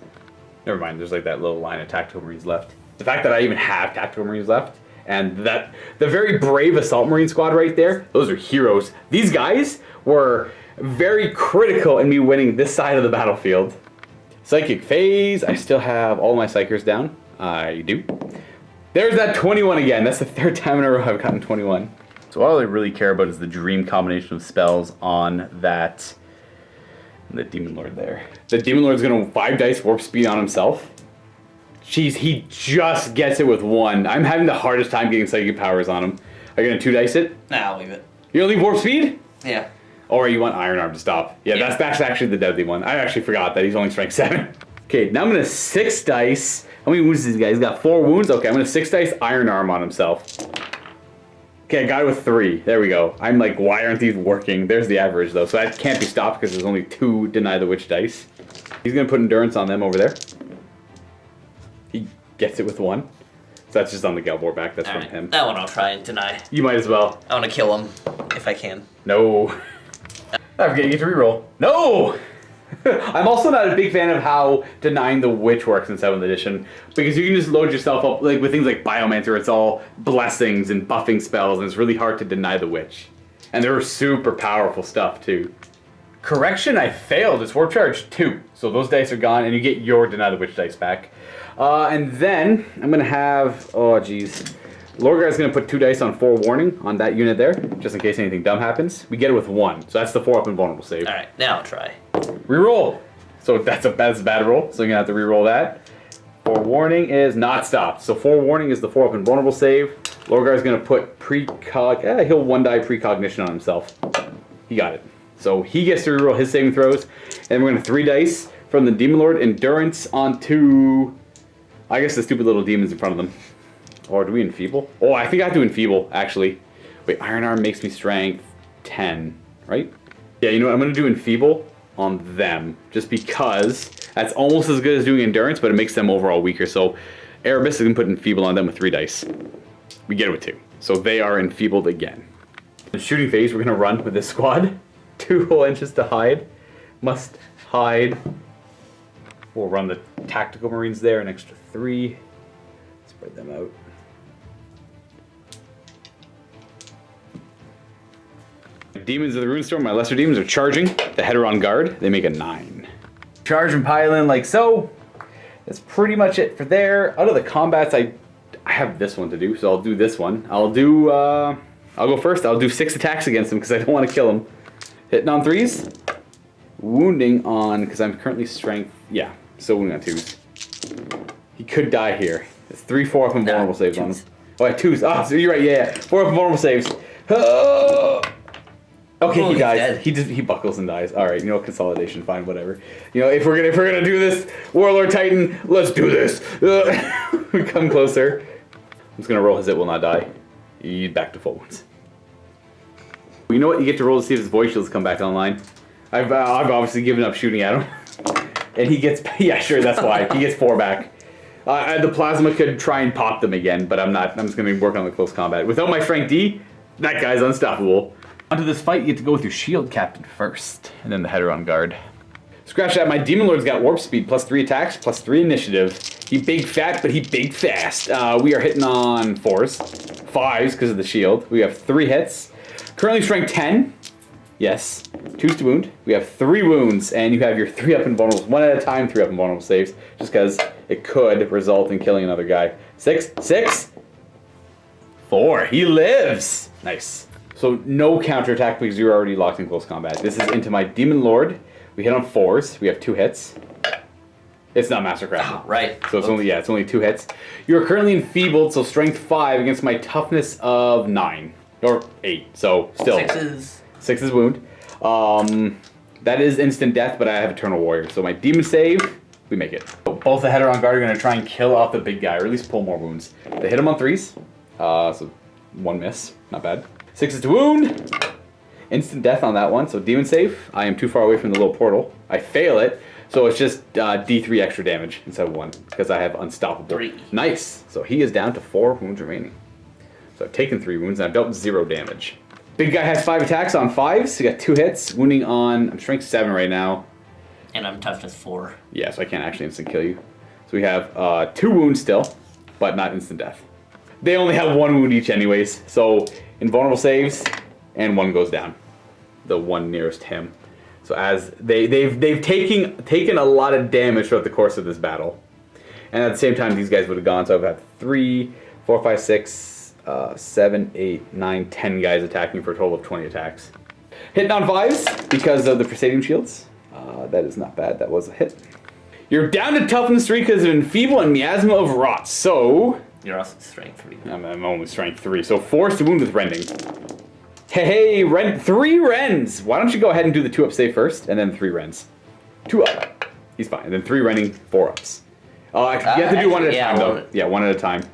Never mind, there's like that little line of Tactical Marines left. The fact that I even have Tactical Marines left, and that the very brave Assault Marine squad right there, those are heroes. These guys were very critical in me winning this side of the battlefield. Psychic Phase. I still have all my Psychers down. I do. There's that 21 again. That's the 3rd time in a row I've gotten 21. So all I really care about is the dream combination of spells on that... the Demon Lord there. The Demon Lord's going to 5 dice warp speed on himself. Jeez, he just gets it with 1. I'm having the hardest time getting psychic powers on him. Are you going to 2 dice it? Nah, I'll leave it. You're going to leave warp speed? Yeah. Or you want Iron Arm to stop. Yeah, Yeah. that's actually the deadly one. I actually forgot that he's only strength 7. Okay, now I'm going to 6 dice. How many wounds does this guy? He's got 4 wounds. Okay, I'm going to 6 dice Iron Arm on himself. Okay, I got it with 3. There we go. I'm like, why aren't these working? There's the average, though. So that can't be stopped because there's only 2 Deny the Witch dice. He's going to put Endurance on them over there. He gets it with 1. So that's just on the Galbor back. That's All from right. him. That one I'll try and deny. You might as well. I want to kill him if I can. No. I forget you get to reroll. No! I'm also not a big fan of how Denying the Witch works in 7th edition, because you can just load yourself up like with things like Biomancer. It's all blessings and buffing spells, and it's really hard to deny the Witch. And they're super powerful stuff too. Correction, I failed. It's Warp Charge 2, so those dice are gone, and you get your Deny the Witch dice back. And then I'm gonna have Lorgar's gonna put 2 dice on Forewarning on that unit there, just in case anything dumb happens. We get it with 1, so that's the 4 up and vulnerable save. All right, now I'll try. Reroll. So that's a bad roll, so you're gonna have to reroll that. Forewarning is not stopped. So Forewarning is the 4 up and vulnerable save. Lorgar's gonna put he'll 1 die precognition on himself. He got it. So he gets to reroll his saving throws. And we're going to 3 dice from the Demon Lord Endurance onto, I guess, the stupid little demons in front of them. Or do we enfeeble? Oh, I think I have to enfeeble, actually. Wait, Iron Arm makes me strength 10, right? Yeah, you know what? I'm going to do enfeeble on them. Just because that's almost as good as doing endurance, but it makes them overall weaker. So Erebus is going to put enfeeble on them with 3 dice. We get it with 2. So they are enfeebled again. In shooting phase, we're going to run with this squad. 2 whole inches to hide. Must hide. We'll run the tactical marines there, an extra 3. Spread them out. Demons of the Ruinstorm, my lesser demons, are charging. The Heteron Guard, they make a 9. Charge and pile in like so. That's pretty much it for there. Out of the combats, I have this one to do, so I'll do this one. I'll go first. I'll do 6 attacks against him because I don't want to kill him. Hitting on 3s. Wounding on, because I'm currently strength, yeah, so wounding on 2s. He could die here. It's 3, 4 up and vulnerable saves on him. Oh, I have 2s. Ah, so you're right, yeah. 4 up and vulnerable saves. Okay, he dies. He buckles and dies. All right, you know, consolidation, fine, whatever. You know, if we're gonna do this, Warlord Titan, let's do this. We come closer. I'm just gonna roll his it will not die. He's back to full wounds. You know what? You get to roll to see if his voice shields come back online. I've obviously given up shooting at him, and he gets yeah, sure, that's why he gets 4 back. The plasma could try and pop them again, but I'm not. I'm just gonna work on the close combat. Without my strength D, that guy's unstoppable. Onto this fight, you get to go with your shield captain first, and then the Heteron Guard. Scratch that, my Demon Lord's got warp speed, plus 3 attacks, plus 3 initiative. He big fat, but he big fast. We are hitting on 4s, 5s because of the shield. We have 3 hits. Currently strength 10. Yes. 2s to wound. We have 3 wounds, and you have your 3 up and vulnerables. 1 at a time, 3 up and vulnerable saves, just because it could result in killing another guy. 6. 4. He lives. Nice. So no counterattack because you're already locked in close combat. This is into my Demon Lord. We hit on 4s. We have 2 hits. It's not Mastercraft. Oh, right. So it's only 2 hits. You're currently enfeebled, so strength 5 against my toughness of 9 or 8. So still 6s. 6 wound. That is instant death, but I have Eternal Warrior. So my demon save, we make it. Both the Heteron Guard are going to try and kill off the big guy, or at least pull more wounds. They hit him on 3s. So 1 miss, not bad. 6 to wound. Instant death on that one, so demon save. I am too far away from the little portal. I fail it, so it's just D3 extra damage instead of 1, because I have unstoppable. 3. Nice. So he is down to 4 wounds remaining. So I've taken 3 wounds, and I've dealt 0 damage. Big guy has 5 attacks on 5s. He got 2 hits, wounding on, I'm strength 7 right now. And I'm toughness 4. Yeah, so I can't actually instant kill you. So we have 2 wounds still, but not instant death. They only have 1 wound each anyways, so invulnerable saves, and 1 goes down. The one nearest him. So as they've taken a lot of damage throughout the course of this battle. And at the same time these guys would have gone, so I've had 3, 4, 5, 6, 7, 8, 9, 10 guys attacking for a total of 20 attacks. Hitting on 5s because of the Presidium shields. That is not bad, that was a hit. You're down to toughness 3 because of enfeeble and miasma of rot, so You're also strength 3. I'm only strength 3, so 4s to wound with rending. Hey, 3 rends! Why don't you go ahead and do the 2 up save first, and then 3 rends. 2 up. He's fine. And then 3 rending, 4 ups. You have to do 1 at a time, though. Yeah, 1 at a time.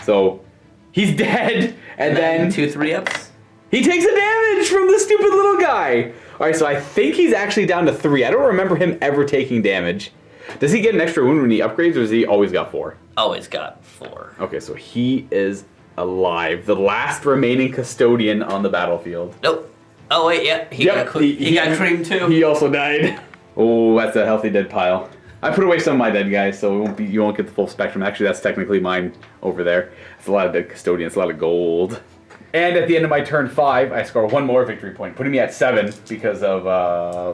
So, he's dead, and then 2 3 ups? He takes a damage from the stupid little guy! Alright, so I think he's actually down to 3. I don't remember him ever taking damage. Does he get an extra wound when he upgrades, or has he always got 4? Always got 4. Okay, so he is alive. The last remaining custodian on the battlefield. Nope. Oh wait, yeah, he got creamed too. He also died. Oh, that's a healthy dead pile. I put away some of my dead guys, so you won't get the full spectrum. Actually, that's technically mine over there. It's a lot of dead custodians, a lot of gold. And at the end of my turn 5, I score 1 more victory point, putting me at 7 because of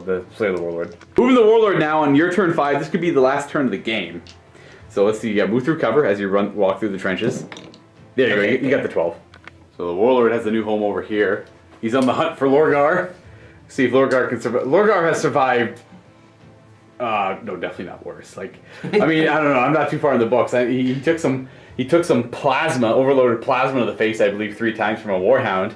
the Slayer of the Warlord. Moving the Warlord now on your turn 5. This could be the last turn of the game. So let's see. You got move through cover as you walk through the trenches. There you go. You got the 12. So the Warlord has a new home over here. He's on the hunt for Lorgar. See if Lorgar can survive. Lorgar has survived. No, definitely not worse. Like, I mean, I don't know. I'm not too far in the books. He took some plasma, overloaded plasma to the face, I believe, 3 times from a Warhound.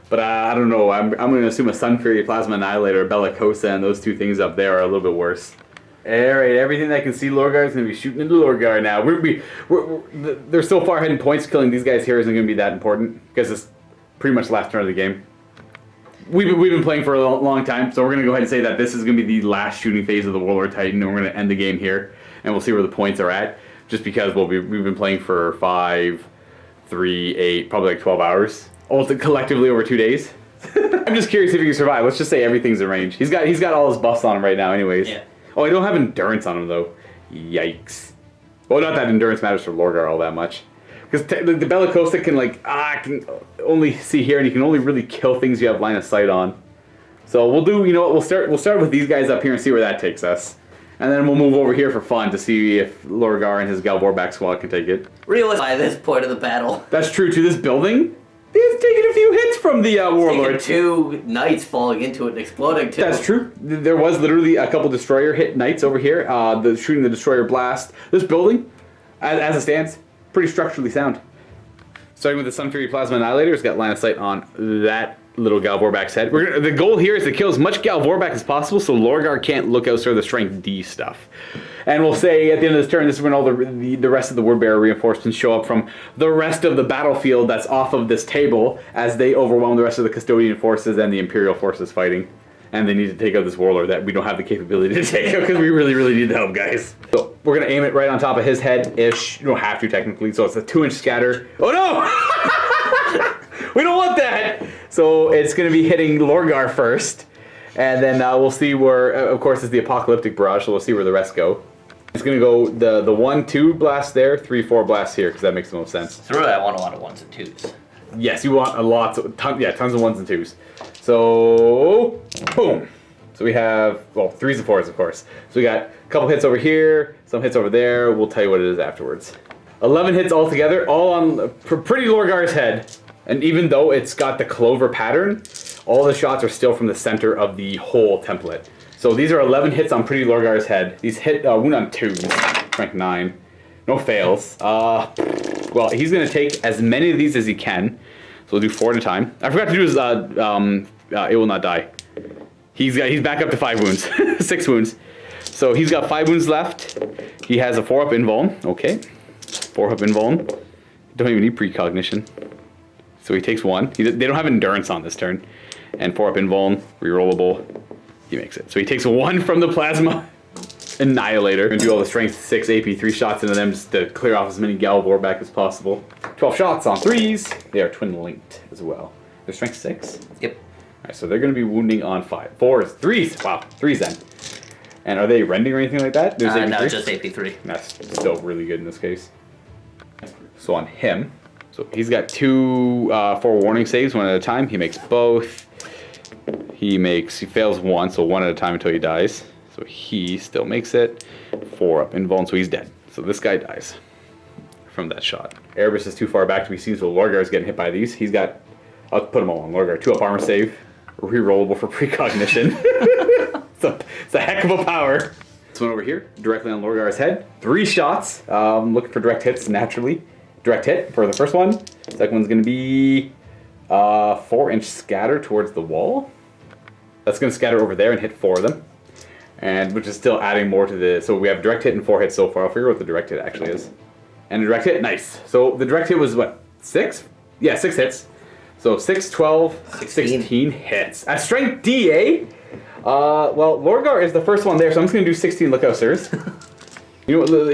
But I don't know. I'm going to assume a Sun Fury Plasma Annihilator, Bellicosa, and those two things up there are a little bit worse. Alright, everything that can see Lorgar is going to be shooting into Lorgar now. They're so far ahead in points, killing these guys here isn't going to be that important, because it's pretty much the last turn of the game. We've been playing for a long time, so we're going to go ahead and say that this is going to be the last shooting phase of the Warlord Titan, and we're going to end the game here, and we'll see where the points are at, just because we've been playing for 5, 3, 8, probably like 12 hours, all collectively over 2 days. I'm just curious if he can survive. Let's just say everything's in range. He's got all his buffs on him right now anyways. Yeah. Oh, I don't have endurance on him though. Yikes. Well, not that endurance matters for Lorgar all that much. Because the Bellicosa can only see here, and you can only really kill things you have line of sight on. So we'll do, you know what, we'll start with these guys up here and see where that takes us. And then we'll move over here for fun to see if Lorgar and his Galvorback squad can take it. Realize by this point of the battle. That's true to this building. It's taken a few hits from the Warlord. Taken 2 knights falling into it and exploding too. That's true. There was literally a couple destroyer hit knights over here. Shooting the destroyer blast. This building, as it stands, pretty structurally sound. Starting with the Sun Fury Plasma Annihilator, it's got line of sight on that little Galvorback's head. The goal here is to kill as much Galvorback as possible so Lorgar can't look out for the strength D stuff. And we'll say at the end of this turn, this is when all the rest of the Word Bearer reinforcements show up from the rest of the battlefield that's off of this table as they overwhelm the rest of the Custodian forces and the Imperial forces fighting. And they need to take out this Warlord that we don't have the capability to take out because we really, really need the help, guys. So we're going to aim it right on top of his head-ish. You don't have to technically, so it's a 2-inch scatter. Oh no! We don't want that! So it's going to be hitting Lorgar first. And then we'll see where, of course, it's the Apocalyptic Barrage, so we'll see where the rest go. It's going to go the 1-2 blast there, 3-4 blasts here, because that makes the most sense. So really, I want a lot of 1s and 2s. Yes, you want tons of 1s and 2s. So, boom. So we have, well, 3s and 4s, of course. So we got a couple hits over here, some hits over there. We'll tell you what it is afterwards. 11 hits altogether, all on pretty Lorgar's head. And even though it's got the clover pattern, all the shots are still from the center of the whole template. So these are 11 hits on pretty Lorgar's head. These hit wound on 2s, rank 9. No fails. Well, he's going to take as many of these as he can. So we'll do 4 at a time. I forgot to do his it will not die. He's back up to 5 wounds. 6 wounds. So he's got 5 wounds left. He has a 4-up invuln. Okay. 4-up invuln. Don't even need precognition. So he takes 1. They don't have endurance on this turn. And 4-up invuln, rerollable. He makes it. So he takes 1 from the Plasma Annihilator. And do all the strength 6 AP 3 shots into them just to clear off as many Galvorback as possible. 12 shots on 3s. They are twin linked as well. They're strength 6? Yep. Alright, so they're going to be wounding on 5. 4s, 3s. Wow, 3s then. And are they rending or anything like that? There's No, just AP3. That's still really good in this case. So on him, so he's got 2 4-warning saves, 1 at a time. He makes both. He fails 1, so 1 at a time until he dies. So he still makes it. 4-up invuln, so he's dead. So this guy dies from that shot. Erebus is too far back to be seen, so Lorgar is getting hit by these. He's got, I'll put them all on Lorgar. 2-up armor save, rerollable for precognition. It's a heck of a power. This one over here, directly on Lorgar's head. 3 shots. Looking for direct hits naturally. Direct hit for the first one. Second one's going to be 4-inch scatter towards the wall. That's going to scatter over there and hit 4 of them. And which is still adding more to the... So we have direct hit and 4 hits so far. I'll figure out what the direct hit actually is. And a direct hit, nice. So the direct hit was what, 6? Yeah, 6 hits. So 6, 12, 16 hits. At strength D, eh? Well, Lorgar is the first one there, so I'm just going to do 16 Lookout Sirs. You know,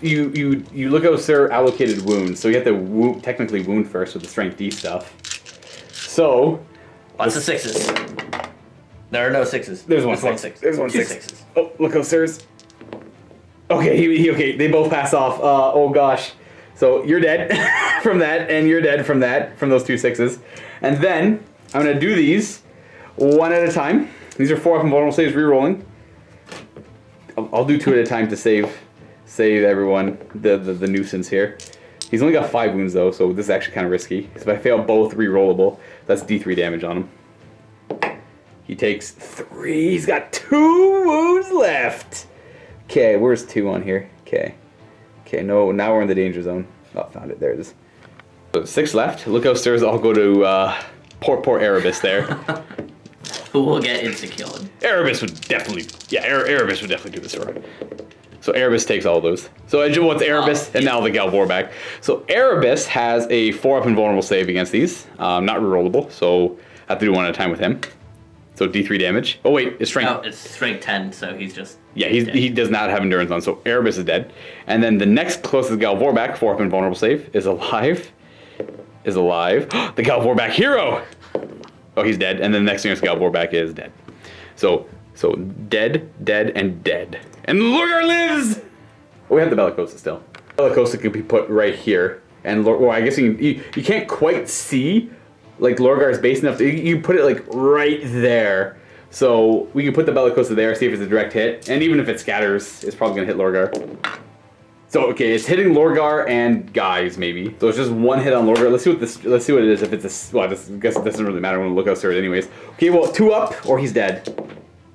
you Lookout Sir allocated wounds, so you have to technically wound first with the strength D stuff. So... Lots of 6s. There are no 6s. There's one 6. There's one 6. 6s. Oh, Lookout Sirs. Okay, okay, they both pass off. Oh gosh. So you're dead from that, and you're dead from that, from those 2 6s. And then I'm gonna do these 1 at a time. These are 4-up and vulnerable saves re-rolling. I'll do 2 at a time to save everyone the nuisance here. He's only got 5 wounds though, so this is actually kind of risky. So if I fail both re-rollable, that's D3 damage on him. He takes 3. He's got 2 wounds left. Okay, where's 2 on here? Okay. Okay, no, now we're in the danger zone. Oh, found it. There it is. So 6 left. Lookout Sirs all go to Poor Erebus there. Who will get insta-killed. Erebus would definitely, Erebus would definitely do this for him. So Erebus takes all those. So I just want the Erebus and now the Galvor back. So Erebus has a 4-up invulnerable save against these. Not rerollable, so I have to do one at a time with him. So D3 damage. Oh wait, it's strength. No, it's strength 10, so he's just... Yeah, he does not have endurance on, so Erebus is dead. And then the next closest Galvor back, 4-up invulnerable save, is alive. The Galvor back hero! Oh, he's dead. And then the next nearest Galvor back is dead. So dead, and dead. And Lorgar lives! Oh, we have the Bellicosa still. Bellicosa could be put right here. And well, I guess you can't quite see like Lorgar's base enough. You put it like right there. So we can put the Bellicosa there, see if it's a direct hit. And even if it scatters, it's probably gonna hit Lorgar. So okay, it's hitting Lorgar and guys maybe. So it's just one hit on Lorgar. Let's see what it is. If it's I guess it doesn't really matter when we look out it anyways. Okay, well 2 up or he's dead.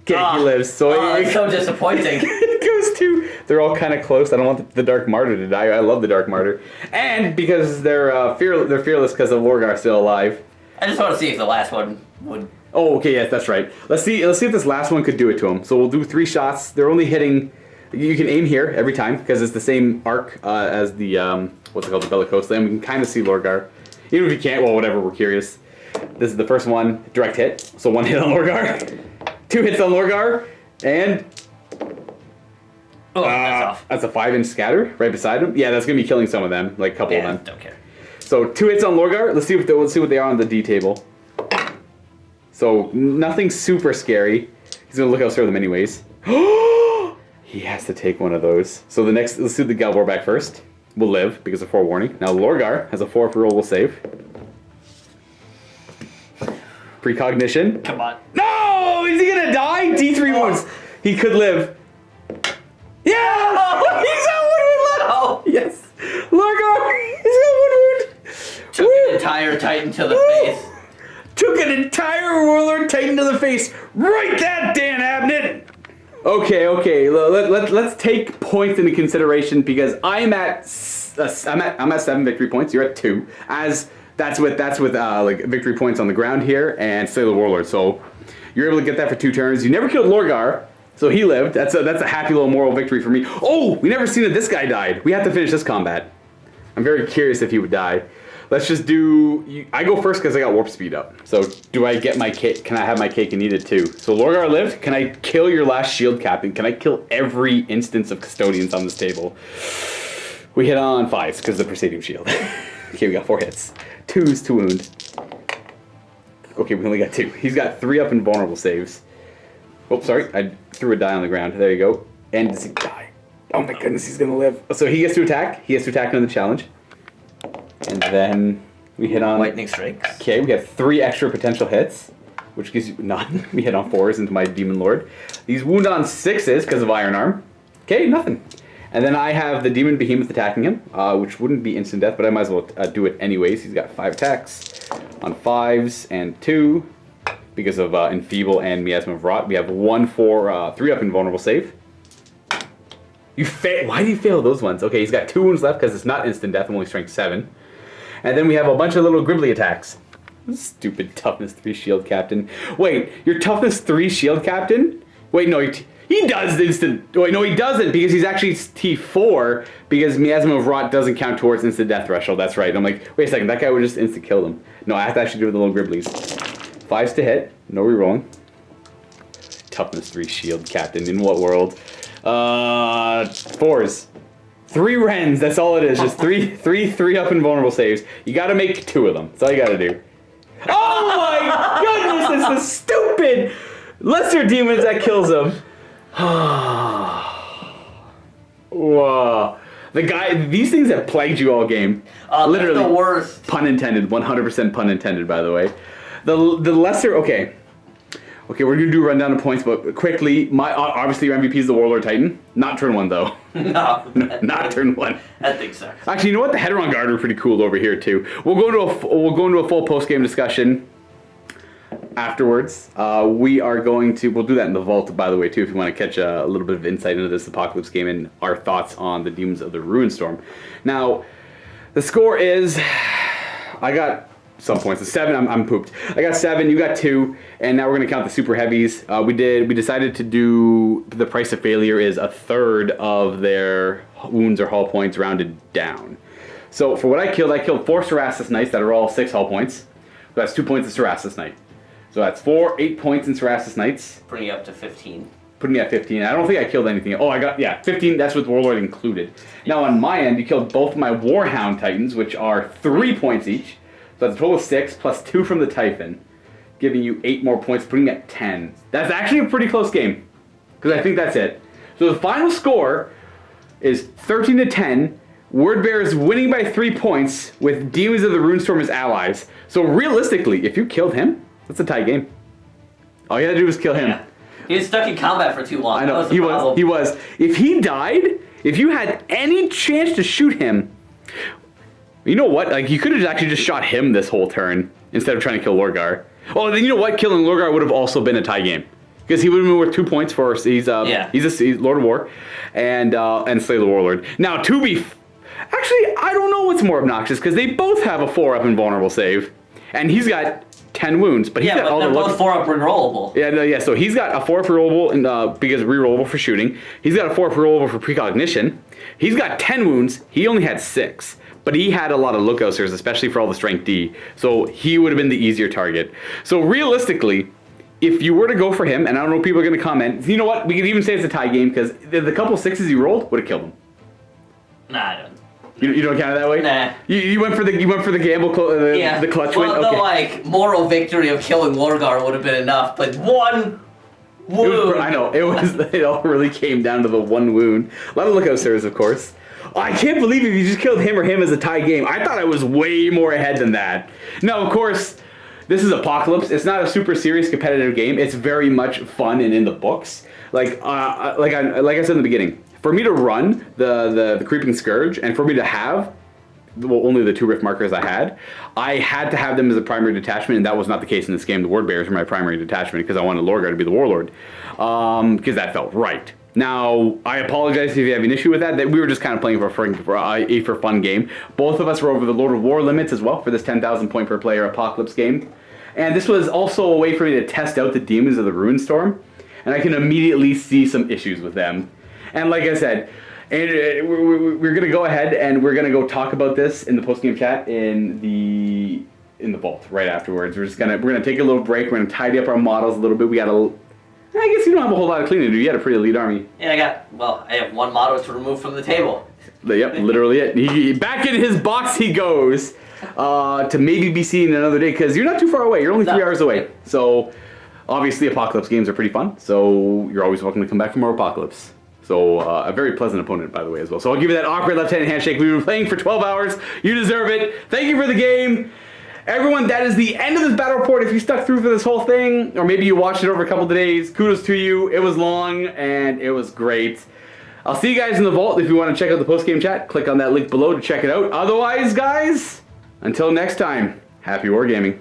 Okay, he lives. So it's so disappointing. It goes to. They're all kind of close. I don't want the Dark Martyr to die. I love the Dark Martyr, and because they're fearless because of Lorgar still alive. I just want to see if the last one would. Oh, okay, yes, that's right. Let's see if this last one could do it to him. So we'll do 3 shots. They're only hitting. You can aim here every time because it's the same arc as the what's it called, the Bellicosa, and we can kind of see Lorgar. Even if you can't, well, whatever. We're curious. This is the first one, direct hit. So 1 hit on Lorgar, 2 hits on Lorgar, and that's off. that's a 5-inch scatter right beside him. Yeah, that's gonna be killing some of them, like a couple of them. Don't care. So 2 hits on Lorgar. Let's see what they are on the D table. So nothing super scary. He's gonna look out for them anyways. He has to take one of those. So let's do the Galvor back first. We'll live because of forewarning. Now Lorgar has a 4 for roll. Will save. Precognition. Come on. No! Is he gonna die? D3 wounds. He could live. Yeah! He's got 1 wound left. Oh. Yes. Lorgar. He's got 1 wound. Took an entire Titan to the face. Took an entire Warlord Titan to the face. Write that, Dan Abnett. Okay. Let's take points into consideration because I'm at 7 victory points. You're at 2. As that's with like victory points on the ground here and Slay the Warlord. So you're able to get that for 2 turns. You never killed Lorgar, so he lived. That's a happy little moral victory for me. Oh, we never seen that this guy died. We have to finish this combat. I'm very curious if he would die. Let's just do. I go first because I got warp speed up. So do I get my cake? Can I have my cake and eat it too? So Lorgar lived. Can I kill your last shield captain? Can I kill every instance of custodians on this table? We hit on 5s because of the Presidium shield. Okay, we got 4 hits. 2s to wound. Okay, we only got 2. He's got 3 up invulnerable saves. Oh, sorry, I threw a die on the ground. There you go. And does he die? Oh my goodness, he's gonna live. So he gets to attack. He gets to attack into the challenge. And then we hit on... Lightning strikes. Okay, we have 3 extra potential hits, which gives you none. We hit on 4s into my Demon Lord. These wound on 6s because of Iron Arm. Okay, nothing. And then I have the Demon Behemoth attacking him, which wouldn't be instant death, but I might as well do it anyways. He's got 5 attacks on 5s and 2 because of Enfeeble and Miasma of Rot. We have 1 for 3-up invulnerable save. You fail. Why do you fail those ones? Okay, he's got 2 wounds left because it's not instant death. I'm only strength 7. And then we have a bunch of little gribbly attacks. Stupid toughness 3 shield captain. Wait, your toughness 3 shield captain? Wait, no, he does instant. Wait, no, he doesn't because he's actually T4 because Miasma of Rot doesn't count towards instant death threshold. That's right. I'm like, wait a second, that guy would just instant kill them. No, I have to actually do the little gribblies. 5s to hit. No rerolling. Toughness 3 shield captain. In what world? 4s. 3 Rens, that's all it is. Just 3 up invulnerable saves. You gotta make 2 of them. That's all you gotta do. Oh my goodness, this is stupid! Lesser demons that kills them. Whoa. The guy, these things have plagued you all game. Literally. The worst. Pun intended, 100% pun intended, by the way. The lesser, okay. Okay, we're gonna do a rundown of points, but quickly, obviously your MVP is the Warlord Titan. Not turn 1 though. No. Not turn 1. That thing sucks. Actually, you know what? The Heteron Guard are pretty cool over here too. We'll go into a full post game discussion afterwards. We'll do that in the vault, by the way, too, if you want to catch a little bit of insight into this Apocalypse game and our thoughts on the Demons of the Ruinstorm. Now, the score is, I got some points. So 7, I'm pooped. I got 7, you got 2, and now we're gonna count the super heavies. We decided to do the price of failure is a third of their wounds or hull points rounded down. So for what I killed 4 Cerastus Knights that are all 6 hull points. So that's 2 points of Cerastus Knight. So that's 8 points in Cerastus Knights. Bring you up to 15. Putting me at 15. I don't think I killed anything. Oh, I got, 15. That's with Warlord included. Now on my end, you killed both my Warhound Titans, which are 3 points each. So that's a total of 6 plus 2 from the Typhon, giving you 8 more points, putting me at 10. That's actually a pretty close game, because I think that's it. So the final score is 13-10. Wordbearer is winning by 3 points with Demons of the Ruinstorm as allies. So realistically, if you killed him, that's a tie game. All you had to do was kill him. Yeah. He was stuck in combat for too long. I know, That was he was. If he died, if you had any chance to shoot him, you know what? Like, you could have actually just shot him this whole turn instead of trying to kill Lorgar. Oh, then you know what? Killing Lorgar would have also been a tie game. Because he would have been worth 2 points for us. He's Lord of War and Slay the Warlord. Now, actually, I don't know what's more obnoxious, because they both have a 4-up invulnerable save. And he's got 10 wounds, but he's got all they're the both 4-up rerollable. Yeah, so he's got a 4-up rerollable because rerollable for shooting. He's got a 4-up rerollable for precognition. He's got 10 wounds. He only had 6. But he had a lot of lookouts, especially for all the strength D. So he would have been the easier target. So realistically, if you were to go for him, and I don't know if people are going to comment, you know what? We could even say it's a tie game, because the couple 6s he rolled would have killed him. Nah, I don't. You don't count it that way? Nah. You went for the gamble, the clutch win? Okay. The moral victory of killing Lorgar would have been enough, but 1 wound. I know, it all really came down to the 1 wound. A lot of lookout sirs, of course. I can't believe if you just killed him or him as a tie game. I thought I was way more ahead than that. Now, of course, this is Apocalypse. It's not a super serious competitive game. It's very much fun and in the books. Like I said in the beginning, for me to run the Creeping Scourge and for me to have only the 2 rift markers I had to have them as a primary detachment, and that was not the case in this game. The Word Bearers were my primary detachment because I wanted Lorgar to be the Warlord, because that felt right. Now, I apologize if you have an issue with that. That we were just kind of playing for a fun game. Both of us were over the Lord of War limits as well for this 10,000 point per player Apocalypse game. And this was also a way for me to test out the Demons of the Ruinstorm. And I can immediately see some issues with them. And like I said, we're going to go ahead and we're going to go talk about this in the post-game chat in the vault right afterwards. We're gonna take a little break. We're going to tidy up our models a little bit. I guess you don't have a whole lot of cleaning to do. You had a pretty elite army. Yeah, I have 1 motto to remove from the table. Yep, literally it. Back in his box he goes, to maybe be seen another day, because you're not too far away. You're only 3 hours away. So, obviously Apocalypse games are pretty fun, so you're always welcome to come back for more Apocalypse. So, a very pleasant opponent, by the way, as well. So I'll give you that awkward left-handed handshake. We've been playing for 12 hours. You deserve it. Thank you for the game. Everyone, that is the end of this battle report. If you stuck through for this whole thing, or maybe you watched it over a couple of days, kudos to you. It was long, and it was great. I'll see you guys in the vault. If you want to check out the post-game chat, click on that link below to check it out. Otherwise, guys, until next time, happy wargaming.